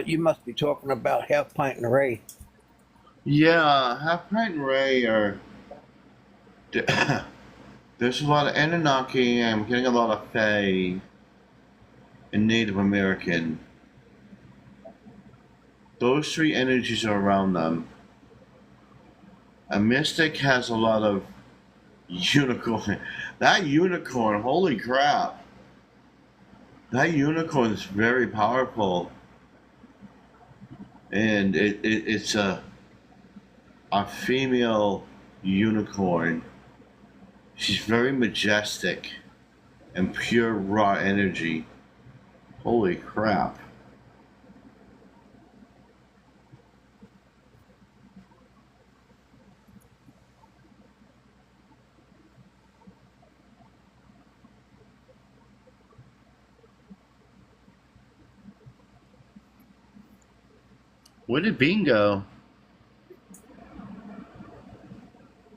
J: You must be talking about Half Pint and Ray.
A: Yeah, Half Pint and Ray are. There's a lot of Anunnaki. I'm getting a lot of Fae and Native American. Those three energies are around them. A mystic has a lot of unicorn. That unicorn, holy crap! That unicorn is very powerful, and it's a female unicorn. She's very majestic and pure raw energy. Holy crap. Where did Bean go?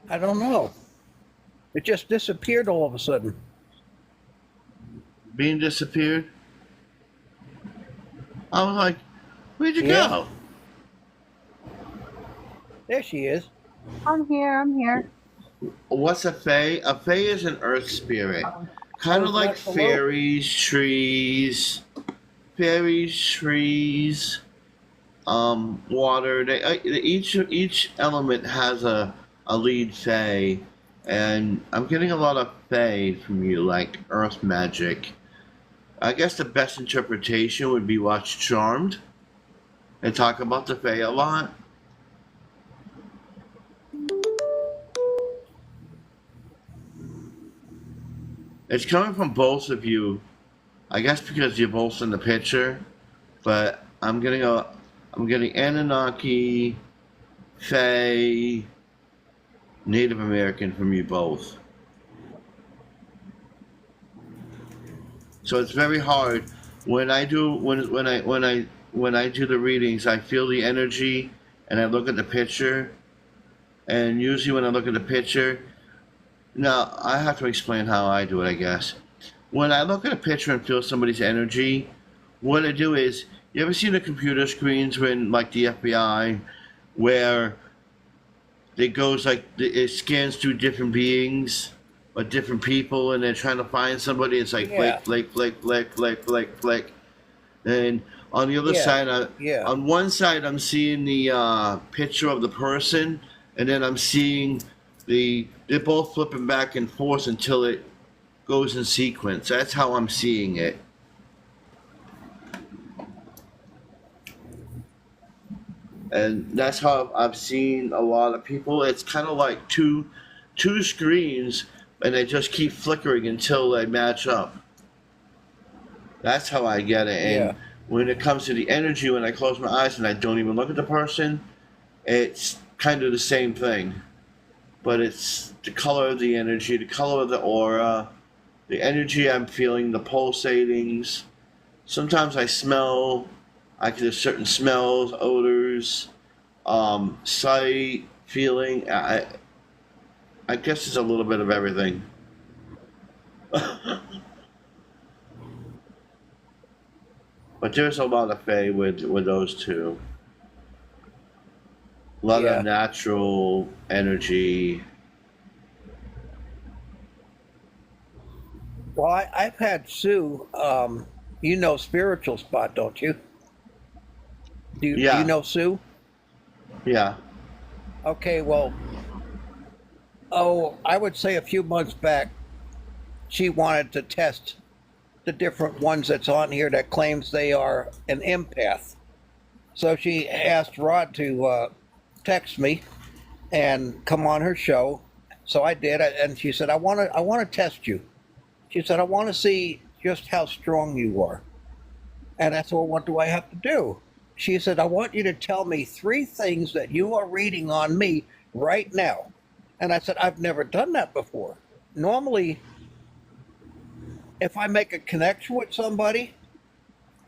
J: I don't know. It just disappeared all of a sudden.
A: Bean disappeared? I was like, where'd you
J: Yeah.
A: go?
J: There she is.
M: I'm here.
A: What's a fae? A fae is an earth spirit, kind of
J: Those
A: like
J: left below.
A: fairies, water. Each element has a lead fae, and I'm getting a lot of fae from you, like earth magic. I guess the best interpretation would be watch Charmed and talk about the fae a lot. It's coming from both of you, I guess, because you're both in the picture. But I'm getting Anunnaki, Fae, Native American from you both. So it's very hard when I do when I do the readings. I feel the energy, and I look at the picture. And usually, when I look at the picture, now I have to explain how I do it, I guess. When I look at a picture and feel somebody's energy, what I do is, you ever seen the computer screens when, like the FBI, where it goes like it scans through different beings or different people, and they're trying to find somebody. It's like
J: Yeah.
A: flick. And on the other
J: Yeah.
A: side,
J: Yeah.
A: on one side, I'm seeing the picture of the person, and then I'm seeing they're both flipping back and forth until it goes in sequence. That's how I'm seeing it. And that's how I've seen a lot of people. It's kind of like two screens, and they just keep flickering until they match up. That's how I get it. And
J: Yeah.
A: when it comes to the energy, when I close my eyes and I don't even look at the person, it's kind of the same thing. But it's the color of the energy, the color of the aura, the energy I'm feeling, the pulsatings. Sometimes I smell, there's certain smells, odors, sight, feeling. I guess it's a little bit of everything. But there's a lot of fae with those two. A lot
J: Yeah.
A: of natural energy.
J: Well, I've had Sue. You know Spiritual Spot, don't you? Do
A: Yeah.
J: you know Sue?
A: Yeah.
J: Okay, well, I would say a few months back, she wanted to test the different ones that's on here that claims they are an empath. So she asked Rod to text me and come on her show. So I did, and she said, I want to test you. She said, I want to see just how strong you are. And I said, well, what do I have to do? She said, I want you to tell me 3 things that you are reading on me right now. And I said, I've never done that before. Normally, if I make a connection with somebody,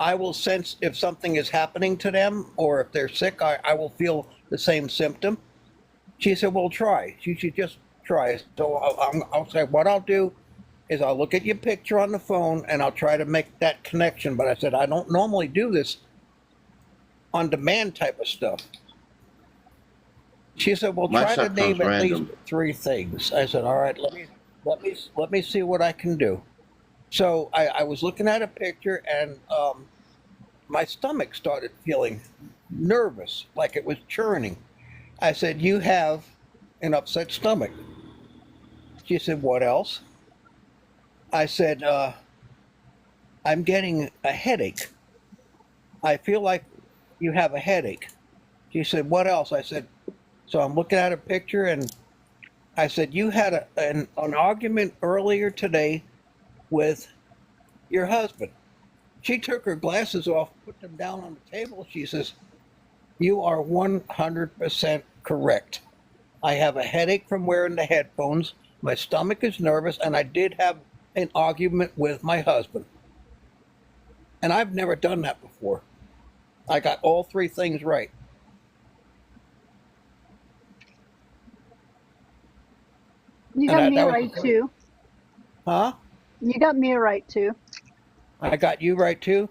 J: I will sense if something is happening to them or if they're sick, I will feel the same symptom. She said, well, try. You should just try. So I'll say, what I'll do is I'll look at your picture on the phone and I'll try to make that connection. But I said, I don't normally do this on demand type of stuff. She said, well,
A: My
J: try to
A: stuff
J: name
A: comes
J: at least
A: random.
J: 3 things. I said, all right, let me see what I can do. So I was looking at a picture and my stomach started feeling nervous, like it was churning. I said, you have an upset stomach. She said, what else? I said, I'm getting a headache. I feel like you have a headache. She said, what else? I said, so I'm looking at a picture and I said, you had an argument earlier today with your husband. She took her glasses off, put them down on the table. She says, you are 100% correct. I have a headache from wearing the headphones. My stomach is nervous, and I did have an argument with my husband. And I've never done that before. I got all 3 things right.
K: You
J: And
K: got me
J: that was
K: right
J: the-
K: too.
J: Huh?
K: You got me right too.
J: I got you right too?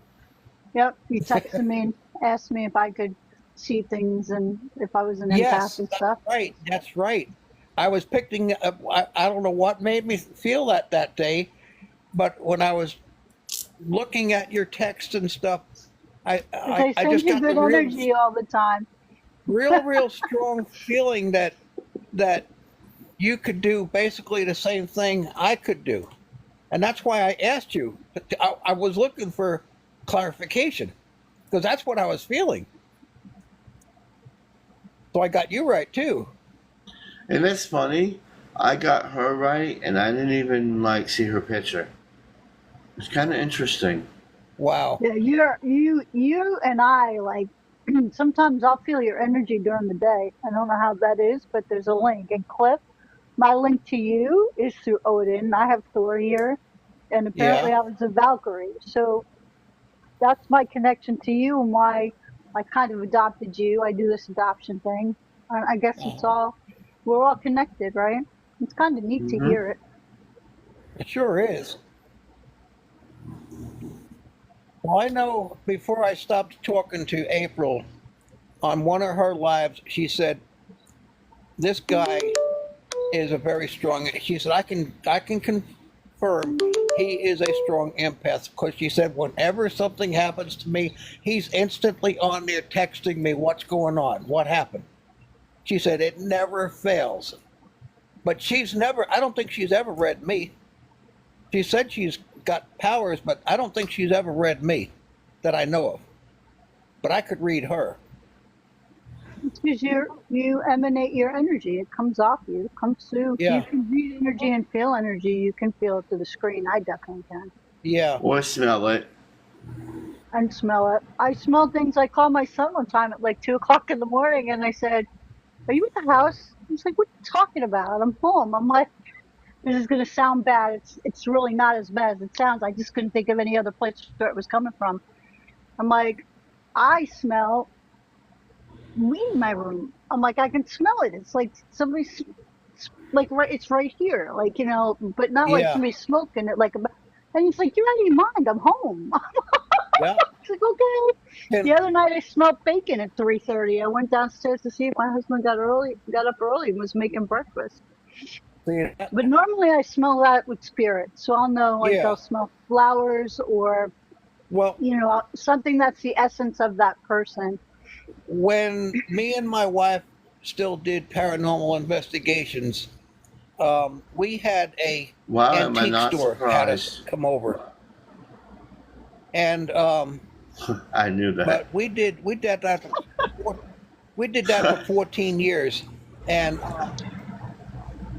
K: Yep. You texted me and asked me if I could see things and if I was an empath
J: Yes,
K: and
J: that's
K: stuff.
J: right. That's right. I was picking up, I don't know what made me feel that day, but when I was looking at your text and stuff, I,
K: 'Cause
J: I,
K: I
J: I
K: send
J: just
K: you
J: got
K: good
J: the
K: energy all the time.
J: real strong feeling that you could do basically the same thing I could do. And that's why I asked you. I was looking for clarification because that's what I was feeling. So I got you right too.
A: And it's funny, I got her right, and I didn't even like see her picture. It's kind of interesting.
J: Wow.
K: Yeah, you and I like sometimes I'll feel your energy during the day. I don't know how that is, but there's a link. And Cliff, my link to you is through Odin. I have Thor here, and
J: Yeah.
K: apparently I was a Valkyrie. So that's my connection to you and why I kind of adopted you. I do this adoption thing. I guess we're all connected, right? It's kind of neat to
A: Hmm.
K: hear it.
J: It sure is. Well, I know before I stopped talking to April on one of her lives, she said, "This guy is a very strong." She said, "I can confirm he is a strong empath." Because she said, "Whenever something happens to me, he's instantly on there texting me what's going on, what happened." She said it never fails. But she's never. I don't think she's ever read me. She said she's got powers, but I don't think she's ever read me that I know of. But I could read her.
K: It's because you emanate your energy. It comes off you. It comes through. If you
J: Yeah,
K: can read energy and feel energy, you can feel it through the screen. I definitely can.
J: yeah,
A: Or smell it.
K: And smell it. I smell things. I called my son one time at like 2 o'clock in the morning, and I said, "Are you at the house?" He's like, "What are you talking about? I'm home." I'm like, "This is gonna sound bad. It's really not as bad as it sounds. I just couldn't think of any other place where it was coming from." I'm like, "I smell weed in my room." I'm like, "I can smell it. It's like somebody's like right. It's right here. Like but not like
J: yeah,
K: somebody smoking it. Like, and he's like, "You're out of your mind. I'm home."
J: yeah.
K: It's like, okay.
J: And
K: The other night I smelled bacon at 3:30. I went downstairs to see if my husband got up early and was making breakfast.
J: see,
K: But normally I smell that with spirit, so I'll know. Like
J: yeah.
K: I'll smell flowers or
J: Well,
K: something that's the essence of that person.
J: when me and my wife still did paranormal investigations, we had a
A: Wow, am I
J: antique
A: not
J: store had us
A: surprised?
J: come over, and
A: I knew that.
J: but we did that for 14 years, and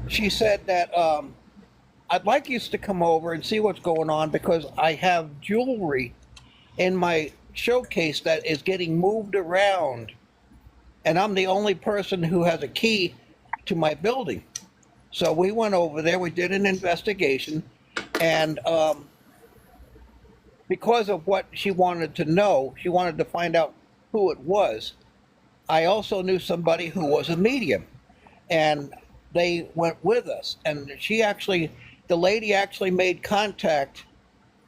J: she said that I'd like you to come over and see what's going on because I have jewelry in my showcase that is getting moved around, and I'm the only person who has a key to my building. So we went over there, we did an investigation, and because of what she wanted to know, she wanted to find out who it was. I also knew somebody who was a medium, and they went with us. And the lady actually made contact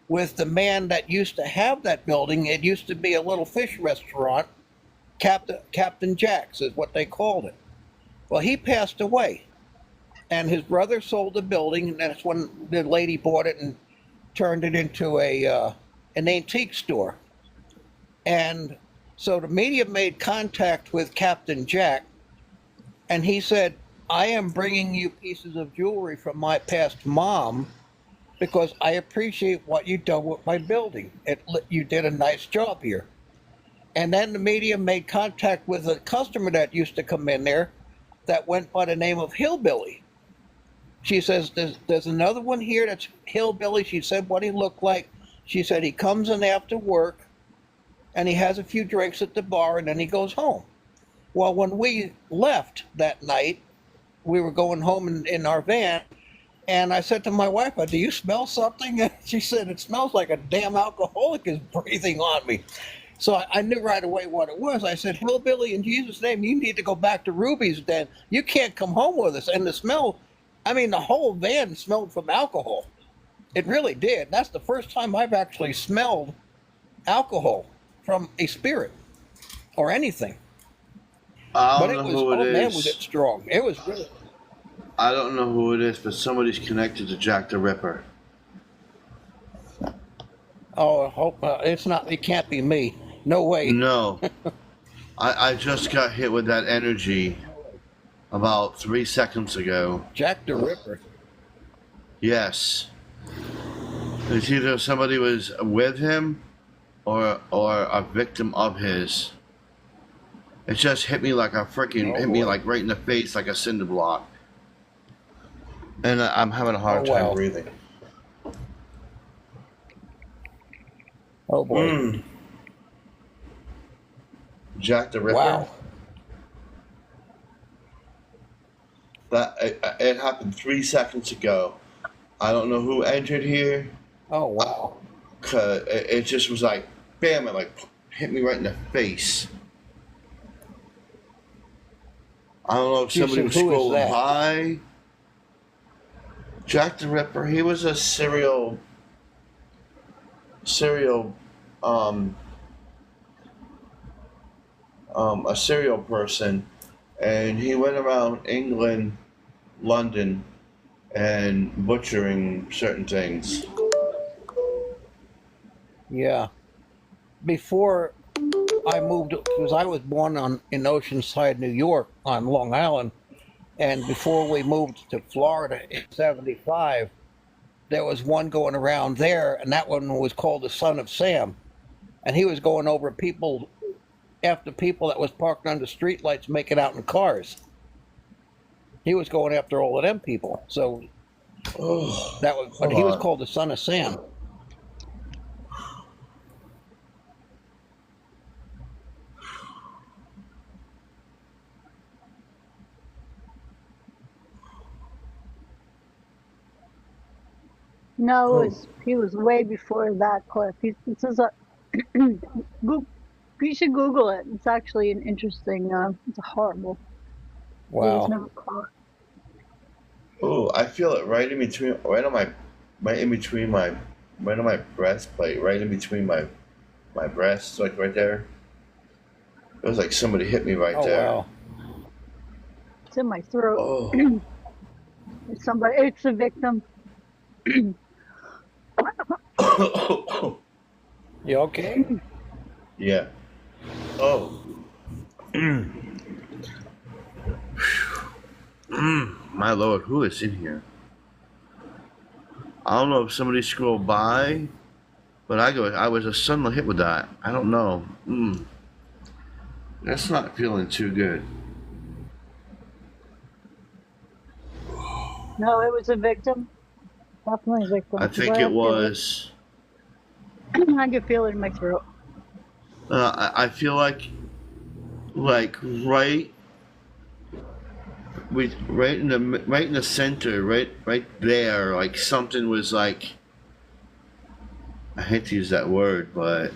J: with the man that used to have that building. It used to be a little fish restaurant. Captain Jack's is what they called it. Well, he passed away, and his brother sold the building, and that's when the lady bought it and turned it into an antique store. And so the medium made contact with Captain Jack, and he said, "I am bringing you pieces of jewelry from my past mom because I appreciate what you've done with my building. You did a nice job here." And then the medium made contact with a customer that used to come in there that went by the name of Hillbilly. She says, there's another one here that's Hillbilly. She said what he looked like. She said he comes in after work and he has a few drinks at the bar and then he goes home. Well, when we left that night, we were going home in our van, and I said to my wife, "Do you smell something?" And she said, "It smells like a damn alcoholic is breathing on me." So I knew right away what it was. I said, "Hillbilly, in Jesus' name, you need to go back to Ruby's den. You can't come home with us." And the smell, I mean, the whole van smelled from alcohol. It really did. That's the first time I've actually smelled alcohol from a spirit or anything.
A: I
J: But
A: don't
J: it
A: know
J: was,
A: who it
J: oh man, was it
A: is.
J: strong. It was really,
A: I don't know who it is, but somebody's connected to Jack the Ripper.
J: Oh, I hope it's not. It can't be me. No way.
A: No. I just got hit with that energy about 3 seconds ago.
J: Jack the Ripper.
A: Yes. It's either somebody was with him or a victim of his. It just hit me like a freaking, hit me like right in the face like a cinder block. And I'm having a hard time breathing.
J: Oh boy.
A: Jack the Ripper.
J: Wow.
A: That it happened 3 seconds ago. I don't know who entered here.
J: Oh wow.
A: 'Cause it just was like, bam! It like hit me right in the face. I don't know if somebody was
J: Who is
A: scrolling
J: that?
A: by. Jack the Ripper. He was a serial, a serial person, and he went around England, London, and butchering certain things.
J: Yeah. Before I moved, because I was born in Oceanside, New York, on Long Island, and before we moved to Florida in '75, there was one going around there, and that one was called the Son of Sam, and he was going over people after people that was parked under streetlights making out in cars. He was going after all of them people. So that was, but he was called the Son of Sam.
K: No, he was way before that, Cliff. This is a. You should Google it. It's actually an interesting. It's a horrible. He was
J: Wow.
K: never caught.
A: Oh, I feel it right in between, right on my breastplate, right in between my breasts, like right there. It was like somebody hit me right
J: Oh
A: there.
J: wow.
K: It's in my throat.
A: Oh.
K: It's somebody. It's a victim.
J: You okay?
A: Yeah. Oh. My lord, who is in here? I don't know if somebody scrolled by, but I was a suddenly hit with that. I don't know. That's not feeling too good.
K: No, it was a victim. Definitely a victim.
A: I think it was.
K: I can feel it in my throat.
A: I feel like right in the center, right there, like something was like, I hate to use that word, but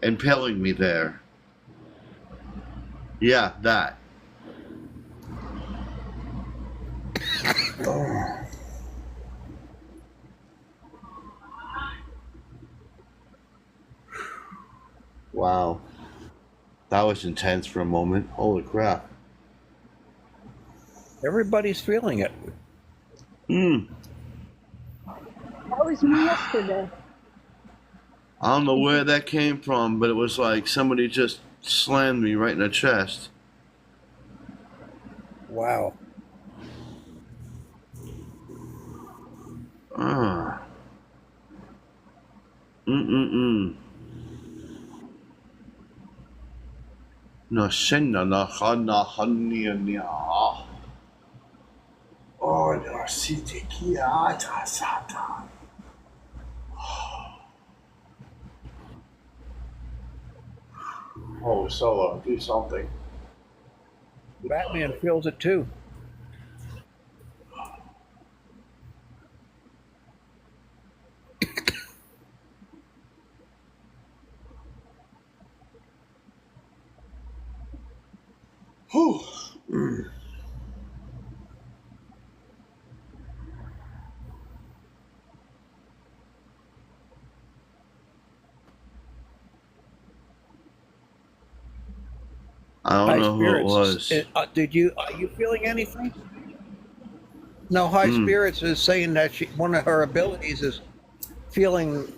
A: impaling me there. Yeah, that. Wow. That was intense for a moment. Holy crap.
J: Everybody's feeling it.
K: That was me yesterday.
A: I don't know where that came from, but it was like somebody just slammed me right in the chest.
J: Wow.
A: Ah. No shenna na hana hania. Oh, no city kiata satan. Oh, Solo, do something.
J: Batman feels it too.
A: Whew. I don't
J: High
A: know who it
J: spirits.
A: was.
J: Did you? Are you feeling anything? No, high
A: Mm.
J: spirits is saying that one of her abilities is feeling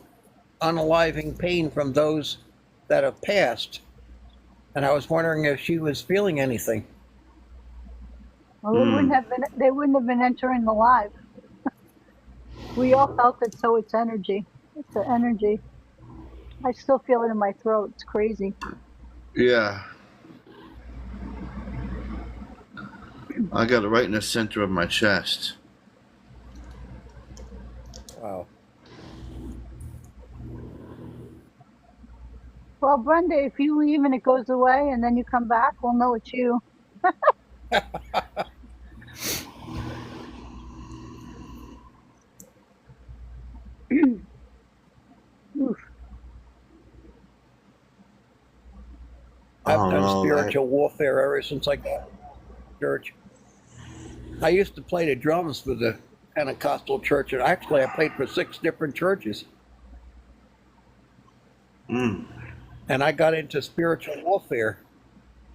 J: unaliving pain from those that have passed. And I was wondering if she was feeling anything.
K: Well, they wouldn't
A: Mm.
K: have been. They wouldn't have been entering the live. We all felt it, so it's energy. It's the energy. I still feel it in my throat. It's crazy.
A: Yeah. I got it right in the center of my chest.
J: Wow.
K: Well, Brenda, if you leave and it goes away and then you come back, we'll know it's you. Oof.
J: I've
A: Oh
J: done
A: no.
J: spiritual warfare ever since I got to church. I used to play the drums for the Pentecostal church, and actually I played for 6 different churches.
A: Mm.
J: And I got into spiritual warfare.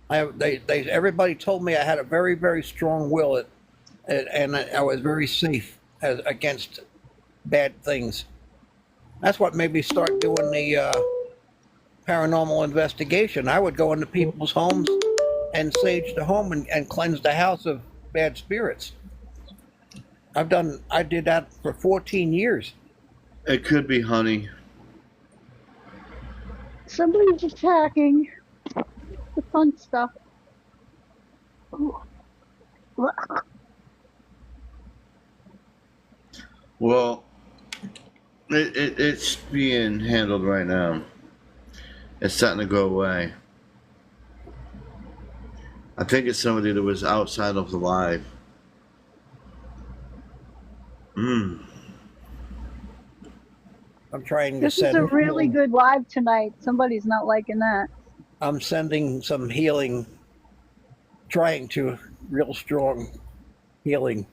J: Everybody told me I had a very, very strong will, and I was very safe against bad things. That's what made me start doing the paranormal investigation. I would go into people's homes and sage the home and cleanse the house of bad spirits. I did that for 14 years.
A: It could be honey.
K: Somebody's attacking. The fun stuff. Ooh.
A: Well, it's being handled right now. It's starting to go away. I think it's somebody that was outside of the live. Mm.
J: I'm trying to
K: This is
J: send.
K: a really good live tonight. Somebody's not liking that.
J: I'm sending some healing, trying to real strong healing.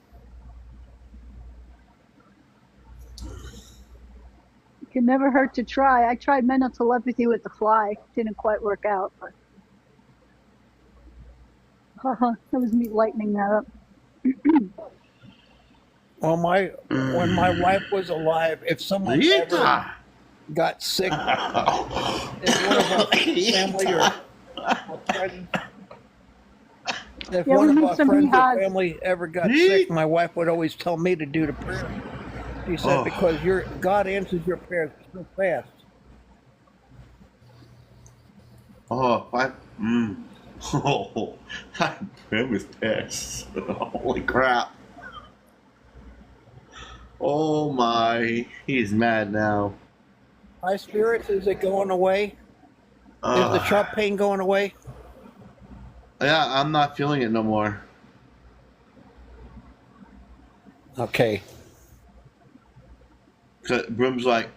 K: It can never hurt to try. I tried mental telepathy with the fly. Didn't quite work out. But... that was me lightening that up.
J: Well, when my wife was alive, if someone ever
A: Yeeta.
J: got sick, if one of our family or friends, if
K: Yeah, we
J: one of
K: need
J: our
K: some
J: friends or
K: jihad.
J: family ever got sick, my wife would always tell me to do the prayer. She said,
A: Oh.
J: because God answers your prayers so fast.
A: Oh, Oh, that was pissed. Holy crap. Oh my, he's mad now.
J: High spirits, is it going away? Is the sharp pain going away?
A: Yeah, I'm not feeling it no more.
J: Okay.
A: Brim's like,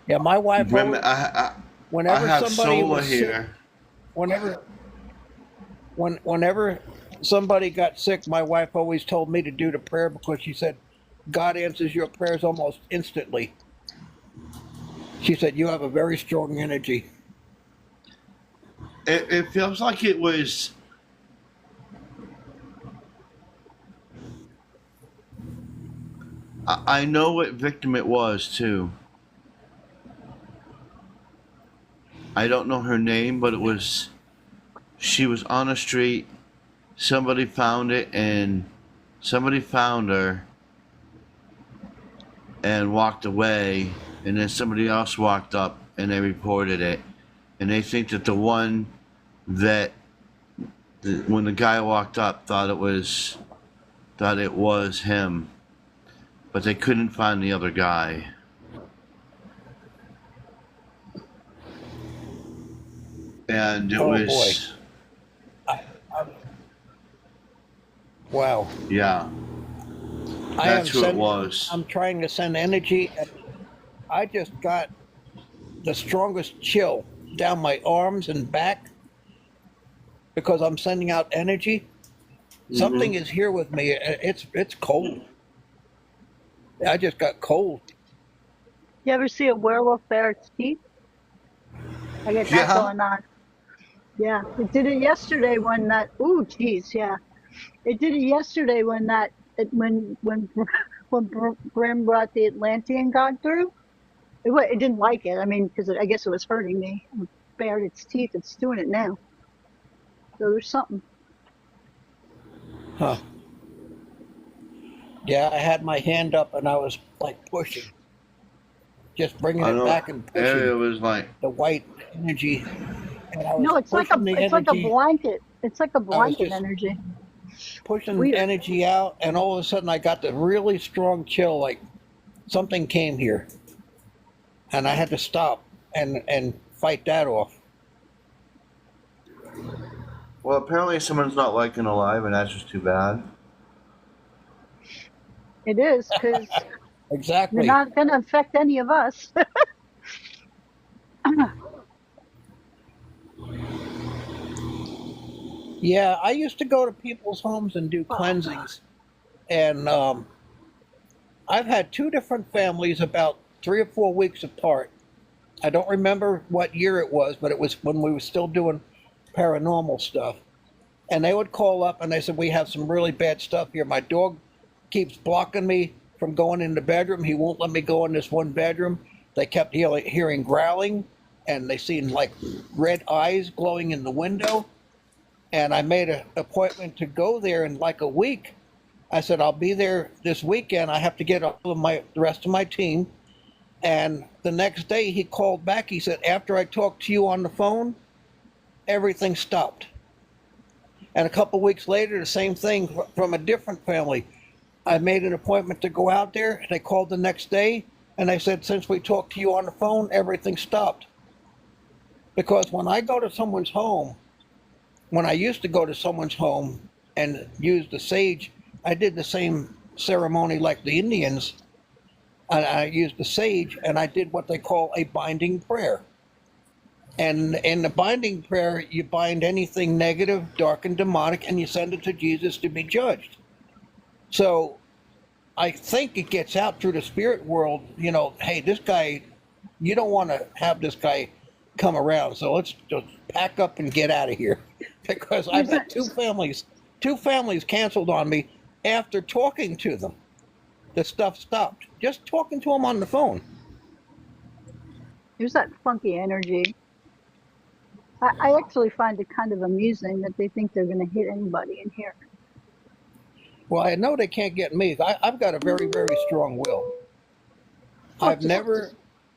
J: Yeah, my wife.
A: Brim,
J: always,
A: I
J: whenever
A: have
J: somebody
A: solar
J: was sick,
A: here.
J: whenever somebody got sick, my wife always told me to do the prayer because she said God answers your prayers almost instantly. She said you have a very strong energy.
A: It feels like it was. I know what victim it was too. I don't know her name, but it was. She was on a street. Somebody found it, and somebody found her and walked away, and then somebody else walked up and they reported it, and they think that the one that when the guy walked up thought it was him, but they couldn't find the other guy. And it
J: Oh,
A: was
J: Wow.
A: yeah,
J: I am
A: that's who it was.
J: I'm trying to send energy, and I just got the strongest chill down my arms and back because I'm sending out energy. Something is here with me. It's cold. I just got cold.
K: You ever see a werewolf bare its teeth? I get that
A: Yeah.
K: going on. Yeah, it did it yesterday when that. Ooh, geez, yeah. It did it yesterday when that when Bram brought the Atlantean god through, it didn't like it. I mean, because I guess it was hurting me. It bared its teeth. It's doing it now. So there's something.
J: Huh. Yeah, I had my hand up and I was like pushing, just bringing
A: I
J: it
A: know.
J: back and
A: And it
J: pushing
A: was like,
J: the white energy. And I was
K: No, it's like
J: pushing the
K: it's like a
J: energy.
K: blanket. It's like a blanket
J: just-
K: energy.
J: Pushing
K: Weird.
J: energy out, and all of a sudden I got the really strong chill, like something came here, and I had to stop and fight that off.
A: well, apparently someone's not liking Alive, and that's just too bad.
K: It is because they're
J: Exactly.
K: not going to affect any of us.
J: Yeah, I used to go to people's homes and do cleansings, and I've had two different families about 3 or 4 weeks apart. I don't remember what year it was, but it was when we were still doing paranormal stuff. And they would call up and they said, "We have some really bad stuff here. My dog keeps blocking me from going in the bedroom. He won't let me go in this one bedroom." They kept hearing growling, and they seen like red eyes glowing in the window. And I made an appointment to go there in like a week. I said, "I'll be there this weekend. I have to get all of the rest of my team." And the next day he called back. He said, "After I talked to you on the phone, everything stopped." And a couple weeks later, the same thing from a different family. I made an appointment to go out there. They called the next day and they said, "Since we talked to you on the phone, everything stopped." Because when I go to someone's home, when I used to go to someone's home and use the sage, I did the same ceremony like the Indians. And I used the sage and I did what they call a binding prayer. And in the binding prayer, you bind anything negative, dark, and demonic, and you send it to Jesus to be judged. So I think it gets out through the spirit world, hey, this guy, you don't want to have this guy come around. So let's just pack up and get out of here. Because I've had two families canceled on me after talking to them. The stuff stopped. Just talking to them on the phone.
K: There's that funky energy. I actually find it kind of amusing that they think they're going to hit anybody in here.
J: Well, I know they can't get me. I've got a very, very strong will. I've never,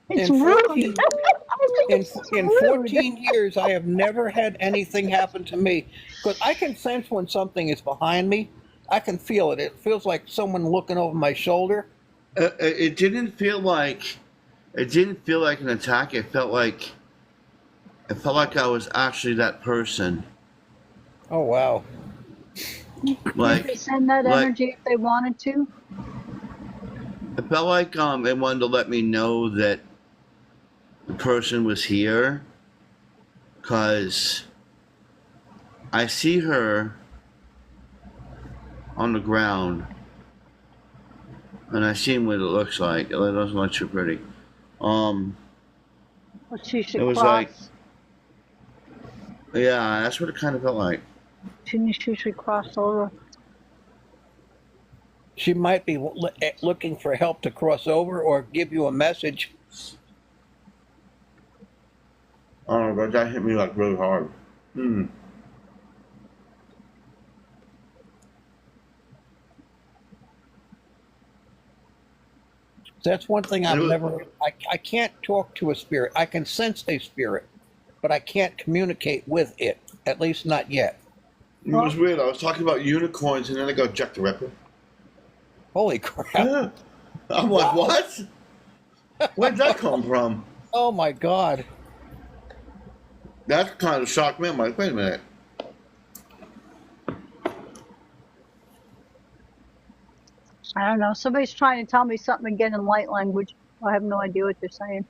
K: It's
J: in
K: rude.
J: 14,
K: I think it's
J: in
K: rude.
J: 14 years, I have never had anything happen to me. Because I can sense when something is behind me. I can feel it. It feels like someone looking over my shoulder.
A: It didn't feel like an attack. It felt like I was actually that person.
J: Oh, wow.
A: Like,
K: They send that
A: like-
K: energy if they wanted to.
A: it felt like it wanted to let me know that the person was here, because I see her on the ground, and I see what it looks like. It doesn't look too pretty.
K: Well, she should
A: It was
K: cross.
A: like, yeah, that's what it kind of felt like.
K: She should cross over.
J: She might be looking for help to cross over or give you a message.
A: Oh, but that hit me like really hard.
J: That's one thing I've
A: It was-
J: never. I can't talk to a spirit. I can sense a spirit, but I can't communicate with it. At least not yet.
A: It was weird. I was talking about unicorns, and then I go Jack the Ripper.
J: Holy crap!
A: Yeah. I'm like, what? Where'd that come from?
J: Oh my God!
A: That kind of shocked me. I'm like, wait a minute.
K: I don't know. Somebody's trying to tell me something again in light language. I have no idea what they're saying.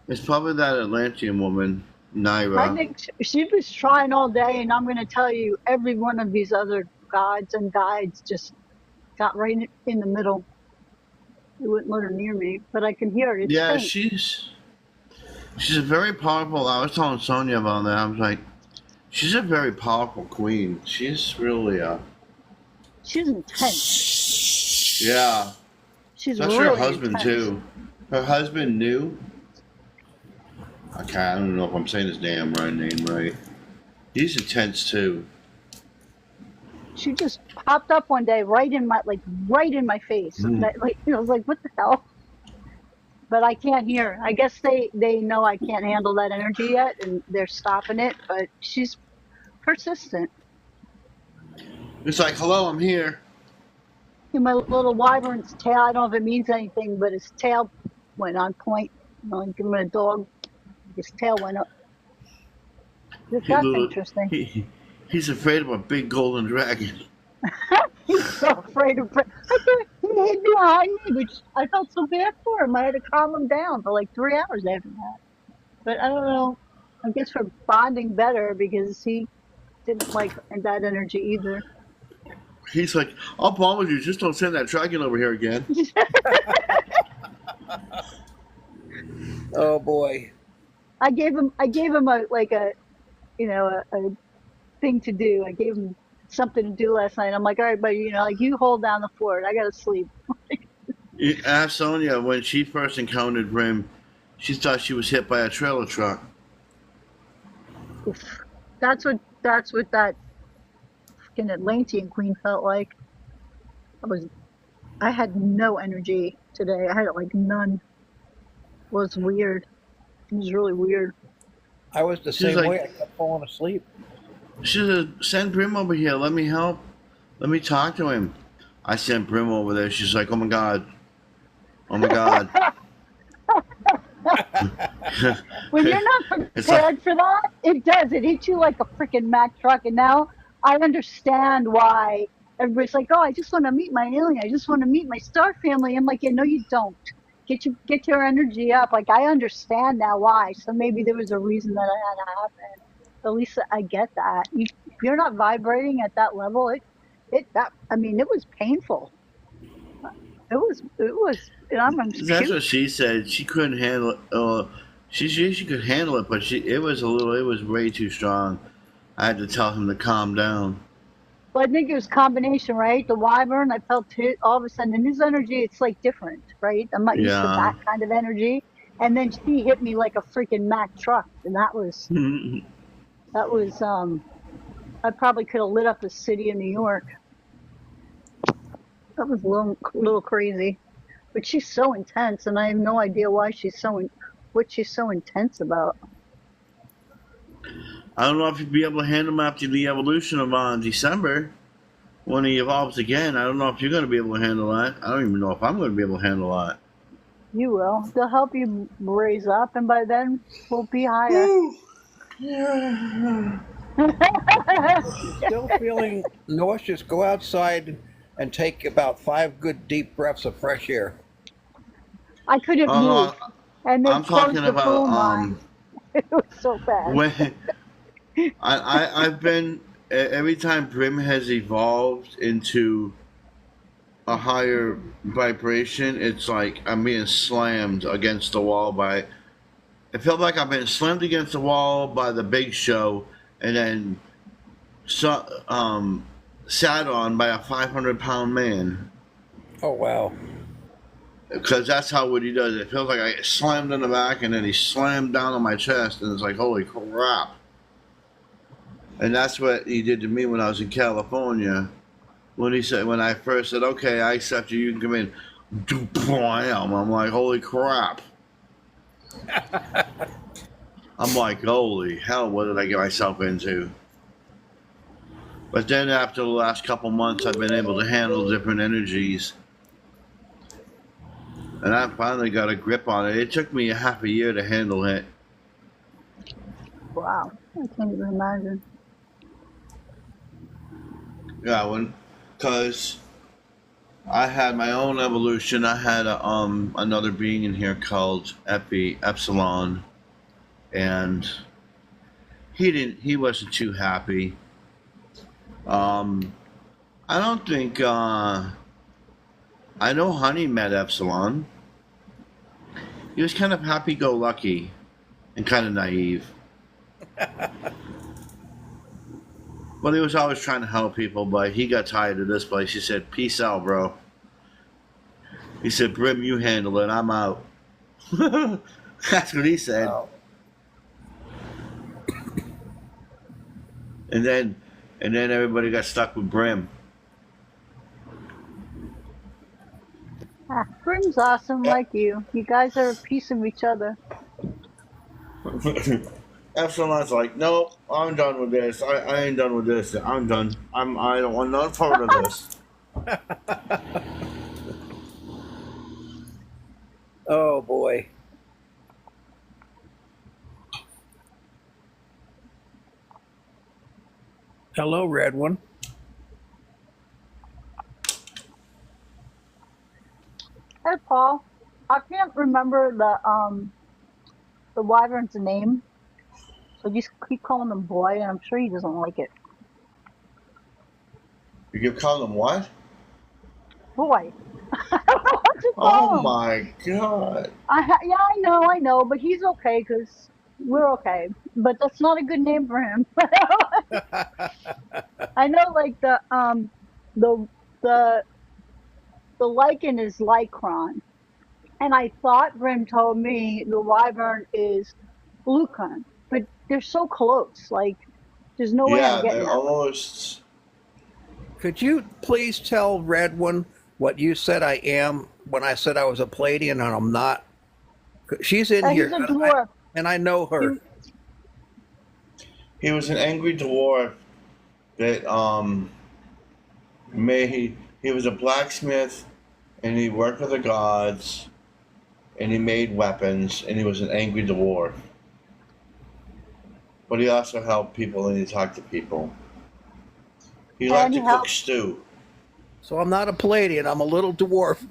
A: It's probably that Atlantean woman,
K: I
A: Naira.
K: think she was trying all day, and I'm going to tell you, every one of these other gods and guides just got right in the middle. They wouldn't let her near me, but I can hear it. It's
A: Yeah,
K: faint.
A: She's a very powerful. I was telling Sonia about that. I was like, she's a very powerful queen. She's really
K: She's intense.
A: yeah.
K: She's
A: That's
K: really
A: her husband
K: intense.
A: too. Her husband knew. I don't know if I'm saying his damn right name right. He's intense too.
K: She just popped up one day right in my face. And I was like, what the hell? But I can't hear. I guess they know I can't handle that energy yet, and they're stopping it. But she's persistent.
A: It's like, hello, I'm here.
K: And my little wyvern's tail. I don't know if it means anything, but his tail went on point. Like him a dog, his tail went up. That's interesting.
A: He's afraid of a big golden dragon.
K: He's so afraid of. I thought he hid behind me, which I felt so bad for him. I had to calm him down for like 3 hours after that. But I don't know. I guess we're bonding better because he didn't like that energy either.
A: He's like, I'll promise you, just don't send that dragon over here again.
J: Oh boy.
K: I gave him a thing to do. I gave him something to do last night. I'm like, all right, buddy, like you hold down the fort. I gotta sleep.
A: Ask Sonia, when she first encountered Brim, she thought she was hit by a trailer truck.
K: That's what that fucking Atlantean queen felt like. I had no energy today. I had like none. It was weird. It was really weird.
J: I was the
A: She's
J: same
A: like-
J: way. I kept falling asleep.
A: She said, send Brim over here. Let me help. Let me talk to him. I sent Brim over there. She's like, oh my God. Oh my God.
K: When you're not
A: It's
K: prepared for that, it does. It hits you like a freaking Mack truck. And now I understand why everybody's like, oh, I just want to meet my alien. I just want to meet my star family. I'm like, yeah, no, you don't. Get your energy up. Like, I understand now why. So maybe there was a reason that it had to happen. At least I get that. If you're not vibrating at that level, it was painful. It was.
A: That's what she said. She couldn't handle it. She could handle it, but it was way too strong. I had to tell him to calm down.
K: Well, I think it was a combination, right? The wyvern, I felt it all of a sudden, and his energy, it's like different, right? I'm not used to
A: Yeah.
K: that kind of energy. And then she hit me like a freaking Mack truck, and that was, I probably could have lit up the city of New York. That was a little crazy. But she's so intense, and I have no idea why what she's so intense about.
A: I don't know if you'd be able to handle him after the evolution of December. When he evolves again, I don't know if you're going to be able to handle that. I don't even know if I'm going to be able to handle that.
K: You will. They'll help you raise up, and by then we'll be higher.
J: Still feeling nauseous? Go outside and take about 5 good deep breaths of fresh air.
K: I couldn't move. And then
A: I'm
K: closed
A: talking
K: the
A: about
K: phone line. It was so bad.
A: when I've been every time Brim has evolved into a higher vibration, it's like I'm being slammed against the wall by. It felt like I've been slammed against the wall by the Big Show, and then sat on by a 500-pound man.
J: Oh wow!
A: Because that's what he does. It feels like I get slammed in the back, and then he slammed down on my chest, and it's like, holy crap. And that's what he did to me when I was in California. When I first said, okay, I accept you, you can come in. I'm like, holy crap. I'm like, holy hell, what did I get myself into? But then after the last couple months, I've been able to handle different energies. And I finally got a grip on it. It took me a half a year to handle it.
K: Wow. I can't even imagine.
A: Yeah, because I had my own evolution. I had another being in here called Epsilon, and he wasn't too happy. I don't think I know Honey met Epsilon. He was kind of happy-go-lucky. and kind of naive. Well, he was always trying to help people, but he got tired of this place. He said, "Peace out, bro." He said, "Brim, you handle it. I'm out." That's what he said.
J: Wow.
A: And then everybody got stuck with Brim.
K: Ah, Brim's awesome, like you. You guys are a piece of each other.
A: Epsilon's like, "No, I'm done with this. I ain't done with this. I'm done. I don't want no part of this."
J: Oh boy. Hello, Red One.
K: Hey, Paul. I can't remember the wyvern's name, so just keep calling him Boy, and I'm sure he doesn't like it.
A: You can call him what?
K: Boy. I don't know what to call
A: Oh
K: him.
A: my god.
K: Yeah, I know, but he's okay because we're okay. But that's not a good name for him. I know, like the lichen is Lycron, and I thought Brim told me the wyvern is Glucon, but they're so close. Like, there's no way I'm
A: Yeah,
K: getting
A: they're
K: that.
A: almost.
J: Could you please tell Red One what you said I am when I said I was a Palladian and I'm not? She's in
K: He's
J: here,
K: a dwarf.
J: and I know her.
A: He was an angry dwarf that he was a blacksmith, and he worked with the gods, and he made weapons, and he was an angry dwarf. But he also helped people and he talked to people. He liked
K: And
A: to
K: he
A: cook
K: helped.
A: stew.
J: So I'm not a Palladian. I'm a little dwarf,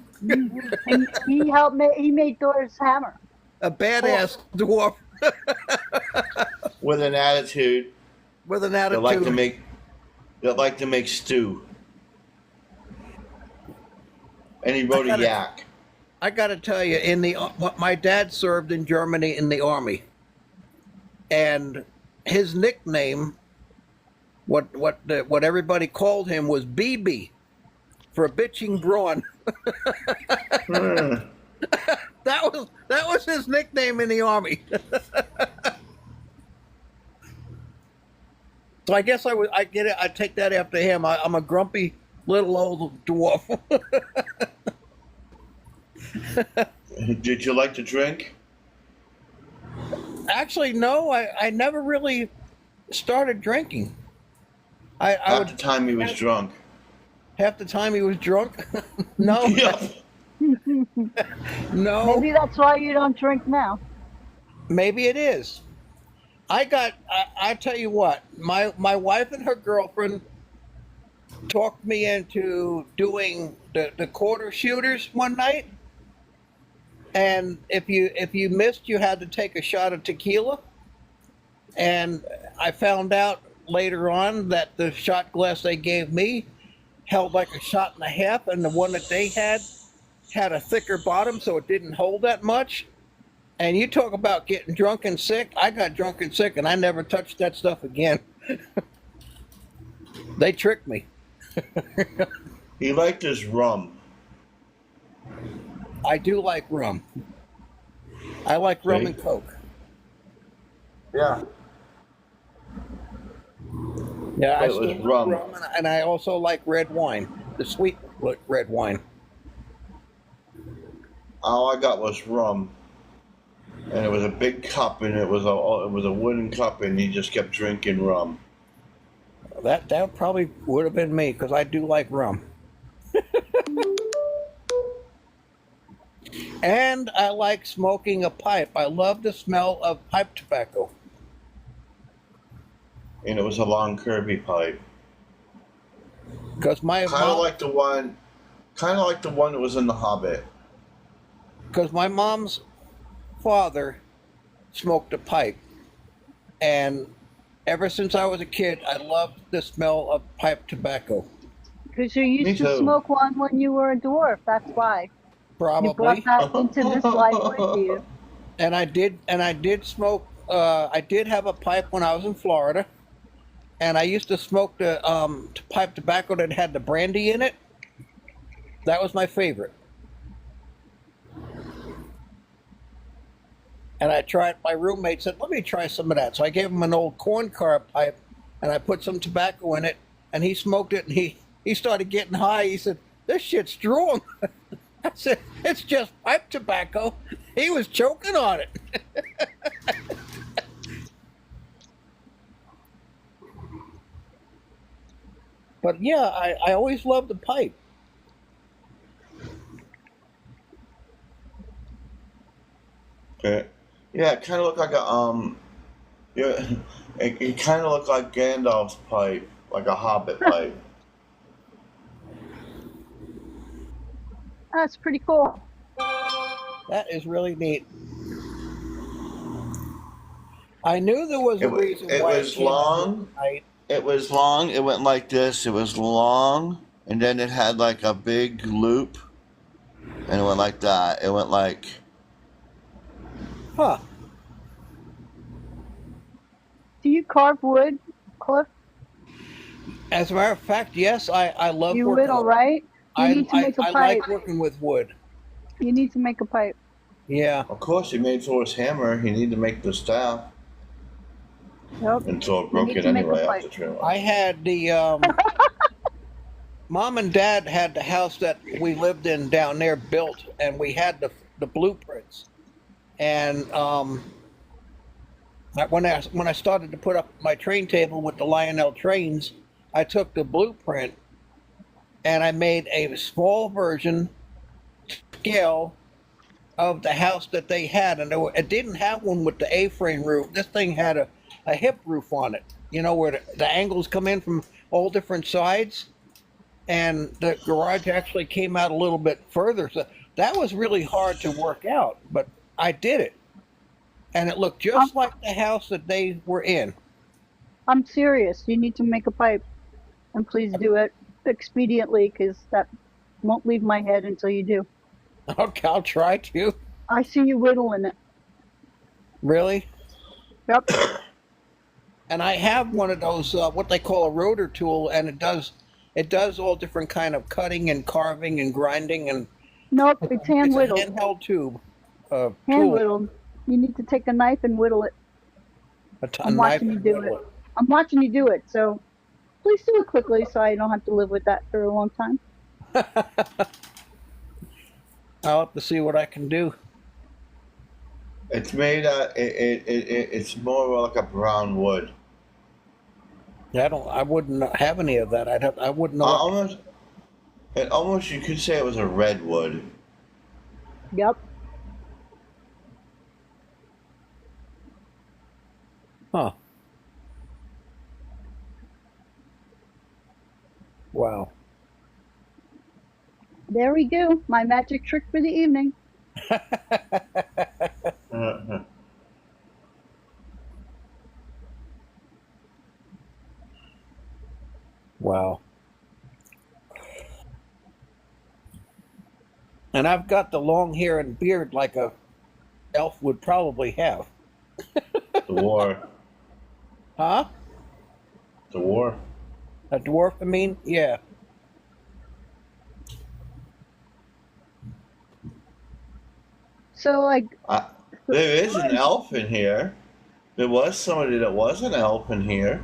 K: And he helped. He made Thor's hammer.
J: a badass dwarf
A: With an attitude
J: with an
A: that
J: attitude.
A: like to make stew. And he rode a yak.
J: I got to tell you, my dad served in Germany in the army, and his nickname, what everybody called him, was BB, for bitching brawn. That was his nickname in the army. So I guess I get it. I take that after him. I'm a grumpy little old dwarf.
A: Did you like to drink?
J: Actually, no. I never really started drinking. I
A: Half
J: would
A: the time he was drunk.
J: half the time he was drunk. No,
A: Yeah.
J: no.
K: Maybe that's why you don't drink now.
J: Maybe it is. I tell you what, my wife and her girlfriend talked me into doing the quarter shooters one night. And if you missed, you had to take a shot of tequila. And I found out later on that the shot glass they gave me held like a shot and a half, and the one that they had a thicker bottom, so it didn't hold that much. And you talk about getting drunk and sick. I got drunk and sick, and I never touched that stuff again. They tricked me.
A: He liked his rum.
J: I do like rum. I like rum
A: Okay.
J: and Coke.
A: Yeah.
J: Yeah, I
A: It was
J: still like
A: rum.
J: and I also like red wine, the sweet red wine.
A: All I got was rum, and it was a big cup, and it was a wooden cup, and he just kept drinking rum.
J: That probably would have been me because I do like rum. And I like smoking a pipe. I love the smell of pipe tobacco.
A: And it was a long Kirby pipe,
J: Because my
A: kind of like the one that was in The Hobbit.
J: my mom's father smoked a pipe, and ever since I was a kid, I loved the smell of pipe tobacco.
K: Because you
A: Me
K: used to
A: too.
K: smoke one when you were a dwarf. That's why. You
J: Probably.
K: brought that into this life with you.
J: And I did smoke I did have a pipe when I was in Florida, and I used to smoke the pipe tobacco that had the brandy in it. That was my favorite. And I tried. My roommate said, "Let me try some of that." So I gave him an old corn cob pipe, and I put some tobacco in it, and he smoked it, and he started getting high. He said, "This shit's strong." I said, "It's just pipe tobacco." He was choking on it. But yeah, I always loved the pipe.
A: Okay. Yeah, it kind of looked like a yeah, it kind of looked like Gandalf's pipe, like a Hobbit pipe.
K: That's pretty cool.
J: That is really neat. I knew there was a reason
A: It
J: why
A: was
J: came out
A: long.
J: right.
A: It was long. It went like this. It was long, and then it had like a big loop, and it went like that. It went like.
J: Huh.
K: Do you carve wood, Cliff?
J: As a matter of fact, yes, I love
K: You
J: working.
K: whittle, right? You
J: I
K: need to make a
J: I
K: pipe.
J: like working with wood.
K: You need to make a pipe.
J: Yeah.
A: Of course, he made Thor's hammer. He needed to make the staff,
K: Yep.
A: and Thor
K: You
A: broke
K: need
A: it
K: to make a
A: anyway
K: pipe.
A: after trailer.
J: I had the mom and dad had the house that we lived in down there built, and we had the blueprints. And when I started to put up my train table with the Lionel trains, I took the blueprint and I made a small version scale of the house that they had, and it didn't have one with the A-frame roof. This thing had a hip roof on it, you know, where the angles come in from all different sides, and the garage actually came out a little bit further. So that was really hard to work out, but I did it, and it looked just like the house that they were in.
K: I'm serious. You need to make a pipe, and please do it expediently, because that won't leave my head until you do.
J: Okay, I'll try to.
K: I see you whittling it.
J: Really?
K: Yep.
J: And I have one of those what they call a rotor tool, and it does all different kind of cutting and carving and grinding, and
K: Nope, it's hand
J: it's a
K: whittled.
J: handheld tube.
K: Hand
J: Tool.
K: whittled. You need to take a knife and whittle it.
J: A
K: I'm
J: knife
K: watching you
J: and
K: do
J: whittle
K: it. I'm watching you do it, so please do it quickly so I don't have to live with that for a long time.
J: I'll have to see what I can do.
A: It's made. It's more like a brown wood.
J: Yeah, I wouldn't have any of that. I wouldn't know.
A: Almost, you could say it was a red wood.
K: Yep.
J: Huh. Wow.
K: There we go. My magic trick for the evening.
J: Wow. And I've got the long hair and beard like a elf would probably have.
A: The war.
J: Huh?
A: The war.
J: A dwarf, I mean? Yeah.
K: So, like,
A: There is an elf in here. There was somebody that was an elf in here.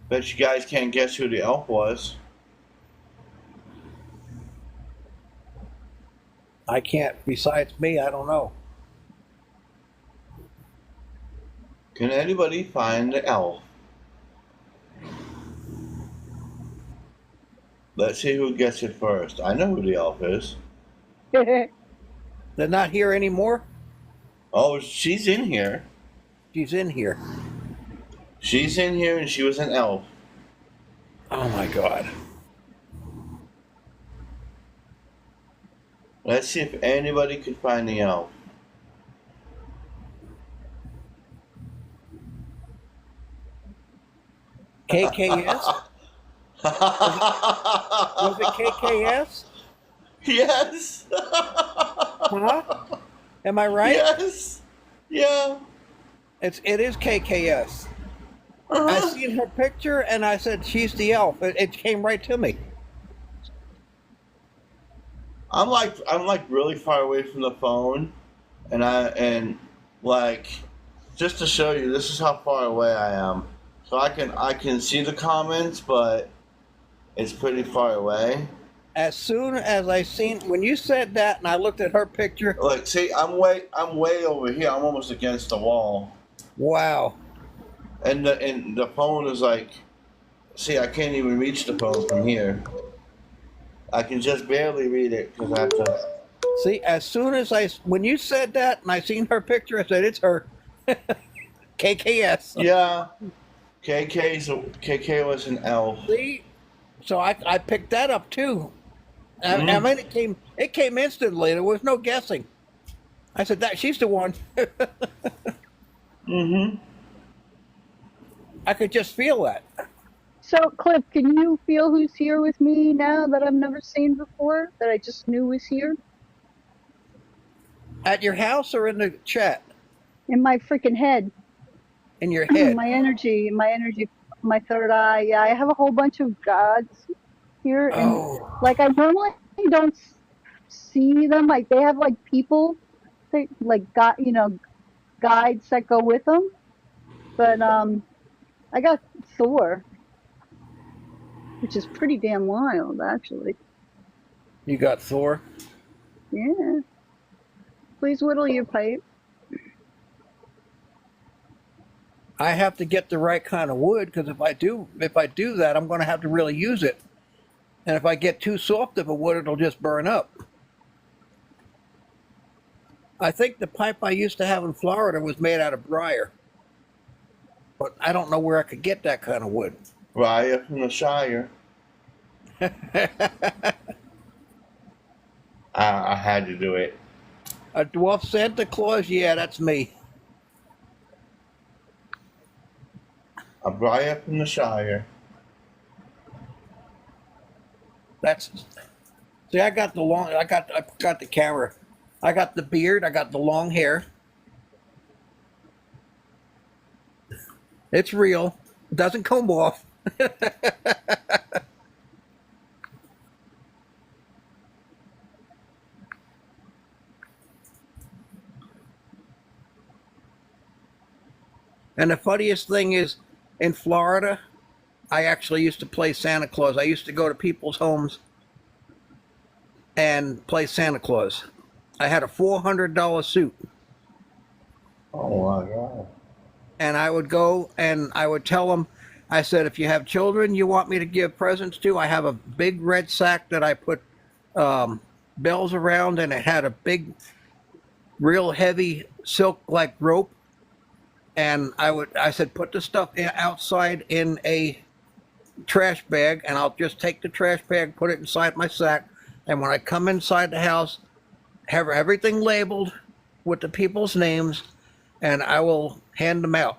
A: Bet you guys can't guess who the elf was.
J: I can't. Besides me, I don't know.
A: Can anybody find the elf? Let's see who gets it first. I know who the elf is.
J: They're not here anymore?
A: Oh, she's in here.
J: She's in here.
A: She's in here and she was an elf.
J: Oh my God.
A: Let's see if anybody could find the elf.
J: KKS? Was it KKS?
A: Yes.
J: Huh? Am I right?
A: Yes. Yeah.
J: It is KKS. I
A: Uh-huh.
J: seen her picture and I said she's the elf. It came right to me.
A: I'm like really far away from the phone, and like just to show you, this is how far away I am. So I can see the comments, but it's pretty far away.
J: As soon as I seen when you said that and I looked at her picture,
A: Like, see, I'm way over here. I'm almost against the wall,
J: wow.
A: and the phone is like, see, I can't even reach the phone from here. I can just barely read it because I have to.
J: See, as soon as when you said that and I seen her picture, I said it's her. KKS.
A: Yeah, KK was an elf.
J: See, so I picked that up too. I mean, it came instantly. There was no guessing. I said that she's the one.
A: Mm-hmm.
J: I could just feel that.
K: So, Cliff, can you feel who's here with me now that I've never seen before, that I just knew was here?
J: At your house or in the chat?
K: In my freaking head.
J: In your head.
K: my energy, my third eye. Yeah, I have a whole bunch of gods here. And
J: Oh.
K: like, I normally don't see them. Like, they have like people, like, guides that go with them. But I got Thor, which is pretty damn wild, actually.
J: You got Thor?
K: Yeah. Please whittle your pipe.
J: I have to get the right kind of wood because if I do that, I'm going to have to really use it. And if I get too soft of a wood, it'll just burn up. I think the pipe I used to have in Florida was made out of briar, but I don't know where I could get that kind of wood.
A: Raya from the Shire. I had to do it.
J: A dwarf Santa Claus? Yeah, that's me.
A: A Raya from the Shire.
J: See, I got the camera. I got the beard, I got the long hair. It's real. It doesn't comb off. And the funniest thing is, in Florida, I actually used to play Santa Claus. I used to go to people's homes and play Santa Claus. I had a $400 suit.
A: Oh my God.
J: And I would go and I would tell them, I said, if you have children you want me to give presents to, I have a big red sack that I put bells around, and it had a big, real heavy silk-like rope. And I said, put the stuff outside in a trash bag, and I'll just take the trash bag, put it inside my sack. And when I come inside the house, have everything labeled with the people's names, and I will hand them out.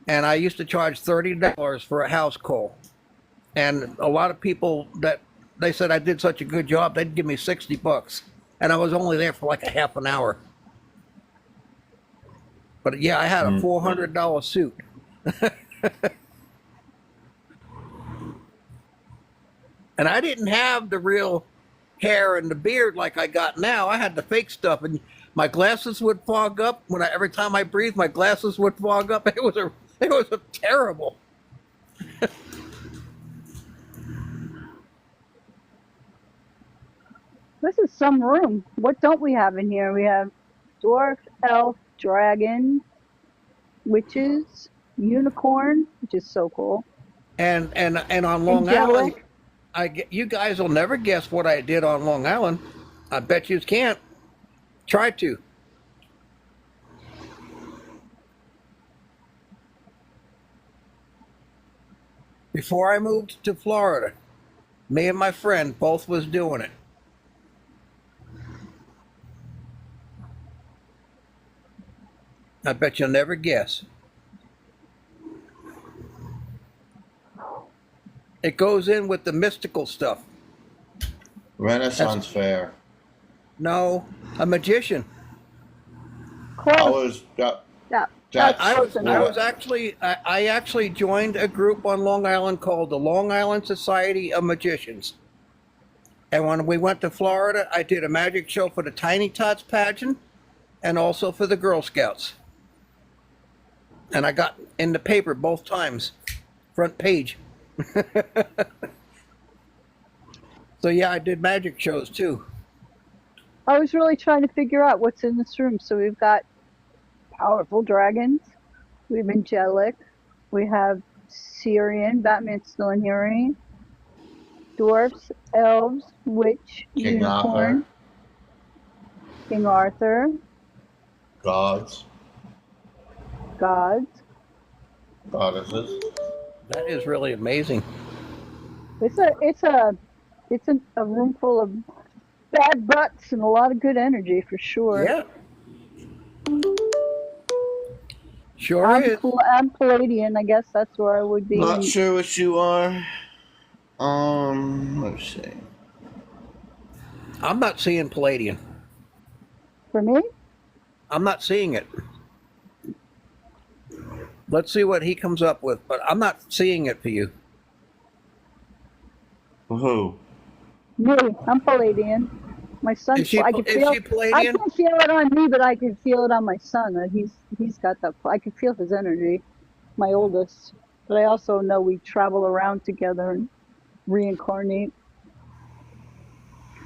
J: And I used to charge $30 for a house call. And a lot of people that they said I did such a good job, they'd give me $60. And I was only there for like a half an hour. But yeah, I had a $400 suit. And I didn't have the real hair and the beard like I got now. I had the fake stuff, and my glasses would fog up every time I breathed. My glasses would fog up. It was a terrible.
K: This is some room. What don't we have in here? We have dwarf, elf, dragon, witches, unicorn, which is so cool.
J: And on Long Island, you guys will never guess what I did on Long Island. I bet you can't. Try to. Before I moved to Florida, me and my friend both was doing it. I bet you'll never guess. It goes in with the mystical stuff.
A: Renaissance Fair.
J: No, a magician.
A: was that.
K: Yeah,
A: That's
K: that's close
J: I
K: enough.
J: was actually, I actually joined a group on Long Island called the Long Island Society of Magicians. And when we went to Florida, I did a magic show for the Tiny Tots pageant and also for the Girl Scouts. And I got in the paper both times, front page. So yeah, I did magic shows too.
K: I was really trying to figure out what's in this room. So we've got powerful dragons, we have angelic, we have Syrian, Batman's still in hearing, dwarfs, elves, witch,
A: King
K: unicorn, King Arthur,
A: Gods,
K: gods.
A: goddesses.
J: That is really amazing.
K: It's a room full of bad butts and a lot of good energy for sure.
J: Yeah. Sure is.
K: I'm Palladian. I guess that's where I would be.
A: Not sure what you are. Let's see.
J: I'm not seeing Palladian.
K: For me,
J: I'm not seeing it. Let's see what he comes up with, but I'm not seeing it for you.
A: Who?
K: me, I'm Palladian. My son,
J: Is she,
K: I can
J: is
K: feel.
J: she
K: I
J: Palladian?
K: can't feel it on me, but I can feel it on my son. He's got that. I can feel his energy, my oldest. But I also know we travel around together and reincarnate.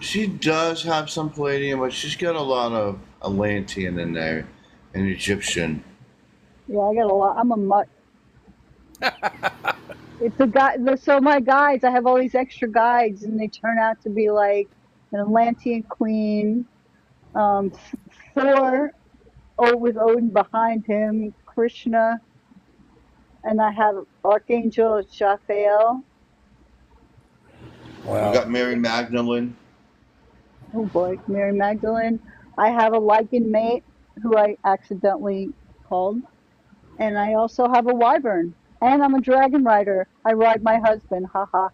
A: She does have some Palladium, but she's got a lot of Atlantean in there, and Egyptian.
K: Yeah, I got a lot. I'm a mutt. It's a guy. So my guides, I have all these extra guides, and they turn out to be like an Atlantean queen, Thor, with Odin behind him, Krishna, and I have Archangel Raphael.
A: We got Mary Magdalene.
K: Oh boy, Mary Magdalene. I have a Lycan mate who I accidentally called, and I also have a wyvern. And I'm a dragon rider. I ride my husband. Haha.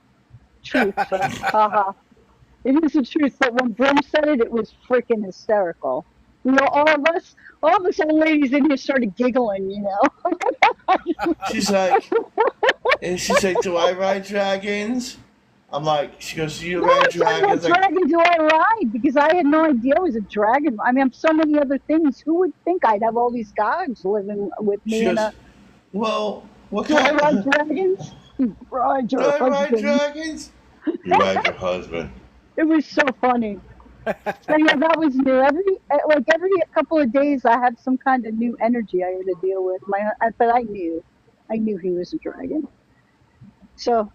K: Truth, but haha. It is the truth. But when Brim said it, it was freaking hysterical. You know, all of us old ladies in here started giggling. You know.
A: She's like, do I ride dragons? I'm like, she goes, do you
K: No,
A: ride
K: it's not
A: dragons?
K: what
A: Like,
K: dragon do I ride? Because I had no idea it was a dragon. I mean, I'm so many other things. Who would think I'd have all these gods living with me
A: she
K: in
A: goes,
K: a.
A: well, what
K: Do I
A: kind
K: ride
A: of...
K: dragons? You ride
A: Do
K: your
A: I ride
K: husband.
A: dragons? You ride your husband.
K: It was so funny. So yeah, that was new. Every couple of days, I had some kind of new energy I had to deal with. But I knew he was a dragon. So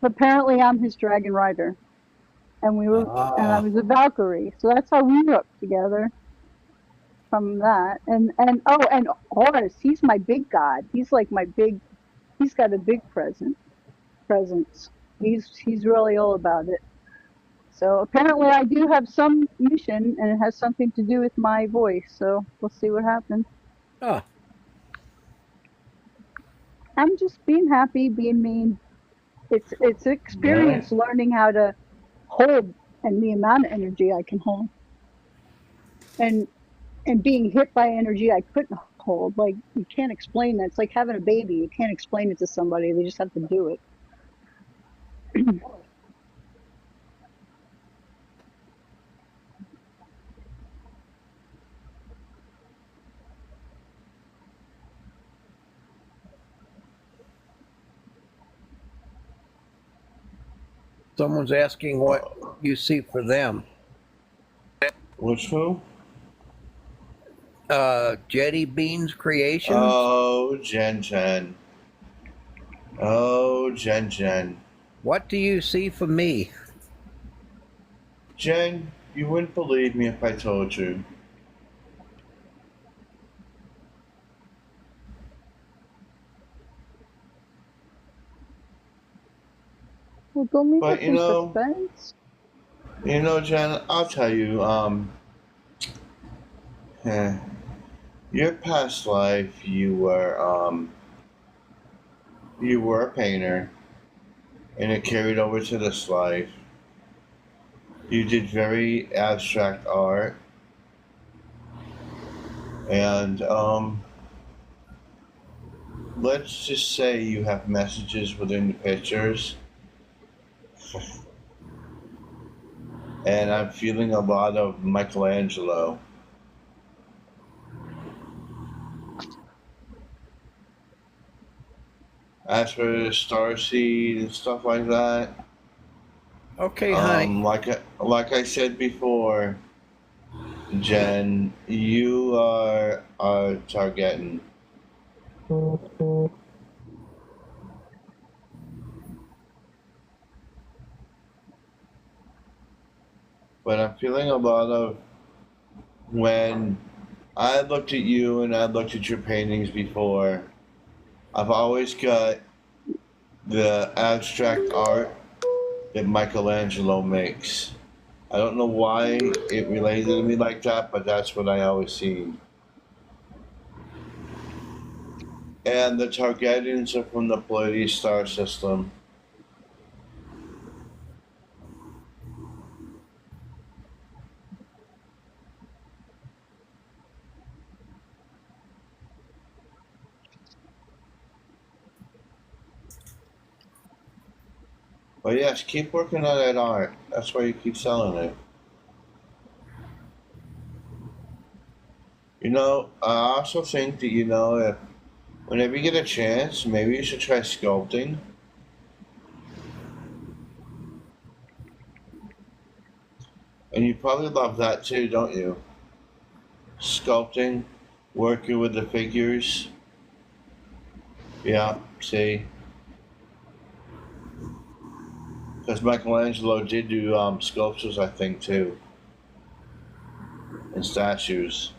K: apparently, I'm his dragon rider, and I was a Valkyrie. So that's how we hooked together. From that, and Horus, he's my big god. He's like my big. He's got a big presence. He's really all about it. So apparently I do have some mission, and it has something to do with my voice. So we'll see what happens.
J: Oh,
K: I'm just being happy, being mean. It's an experience learning how to hold and the amount of energy I can hold, and being hit by energy I couldn't hold. Like, you can't explain that. It's like having a baby. You can't explain it to somebody. They just have to do it.
J: someone's asking what you see for them.
A: Which who?
J: Jetty Beans Creations.
A: Oh, Jen. Oh, Jen.
J: What do you see for me?
A: Jen, you wouldn't believe me if I told you.
K: Well, don't leave
A: But
K: us in suspense.
A: Jen, I'll tell you, your past life, you were a painter, and it carried over to this life. You did very abstract art, And let's just say you have messages within the pictures, and I'm feeling a lot of Michelangelo. As for the starseed and stuff like that,
J: Okay, honey.
A: like I said before, Jen, you are targeting. But I'm feeling a lot of when I looked at you and I looked at your paintings before, I've always got the abstract art that Michelangelo makes. I don't know why it related to me like that, but that's what I always seen. And the Targaryens are from the Pleiades star system. But yes, keep working on that art. That's why you keep selling it. You know, I also think that, you know, if whenever you get a chance, maybe you should try sculpting. And you probably love that too, don't you? Sculpting, working with the figures. Yeah, see? Because Michelangelo did do sculptures, I think, too. And statues.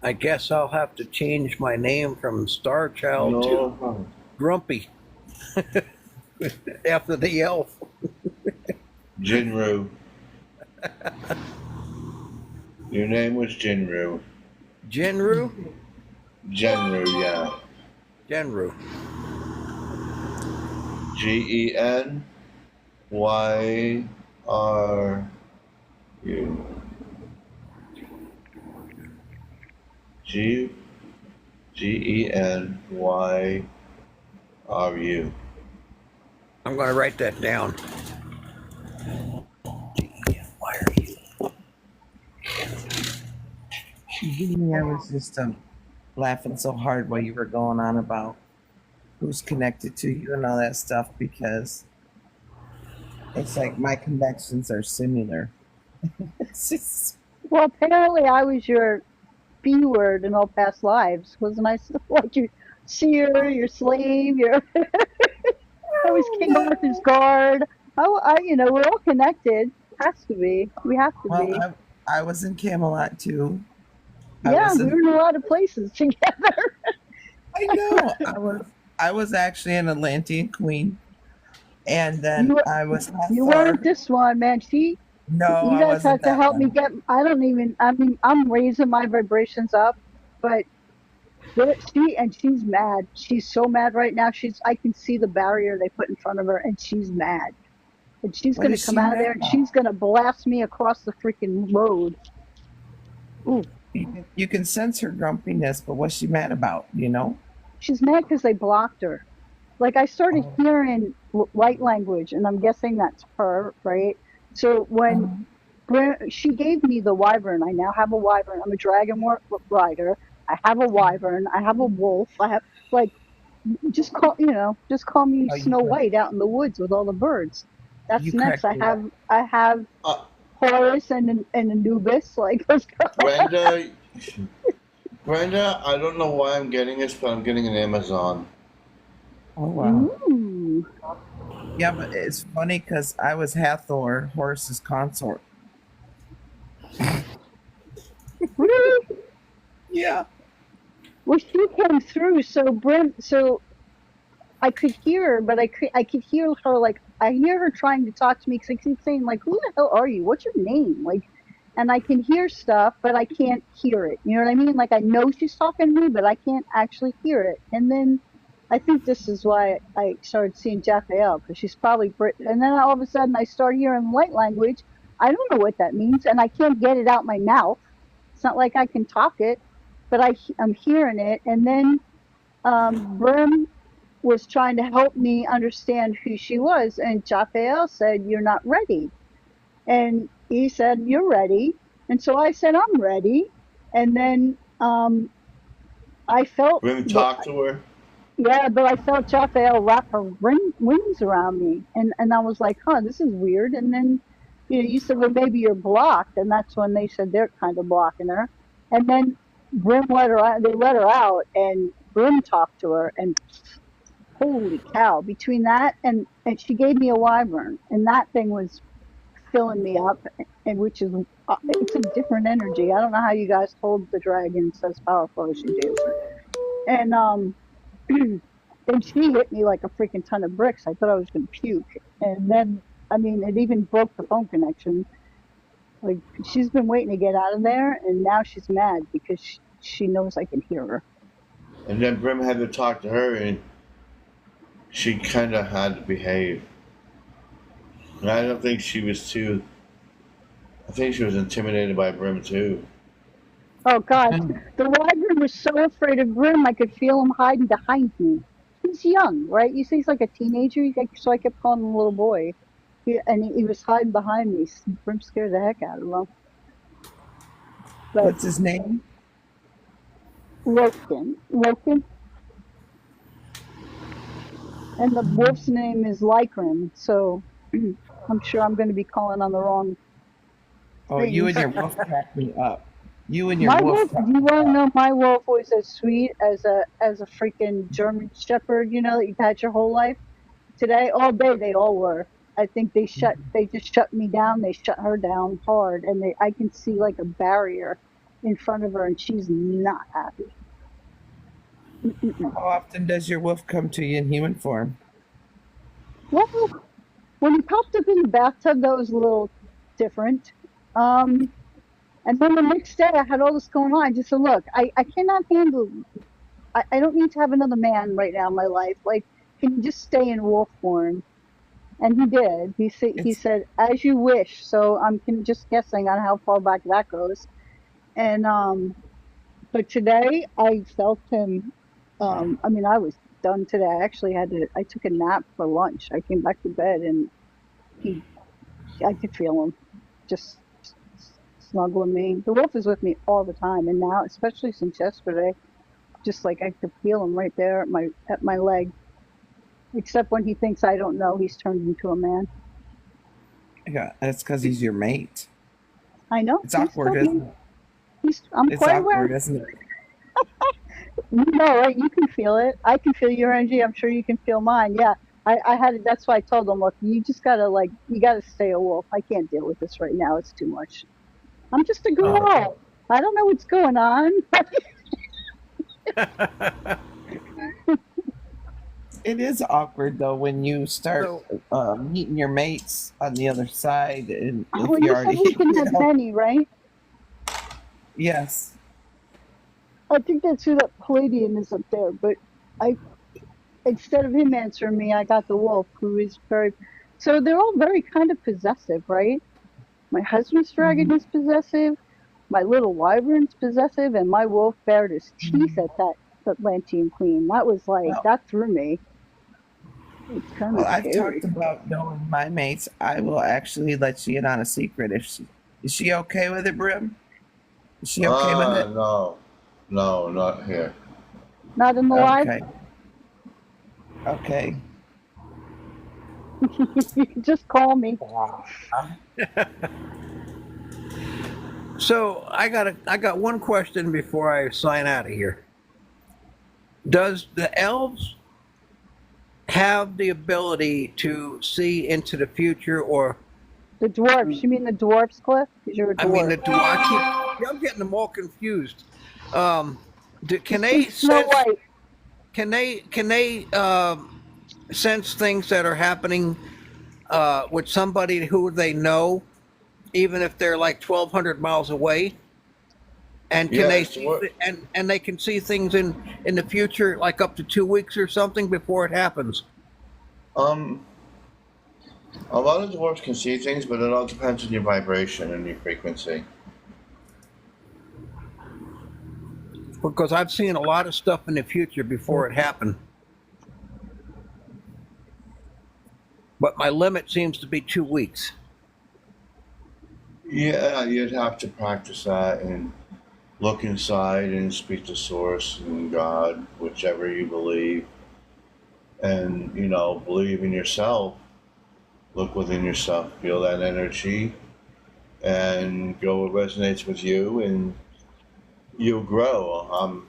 J: I guess I'll have to change my name from Star Child to
A: No.
J: Grumpy after the elf.
A: Jinru. Your name was Jinru.
J: Genru?
A: Jinru, yeah.
J: Genru.
A: Genyu. Genyu.
J: I'm going to write that down. Why are you?
M: I was just laughing so hard while you were going on about who's connected to you and all that stuff because it's like my connections are similar. It's just,
K: Well, apparently I was your B word in all past lives, wasn't I? Like your seer, your slave, your I was King Arthur's guard. You know, we're all connected. Has to be. We have to be.
M: well, I was in Camelot too.
K: Yeah, we were in a lot of places together.
M: I know. I was actually an Atlantean queen, and then I was.
K: You weren't this one, man. See,
M: No,
K: you
M: I
K: guys
M: wasn't
K: have to
M: that
K: help
M: one.
K: me get. I mean, I'm raising my vibrations up, but she's mad. She's so mad right now. I can see the barrier they put in front of her, and she's mad. And she's
M: What
K: gonna
M: is
K: come
M: she
K: out of
M: mad
K: there, and
M: about?
K: she's gonna blast me across the freaking road. Ooh.
M: You can sense her grumpiness, but what's she mad about? You know?
K: She's mad because they blocked her. Like I started hearing light language, and I'm guessing that's her, right? So when she gave me the wyvern, I now have a wyvern. I'm a dragon rider. I have a wyvern. I have a wolf. I have just call me
M: Oh, you
K: Snow
M: cracked-
K: White out in the woods with all the birds. That's
M: You
K: next.
M: cracked
K: I have Horus and Anubis. Like let's go.
A: Brenda, I don't know why I'm getting this, but I'm getting an Amazon.
M: Oh wow.
K: Ooh.
M: Yeah, but it's funny because I was Hathor, Horus's consort.
K: Really?
M: Yeah.
K: Well, she came through. So I could hear her, but I could hear her I hear her trying to talk to me because I keep saying like, "Who the hell are you? What's your name?" Like, and I can hear stuff, but I can't hear it. You know what I mean? Like I know she's talking to me, but I can't actually hear it. And then I think this is why I started seeing Jaffael, because she's probably Brit. And then all of a sudden I start hearing light language. I don't know what that means, and I can't get it out my mouth. It's not like I can talk it, but I'm hearing it. And then Brim was trying to help me understand who she was, and Jaffael said, "You're not ready." And he said, "You're ready." And so I said, "I'm ready." And then I felt
A: Brim talk to her.
K: yeah, but I felt Jaffael wrap her wings around me, and I was like, "Huh, this is weird." And then, you said, "Well, maybe you're blocked," and that's when they said they're kind of blocking her. And then Brim let her out. They let her out, and Brim talked to her, and holy cow! Between that and she gave me a wyvern, and that thing was filling me up, and which is it's a different energy. I don't know how you guys hold the dragons as powerful as you do, and then she hit me like a freaking ton of bricks. I thought I was going to puke. And then, I mean, it even broke the phone connection. Like, she's been waiting to get out of there, and now she's mad because she knows I can hear her.
A: And then Brim had to talk to her, and she kind of had to behave. And I don't think she was too. I think she was intimidated by Brim too.
K: Oh, God. The wyvern was so afraid of Grim, I could feel him hiding behind me. He's young, right? You say he's like a teenager, so I kept calling him a little boy. He was hiding behind me. Grim scared the heck out of him. But
M: What's his name?
K: Loken. And the wolf's name is Lycran, so I'm sure I'm going to be calling on the wrong
M: Oh,
K: things.
M: you and your wolf cracked me up. You and your
K: My
M: wolf.
K: wolf, you want to know, my wolf was as sweet as a freaking German Shepherd, that you've had your whole life. Today, all day, they all were. I think they just shut me down. They shut her down hard, and I can see like a barrier in front of her, and she's not happy.
M: How often does your wolf come to you in human form?
K: Well, when he popped up in the bathtub, that was a little different. And then the next day, I had all this going on. I just said, "Look, I cannot handle. I don't need to have another man right now in my life. Like, can you just stay in wolf form?" And he did. He said, "As you wish." So I'm just guessing on how far back that goes. And but today I felt him. I mean, I was done today. I actually I took a nap for lunch. I came back to bed, and I could feel him just snuggling me. The wolf is with me all the time, and now, especially since yesterday, just like I could feel him right there at my leg. Except when he thinks I don't know, he's turned into a man.
M: Yeah, that's because he's your mate.
K: I know.
M: It's awkward, isn't it?
K: I'm
M: It's
K: quite
M: awkward,
K: aware.
M: isn't it?
K: You know, right? You can feel it. I can feel your energy. I'm sure you can feel mine. Yeah. I had it. That's why I told them, "Look, you just gotta you gotta stay a wolf. I can't deal with this right now. It's too much. I'm just a girl. I don't know what's going on."
M: It is awkward though when you start meeting your mates on the other side, and if
K: Well,
M: you
K: you said
M: already,
K: we can have many, right?
M: yes,
K: I think that's who that Palladian is up there. But instead of him answering me, I got the wolf, who is very. So they're all very kind of possessive, right? My husband's dragon is possessive. My little wyvern's possessive, and my wolf bared his teeth at that Atlantean queen. That was that threw me. It's kind of
M: well, I've
K: scary.
M: talked about knowing my mates. I will actually let you in on a secret. Is she okay with it, Brim? Is she okay with it?
A: No, not here.
K: Not in the live.
M: Okay.
K: Just call me.
J: So I got one question before I sign out of here. Does the elves have the ability to see into the future, or
K: The dwarfs. You mean the dwarfs, Cliff? Because you're a dwarf.
J: I mean I'm getting them all confused. Can they
K: Snow
J: sense?
K: White.
J: Can they sense things that are happening with somebody who they know, even if they're like 1,200 miles away? And can they
A: Yes,
J: see and they can see things in the future, like up to 2 weeks or something before it happens?
A: um, a lot of dwarves can see things, but it all depends on your vibration and your frequency.
J: Because I've seen a lot of stuff in the future before it happened. But my limit seems to be 2 weeks.
A: Yeah, you'd have to practice that and look inside and speak to Source and God, whichever you believe, and believe in yourself. Look within yourself, feel that energy, and go what resonates with you, and you'll grow.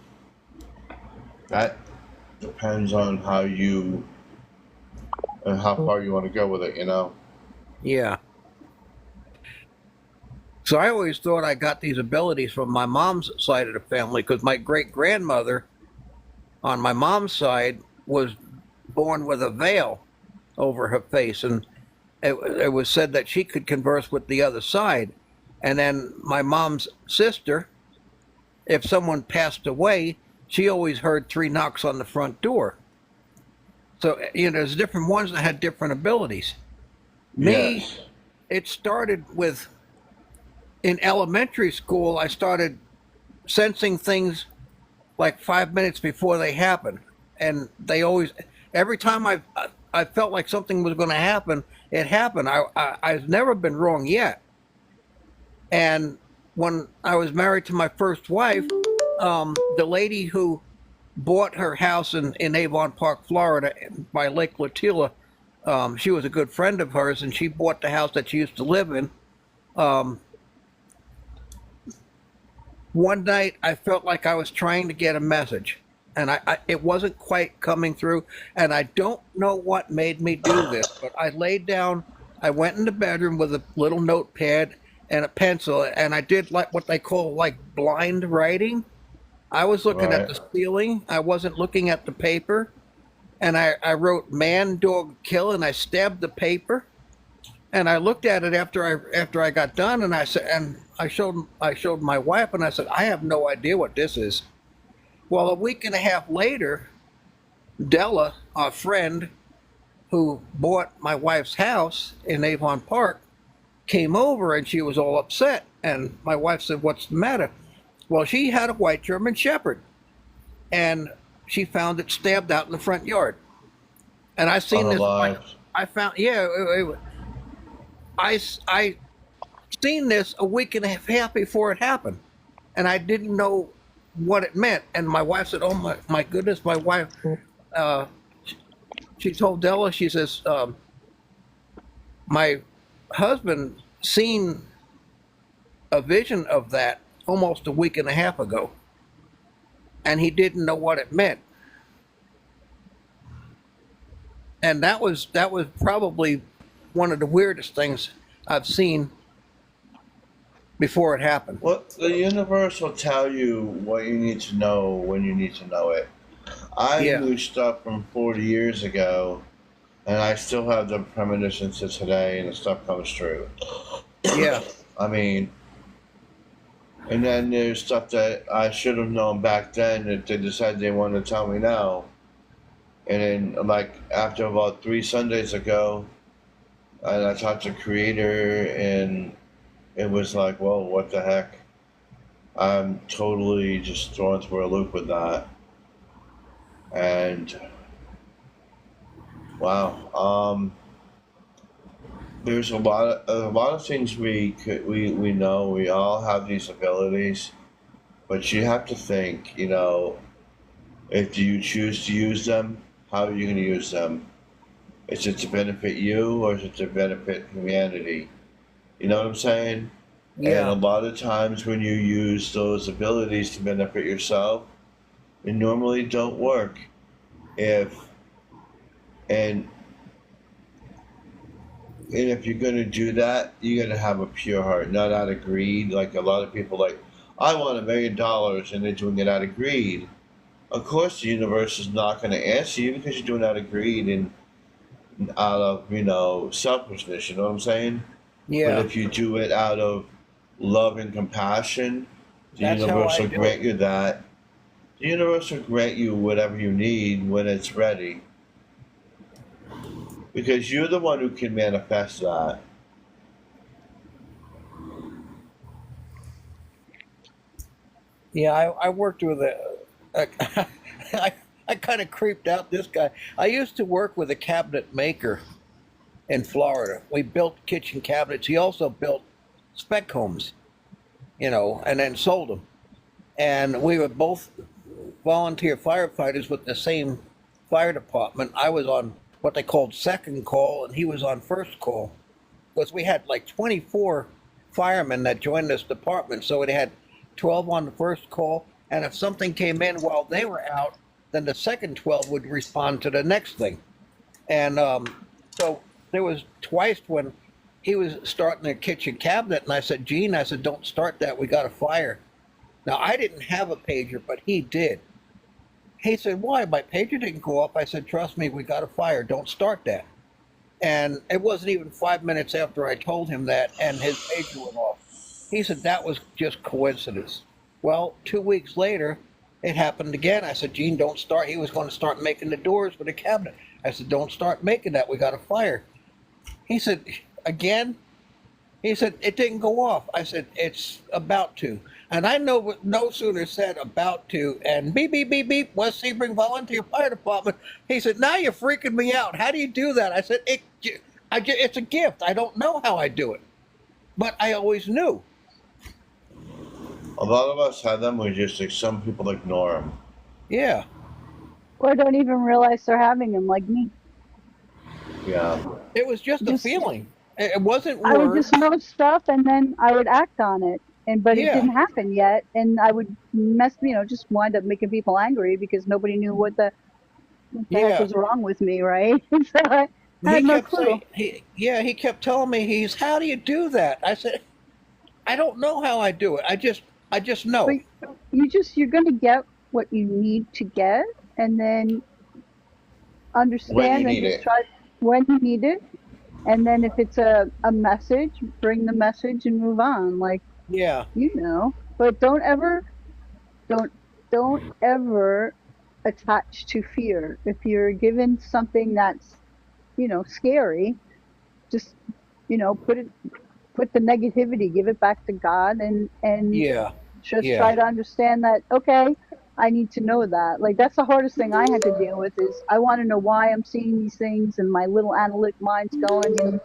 A: That depends on how you and how far you want to go with it.
J: Yeah. So I always thought I got these abilities from my mom's side of the family, because my great grandmother on my mom's side was born with a veil over her face, and it was said that she could converse with the other side. And then my mom's sister, if someone passed away, she always heard 3 knocks on the front door. So, there's different ones that had different abilities. Me,
A: Yes.
J: it started with, in elementary school, I started sensing things like 5 minutes before they happen. And they always, every time I felt like something was going to happen, it happened. I've never been wrong yet. And when I was married to my first wife, the lady who bought her house in Avon Park, Florida, by Lake Latila, she was a good friend of hers, and she bought the house that she used to live in. One night, I felt like I was trying to get a message, and it wasn't quite coming through, and I don't know what made me do this, but I laid down, I went in the bedroom with a little notepad and a pencil, and I did like what they call like blind writing. I was looking at
A: Right.
J: the ceiling, I wasn't looking at the paper, and I wrote "man, dog, kill," and I stabbed the paper, and I looked at it after I got done, and I said, and I showed my wife, and I said, I have no idea what this is. Well, a week and a half later, Della, our friend who bought my wife's house in Avon Park, came over, and she was all upset. And my wife said, "What's the matter?" Well, she had a white German Shepherd, and she found it stabbed out in the front yard. And I seen this.
A: Unalive.
J: I found, yeah, I seen this a week and a half before it happened, and I didn't know what it meant. And my wife said, "Oh my goodness!" My wife, she told Della, she says, "My husband seen a vision of that almost a week and a half ago, and he didn't know what it meant." And that was probably one of the weirdest things I've seen before it happened.
A: Well, the universe will tell you what you need to know when you need to know it. I
J: Yeah.
A: knew stuff from 40 years ago, and I still have the premonitions to today, and the stuff comes true.
J: Yeah.
A: I mean, and then there's stuff that I should have known back then that they decided they want to tell me now. And then, like, after about 3 Sundays ago, and I talked to Creator, and it was like, well, what the heck? I'm totally just thrown through a loop with that. And wow, there's a lot of things we know. We all have these abilities, but you have to think. If you choose to use them, how are you going to use them? Is it to benefit you, or is it to benefit humanity? You know what I'm saying?
J: Yeah.
A: And a lot of times when you use those abilities to benefit yourself, they normally don't work. And if you're going to do that, you're going to have a pure heart, not out of greed. Like a lot of people, like, I want $1 million, and they're doing it out of greed. Of course, the universe is not going to answer you because you're doing it out of greed and out of selfishness. You know what I'm saying? But
J: Yeah,
A: if you do it out of love and compassion, the
J: that's how
A: universe
J: I
A: will
J: do
A: grant
J: it.
A: you that. The universe will grant you whatever you need when it's ready. Because you're the one who can manifest that.
J: Yeah, I worked with a I kind of creeped out this guy. I used to work with a cabinet maker in Florida. We built kitchen cabinets. He also built spec homes, and then sold them. And we were both volunteer firefighters with the same fire department. I was on what they called second call, and he was on first call. Because we had like 24 firemen that joined this department. So it had 12 on the first call. And if something came in while they were out, then the second 12 would respond to the next thing. And so there was twice when he was starting a kitchen cabinet, and I said, Gene, I said, don't start that. We got a fire. Now, I didn't have a pager, but he did. He said, why? My pager didn't go off. I said, trust me, we got a fire. Don't start that. And it wasn't even 5 minutes after I told him that, and his pager went off. He said that was just coincidence. Well, 2 weeks later, it happened again. I said, Gene, don't start. He was going to start making the doors for the cabinet. I said, don't start making that. We got a fire. He said, again? He said, it didn't go off. I said, it's about to. And I know no sooner said about to, and beep, beep, beep, beep, West Sebring Volunteer Fire Department. He said, now you're freaking me out. How do you do that? I said, it's a gift. I don't know how I do it. But I always knew.
A: A lot of us have them. We just, like, some people ignore them.
J: Yeah.
K: Or don't even realize they're having them, like me.
A: Yeah.
J: It was just a feeling. It wasn't
K: I would
J: words.
K: just know stuff and then I would act on it. But it
J: Yeah.
K: didn't happen yet. And I would just wind up making people angry because nobody knew what the heck
J: Yeah.
K: was wrong with me, right? So I had no clue.
J: He kept telling me, how do you do that? I said, I don't know how I do it. I just know.
K: But you're going to get what you need to get and then understand
A: When you
K: and
A: need
K: just
A: it.
K: try when you need it. And then if it's a message, bring the message and move on. Like,
J: Yeah.
K: But don't ever attach to fear. If you're given something that's, scary, just, put the negativity, give it back to God and
J: Yeah.
K: just
J: Yeah.
K: try to understand that, okay, I need to know that. Like, that's the hardest thing I had to deal with is I want to know why I'm seeing these things and my little analytic mind's going. And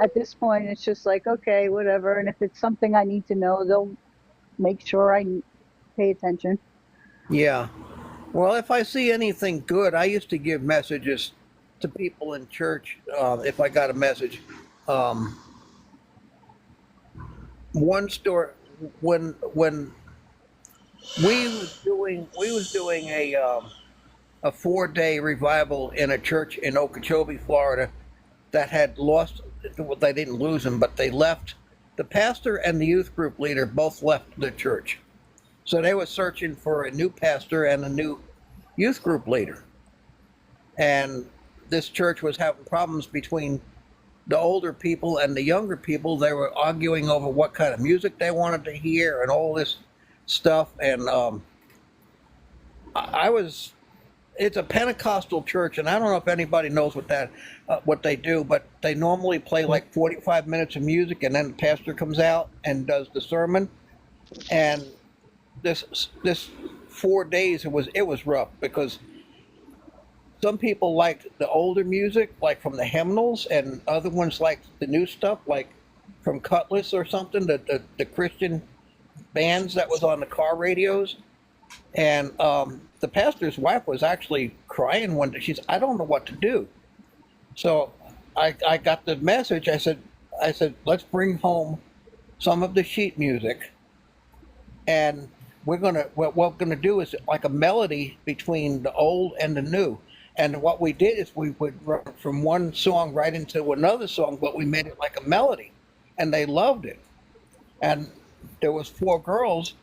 K: at this point, it's just like, okay, whatever. And if it's something I need to know, they'll make sure I pay attention.
J: Yeah. Well, if I see anything good, I used to give messages to people in church. If I got a message, one story when we was doing a 4-day revival in a church in Okeechobee, Florida, that had lost. Well, they didn't lose them, but they left. The pastor and the youth group leader both left the church. So they were searching for a new pastor and a new youth group leader. And this church was having problems between the older people and the younger people. They were arguing over what kind of music they wanted to hear and all this stuff. And it's a Pentecostal church, and I don't know if anybody knows what they do, but they normally play like 45 minutes of music, and then the pastor comes out and does the sermon. And this 4 days, it was rough because some people liked the older music, like from the hymnals, and other ones liked the new stuff, like from Cutlass or something, the Christian bands that was on the car radios. And the pastor's wife was actually crying one day. She said, I don't know what to do. So I got the message. I said, let's bring home some of the sheet music. And what we're gonna do is like a melody between the old and the new. And what we did is we would run from one song right into another song, but we made it like a melody. And they loved it. And there was 4 girls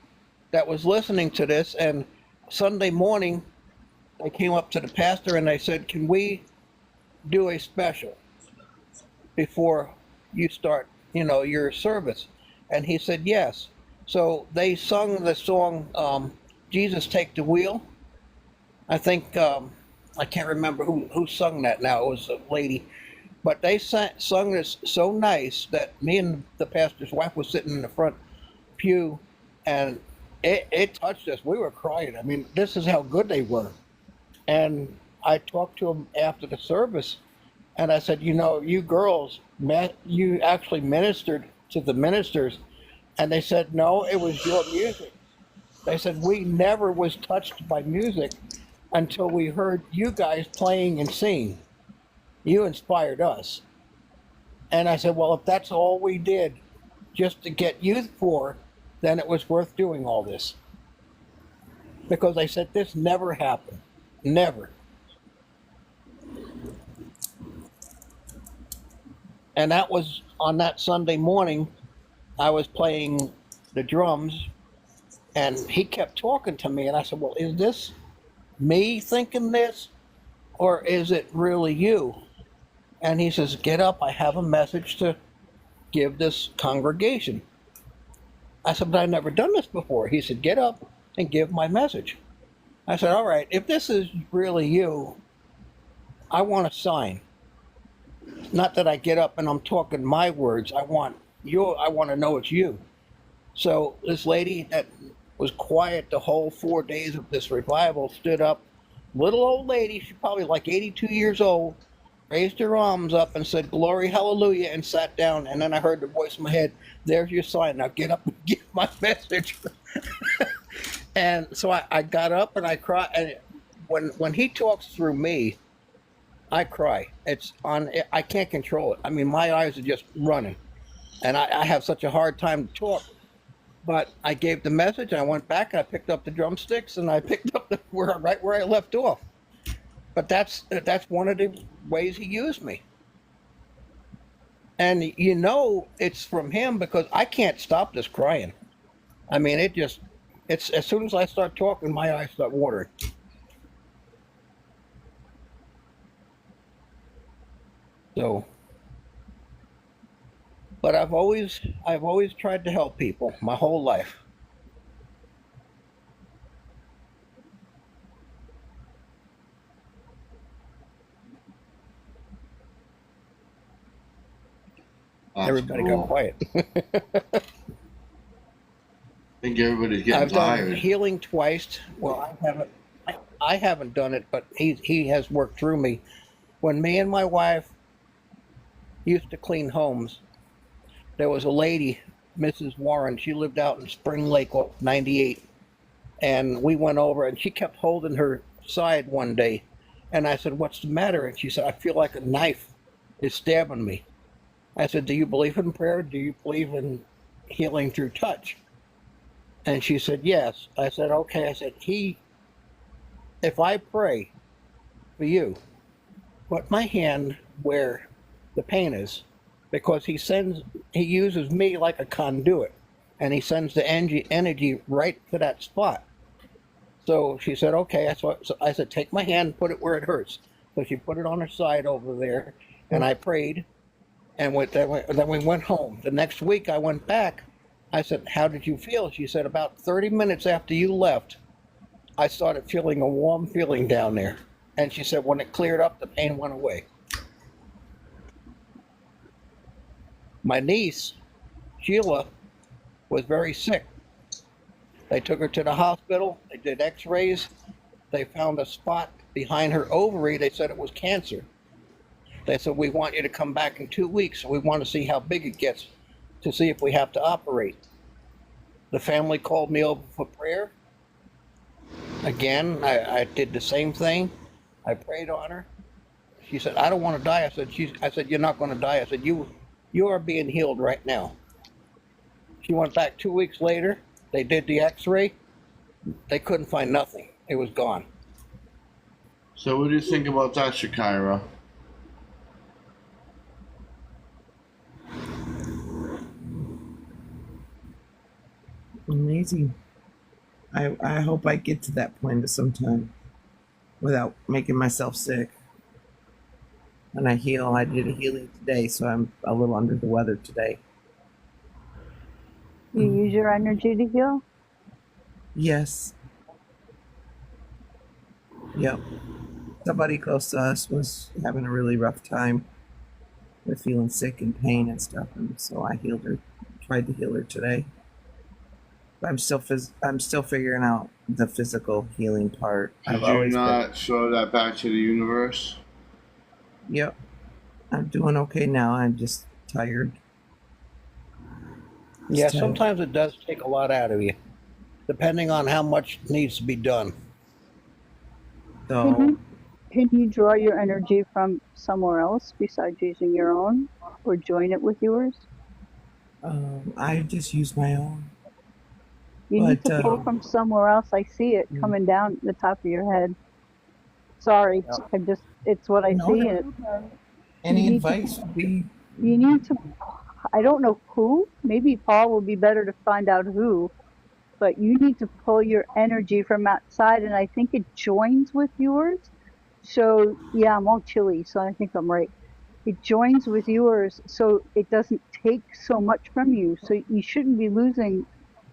J: that was listening to this, and Sunday morning they came up to the pastor and they said, can we do a special before you start your service? And he said, yes. So they sung the song, Jesus Take the Wheel. I think, I can't remember who sung that now. It was a lady. But they sung this so nice that me and the pastor's wife was sitting in the front pew, and it touched us. We were crying. I mean, this is how good they were. And I talked to them after the service, and I said, you girls, you actually ministered to the ministers. And they said, no, it was your music. They said, we never was touched by music until we heard you guys playing and singing. You inspired us. And I said, well, if that's all we did just to get youth for, then it was worth doing all this. Because I said, this never happened. Never. And that was on that Sunday morning. I was playing the drums, and he kept talking to me, and I said, well, is this me thinking this, or is it really you? And he says, get up, I have a message to give this congregation. I said, but I've never done this before. He said, get up and give my message. I said, all right, if this is really you, I want a sign. Not that I get up and I'm talking my words. I want to know it's you. So this lady that was quiet the whole 4 days of this revival stood up, little old lady, she's probably like 82 years old, raised her arms up and said, glory, hallelujah, and sat down. And then I heard the voice in my head, there's your sign. Now get up and give my message. And so I got up and I cried. And when he talks through me, I cry. I can't control it. I mean, my eyes are just running. And I have such a hard time to talk. But I gave the message, and I went back, and I picked up the drumsticks, and I picked up right where I left off. But that's one of the ways he used me. And it's from him, because I can't stop this crying. I mean, it's as soon as I start talking, my eyes start watering. So, but I've always tried to help people my whole life.
A: That's
J: Everybody
A: cool.
J: got quiet.
A: I think everybody's getting
J: I've done
A: tired.
J: healing twice. Well, I haven't done it, but he has worked through me. When me and my wife used to clean homes, there was a lady, Mrs. Warren. She lived out in Spring Lake, 98, and we went over, and she kept holding her side one day, and I said, "What's the matter?" And she said, "I feel like a knife is stabbing me." I said, "Do you believe in prayer? Do you believe in healing through touch?" And she said, "Yes." I said, "Okay." I said, if I pray for you, put my hand where the pain is, because he uses me like a conduit, and he sends the energy right to that spot. So she said, "Okay." So I said, "Take my hand, put it where it hurts." So she put it on her side over there, and I prayed, and then we went home. The next week I went back. I said, "How did you feel?" She said, "About 30 minutes after you left, I started feeling a warm feeling down there." And she said, when it cleared up, the pain went away. My niece, Sheila, was very sick. They took her to the hospital. They did x-rays. They found a spot behind her ovary. They said it was cancer. They said, "We want you to come back in 2 weeks. We want to see how big it gets to see if we have to operate." The family called me over for prayer. Again, I did the same thing. I prayed on her. She said, "I don't want to die." I said, "You're not going to die." I said, you are being healed right now." She went back 2 weeks later. They did the x-ray. They couldn't find nothing. It was gone.
A: So what do you think about that, Shakira?
M: Amazing. I hope I get to that point at some time without making myself sick. When I heal, I did a healing today, so I'm a little under the weather today.
K: You use your energy to heal?
M: Yes. Yep. Somebody close to us was having a really rough time with feeling sick and pain and stuff, and so I healed her. Tried to heal her today. But I'm still figuring out the physical healing part.
A: Did you not show that back to the universe?
M: Yep. I'm doing okay now. I'm just tired.
J: Yeah,
M: Tired.
J: sometimes it does take a lot out of you, depending on how much needs to be done.
M: So
K: Can you draw your energy from somewhere else besides using your own, or join it with yours?
M: I just use my own.
K: You need
M: But,
K: to pull from somewhere else. I see it coming down the top of your head. Sorry, it's what I
M: No,
K: see.
M: no,
K: And
M: Any
K: you need to-
M: advice would be
K: you need to, I don't know who, maybe Paul will be better to find out who, but you need to pull your energy from outside, and I think it joins with yours. So, yeah, I'm all chilly, so I think I'm right. It joins with yours, so it doesn't take so much from you. So you shouldn't be losing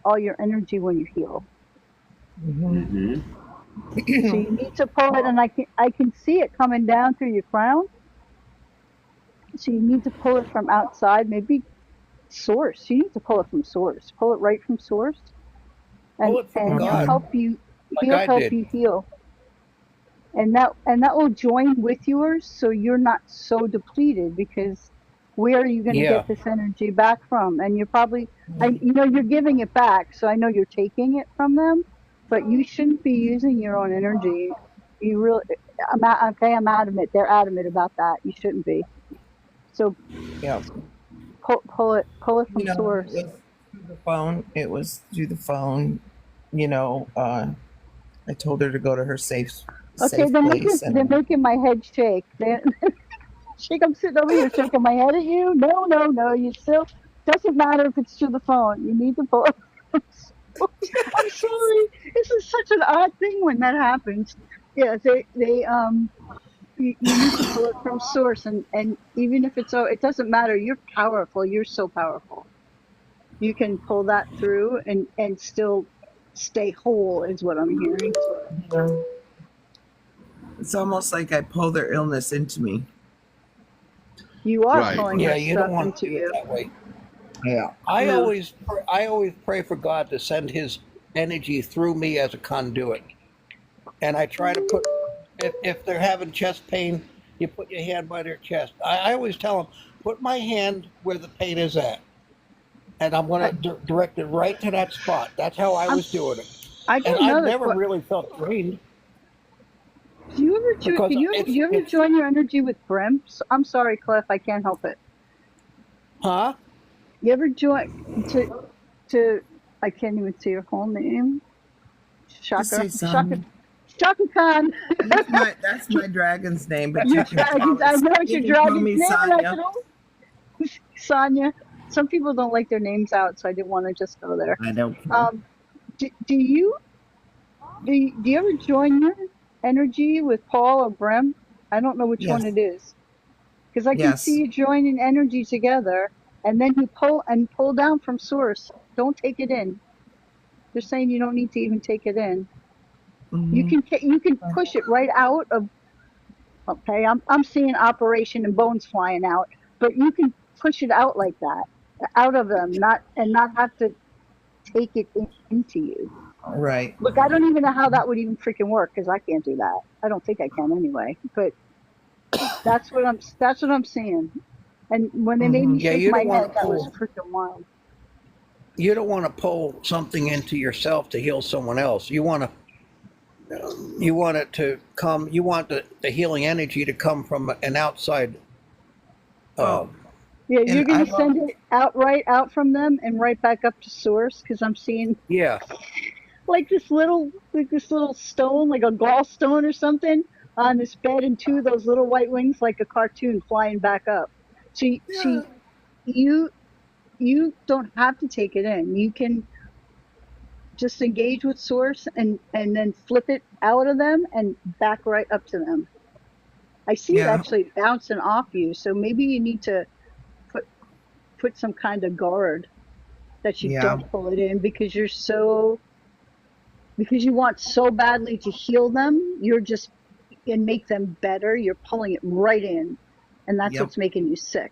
K: all your energy when you heal.
A: Mm-hmm.
K: So you need to pull it, and I can see it coming down through your crown. So you need to pull it from outside, maybe source. You need to pull it from source. Pull it right from source, and
J: Pull it from
K: and
J: God,
K: help you.
J: like
K: He'll
J: I
K: help
J: did.
K: you heal, and that will join with yours, so you're not so depleted. Because where are you going to
J: Yeah.
K: get this energy back from? And you're probably, you're giving it back, so I know you're taking it from them, but you shouldn't be using your own energy. You really, I'm adamant. They're adamant about that. You shouldn't be. So
J: Yeah.
K: pull it from source.
M: It was through the phone. It was through the phone. I told her to go to her safe
K: Okay, they're
M: place.
K: making my head shake. Shake. I'm sitting over here shaking my head at you. No. You still doesn't matter if it's through the phone. You need to pull it from source. I'm sorry. This is such an odd thing when that happens. Yeah, you need to pull it from source, and even if it doesn't matter. You're powerful. You're so powerful. You can pull that through and still stay whole, is what I'm hearing.
M: It's almost like I pull their illness into me.
K: You are
A: Right.
K: pulling
J: Yeah,
K: that
J: you
K: stuff
J: don't want
K: into
J: to do it
K: you.
J: that way. Yeah. I always pray for God to send His energy through me as a conduit, and I try to put if they're having chest pain, you put your hand by their chest. I always tell them, put my hand where the pain is at, and I'm going to direct it right to that spot. That's how I was doing it,
K: I got
J: and I've
K: another
J: never
K: question.
J: really felt drained.
K: Do you ever
J: Because
K: do you ever join your energy with Brem? I'm sorry, Cliff, I can't help it.
J: Huh?
K: You ever join to I can't even say your whole name.
M: Just say something.
K: Shaka Khan.
M: That's my dragon's name, but
K: Your
M: you can call
K: dragon. I know it's
M: you
K: your
M: can call
K: dragon's
M: me
K: name. And I
M: Sonia.
K: said, oh, Sonia. Some people don't like their names out, so I didn't want to just go there.
M: I don't care.
K: Do you ever join your energy with Paul or Brem? I don't know which one
M: Yes.
K: it is, because I can
M: Yes.
K: see you joining energy together, and then you pull down from source. Don't take it in. They're saying you don't need to even take it in. You can push it right out of. Okay, I'm seeing operation and bones flying out, but you can push it out like that, out of them, not have to take it into you.
M: Right.
K: Look, I don't even know how that would even freaking work, because I can't do that. I don't think I can anyway. But that's what I'm seeing. And when they made me
J: Yeah,
K: shake
J: you
K: my
J: don't want
K: head,
J: to
K: that was
J: pull.
K: freaking wild.
J: You don't want to pull something into yourself to heal someone else. You want it to come. You want the healing energy to come from an outside.
K: Yeah, you're gonna send it out from them and right back up to source, because I'm seeing
J: Yeah.
K: like this little stone, like a gallstone or something, on this bed, and two of those little white wings, like a cartoon, flying back up. So you don't have to take it in. You can just engage with source and then flip it out of them and back right up to them. I see it actually bouncing off you, so maybe you need to put some kind of guard that you
M: Yeah.
K: don't pull it in because because you want so badly to heal them, you're just and make them better, you're pulling it right in, and that's
M: Yep.
K: what's making you sick.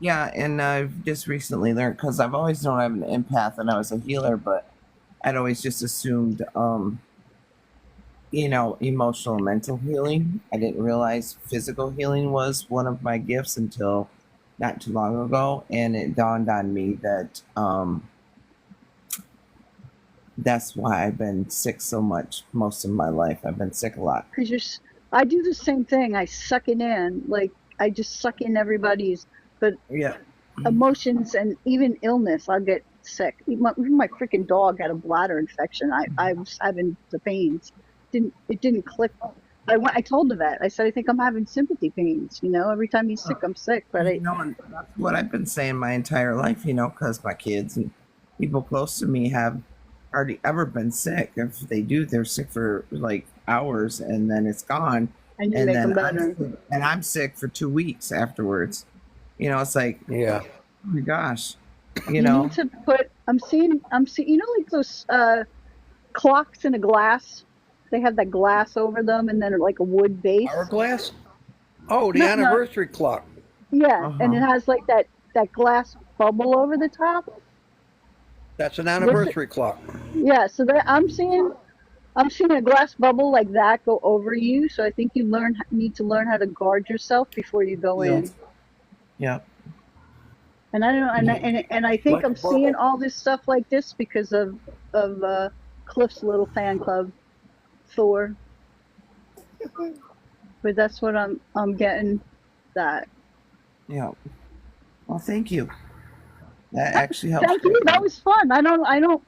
M: Yeah, and I've just recently learned because I've always known I'm an empath and I was a healer, but I'd always just assumed, emotional and mental healing. I didn't realize physical healing was one of my gifts until not too long ago, and it dawned on me that that's why I've been sick so much most of my life. I've been sick a lot.
K: Because I do the same thing. I suck it in, like I just suck in everybody's, but
M: Yeah.
K: emotions and even illness, I'll get sick. Even my freaking dog had a bladder infection. I was having the pains. It didn't click. I told the vet. I said I think I'm having sympathy pains. Every time he's sick, I'm sick. But
M: And that's what I've been saying my entire life, because my kids and people close to me have hardly ever been sick. If they do, they're sick for like hours and then it's gone.
K: And you make them better.
M: I'm sick for 2 weeks afterwards. It's like,
J: Yeah.
M: oh my gosh,
K: You need to put. I'm seeing. Like those clocks in a glass. They have that glass over them, and then like a wood base.
J: Hourglass? Oh, the
K: No,
J: anniversary clock.
K: Yeah, and it
M: Uh-huh.
K: has like that glass bubble over the top.
J: That's an anniversary clock.
K: Yeah, so I'm seeing a glass bubble like that go over you. So I think you need to learn how to guard yourself before you go in.
M: Yeah.
K: And I don't know, and I think
J: Like
K: I'm
J: a
K: seeing
J: bubble.
K: all this stuff like this because of Cliff's little fan club, Thor. But that's what I'm getting. That.
M: Yeah. Well, thank you. That actually helps.
K: Thank you. That was fun. I don't.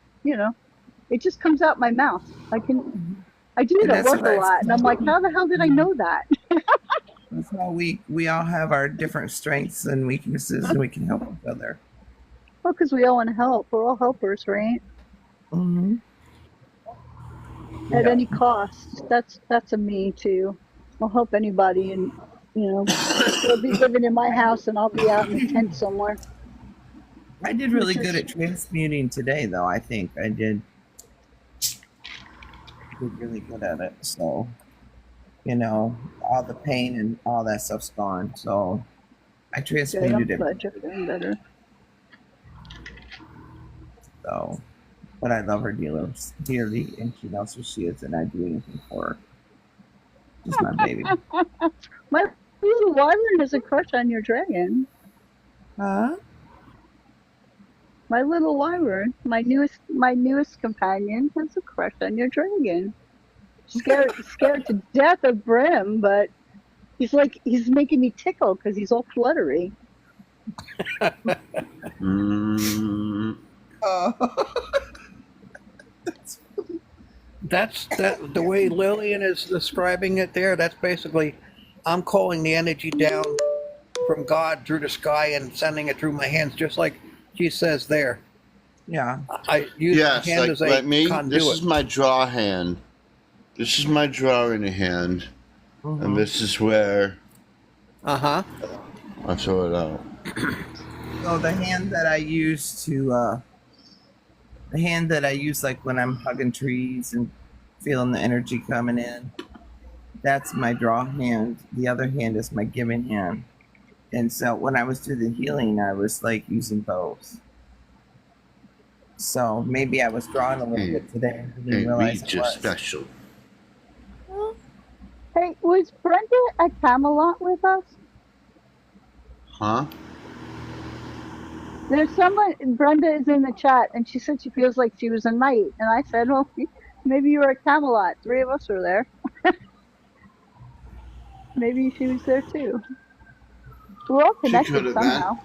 K: It just comes out my mouth. I do
M: And
K: it at
M: that's
K: work
M: what
K: a lot, and I'm like, how the hell did I know that?
M: That's how we all have our different strengths and weaknesses, and we can help each other.
K: Well, because we all want to help. We're all helpers, right?
M: Mm-hmm.
K: At any cost. That's a me too. I'll help anybody, and they'll be living in my house, and I'll be out in a tent somewhere.
M: I did really good at transmuting today, though. I think I did really good at it. So, all the pain and all that stuff's gone. So, I
K: Good.
M: transmuted it.
K: Glad you're feeling better.
M: So, but I love her dearly, and she knows who she is, and I'd do anything for her. She's my baby.
K: My little wyvern has a crush on your dragon.
M: Huh?
K: My little wyvern, my newest companion, has a crush on your dragon. Scared to death of Brim, but he's making me tickle because he's all fluttery.
J: That's the way Lillian is describing it there. That's basically, I'm calling the energy down from God through the sky and sending it through my hands, just like she says there.
M: Yeah.
J: I use
A: Yes,
J: my hand
A: like,
J: as a
A: like me.
J: conduit.
A: This is my draw hand. This is my draw in the hand, and this is where
J: Uh-huh.
A: I throw it out.
M: So the hand that I use like when I'm hugging trees and feeling the energy coming in, that's my draw hand. The other hand is my giving hand. And so when I was doing the healing, I was like using both. So maybe I was drawing a little bit today. I didn't
A: Hey,
M: realize
A: we
M: it
A: just
M: was.
A: special.
K: Hey, was Brenda at Camelot with us?
A: Huh?
K: There's someone, Brenda is in the chat, and she said she feels like she was a knight. And I said, well, maybe you were at Camelot. 3 of us were there. Maybe she was there too. We're all
A: She
K: connected
A: could have been.
K: somehow.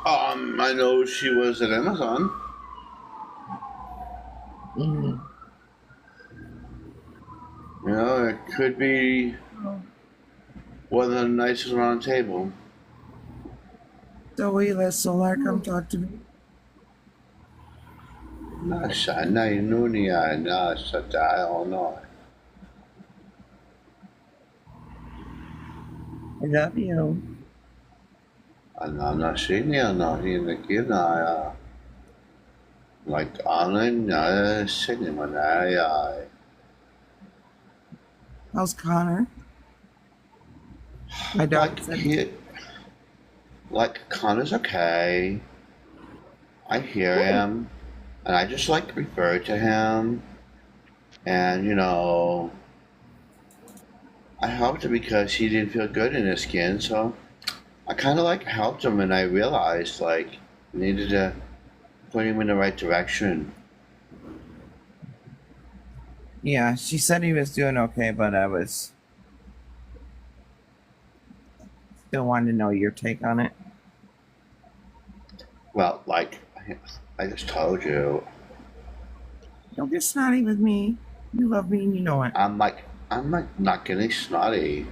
A: I know she was at Amazon.
M: Mhm.
A: It could be one of the nicest round table.
M: So will you let Solar come talk to me?
A: Nasa na inunia nasa tayo no.
M: I love you.
A: Ana na sinya na hinakina. Like on another cinema night.
M: How's Connor? My dog
A: Like
M: said
A: he, like Connor's okay. I hear him, and I just like refer to him, and you know, I helped him because he didn't feel good in his skin, so I kind of like helped him, and I realized like I needed to put him in the right direction.
M: yeah, she said he was doing okay, but I was still wanting to know your take on it.
A: Well, like I just told you,
M: Don't get snotty with me. You love me and you know it.
A: I'm like not getting snotty.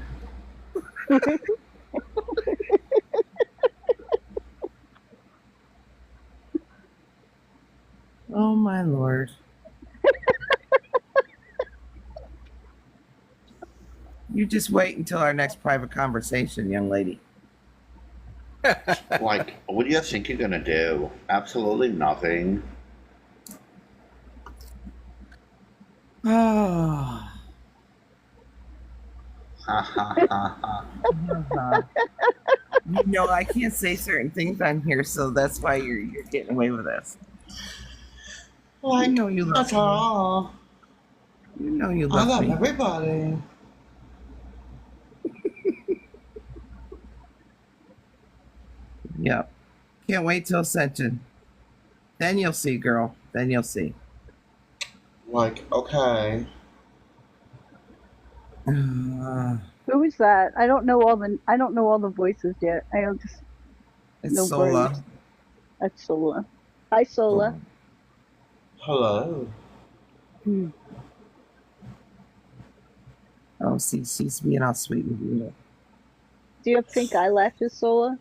M: Oh my lord. You just wait until our next private conversation, young lady.
A: Like, what do you think you're gonna do? Absolutely nothing.
M: Oh.
A: Ha ha ha ha.
M: You know, I can't say certain things on here, so that's why you're getting away with this.
A: Like,
M: You know you love
A: that's
M: me.
A: all.
M: You know you
A: I
M: love
A: love
M: me.
A: everybody.
M: Yep. Can't wait till Ascension. Then you'll see, girl. Then you'll see.
A: Like, okay.
K: Who is that? I don't know all the voices yet. I don't just
M: It's
K: No
M: Sola.
K: worries. That's Sola. Hi Sola.
A: Hello.
K: Hmm.
M: Oh, see, she's being all sweet with you.
K: Do you have pink eyelashes, Sola?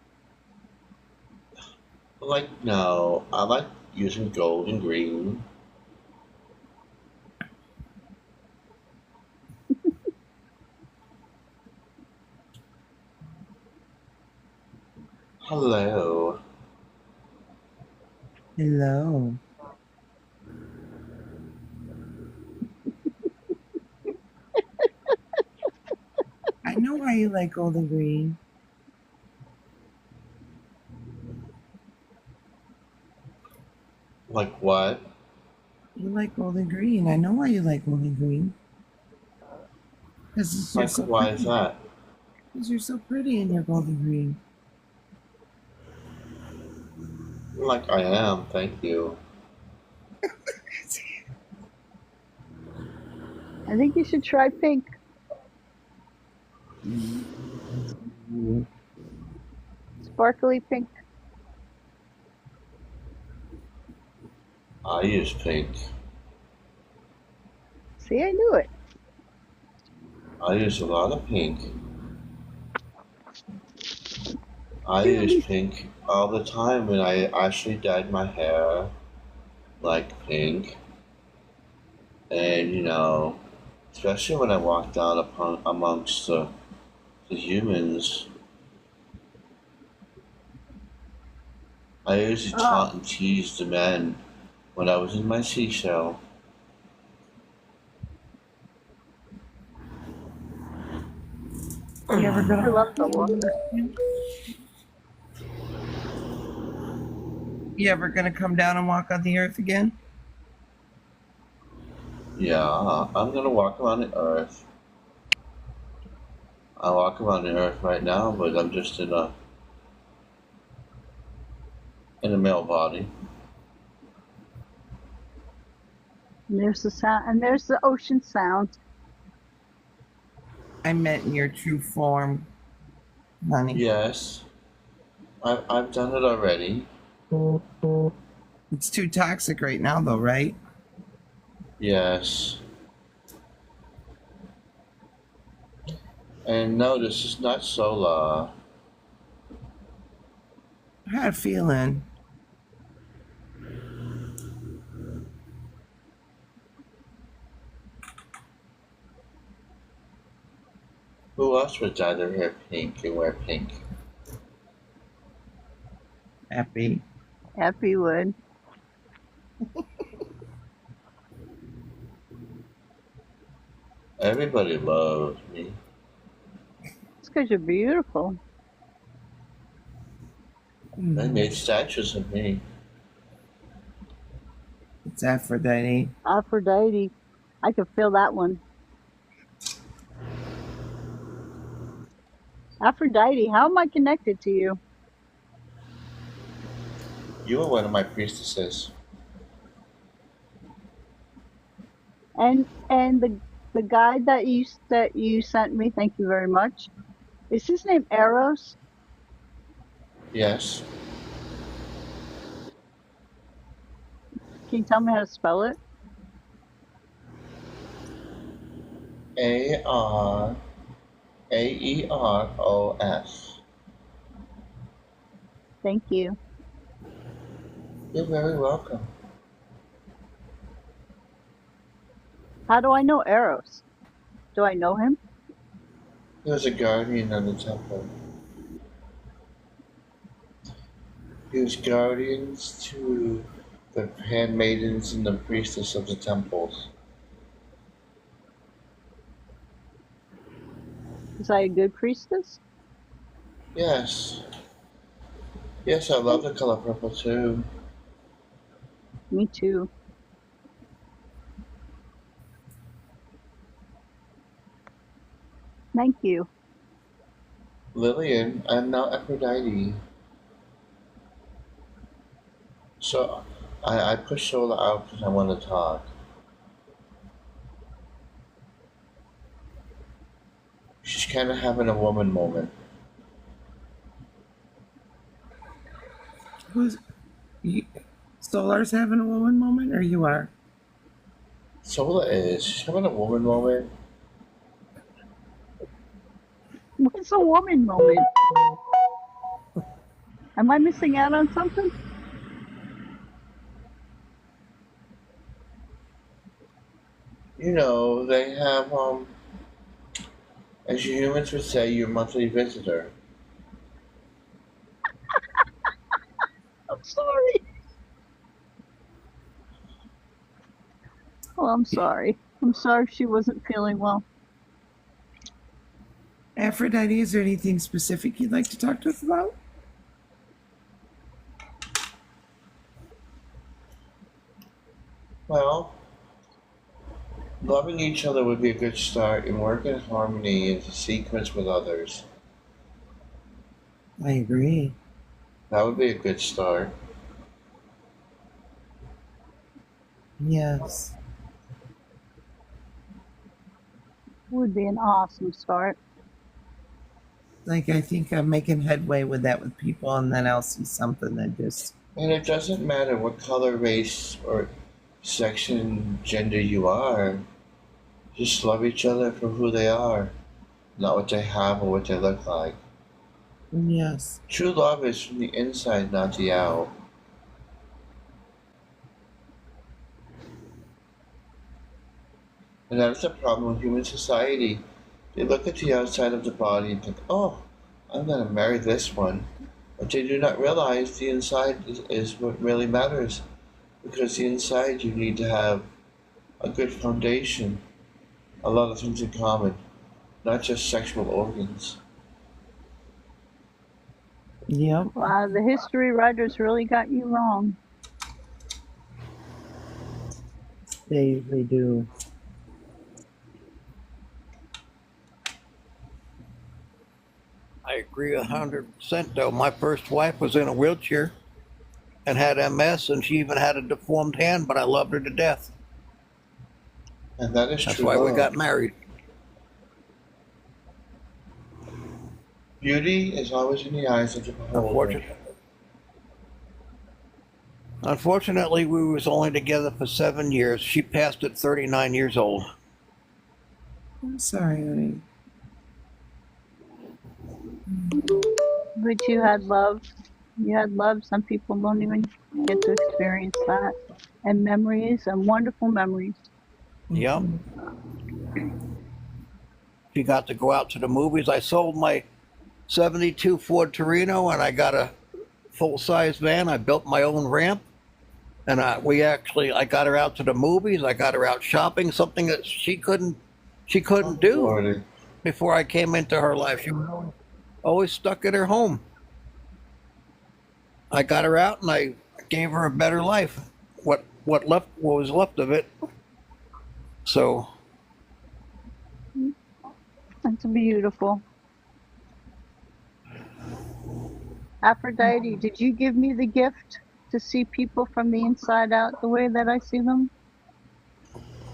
A: Like, no. I like using gold and green. Hello.
M: Hello. I know why you like golden green.
A: Like what?
M: You like golden green. I know why you like golden green. Because you're
A: Like,
M: so
A: why
M: pretty.
A: is that?
M: Because you're so pretty in your golden green.
A: Like, I am. Thank you.
K: I think you should try pink. Sparkly pink.
A: I use pink.
K: See, I knew it.
A: I use a lot of pink. I use pink all the time when I actually dyed my hair like pink. And, you know, especially when I walk down amongst the humans, I usually taunt and tease the men when I was in my seashell.
M: You ever
K: I
M: gonna
K: love Sola.
M: You ever gonna come down and walk on the earth again?
A: Yeah, I'm gonna walk around the earth. I walk around the earth right now, but I'm just in a male body.
K: And there's the sound, and there's the ocean sound.
M: I meant in your true form, honey.
A: Yes, I've done it already.
M: It's too toxic right now, though, right?
A: Yes. And no, this is not Sola.
M: I had a feeling.
A: Who else would dye their hair pink and wear pink?
M: Happy.
K: Happy would.
A: Everybody loves me.
K: It's because you're beautiful.
A: They made statues of me.
M: It's Aphrodite.
K: Aphrodite. I could feel that one. Aphrodite, how am I connected to you?
A: You were one of my priestesses.
K: And the guy that you sent me, thank you very much. Is his name Eros?
A: Yes.
K: Can you tell me how to spell it?
A: Aeros.
K: Thank you.
A: You're very welcome.
K: How do I know Eros? Do I know him?
A: He was a guardian of the temple. He was guardians to the handmaidens and the priestess of the temples.
K: Was I a good priestess?
A: Yes. Yes, I love the color purple too.
K: Me too. Thank you.
A: Lillian, I'm not Aphrodite. So I pushed Shola out because I want to talk. She's kind of having a woman moment.
M: Who's you? Solar's having a woman moment, or you are?
A: Sola is. She's having a woman moment.
K: What's a woman moment? Am I missing out on something?
A: You know, they have, as you humans would say, your monthly visitor.
K: I'm sorry. Oh, I'm sorry. I'm sorry she wasn't feeling well.
M: Aphrodite, is there anything specific you'd like to talk to us about?
A: Well, loving each other would be a good start, and work in harmony is a sequence with others.
M: I agree.
A: That would be a good start.
M: Yes.
K: Would be an awesome start.
M: Like, I think I'm making headway with that with people, and then I'll see something that just.
A: And it doesn't matter what color, race, or section, gender you are. Just love each other for who they are, not what they have or what they look like.
M: Yes.
A: True love is from the inside, not the out. And that is the problem with human society. They look at the outside of the body and think, oh, I'm going to marry this one. But they do not realize the inside is what really matters. Because the inside you need to have a good foundation, a lot of things in common, not just sexual organs.
M: Yep.
K: Wow, the history writers really got you wrong.
M: They do.
J: I agree 100% though. My first wife was in a wheelchair and had MS, and she even had a deformed hand, but I loved her to death.
A: And that is
J: That's
A: true
J: why we
A: love.
J: got married.
A: Beauty is always in the eyes of the beholder.
J: Unfortunately, we was only together for 7 years. She passed at 39 years old.
M: I'm sorry, honey.
K: But you had love. You had love. Some people don't even get to experience that. And memories, and wonderful memories.
J: Yep. She got to go out to the movies. I sold my 72 Ford Torino, and I got a full-size van. I built my own ramp. And I got her out to the movies. I got her out shopping, something that she couldn't do
A: Lordy.
J: before I came into her life. She was always stuck at her home. I got her out and I gave her a better life. What was left of it. So
K: That's beautiful. Aphrodite, did you give me the gift to see people from the inside out the way that I see them?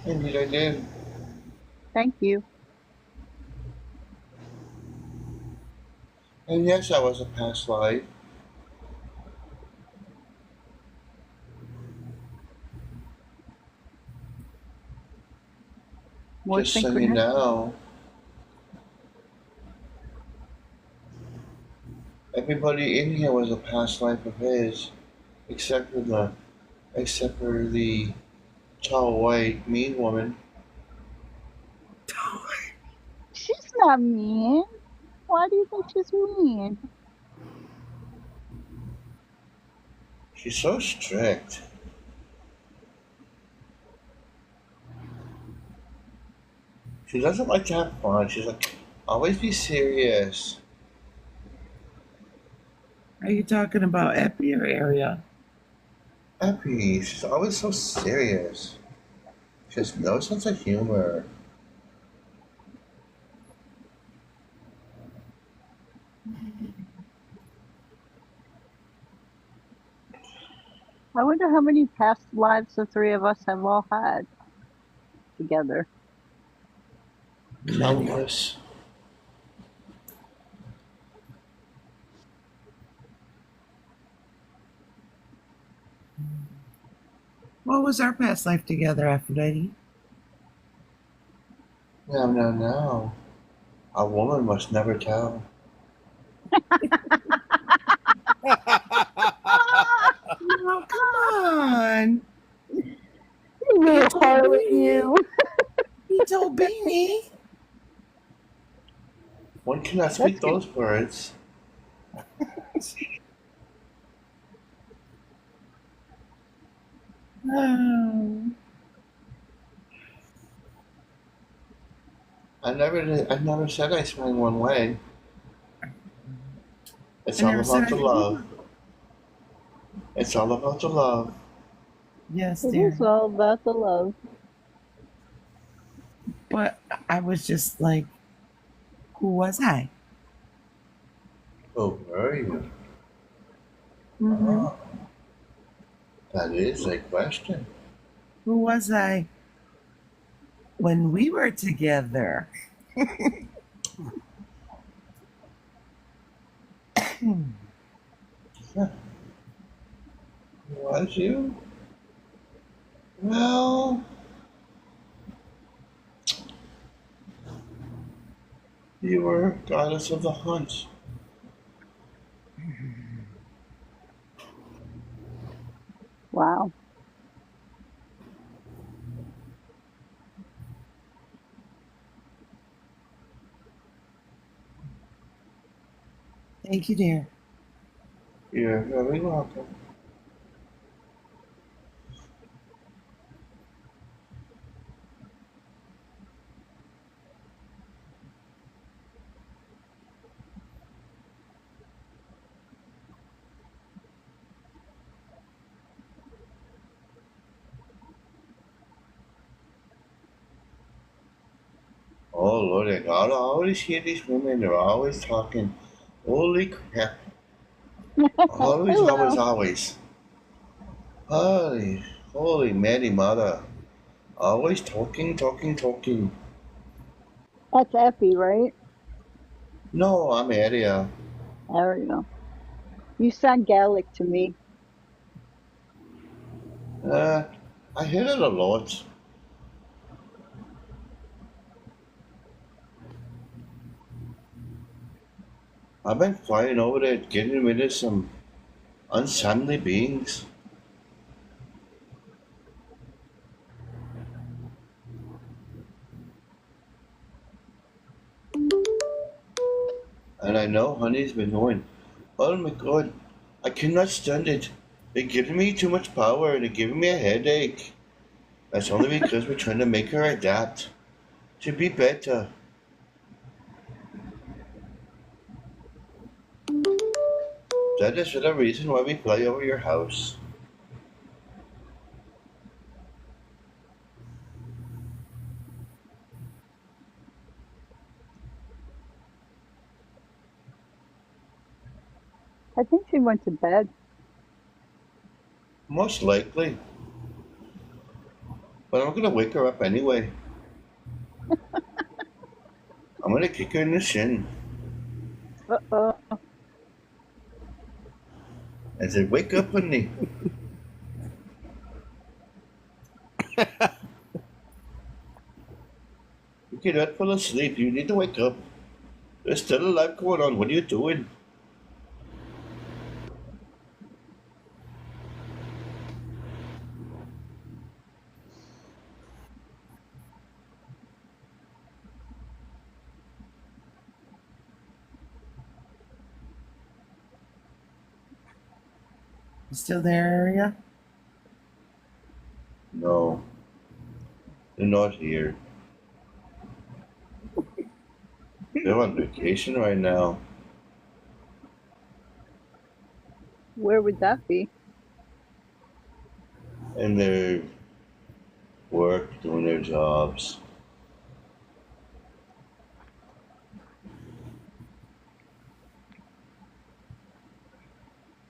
A: Indeed, I did.
K: Thank you.
A: And yes, I was a past life.
K: More
A: Just so you
K: synchronicity.
A: know, everybody in here was a past life of his, except for the tall, white, mean woman.
K: She's not mean. Why do you think she's mean?
A: She's so strict. She doesn't like to have fun. She's like, always be serious.
M: Are you talking about Epi or area?
A: Epi, she's always so serious. She has no sense of humor.
K: I wonder how many past lives the three of us have all had together.
A: Countless.
M: What was our past life together, Aphrodite?
A: No. A woman must never tell.
M: Oh, come on.
K: You little harlot, you.
M: You told Beanie.
A: One cannot speak those words.
M: Oh.
A: I never said I swing one way. It's
M: I
A: all
M: never said
A: about the
M: I-
A: love. It's all about the love.
M: Yes,
K: It
M: dear.
K: is all about the love.
M: But I was just like, who was I?
A: Who were you?
K: Mm-hmm.
A: Oh, that is a question.
M: Who was I when we were together?
A: Was you? Well, you were goddess of the hunt.
K: Wow.
M: Thank you, dear.
A: You're very welcome. Oh Lord, I always hear these women, they're always talking. Holy crap. Always,
K: Hello.
A: always. Holy Mary Mother. Always talking.
K: That's Effie, right?
A: No, I'm Aria.
K: There we go. You sound Gallic to me.
A: I hear it a lot. I've been flying over there getting rid of some unseemly beings. And I know Honey's been going, oh my god, I cannot stand it. They're giving me too much power and they're giving me a headache. That's only because we're trying to make her adapt to be better. That is the reason why we fly over your house.
K: I think she went to bed.
A: Most likely. But I'm gonna wake her up anyway. I'm gonna kick her in the shin.
K: Uh-oh.
A: I said, wake up, honey. You're not full of sleep. You need to wake up. There's still a lot going on. What are you doing?
M: You still there, Area?
A: No. They're not here. They're on vacation right now.
K: Where would that be?
A: And they're work, doing their jobs.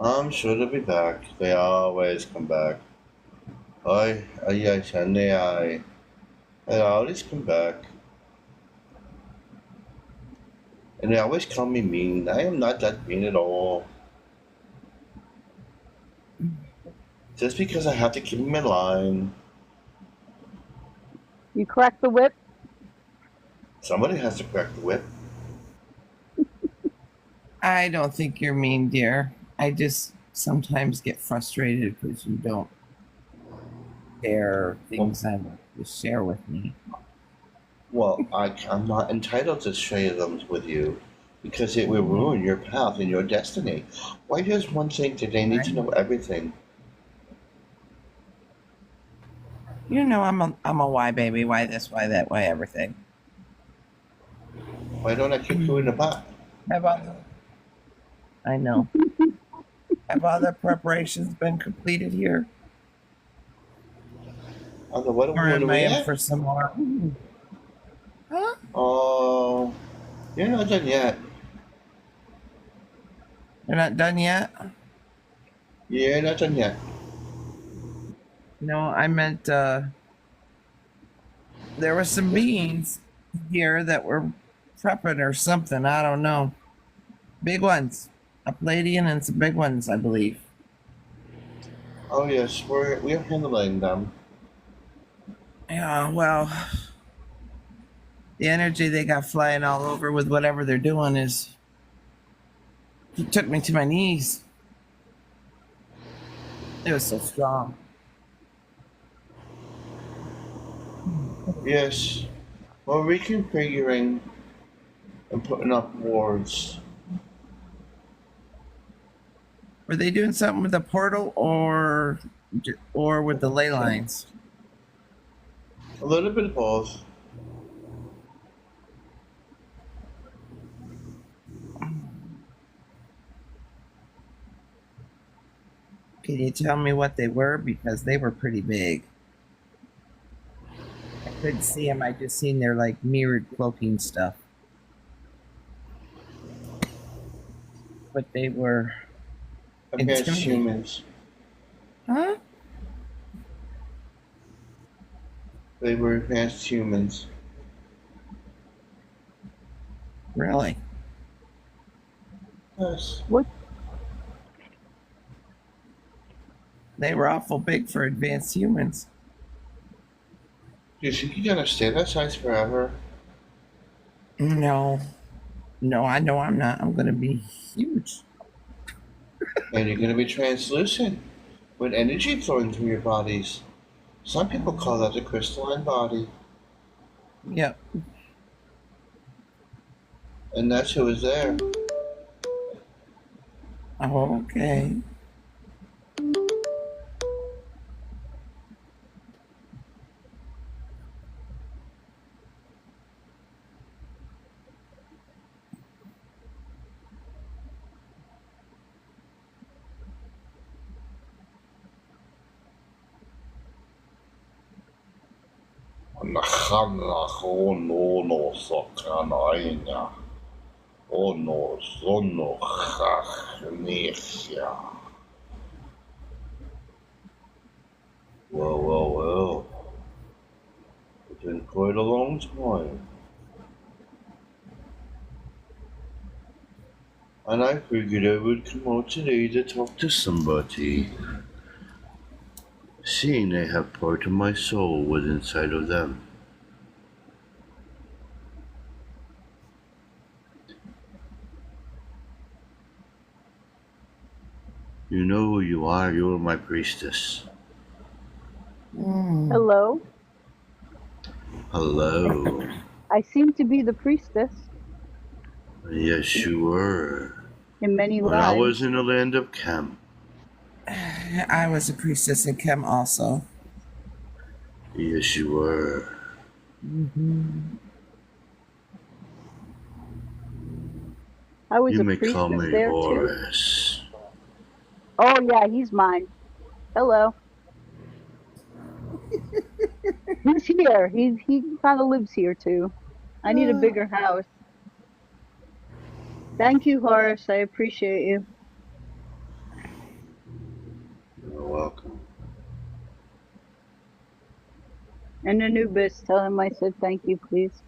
A: I'm sure they'll be back. They always come back. They always come back. And they always call me mean. I am not that mean at all. Just because I have to keep them in line.
K: You crack the whip?
A: Somebody has to crack the whip.
M: I don't think you're mean, dear. I just sometimes get frustrated because you don't share things I want to share with me.
A: Well, I'm not entitled to share them with you because it will ruin your path and your destiny. Why does one think that they need to know everything?
M: You know, I'm a why baby, why this, why that, why everything.
A: Why don't I kick you in the butt?
M: I know. Have all the preparations been completed here?
A: What
M: Or am I in for some more? Huh?
A: Oh, you're not done yet.
M: You're not done yet?
A: You're not done yet.
M: No, I meant there were some beings here that were prepping or something. I don't know. Big ones. A Palladian and some big ones, I believe.
A: Oh yes, we're handling them.
M: Yeah, well, the energy they got flying all over with whatever they're doing it took me to my knees. It was so strong.
A: Yes, we're reconfiguring and putting up wards.
M: Were they doing something with the portal or with the ley lines?
A: A little bit of both.
M: Can you tell me what they were? Because they were pretty big. I couldn't see them. I just seen their like mirrored cloaking stuff. But they were
A: Against
M: intimidating.
A: humans.
M: Huh?
A: They were advanced humans.
M: Really?
A: Yes.
K: What?
M: They were awful big for advanced humans.
A: Do you think you're gonna stay that size forever?
M: No. No, I know I'm not. I'm gonna be huge.
A: And you're gonna be translucent with energy flowing through your bodies. Some people call that the crystalline body.
M: Yep.
A: And that's who is there.
M: Oh, okay.
A: Nachana hono no sokanaina. Ono sono chachnesia. Well. It's been quite a long time. And I figured I would come out today to talk to somebody. Seeing they have part of my soul within inside of them. You know who you are, you're my priestess.
K: Hello.
A: Hello.
K: I seem to be the priestess
A: Yes, you were.
K: in many
A: When I
K: lives.
A: was in the land of Chem.
M: I was a priestess in Chem also.
A: Yes, you were.
K: I was
A: You
K: a
A: may call
K: priestess
A: me
K: there too.
A: Horus.
K: Oh yeah, he's mine. Hello. He's here. He kind of lives here too. I need a bigger house. Thank you, Horace. I appreciate you.
A: You're welcome.
K: And Anubis, tell him I said thank you, please.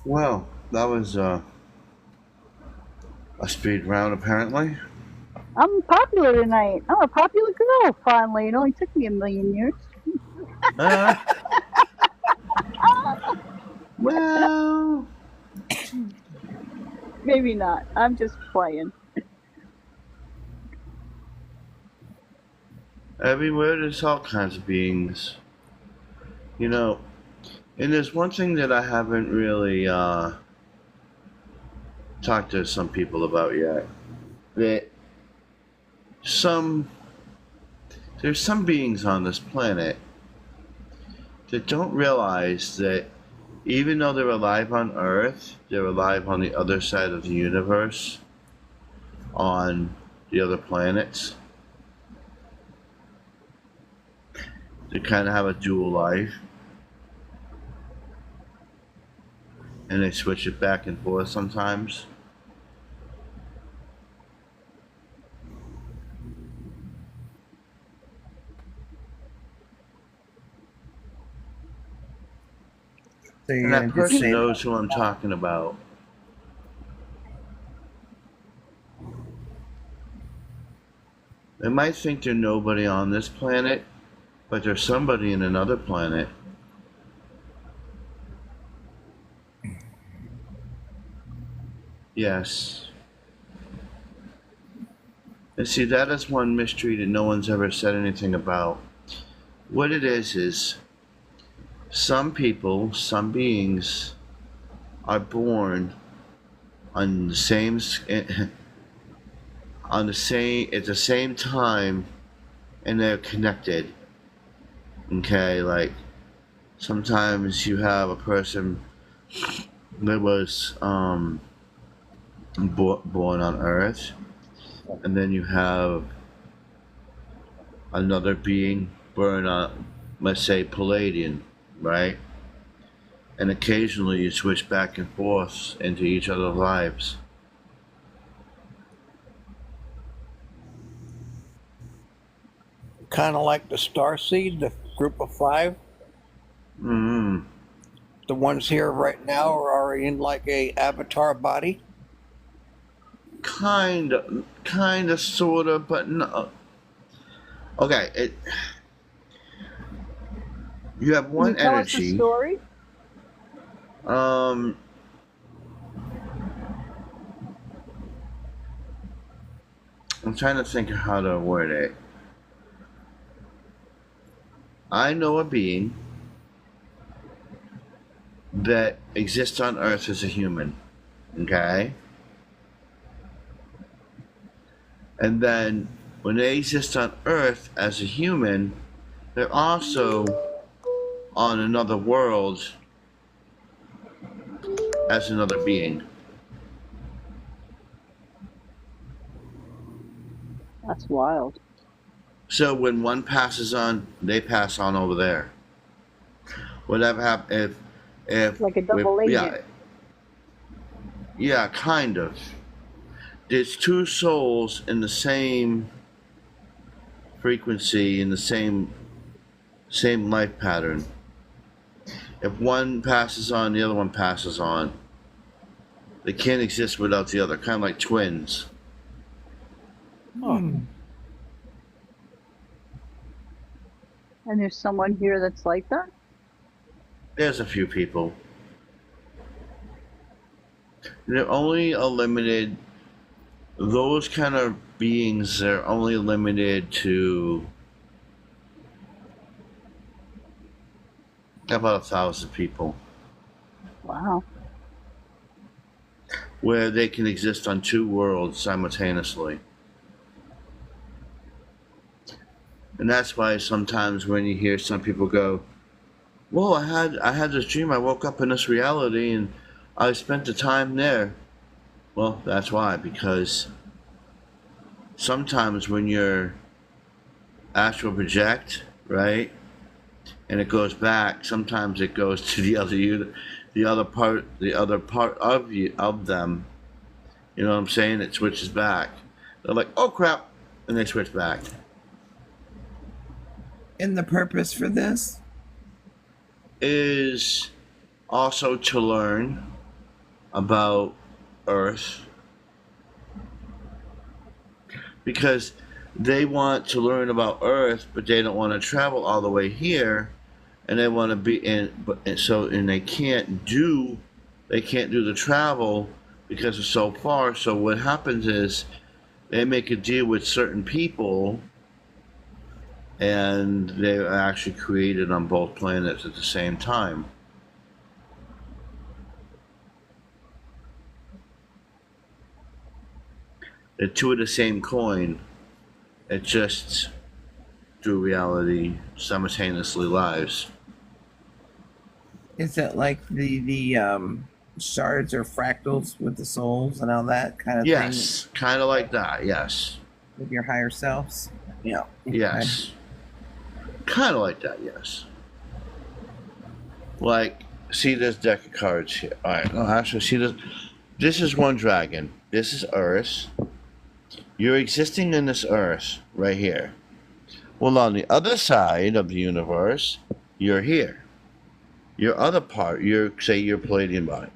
A: Well, that was a speed round apparently.
K: I'm popular tonight. I'm a popular girl, finally. It only took me 1,000,000 years.
A: Well,
K: Maybe not. I'm just playing.
A: everywhere there's all kinds of beings. You know, and there's one thing that I haven't really talked to some people about yet. That there's some beings on this planet that don't realize that even though they're alive on Earth, they're alive on the other side of the universe, on the other planets. They kind of have a dual life. And they switch it back and forth sometimes.
M: So you're
A: And
M: gonna
A: that
M: just
A: person
M: say
A: knows who I'm talking about. They might think they're nobody on this planet, but there's somebody in another planet. Yes. And see, that is one mystery that no one's ever said anything about. What it is some people, some beings, are born on the same at the same time, and they're connected. Okay, like sometimes you have a person that was born on Earth, and then you have another being born on, let's say, Palladian, right? And occasionally you switch back and forth into each other's lives.
J: Kind of like the Starseed, the group of 5.
A: Mm-hmm.
J: The ones here right now are in like a avatar body.
A: Kind of, sort of, but no. Okay, you have
K: Can
A: one
K: you tell us a
A: energy.
K: story?
A: I'm trying to think of how to word it. I know a being that exists on Earth as a human, okay? And then when they exist on Earth as a human, they're also on another world as another being.
K: That's wild.
A: So when one passes on, they pass on over there. Whatever happens if
K: Like a double agent.
A: yeah, yeah, kind of. There's two souls in the same frequency, in the same life pattern. If one passes on, the other one passes on. They can't exist without the other, kind of like twins.
K: And there's someone here that's like that?
A: There's a few people. They're only limited. Those kind of beings are only limited to about 1,000 people,
K: Wow.
A: where they can exist on two worlds simultaneously. And that's why sometimes when you hear some people go, "Whoa, I had this dream. I woke up in this reality, and I spent the time there." Well, that's why, because sometimes when you're astral project, right, and it goes back, sometimes it goes to the other part of you, of them. You know what I'm saying? It switches back. They're like, "Oh crap," and they switch back.
M: And the purpose for this?
A: Is also to learn about Earth, because they want to learn about Earth, but they don't want to travel all the way here, and they want to be in, and they can't do the travel because it's so far. So what happens is they make a deal with certain people, and they're actually created on both planets at the same time. They're two of the same coin. It just through reality simultaneously lives.
M: Is it like the shards or fractals with the souls and all that kind of
A: Yes, kind of like that. Yes.
M: thing with your higher selves? Yeah.
A: Yes. Kind of like that. Yes. Like, see this deck of cards here. All right. No, actually, see this. This is one dragon. This is Earth. You're existing in this Earth right here. Well, on the other side of the universe, you're here. Your other part, say your Palladian body.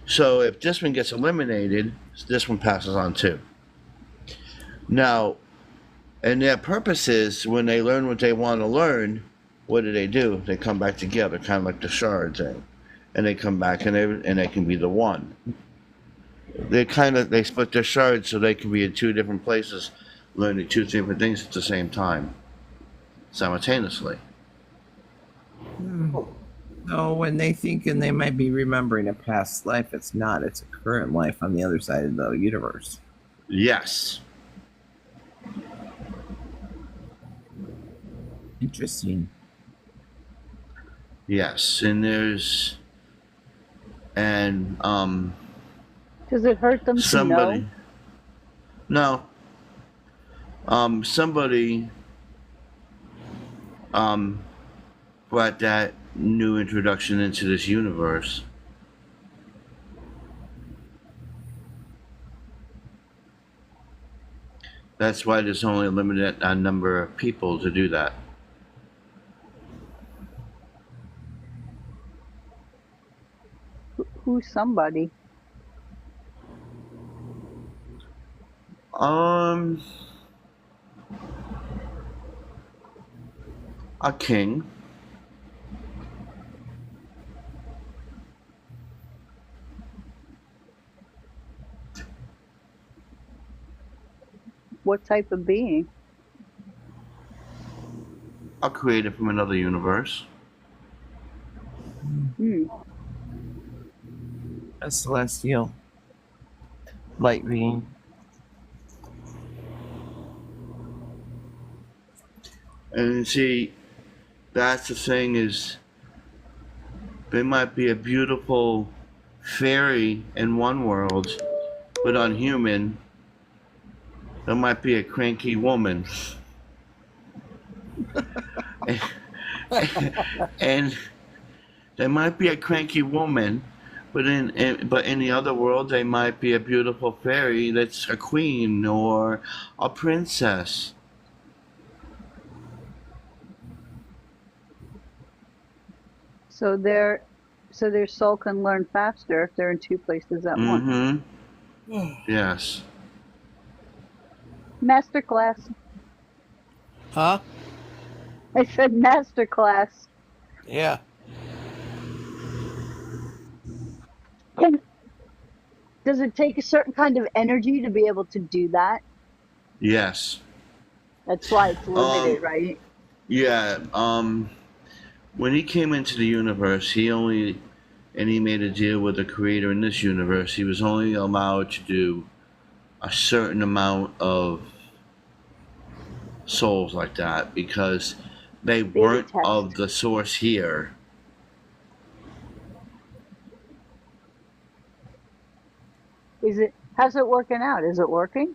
A: So if this one gets eliminated, this one passes on too. Now, and their purpose is when they learn what they want to learn, what do? They come back together, kind of like the shard thing, and they come back and they can be the one. They split their shards so they can be in two different places, learning two different things at the same time, simultaneously.
M: So when they thinking they might be remembering a past life, it's not. It's a current life on the other side of the universe.
A: Yes.
M: Interesting.
A: Yes, and
K: Does it hurt them
A: somebody.
K: to know?
A: No. Somebody brought that new introduction into this universe. That's why there's only a limited number of people to do that.
K: Who's somebody?
A: A king.
K: What type of being?
A: A created from another universe.
M: A celestial light being.
A: And see, that's the thing is, they might be a beautiful fairy in one world, but on human, there might be a cranky woman. And there might be a cranky woman, but in the other world, they might be a beautiful fairy that's a queen or a princess.
N: So their soul can learn faster if they're in two places at once.
A: Mm-hmm. Yes.
N: Masterclass.
J: Huh?
N: I said masterclass.
J: Yeah.
N: Does it take a certain kind of energy to be able to do that?
A: Yes.
N: That's why it's limited, right?
A: Yeah. When he came into the universe, he made a deal with the creator in this universe. He was only allowed to do a certain amount of souls like that because they weren't of the source here.
N: How's it working out? Is it working?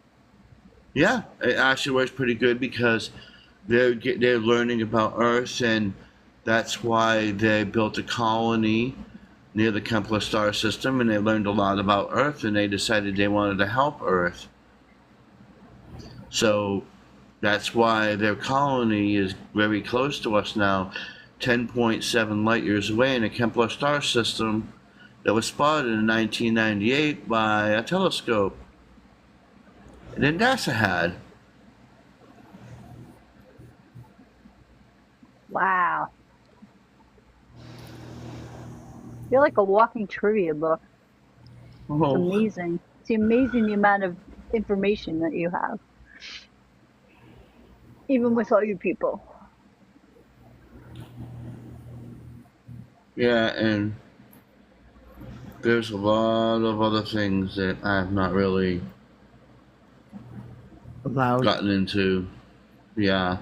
A: Yeah, it actually works pretty good because they're learning about Earth, and that's why they built a colony near the Kepler star system, and they learned a lot about Earth, and they decided they wanted to help Earth. So that's why their colony is very close to us now, 10.7 light years away in the Kepler star system that was spotted in 1998 by a telescope that NASA had.
N: Wow. You're like a walking trivia book. It's amazing. It's amazing the amount of information that you have. Even with all you people.
A: Yeah, and there's a lot of other things that I've not really gotten into. Yeah,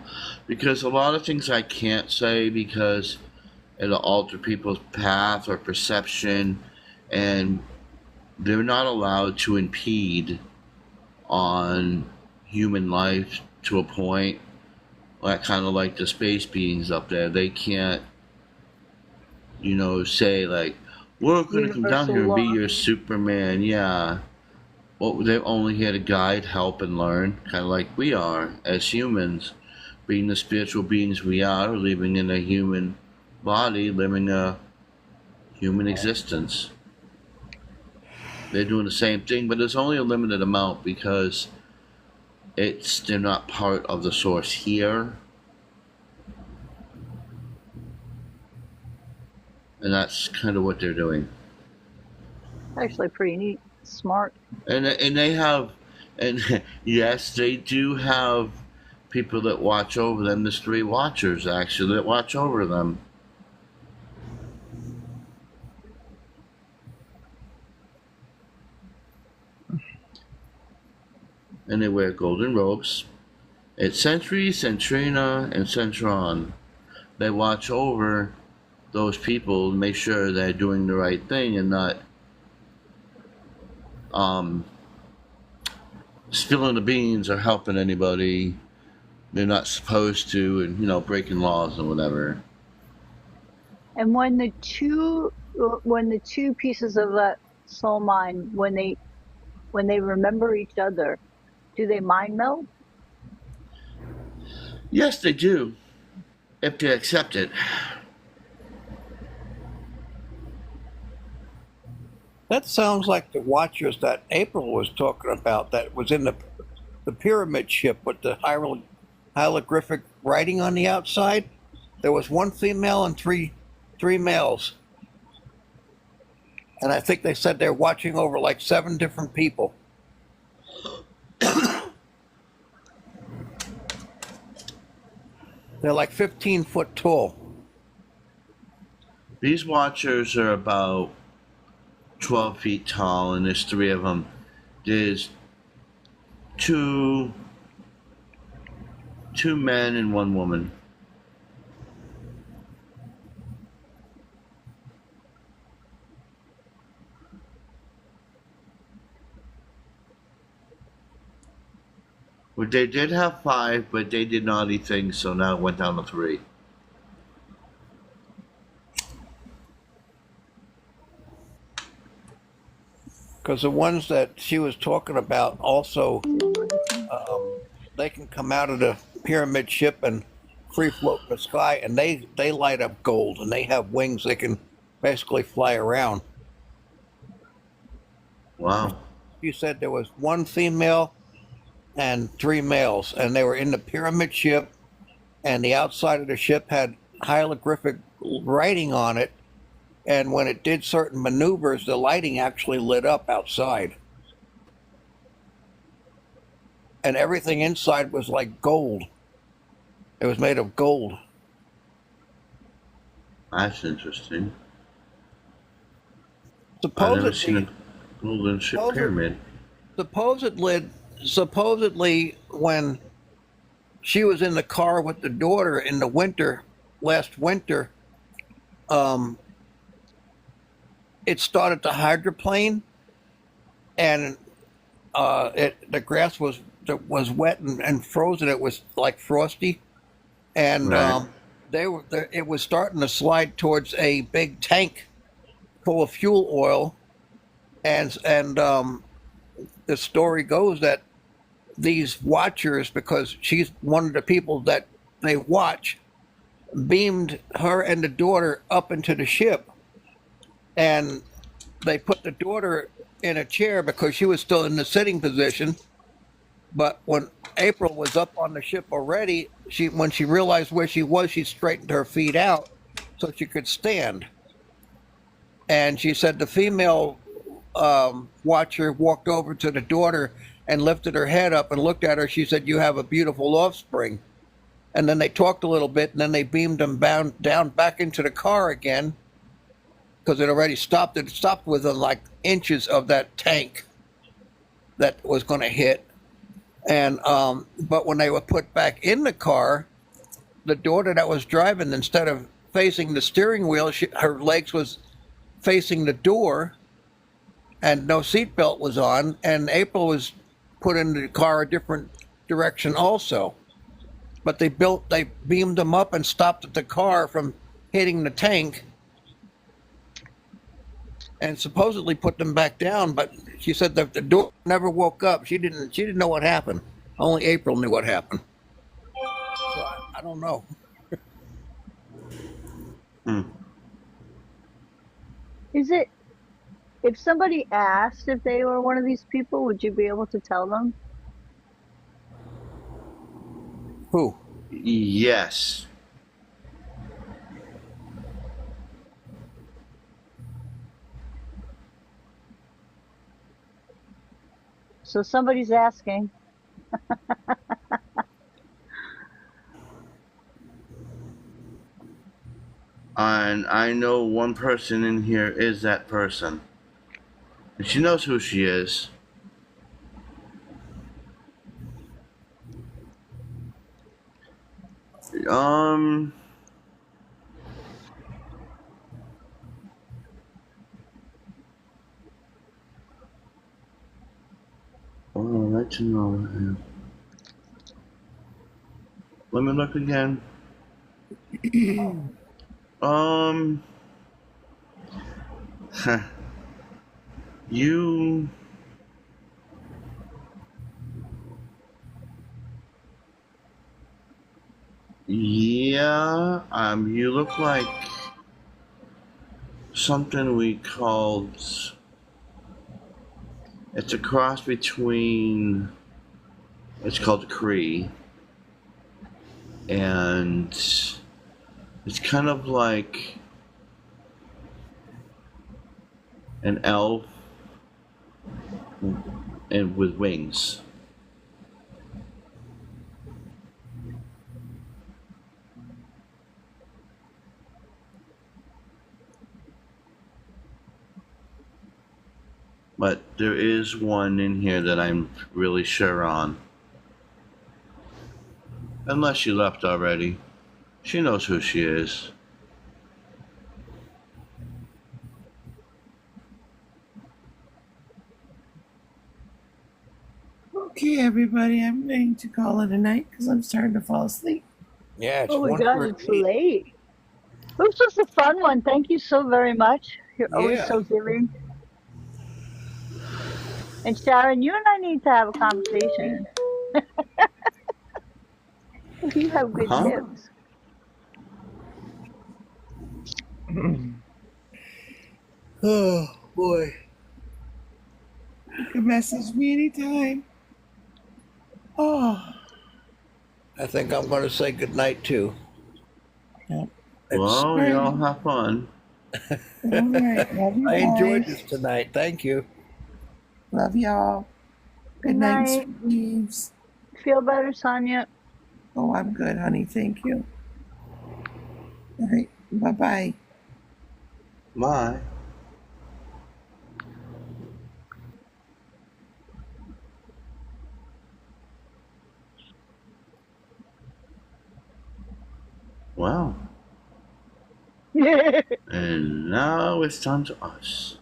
A: because a lot of things I can't say because it'll alter people's path or perception, and they're not allowed to impede on human life to a point. Like kind of like the space beings up there, they can't, say like, we're going to come down here and be your Superman. Yeah. Well, they're only here to guide, help, and learn, kind of like we are as humans, being the spiritual beings we are, living in a human body, living a human existence. They're doing the same thing, but there's only a limited amount because they're not part of the source here. And that's kind of what they're doing.
N: Actually pretty neat. Smart.
A: And they have, and yes, they do have people that watch over them. There's 3 watchers actually that watch over them. And they wear golden robes. It's Sentry, Centrina, and Centron. They watch over those people to make sure they're doing the right thing and not spilling the beans or helping anybody they're not supposed to, and breaking laws or whatever.
N: And when the two pieces of that soul mind, when they remember each other, do they mind meld?
A: Yes, they do, if they accept it.
J: That sounds like the watchers that April was talking about that was in the pyramid ship with the hieroglyphic writing on the outside. There was 1 female and three males. And I think they said they're watching over like 7 different people. They're like 15 foot tall.
A: These watchers are about 12 feet tall, and there's 3 of them. There's two men and 1 woman. Well, they did have 5, but they did naughty things, so now it went down to 3.
J: Because the ones that she was talking about also, they can come out of the pyramid ship and free float in the sky, and they light up gold, and they have wings. They can basically fly around.
A: Wow.
J: You said there was 1 female and 3 males, and they were in the pyramid ship, and the outside of the ship had hieroglyphic writing on it, and when it did certain maneuvers, the lighting actually lit up outside. And everything inside was like gold. It was made of gold.
A: That's interesting. I've never seen a golden ship pyramid.
J: Supposedly, when she was in the car with the daughter in the winter, last winter, it started to hydroplane, and the grass was wet and frozen. It was like frosty, and
A: Right.
J: it was starting to slide towards a big tank full of fuel oil, and the story goes that these watchers, because she's one of the people that they watch, beamed her and the daughter up into the ship, and they put the daughter in a chair because she was still in the sitting position. But when April was up on the ship already, when she realized where she was, she straightened her feet out so she could stand. And she said the female watcher walked over to the daughter and lifted her head up and looked at her. She said, "You have a beautiful offspring." And then they talked a little bit, and then they beamed them down back into the car again, because it already stopped. It stopped within like inches of that tank that was going to hit. And but when they were put back in the car, the daughter that was driving, instead of facing the steering wheel, her legs was facing the door, and no seatbelt was on. And April was put into the car a different direction also. But they beamed them up and stopped the car from hitting the tank, and supposedly put them back down. But she said that the door never woke up. She didn't know what happened. Only April knew what happened. So I don't know.
N: Is it, if somebody asked if they were one of these people, would you be able to tell them?
J: Who?
A: Yes.
N: So somebody's asking.
A: And I know one person in here is that person. And she knows who she is. Um. Oh, I'd like to know. Let me look again. You. Yeah, you look like something we called. It's a cross between. It's called Cree. And it's kind of like an elf and with wings. But there is one in here that I'm really sure on. Unless she left already. She knows who she is.
M: Okay, everybody, I'm going to call it a night because I'm starting to fall asleep.
J: Yeah, it's
N: Oh my God, it's
J: 1:38.
N: late. This was a fun one. Thank you so very much. You're always
J: Yeah.
N: so giving. And Sharon, you and I need to have a conversation. You have good
A: Huh?
N: tips.
J: Oh boy.
M: You can message me anytime. Oh.
J: I think I'm going to say goodnight too.
M: Yep.
A: Well, y'all have fun.
M: All right. Love you
J: I enjoyed
M: guys.
J: this tonight. Thank you.
M: Love y'all. Good
N: Good
M: night,
N: night.
M: sweet dreams.
N: Feel better, Sonia.
M: Oh, I'm good, honey. Thank you. All right. Bye-bye.
A: Bye. Wow. And now it's time to us.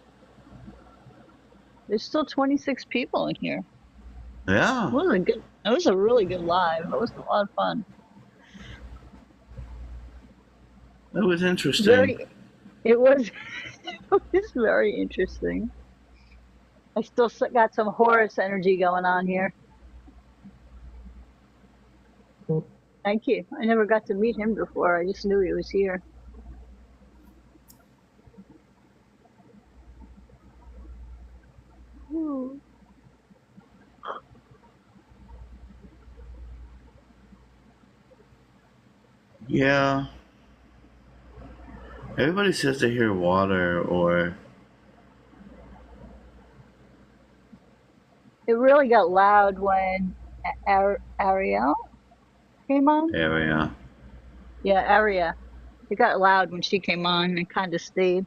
N: There's still 26 people in here.
A: Yeah.
N: That was a really good live. That was a lot of fun.
A: That was interesting.
N: It was it was very interesting. I still got some Horus energy going on here. Thank you. I never got to meet him before. I just knew he was here. Ooh.
A: Yeah. Everybody says they hear water or
N: It really got loud when Ariel came on.
A: area.
N: Yeah, Aria. It got loud when she came on and kind of stayed.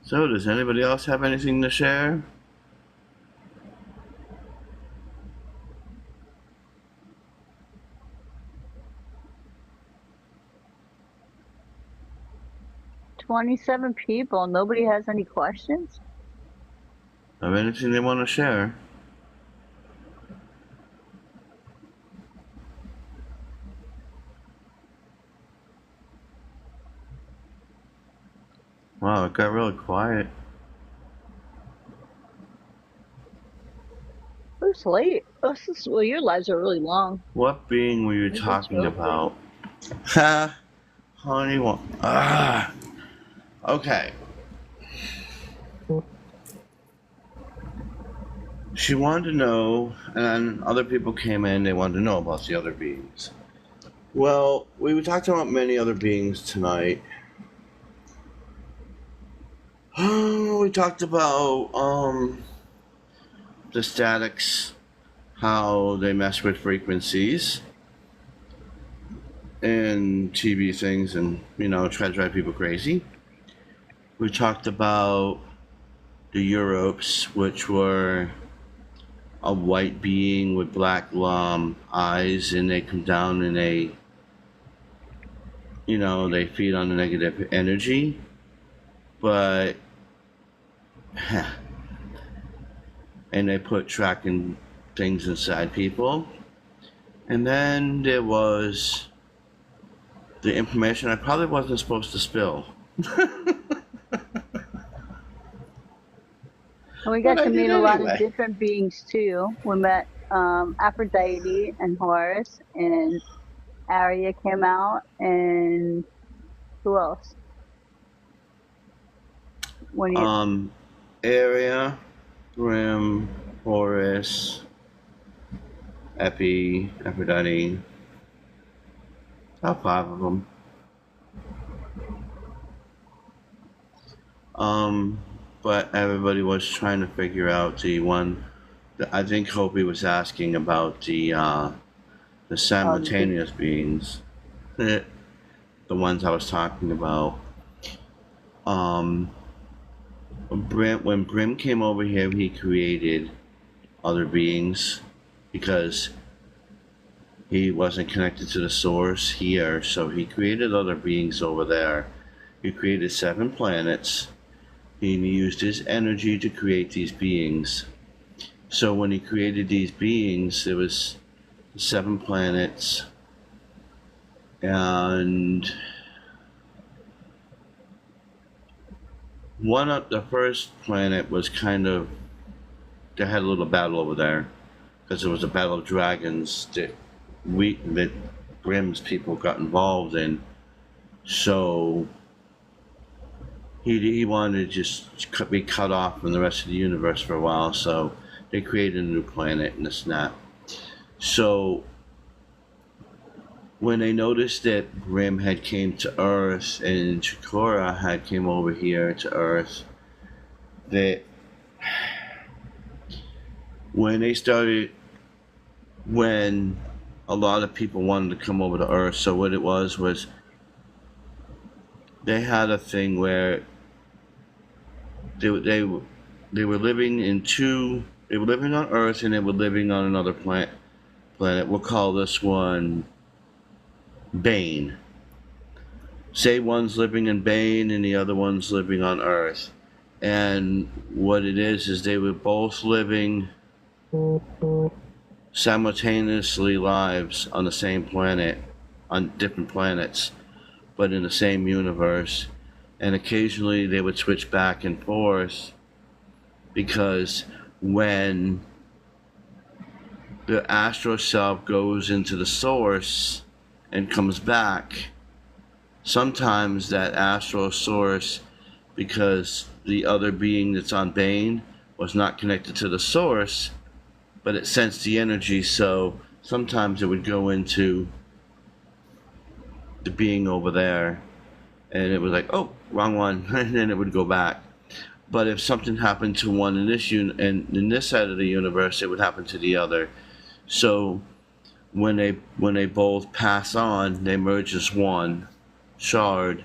A: So, does anybody else have anything to share?
N: $27 people. Nobody has any questions?
A: Have anything they want to share? Wow, it got really quiet.
N: It's late. Well, your lives are really long.
A: What being were you
N: It's
A: talking
N: real
A: about? Ha! Honey, what? Ah! Okay. She wanted to know, and other people came in, they wanted to know about the other beings. Well, we talked about many other beings tonight. We talked about the statics, how they mess with frequencies and TV things and, try to drive people crazy. We talked about the Europes, which were a white being with black eyes, and they come down and they feed on the negative energy. But and they put tracking things inside people. And then there was the information I probably wasn't supposed to spill.
N: And we got
A: But I
N: to meet
A: did
N: a lot
A: anyway.
N: of different beings too. We met Aphrodite and Horus, and Aria came out, and who else? When you
A: Area, Grim, Horus, Aphrodite. About 5 of them. But everybody was trying to figure out the one. I think Hopi was asking about the simultaneous beings, the ones I was talking about. When Brim came over here, he created other beings because he wasn't connected to the source here, so he created other beings over there. He created 7 planets. He used his energy to create these beings. So when he created these beings, there was 7 planets, and one of the first planet was kind of, they had a little battle over there because it was a battle of dragons that Grimm's people got involved in. So he wanted to just be cut off from the rest of the universe for a while, so they created a new planet and this and that. So when they noticed that Grimm had came to Earth and Chikora had came over here to Earth, that when a lot of people wanted to come over to Earth, so what it was they had a thing where they were living they were living on Earth and they were living on another planet. We'll call this one Bane. Say one's living in Bane and the other one's living on Earth. And what it is they were both living simultaneously lives on the same planet, on different planets, but in the same universe. And occasionally they would switch back and forth because when the astral self goes into the source and comes back, sometimes that astral source, because the other being that's on Bane was not connected to the source, but it sensed the energy, so sometimes it would go into the being over there and it was like, oh, wrong one, and then it would go back. But if something happened to one in this in this side of the universe, it would happen to the other. So when they both pass on, they merge as one shard.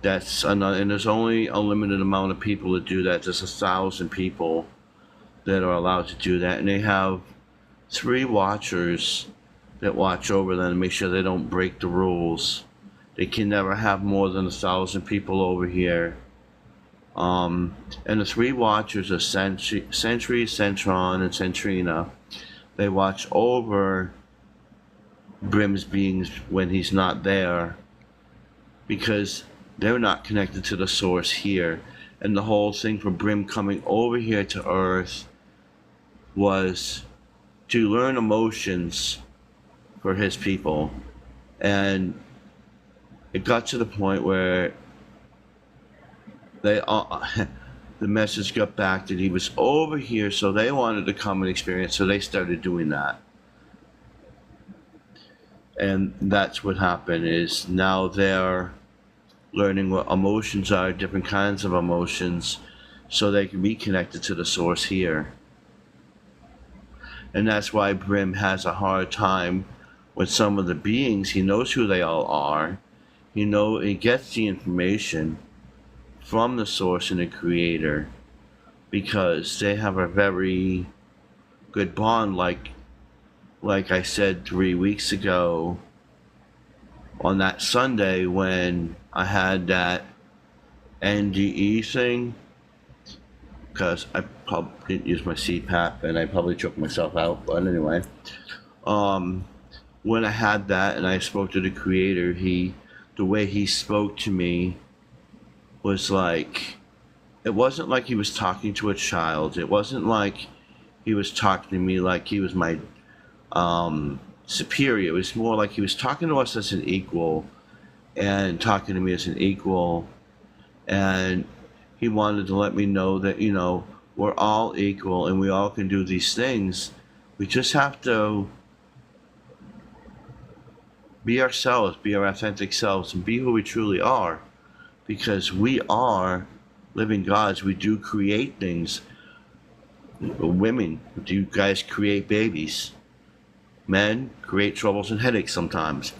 A: That's another, and there's only a limited amount of people that do that. There's 1,000 people that are allowed to do that, and they have 3 watchers that watch over them and make sure they don't break the rules. They can never have more than 1,000 people over here. And the 3 watchers are Sentry, Centron, and Centrina. They watch over Grimm's beings when he's not there because they're not connected to the source here. And the whole thing for Brim coming over here to Earth was to learn emotions for his people. And it got to the point where they all, the message got back that he was over here, so they wanted to come and experience, so they started doing that. And that's what happened, is now they're learning what emotions are, different kinds of emotions, so they can be connected to the source here. And that's why Brim has a hard time with some of the beings. He knows who they all are. He gets the information from the source and the creator because they have a very good bond, like I said 3 weeks ago on that Sunday when I had that NDE thing, because I probably didn't use my CPAP and I probably choked myself out, but anyway, when I had that and I spoke to the creator, the way he spoke to me was like, it wasn't like he was talking to a child. It wasn't like he was talking to me like he was my superior. It was more like he was talking to us as an equal and talking to me as an equal. And he wanted to let me know that, we're all equal and we all can do these things. We just have to be ourselves, be our authentic selves, and be who we truly are. Because we are living gods. We do create things. Women, do you guys create babies? Men create troubles and headaches sometimes.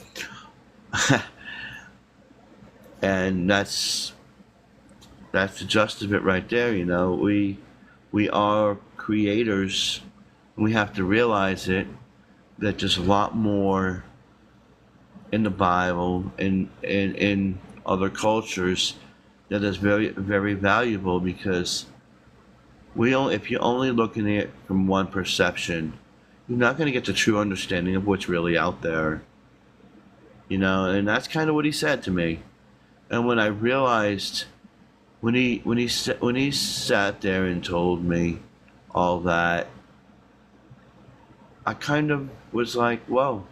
A: And that's that's the gist of it right there. You know, we are creators, and we have to realize it. That there's a lot more in the Bible and in other cultures that is very, very valuable, because if you're only looking at it from one perception, you're not going to get the true understanding of what's really out there. You know, and that's kind of what he said to me. And when I realized, when he sat there and told me all that, I kind of was like, whoa.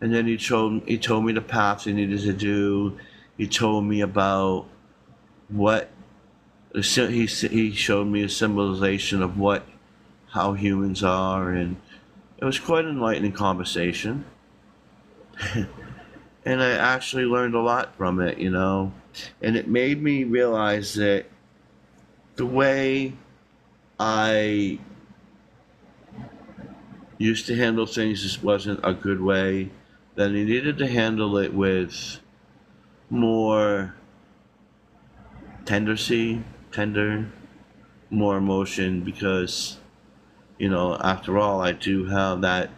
A: And then he told me the paths I needed to do. He told me about what he showed me a symbolization of how humans are, and it was quite an enlightening conversation. And I actually learned a lot from it, you know. And it made me realize that the way I used to handle things just wasn't a good way, that he needed to handle it with more tender, more emotion, because, you know, after all, I do have that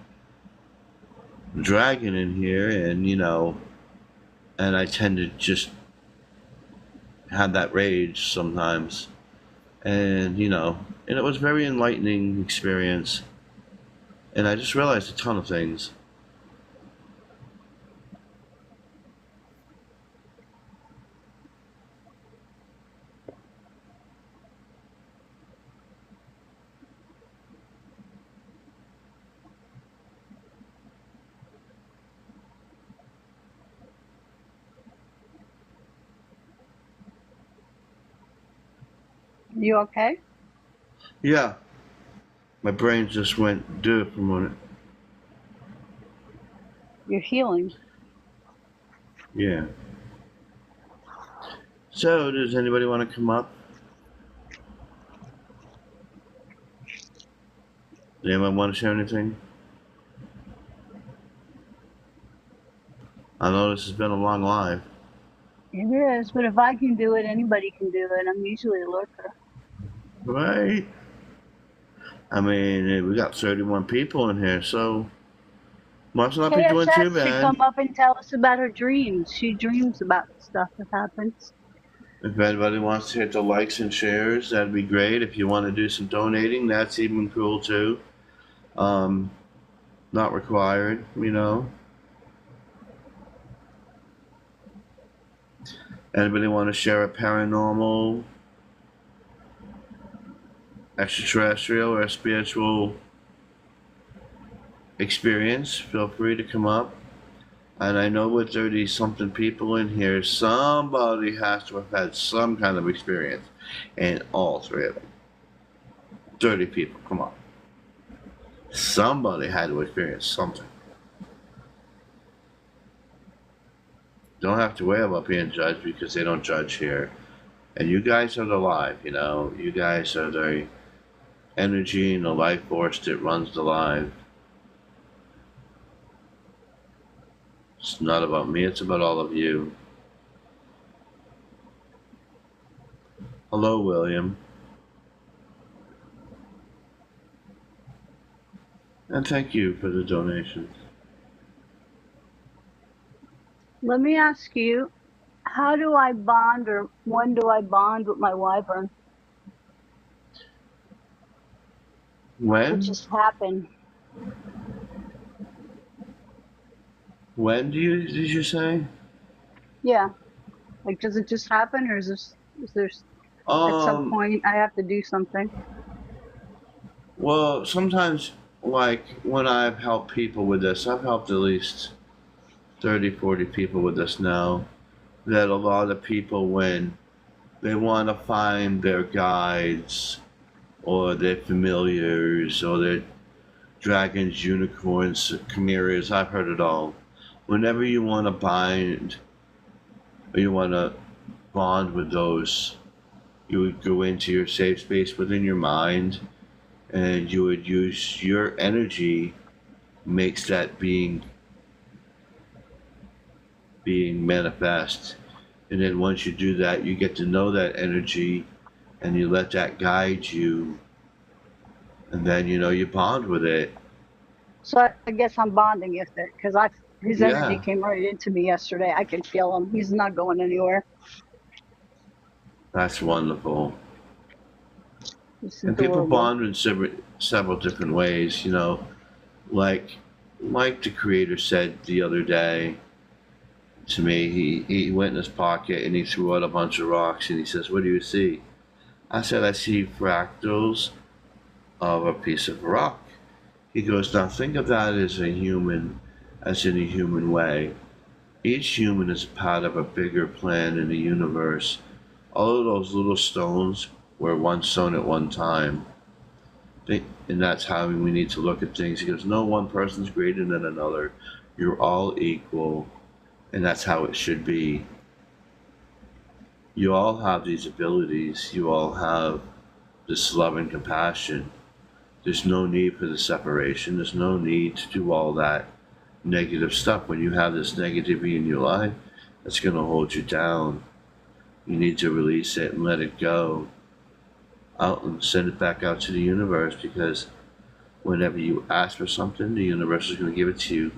A: dragon in here, and, you know, and I tend to just have that rage sometimes. And, you know, and it was a very enlightening experience. And I just realized a ton of things.
N: You okay?
A: Yeah. My brain just went do it for a minute.
N: You're healing.
A: Yeah. So, does anybody want to come up? Does anyone want to share anything? I know this has been a long live.
N: It is, but if I can do it, anybody can do it. I'm usually a lurker.
A: Right? I mean, we got 31 people in here, so must not be doing too
N: KSS should
A: bad.
N: come up and tell us about her dreams. She dreams about stuff that happens.
A: If anybody wants to hit the likes and shares, that'd be great. If you want to do some donating, that's even cool too. Not required, you know. Anybody want to share a paranormal, extraterrestrial, or spiritual experience? Feel free to come up. And I know with 30 something people in here, somebody has to have had some kind of experience. And all three of them. 30 people, come on. Somebody had to experience something. Don't have to worry about being judged, because they don't judge here. And you guys are the live, you know. You guys are the energy and the life force that runs the live. It's not about me, it's about all of you. Hello, William. And thank you for the donations.
N: Let me ask you, how do I bond, or when do I bond with my wyvern?
A: When?
N: What just happened?
A: When did you say?
N: Yeah. Like, does it just happen, or is there at some point I have to do something?
A: Well, sometimes, like, when I've helped people with this, I've helped at least 30, 40 people with this now, that a lot of people, when they want to find their guides or their familiars or their dragons, unicorns, chimeras, I've heard it all. Whenever you want to bind or you want to bond with those, you would go into your safe space within your mind, and you would use your energy, makes that being manifest. And then once you do that, you get to know that energy and you let that guide you. And then, you bond with it.
N: So I guess I'm bonding with it because his energy
A: Yeah,
N: came right into me yesterday. I can feel him. He's not going anywhere.
A: that's wonderful.
N: It's
A: And people
N: adorable.
A: bond in several different ways, like the creator said the other day to me, he went in his pocket and he threw out a bunch of rocks and he says, "What do you see?" I said, "I see fractals of a piece of rock." He goes, "Now think of that as a human, as in a human way. Each human is part of a bigger plan in the universe. All of those little stones were one stone at one time. And that's how we need to look at things." He goes, "No one person's greater than another. You're all equal. And that's how it should be. You all have these abilities. You all have this love and compassion. There's no need for the separation. There's no need to do all that negative stuff. When you have this negativity in your life, that's going to hold you down. You need to release it and let it go out and send it back out to the universe, because whenever you ask for something, the universe is going to give it to you.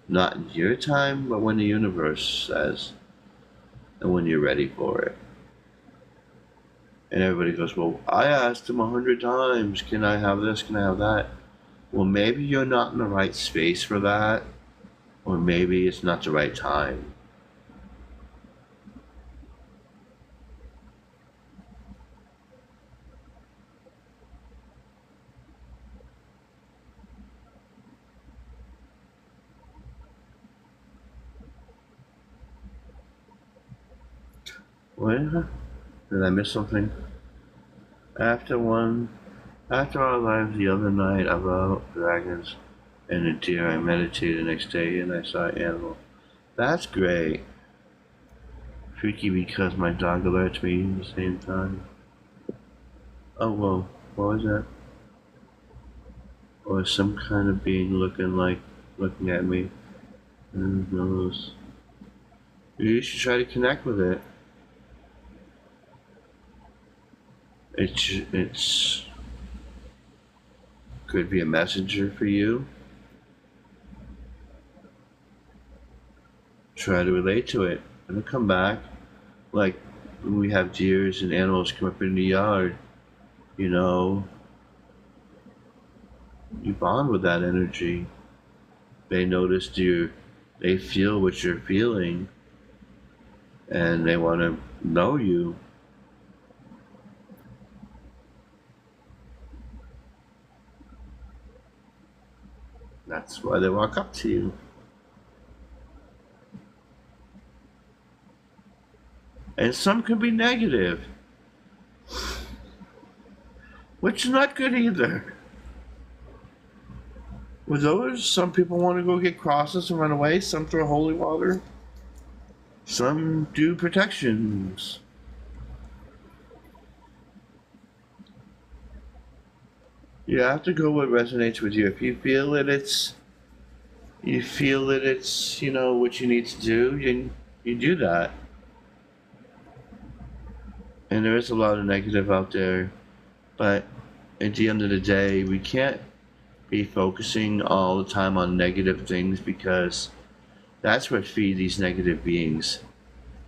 A: Not in your time, but when the universe says, and when you're ready for it." And everybody goes, "Well, I asked him 100 times, can I have this, can I have that?" Well, maybe you're not in the right space for that, or maybe it's not the right time. What? Did I miss something? After our live the other night about dragons and a deer, I meditated the next day and I saw an animal. That's great. Freaky because my dog alerts me at the same time. Oh, whoa. What was that? Or some kind of being looking at me. And knows. You should try to connect with it. It's could be a messenger for you. Try to relate to it, and it'll come back. Like when we have deers and animals come up in the yard, you bond with that energy. They notice they feel what you're feeling, and they want to know you. That's why they walk up to you. And some can be negative, which is not good either. With those, some people want to go get crosses and run away. Some throw holy water. Some do protections. You have to go what resonates with you. If you feel that it's what you need to do, you do that. And there is a lot of negative out there, but at the end of the day, we can't be focusing all the time on negative things, because that's what feed these negative beings.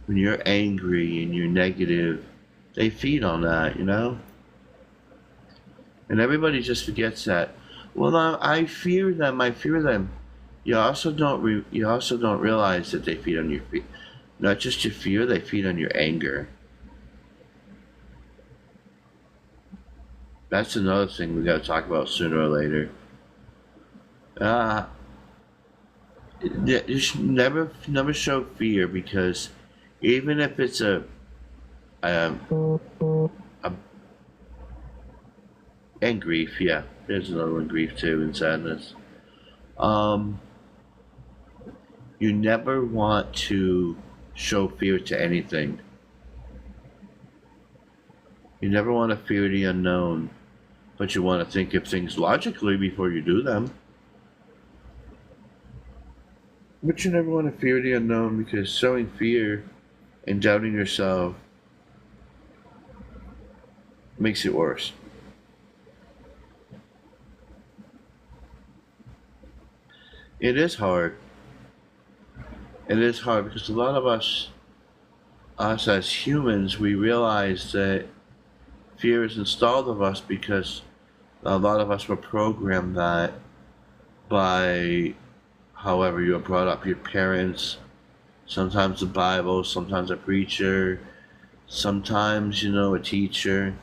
A: When you're angry and you're negative, they feed on that, And everybody just forgets that. Well, I fear them. I fear them. You also don't realize that they feed on your fear. Not just your fear, they feed on your anger. That's another thing we got to talk about sooner or later. You should never show fear, because even if it's and grief, yeah. There's another one, grief too, and sadness. You never want to show fear to anything. You never want to fear the unknown, but you want to think of things logically before you do them. But you never want to fear the unknown, because showing fear and doubting yourself makes it worse. It is hard. It is hard because a lot of us as humans, we realize that fear is installed of us because a lot of us were programmed that by however you were brought up, your parents, sometimes the Bible, sometimes a preacher, sometimes, a teacher.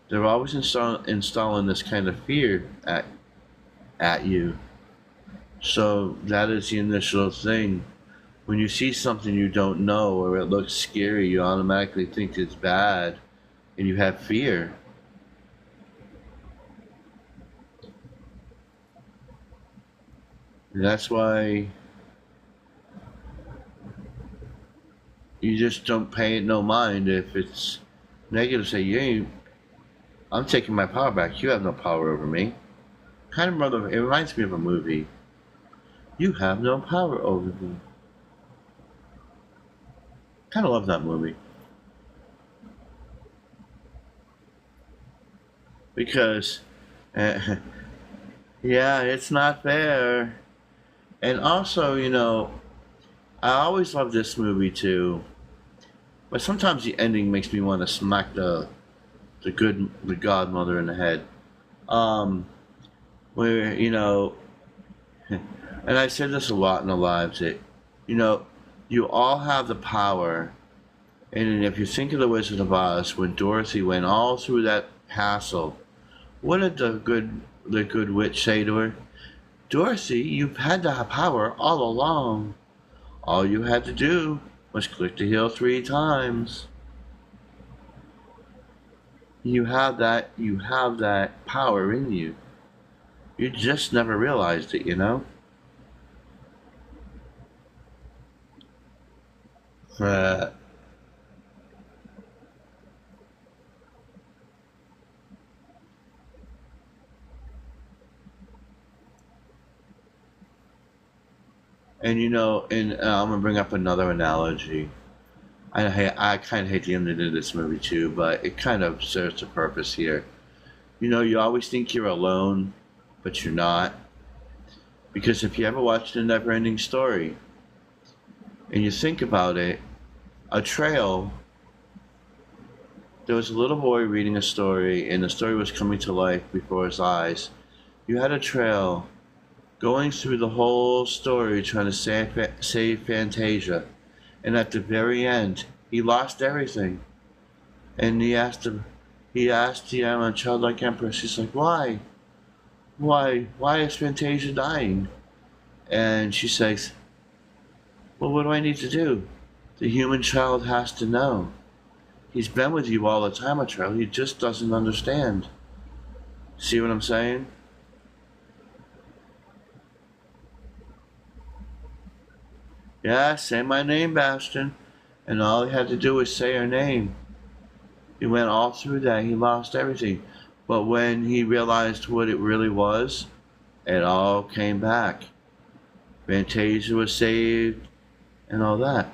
A: They're always installing this kind of fear at you. So that is the initial thing. When you see something you don't know or it looks scary, you automatically think it's bad and you have fear. And that's why you just don't pay it no mind if it's negative. Say, I'm taking my power back. You have no power over me. Kind of it reminds me of a movie. You have no power over me. Kind of love that movie. Because, yeah, it's not fair. And also, I always love this movie too. But sometimes the ending makes me want to smack the godmother in the head. Where, and I said this a lot in the lives, that, you all have the power. And if you think of the Wizard of Oz, when Dorothy went all through that castle, what did the good witch say to her? Dorothy, you've had that power all along. All you had to do was click the heel 3 times. You have that power in you. You just never realized it, And I'm gonna bring up another analogy. I kind of hate the ending of this movie too, but it kind of serves a purpose here. You always think you're alone, but you're not. Because if you ever watched a Never-Ending Story, and you think about it, a trail. There was a little boy reading a story, and the story was coming to life before his eyes. You had a trail going through the whole story trying to save Fantasia. And at the very end, he lost everything. And he asked the childlike empress, he's like, why? Why is Fantasia dying? And she says, well, what do I need to do? The human child has to know. He's been with you all the time, a child. He just doesn't understand. See what I'm saying? Yeah, say my name, Bastion. And all he had to do was say her name. He went all through that. He lost everything. But when he realized what it really was, it all came back. Fantasia was saved and all that.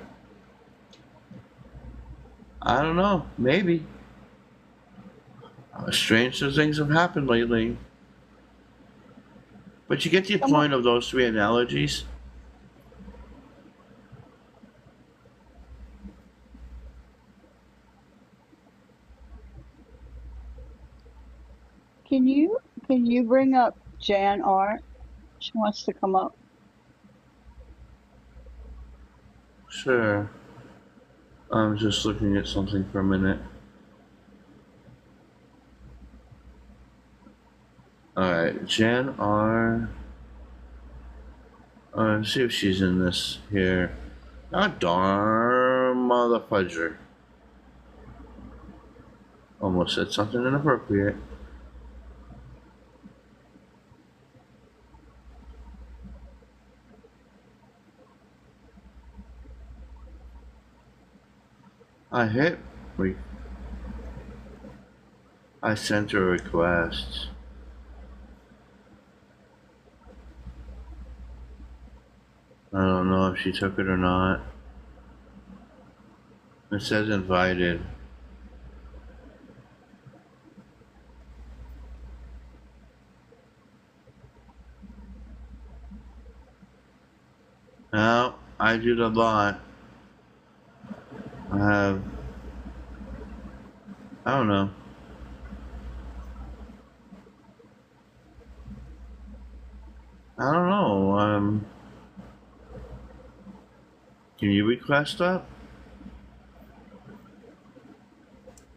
A: I don't know. Maybe. Stranger things have happened lately. But you get the point of those 3 analogies?
N: Can you bring up Jan Art? She wants to come up.
A: Sure. I'm just looking at something for a minute. Alright, Jan R. Let's see if she's in this here. God darn motherfudger. Almost said something inappropriate. I sent her a request. I don't know if she took it or not. It says invited. No, I did a lot. I don't know. I don't know. Can you request that?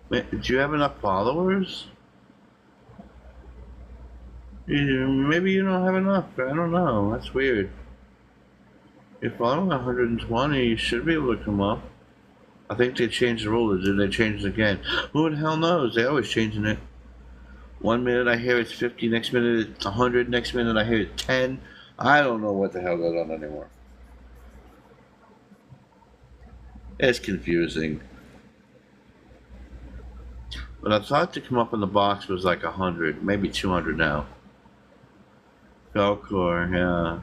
A: Do you have enough followers? Maybe you don't have enough. I don't know. That's weird. If I'm 120, you should be able to come up. I think they changed the rule. Did they change it again? Who the hell knows? They're always changing it. 1 minute I hear it's 50, next minute it's 100, next minute I hear it's 10. I don't know what the hell goes on anymore. It's confusing. But I thought to come up in the box was like 100, maybe 200 now. Velcor, yeah.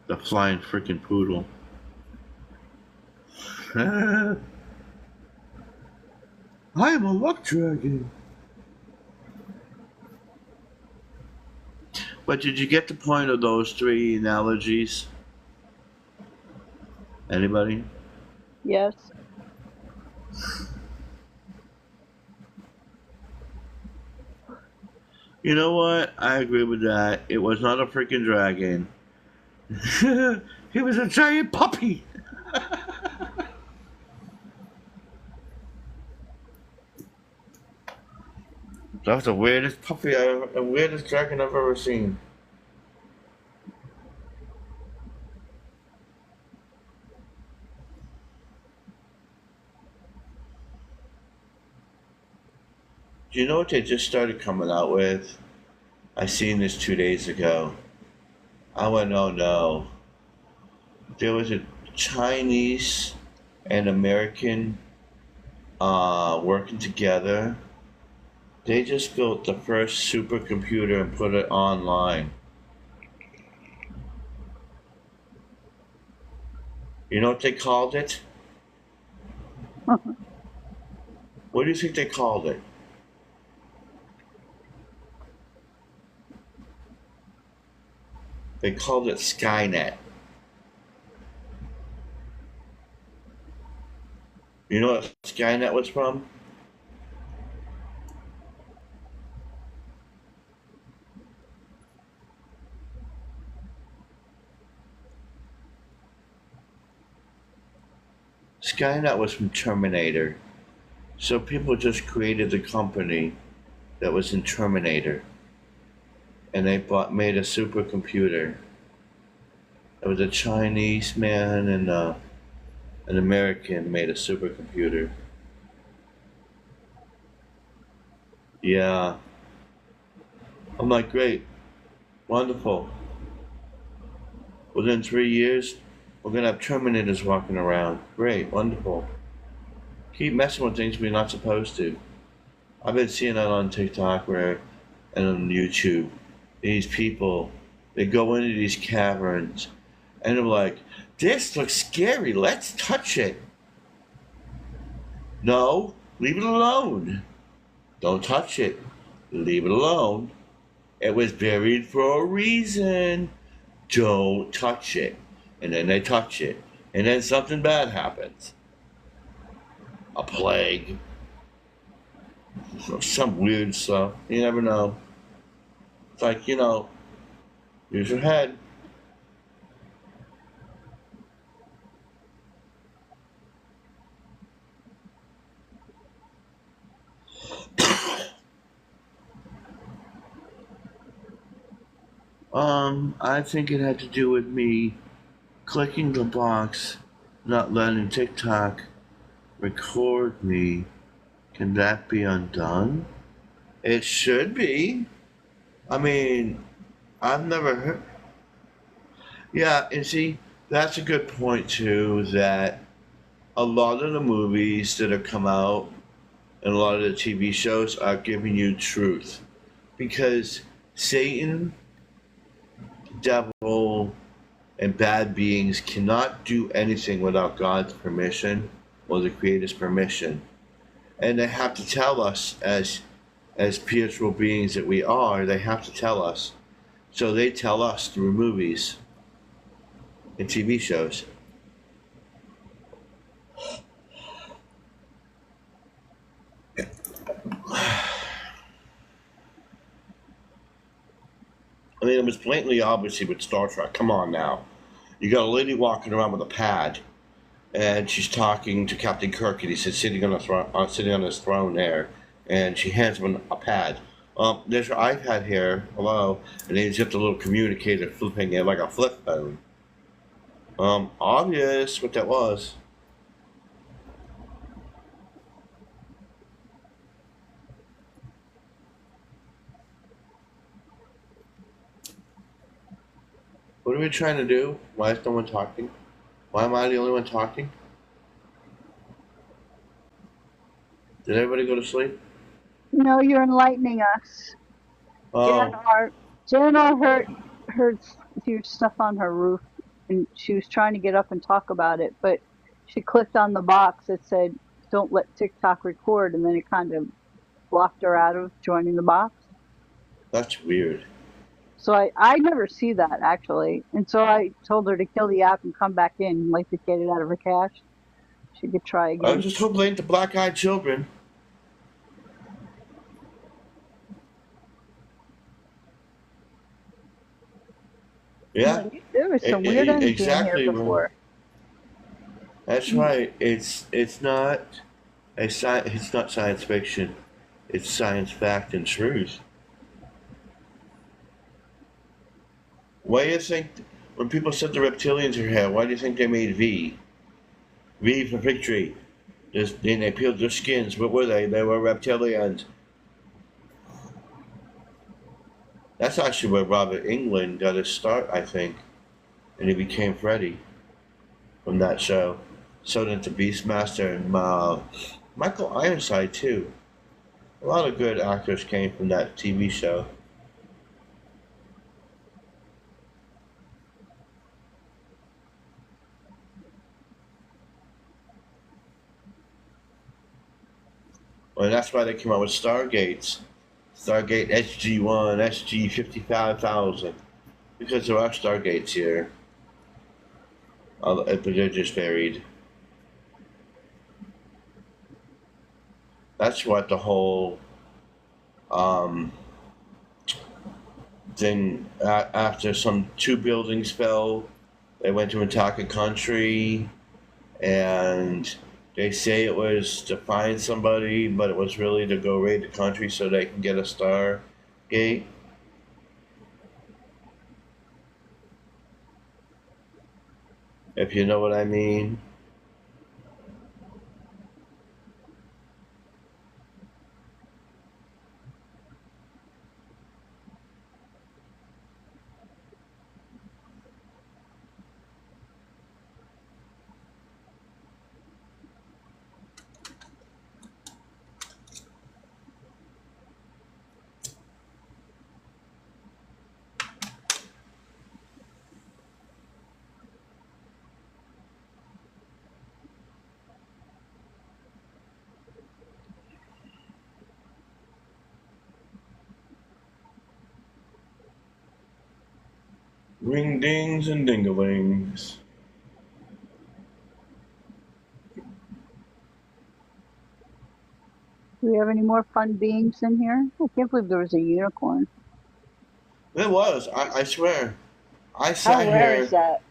A: The flying freaking poodle. I am a luck dragon. But did you get the point of those 3 analogies? Anybody?
N: Yes.
A: You know what? I agree with that. It was not a freaking dragon. He was a giant puppy. That was the weirdest puppy, the weirdest dragon I've ever seen. Do you know what they just started coming out with? I seen this 2 days ago. I went, oh no. There was a Chinese and American working together. They just built the first supercomputer and put it online. You know what they called it? What do you think they called it? They called it Skynet. You know what Skynet was from? Skynet was from Terminator. So people just created the company that was in Terminator. And they made a supercomputer. It was a Chinese man and an American made a supercomputer. Yeah. I'm like, great. Wonderful. Within 3 years, we're going to have Terminators walking around. Great. Wonderful. Keep messing with things we're not supposed to. I've been seeing that on TikTok and on YouTube. These people, they go into these caverns and they're like, this looks scary, let's touch it. No, leave it alone. Don't touch it. Leave it alone. It was buried for a reason. Don't touch it. And then they touch it. And then something bad happens. A plague. Some weird stuff. You never know. It's like, you know, use your head. I think it had to do with me clicking the box, not letting TikTok record me. Can that be undone? It should be. I mean, I've never heard. Yeah, and see, that's a good point too, that a lot of the movies that have come out and a lot of the TV shows are giving you truth. Because Satan, devil, and bad beings cannot do anything without God's permission or the creator's permission. And they have to tell us, as spiritual beings that we are, they have to tell us. So they tell us through movies and TV shows. I mean, it was blatantly obviously with Star Trek. Come on now. You got a lady walking around with a pad, and she's talking to Captain Kirk, and he said sitting on his throne there, and she hands him a pad. There's your iPad here. Hello, and then he's got the little communicator flipping it like a flip phone. Obvious what that was. What are we trying to do? Why is no one talking? Why am I the only one talking? Did everybody go to sleep?
N: No, you're enlightening us.
A: Oh,
N: Jen heard huge stuff on her roof, and she was trying to get up and talk about it, but she clicked on the box that said, "Don't let TikTok record," and then it kind of blocked her out of joining the box.
A: that's weird.
N: So I never see that, actually. And so I told her to kill the app and come back in, like, to get it out of her cache. She could try
A: I
N: again.
A: just hope they ain't the black-eyed children. Yeah,
N: There was some weird energy
A: exactly.
N: in here before.
A: That's right. It's not it's not science fiction. It's science fact and truth. Why do you think when people said the reptilians are here? Why do you think they made V? V for victory. Then they peeled their skins. What were they? They were reptilians. That's actually where Robert Englund got his start, I think, and he became Freddy from that show. So did the Beastmaster and Michael Ironside too. A lot of good actors came from that TV show. Well, that's why they came out with Stargates. Stargate SG-1, SG-55,000. Because there are Stargates here. But they're just varied. That's what the whole thing, after two buildings fell, they went to attack a country, and they say it was to find somebody, but it was really to go raid the country so they can get a Stargate. If you know what I mean. Ring dings and dingalings.
N: Do we have any more fun beings in here? I can't believe there was a unicorn.
A: There was, I swear. I
N: How
A: sat
N: rare
A: here.
N: is that?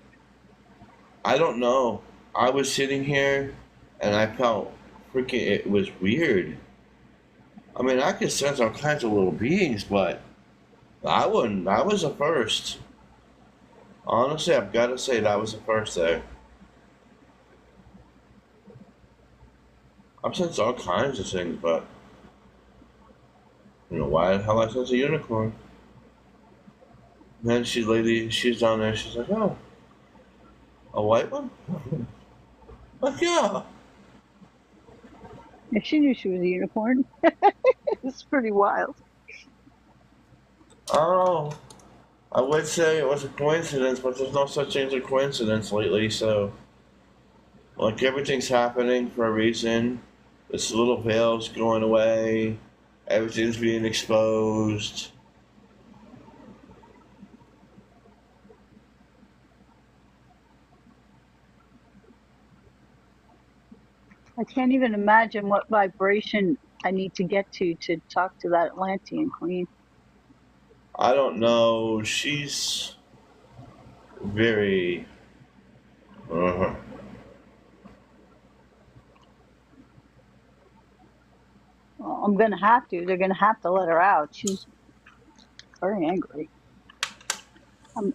A: I don't know. I was sitting here and I felt freaking, it was weird. I mean, I could sense all kinds of little beings, but I was the first. Honestly, I've got to say that was the first there. I've sensed all kinds of things, but you know why the hell I sense a unicorn? And then she's down there, she's like, oh, a white one? Like, yeah.
N: Yeah, she knew she was a unicorn. It's pretty wild.
A: I don't know. I would say it was a coincidence, but there's no such thing as a coincidence lately, so Like everything's happening for a reason. This little veil's going away. Everything's being exposed.
N: I can't even imagine what vibration I need to get to talk to that Atlantean queen.
A: I don't know. She's very. Uh,
N: Well, I'm gonna have to. They're gonna have to let her out. She's very angry.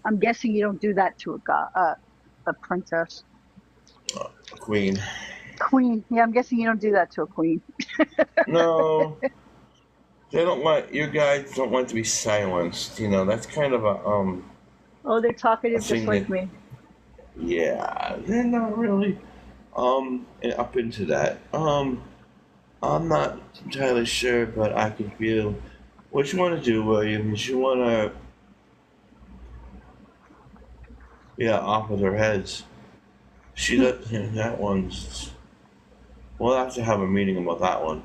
N: I'm guessing you don't do that to a princess.
A: queen.
N: Queen. Yeah, I'm guessing you don't do that to a queen.
A: No, they don't want you guys don't want to be silenced. You know that's kind of a
N: Oh, they're
A: a
N: talkative just
A: thing
N: like
A: that
N: me.
A: yeah they're not really up into that. I'm not entirely sure, but I can feel what you want to do, William. Is you want to off with their heads. She does that one's. We'll have to have a meeting about that one.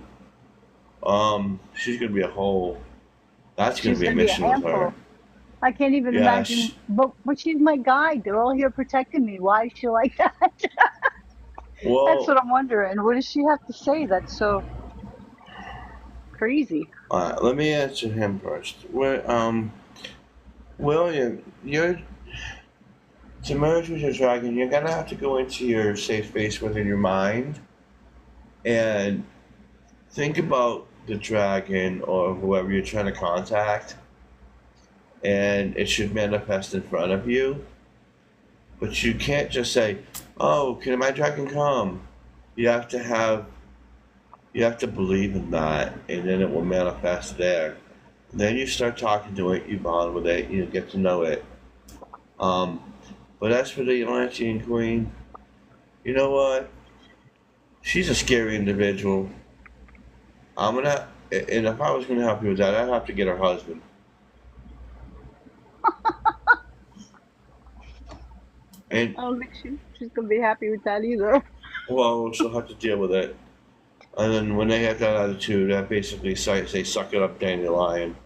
A: She's gonna be a whole. That's gonna
N: She's
A: be a
N: gonna be a
A: mission with her.
N: handful. I can't even
A: Yeah,
N: imagine. But she's my guide. They're all here protecting me. Why is she like that? That's
A: well,
N: what I'm wondering. What does she have to say that's so crazy?
A: let me answer him first. William, to merge with your dragon, you're gonna have to go into your safe space within your mind and think about the dragon or whoever you're trying to contact, and it should manifest in front of you. But you can't just say, "Oh, can my dragon come?" You have to believe in that, and then it will manifest there. Then you start talking to it, you bond with it, you get to know it. But as for the Atlantean Queen, you know what? She's a scary individual. And if I was gonna help you with that, I'd have to get her husband. And
N: I don't think she's gonna be happy with that either.
A: well, she'll have to deal with it. And then when they have that attitude, that basically say, "Suck it up, Dandelion."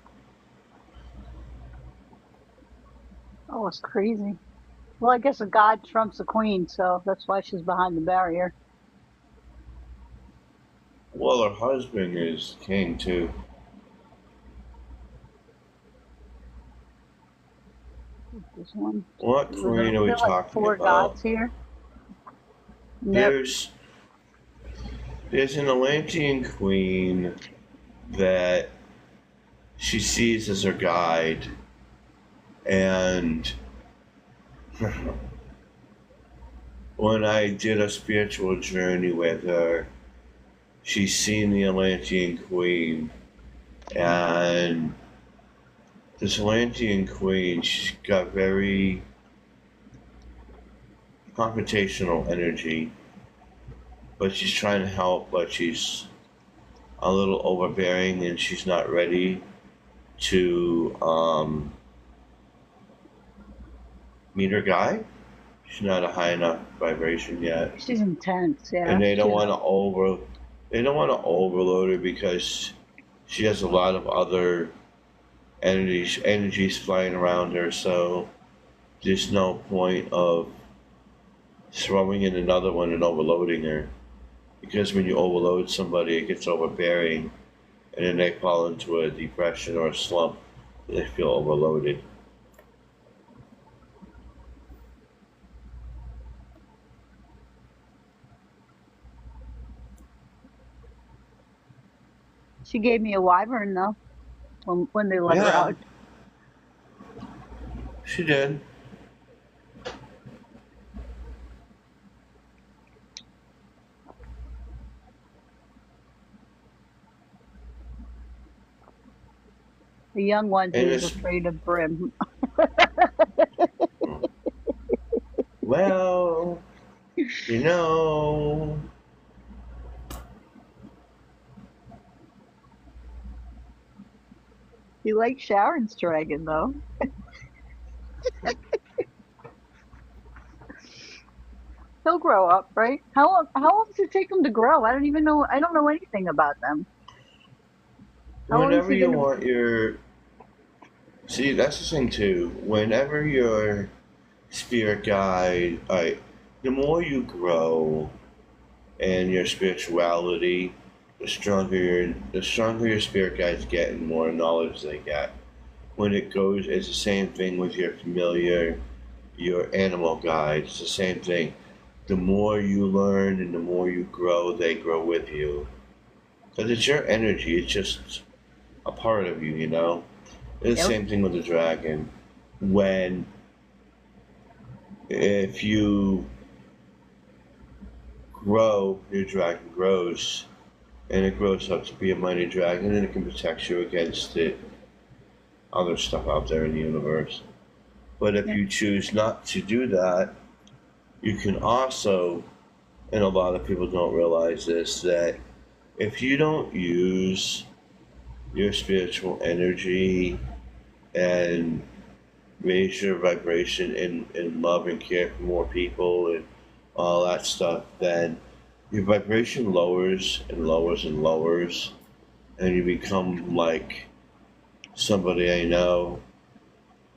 N: Oh, it's crazy. Well, I guess a god trumps a queen, so that's why she's behind the barrier.
A: Well, her husband is king too.
N: This one.
A: What queen are we
N: There like
A: talking
N: four
A: about?
N: gods here. Yep.
A: There's an Atlantean queen that she sees as her guide, and when I did a spiritual journey with her, she's seen the Atlantean queen, and this Atlantean queen, she's got very confrontational energy, but she's trying to help, but she's a little overbearing, and she's not ready to meet her guy. She's not a high enough vibration yet,
N: She's intense, yeah.
A: and they don't
N: She's-
A: want to overload her because she has a lot of other energies flying around her. So there's no point of throwing in another one and overloading her, because when you overload somebody, it gets overbearing, and then they fall into a depression or a slump. They feel overloaded.
N: She gave me a wyvern though, when they let her
A: Yeah.
N: out.
A: She did.
N: The young one who
A: And
N: was
A: it's-
N: afraid of Brim.
A: Well, you know,
N: He likes Sharon's dragon though. They'll grow up, right? How long does it take them to grow? I don't even know. I don't know anything about them. How long is
A: Whenever
N: it
A: you
N: gonna?
A: want your, see, that's the thing too. Whenever your spirit guide, the more you grow in your spirituality, the stronger your spirit guides get, and more knowledge they get. When it goes, it's the same thing with your familiar, your animal guides. It's the same thing. The more you learn and the more you grow, they grow with you. Because it's your energy. It's just a part of you, you know? It's the
N: Yep.
A: same thing with the dragon. When, if you grow, your dragon grows, and it grows up to be a mighty dragon, and it can protect you against the other stuff out there in the universe. But if
N: Yeah.
A: you choose not to do that, you can also, and a lot of people don't realize this, that if you don't use your spiritual energy and raise your vibration in love and care for more people and all that stuff, then your vibration lowers and lowers and lowers, and you become like somebody I know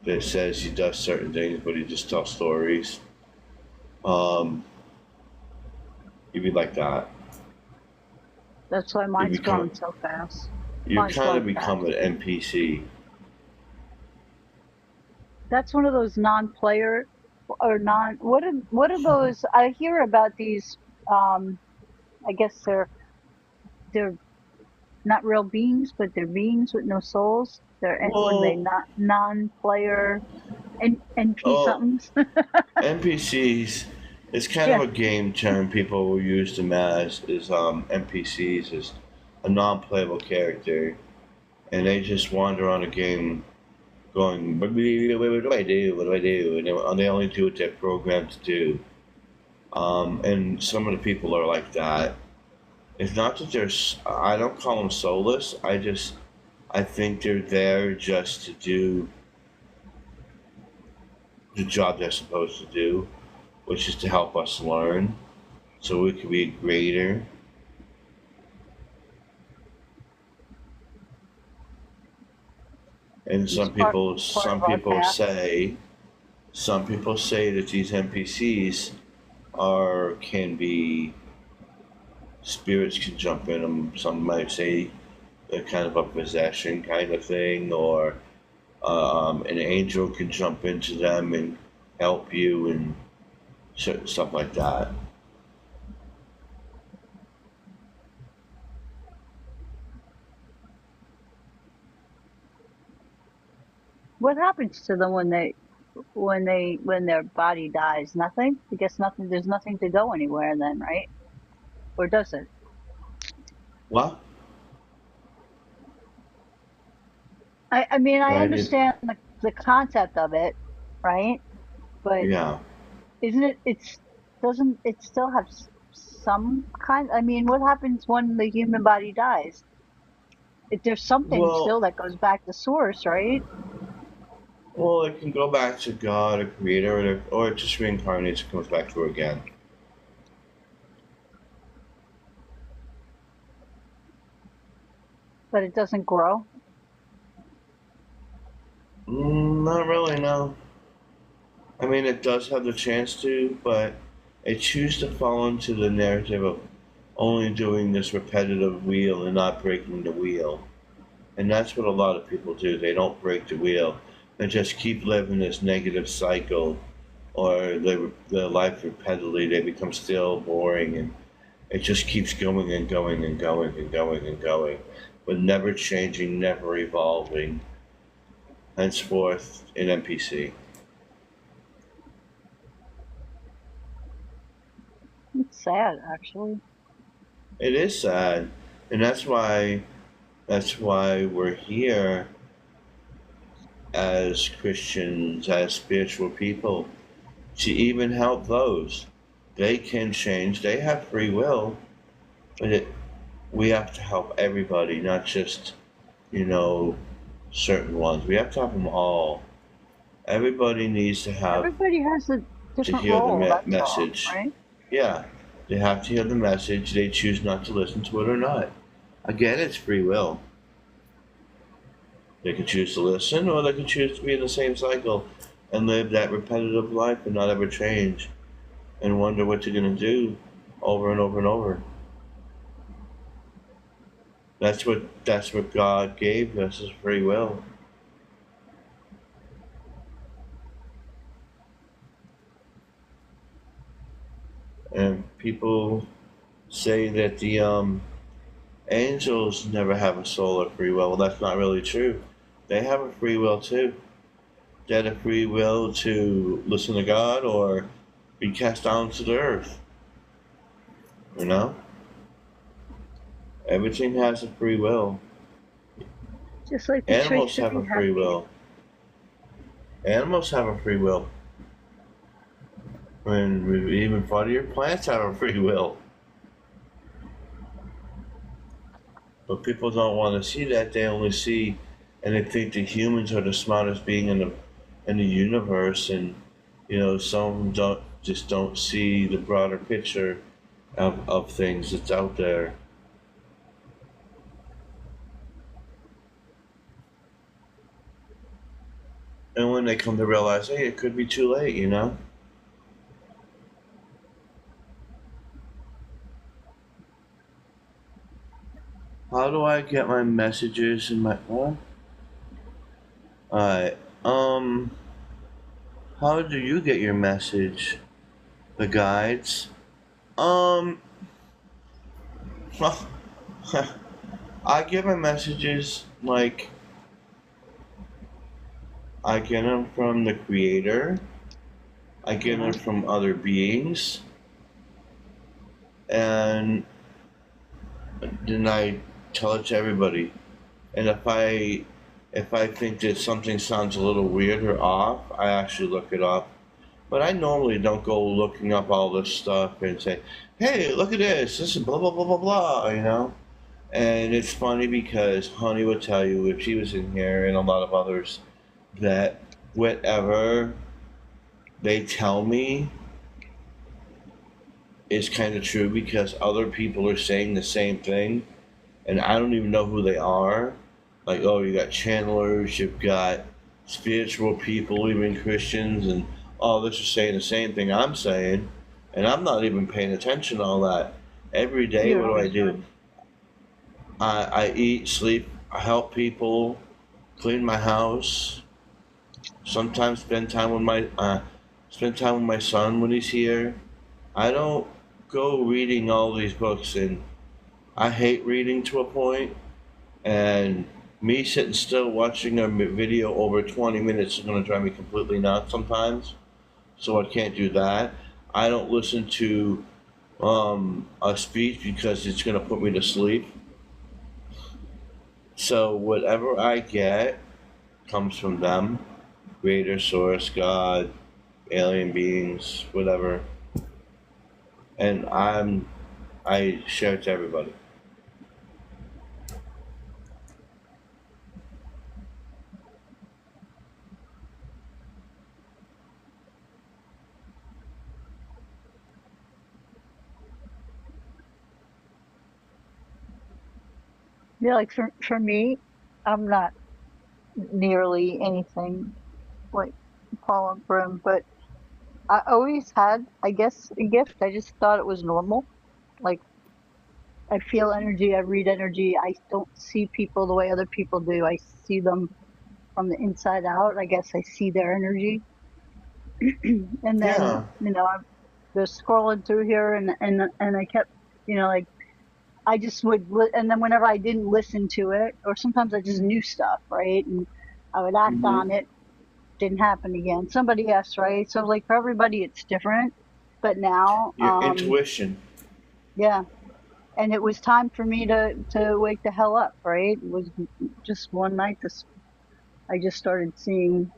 A: that says he does certain things, but he just tells stories. You'd be like that.
N: That's why mine's
A: become-
N: growing so fast.
A: You
N: Mine's
A: kind of
N: growing
A: become
N: fast.
A: an NPC.
N: That's one of those non-player or non. What are those? I hear about these. I guess they're not real beings, but they're beings with no souls. They're what are they
A: Well,
N: not non-player NP
A: oh,
N: somethings.
A: NPCs. It's kind
N: Yeah.
A: of a game term people will use them as is NPCs is a non-playable character, and they just wander on a game, going, what do I do? What do I do? And they only do what they're programmed to do. And some of the people are like that. It's not that I don't call them soulless. I think they're there just to do the job they're supposed to do, which is to help us learn so we can be greater. And
N: It's part of
A: some
N: our
A: people
N: path.
A: some people say that these NPCs can be spirits can jump in them. Some might say they're kind of a possession kind of thing, or an angel can jump into them and help you and stuff like that.
N: What happens to them when their body dies? Nothing. I guess nothing. There's nothing to go anywhere then, right? Or does it?
A: What?
N: I mean, I
A: I did.
N: understand the concept of it, right? But
A: Yeah.
N: isn't it? Doesn't it still have some kind? I mean, what happens when the human body dies? If there's something still
A: Well,
N: that goes back to source, right?
A: well, it can go back to God, a creator, or it just reincarnates and comes back through again.
N: But it doesn't grow.
A: Not really, no. I mean, it does have the chance to, but it chooses to fall into the narrative of only doing this repetitive wheel and not breaking the wheel. And that's what a lot of people do. They don't break the wheel. They just keep living this negative cycle, or their life repeatedly. They become still boring, and it just keeps going and going and going and going and going, but never changing, never evolving. Henceforth, an NPC.
N: It's sad, actually.
A: It is sad, and that's why we're here as Christians, as spiritual people, to even help those. They can change. They have free will, but we have to help everybody, not just, certain ones. We have to help them all. Everybody needs to
N: Everybody has a
A: to
N: different
A: hear the
N: role. That's all,
A: message.
N: right?
A: Yeah, they have to hear the message. They choose not to listen to it or not. Again, it's free will. They can choose to listen, or they can choose to be in the same cycle and live that repetitive life and not ever change and wonder what you're going to do over and over and over. That's what God gave us, is free will. And people say that the angels never have a soul or free will. Well, that's not really true. They have a free will too. They had a free will to listen to God or be cast down to the earth. You know? Everything has a free will.
K: Just like the
A: Animals
K: choice to
A: have
K: be
A: a free
K: happy.
A: will. Animals have a free will. And even part of your plants have a free will. But people don't want to see that. They only see, and they think that humans are the smartest being in the universe, and some don't see the broader picture of things that's out there. And when they come to realize, hey, it could be too late, How do I get my messages in my what? Alright. How do you get your message? The guides? I get my messages like I get them from the creator. I get them from other beings. And then I tell it to everybody. And if I think that something sounds a little weird or off, I actually look it up. But I normally don't go looking up all this stuff and say, hey, look at this is blah blah blah blah blah, And it's funny because Honey would tell you, if she was in here, and a lot of others, that whatever they tell me is kind of true, because other people are saying the same thing and I don't even know who they are. Like, oh, you got channelers, you've got spiritual people, even Christians, and all this is saying the same thing I'm saying, and I'm not even paying attention to all that. Every day,
K: You're
A: what do I
K: always
A: do?
K: right.
A: I eat, sleep, I help people, clean my house. Sometimes spend time with my son when he's here. I don't go reading all these books, and I hate reading to a point, and me sitting still watching a video over 20 minutes is going to drive me completely nuts sometimes, so I can't do that. I don't listen to a speech because it's going to put me to sleep. So whatever I get comes from them, creator, source, God, alien beings, whatever, and I share it to everybody.
N: Yeah, like for me, I'm not nearly anything like Paul and Brim, but I always had, I guess, a gift. I just thought it was normal. Like, I feel energy, I read energy. I don't see people the way other people do. I see them from the inside out. I guess I see their energy. And then,
A: Yeah.
N: I'm just scrolling through here, and I kept, like, I just would, and then whenever I didn't listen to it, or sometimes I just knew stuff, right? And I would act
A: hmm
N: on it, didn't happen again. Somebody else, right? So, like, for everybody, it's different. But now,
A: Your intuition.
N: yeah. And it was time for me to wake the hell up, right? It was just one night, I just started seeing,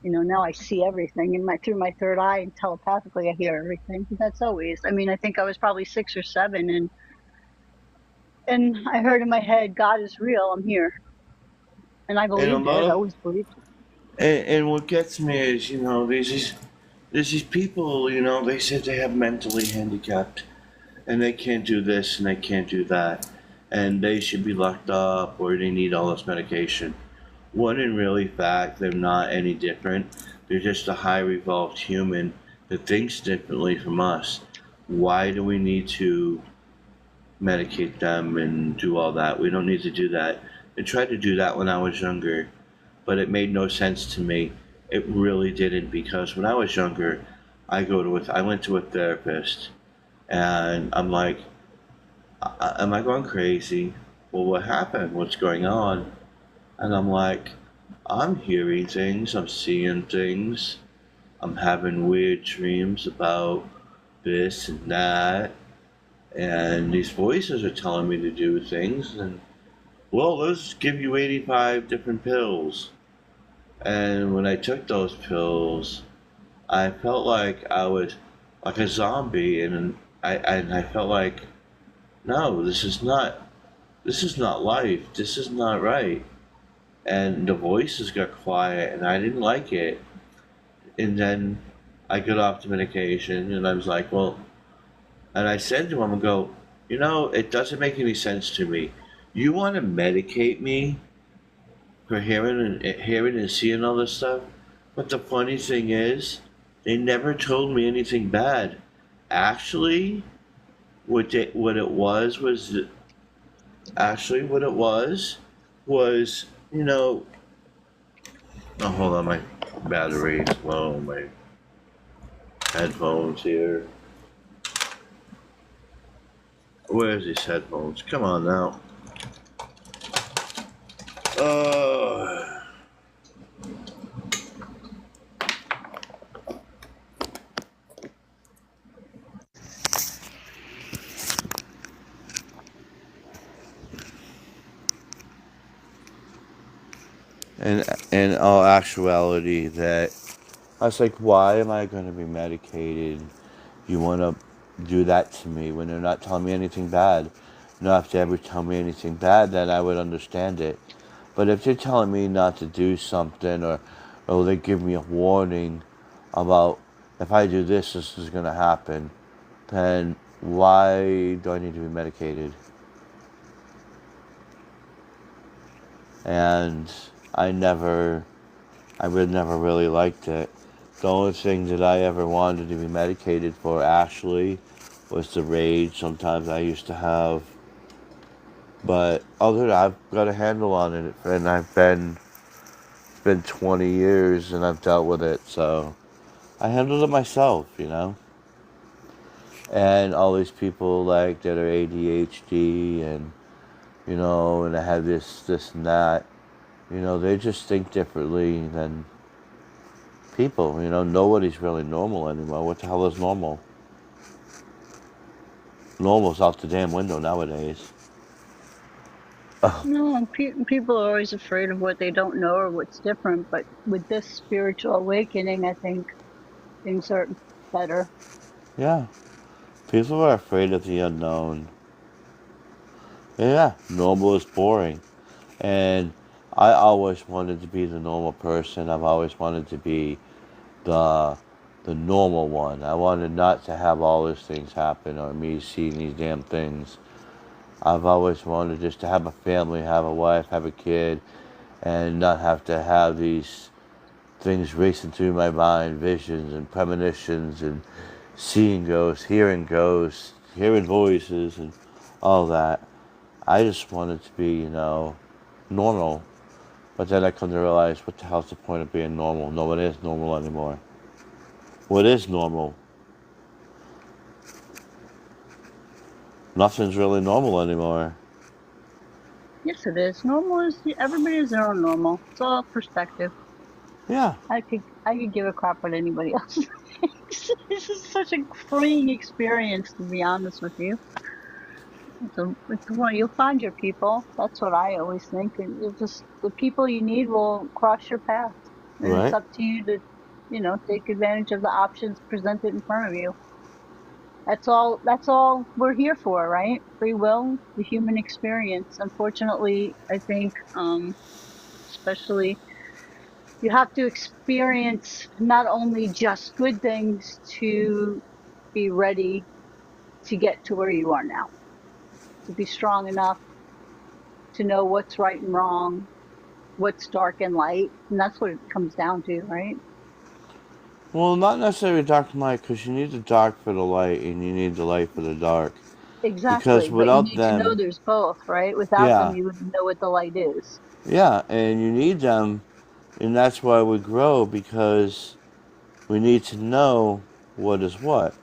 N: now I see everything through my third eye, and telepathically I hear everything. But that's always, I think I was probably 6 or 7, and I heard in my head, God is real, I'm here. And I
A: And a
N: believed
A: lot
N: it, I
A: of
N: always believed it.
A: and what gets me is, there's these people, you know, they said they have mentally handicapped and they can't do this and they can't do that and they should be locked up or they need all this medication. When in really fact, they're not any different. They're just a high evolved human that thinks differently from us. Why do we need to medicate them and do all that? We don't need to do that. I tried to do that when I was younger, but it made no sense to me. It really didn't, because when I was younger, I went to a therapist, and I'm like, am I going crazy? Well, what happened? What's going on? And I'm like, I'm hearing things, I'm seeing things, I'm having weird dreams about this and that, and these voices are telling me to do things, and well, let's give you 85 different pills. And when I took those pills, I felt like I was like a zombie, and I felt like, no, this is not life. This is not right. And the voices got quiet, and I didn't like it. And then I got off the medication, and I was like, well, and I said to him, I go, you know, it doesn't make any sense to me. You want to medicate me for hearing and seeing all this stuff? But the funny thing is, they never told me anything bad. Actually, what it was actually what it was, you know. Oh, hold on, my battery is low. My headphones here. Where's these headphones? Come on now. In all actuality, that I was like, why am I going to be medicated? You want to do that to me when they're not telling me anything bad? Not if they ever tell me anything bad, then I would understand it. But if they're telling me not to do something, or they give me a warning about if I do this, this is going to happen, then why do I need to be medicated? And I would never really liked it. The only thing that I ever wanted to be medicated for, Ashley, was the rage sometimes I used to have. But other than that, I've got a handle on it, and it's been 20 years and I've dealt with it, so I handled it myself, you know. And all these people like that are ADHD and, you know, and I have this and that, you know, they just think differently than people, you know. Nobody's really normal anymore. What the hell is normal? Normal's out the damn window nowadays.
N: No, and people are always afraid of what they don't know or what's different. But with this spiritual awakening, I think things are better.
A: Yeah. People are afraid of the unknown. Yeah, normal is boring. And I always wanted to be the normal person. I've always wanted to be the normal one. I wanted not to have all these things happen or me seeing these damn things. I've always wanted just to have a family, have a wife, have a kid, and not have to have these things racing through my mind, visions and premonitions and seeing ghosts, hearing voices and all that. I just wanted to be, you know, normal. But then I come to realize, what the hell's the point of being normal? No one is normal anymore. What is normal? Nothing's really normal anymore.
N: Yes, it is. Normal is everybody is their own normal. It's all perspective.
A: Yeah.
N: I could give a crap what anybody else thinks. This is such a freeing experience, to be honest with you. It's one you'll find your people. That's what I always think. And you'll just the people you need will cross your path. And
A: Right.
N: it's up to you to, you know, take advantage of the options presented in front of you. That's all we're here for, right? Free will, the human experience. Unfortunately, I think, especially
K: You have to experience not only just good things to be ready to get to where you are now, to be strong enough to know what's right and wrong, what's dark and light, and that's what it comes down to, right?
A: Well, not necessarily dark and light, because you need the dark for the light, and you need the light for the dark. Because
K: Exactly, but you
A: without
K: need to know
A: them,
K: there's both, right? Without them,
A: yeah,
K: you wouldn't know what the light is.
A: yeah, and you need them, and that's why we grow, because we need to know what is what.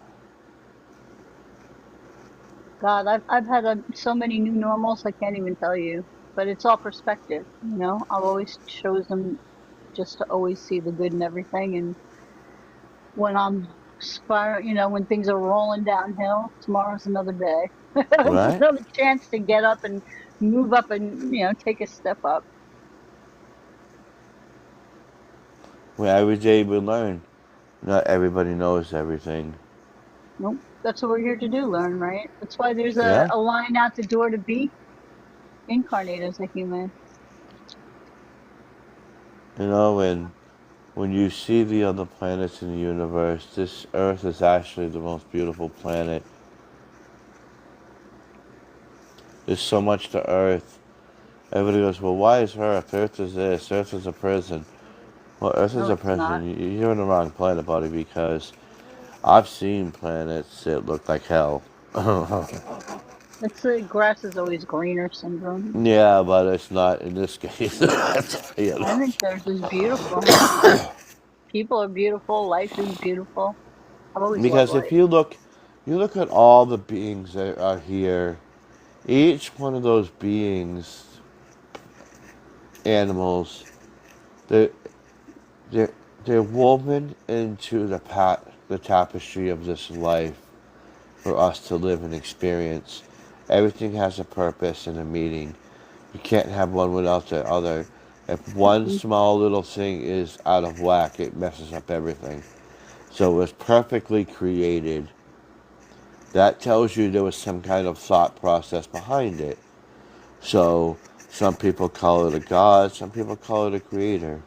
K: God, I've had so many new normals, I can't even tell you. But it's all perspective, you know? I've always chosen just to always see the good in everything. And when I'm when things are rolling downhill, tomorrow's another day.
A: Right?
K: Another chance to get up and move up and, take a step up.
A: Where every day we learn. Not everybody knows everything.
K: Nope. That's what we're here to do, learn, right? That's why there's
A: Yeah?
K: a line out the door to be incarnated as a human.
A: You know, and when you see the other planets in the universe, this Earth is actually the most beautiful planet. There's so much to Earth. Everybody goes, well, why is Earth? Earth is this. Earth is a prison. Well, Earth is
K: No,
A: a
K: it's not.
A: prison. You're on the wrong planet, buddy, because I've seen planets that look like hell.
K: It's the grass is always greener syndrome.
A: Yeah, but it's not in this case. You
K: I
A: know.
K: think theirs is beautiful. People are beautiful. Life is beautiful. I've always loved
A: Because if
K: life.
A: you look at all the beings that are here, each one of those beings, animals, they're they're they're woven into the tapestry of this life for us to live and experience. Everything has a purpose and a meaning. You can't have one without the other. If one
K: Mhm.
A: small little thing is out of whack, it messes up everything. So it was perfectly created. That tells you there was some kind of thought process behind it. So some people call it a god, some people call it a creator.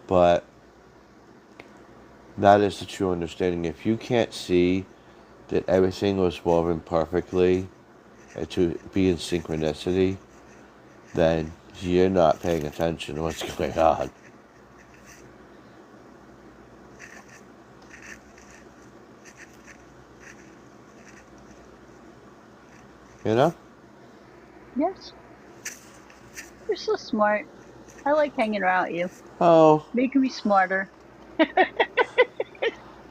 A: But that is the true understanding. If you can't see that everything was woven perfectly and to be in synchronicity, then you're not paying attention to what's going on. You know?
K: Yes, you're so smart. I like hanging around with you,
A: Oh,
K: making me smarter.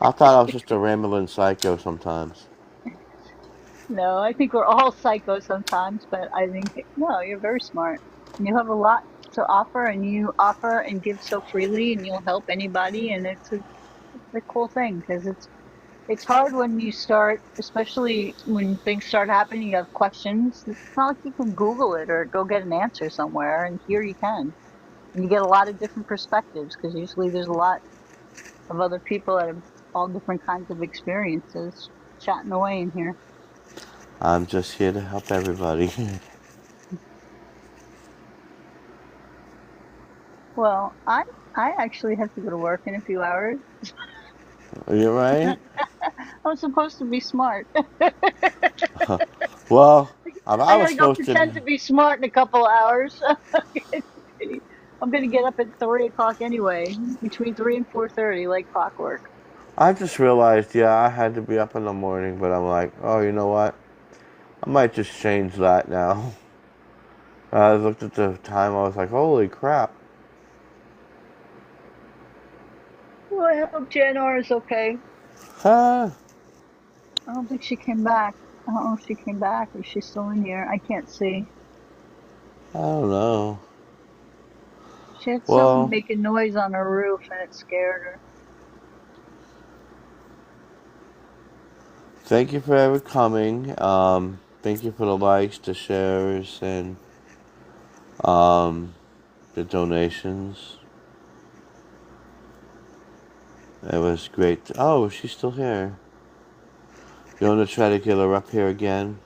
A: I thought I was just a rambling psycho sometimes.
K: No, I think we're all psychos sometimes, but I think no, you're very smart. You have a lot to offer, and you offer and give so freely, and you'll help anybody, and it's a cool thing because it's hard when you start, especially when things start happening. You have questions. It's not like you can Google it or go get an answer somewhere, and here you can, and you get a lot of different perspectives because usually there's a lot of other people that have all different kinds of experiences chatting away in here.
A: I'm just here to help everybody.
K: Well, I actually have to go to work in a few hours.
A: Are you right?
K: I'm supposed to be smart.
A: Well, if I
K: I
A: was
K: gotta go
A: supposed to.
K: pretend to be smart in a couple of hours. I'm gonna get up at 3 o'clock anyway, between 3 and 4:30, like clockwork.
A: I just realized, yeah, I had to be up in the morning, but I'm like, oh, you know what? I might just change that now. I looked at the time, I was like, holy crap.
K: Well, I hope JNR is okay.
A: Huh?
K: I don't think she came back. I don't know if she came back or she's still in here. I can't see.
A: I don't know.
K: She had something
A: Well,
K: making noise on her roof and it scared her.
A: thank you for ever coming. Thank you for the likes, the shares, and the donations. It was great. Oh, she's still here. You want to try to get her up here again?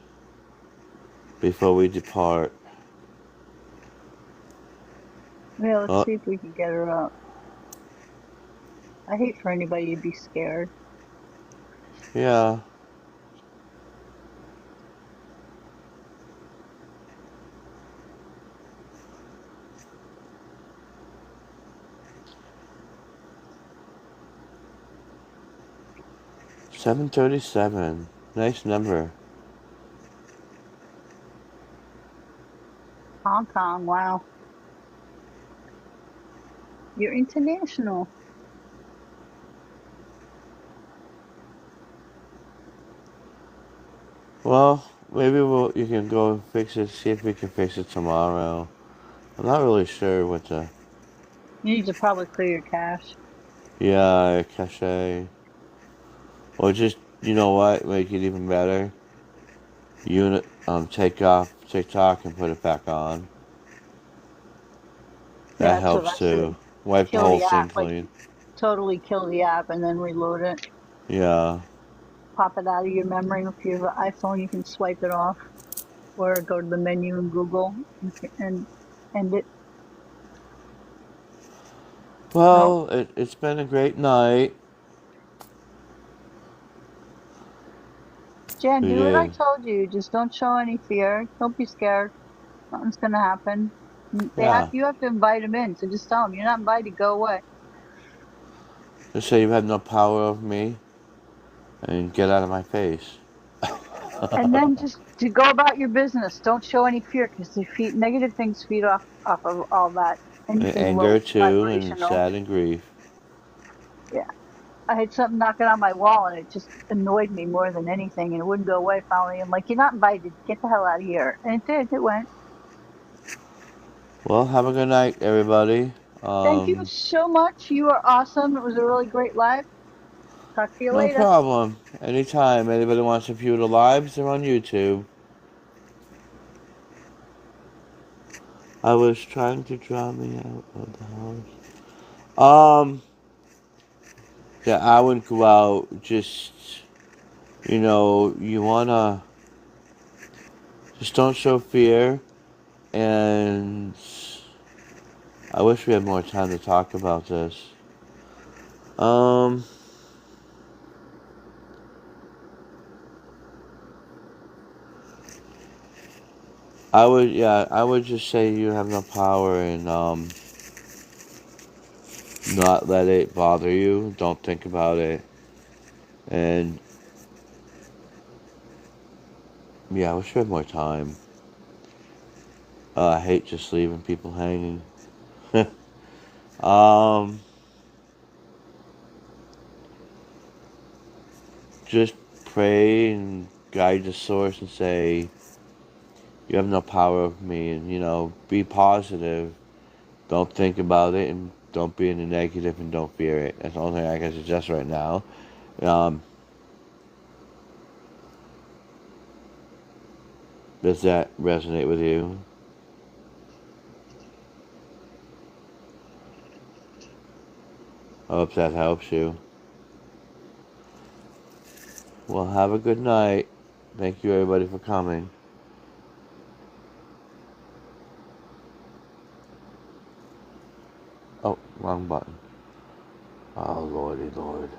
A: before we depart.
N: Yeah, let's
A: Oh,
N: see if we can get her up. I hate for anybody to be scared.
A: yeah. $737. Nice number.
N: Hong Kong, wow. You're international.
A: Well, maybe you can go and fix it, see if we can fix it tomorrow. I'm not really sure what the,
N: You need to probably clear your cache.
A: yeah, cache. Or just, you know what, make it even better. Take off TikTok and put it back on.
N: Yeah,
A: That
N: that's what
A: helps
N: I said.
A: too. Wipe the
N: Kill
A: whole
N: the
A: thing
N: app, like
A: clean.
N: totally kill the app and then reload it.
A: Yeah.
N: Pop it out of your memory. If you have an iPhone, you can swipe it off or go to the menu in Google and end it. Nope.
A: Well, it's been a great night.
N: Jen,
A: We
N: do what I
A: did.
N: told you. Just don't show any fear. Don't be scared. Nothing's gonna happen.
A: Yeah.
N: You have to invite them in. So just tell them you're not invited. Go away.
A: Just say you have no power over me and get out of my face.
N: And then just to go about your business. Don't show any fear because negative things feed off of all that. Anything
A: Anger
N: low
A: too, and
N: vibrational.
A: sad and grief.
N: Yeah. I had something knocking on my wall and it just annoyed me more than anything and it wouldn't go away finally. I'm like, you're not invited. Get the hell out of here. And it did. It went.
A: Well, have a good night, everybody.
N: Thank you so much. You are awesome. It was a really great live. Talk to you
A: No
N: later.
A: problem. Anytime anybody wants to view the lives, they're on YouTube. I was trying to draw me out of the house. Yeah, I wouldn't go out. Just, you wanna, just don't show fear. And I wish we had more time to talk about this. I would just say you have no power and, not let it bother you. Don't think about it. And, yeah, I wish we had more time. I hate just leaving people hanging. Just pray and guide the source and say, you have no power over me, and, be positive. Don't think about it, and don't be in the negative, and don't fear it. That's the only thing I can suggest right now. Does that resonate with you? I hope that helps you. Well, have a good night. Thank you, everybody, for coming. Oh, wrong button. Oh, Lordy Lord.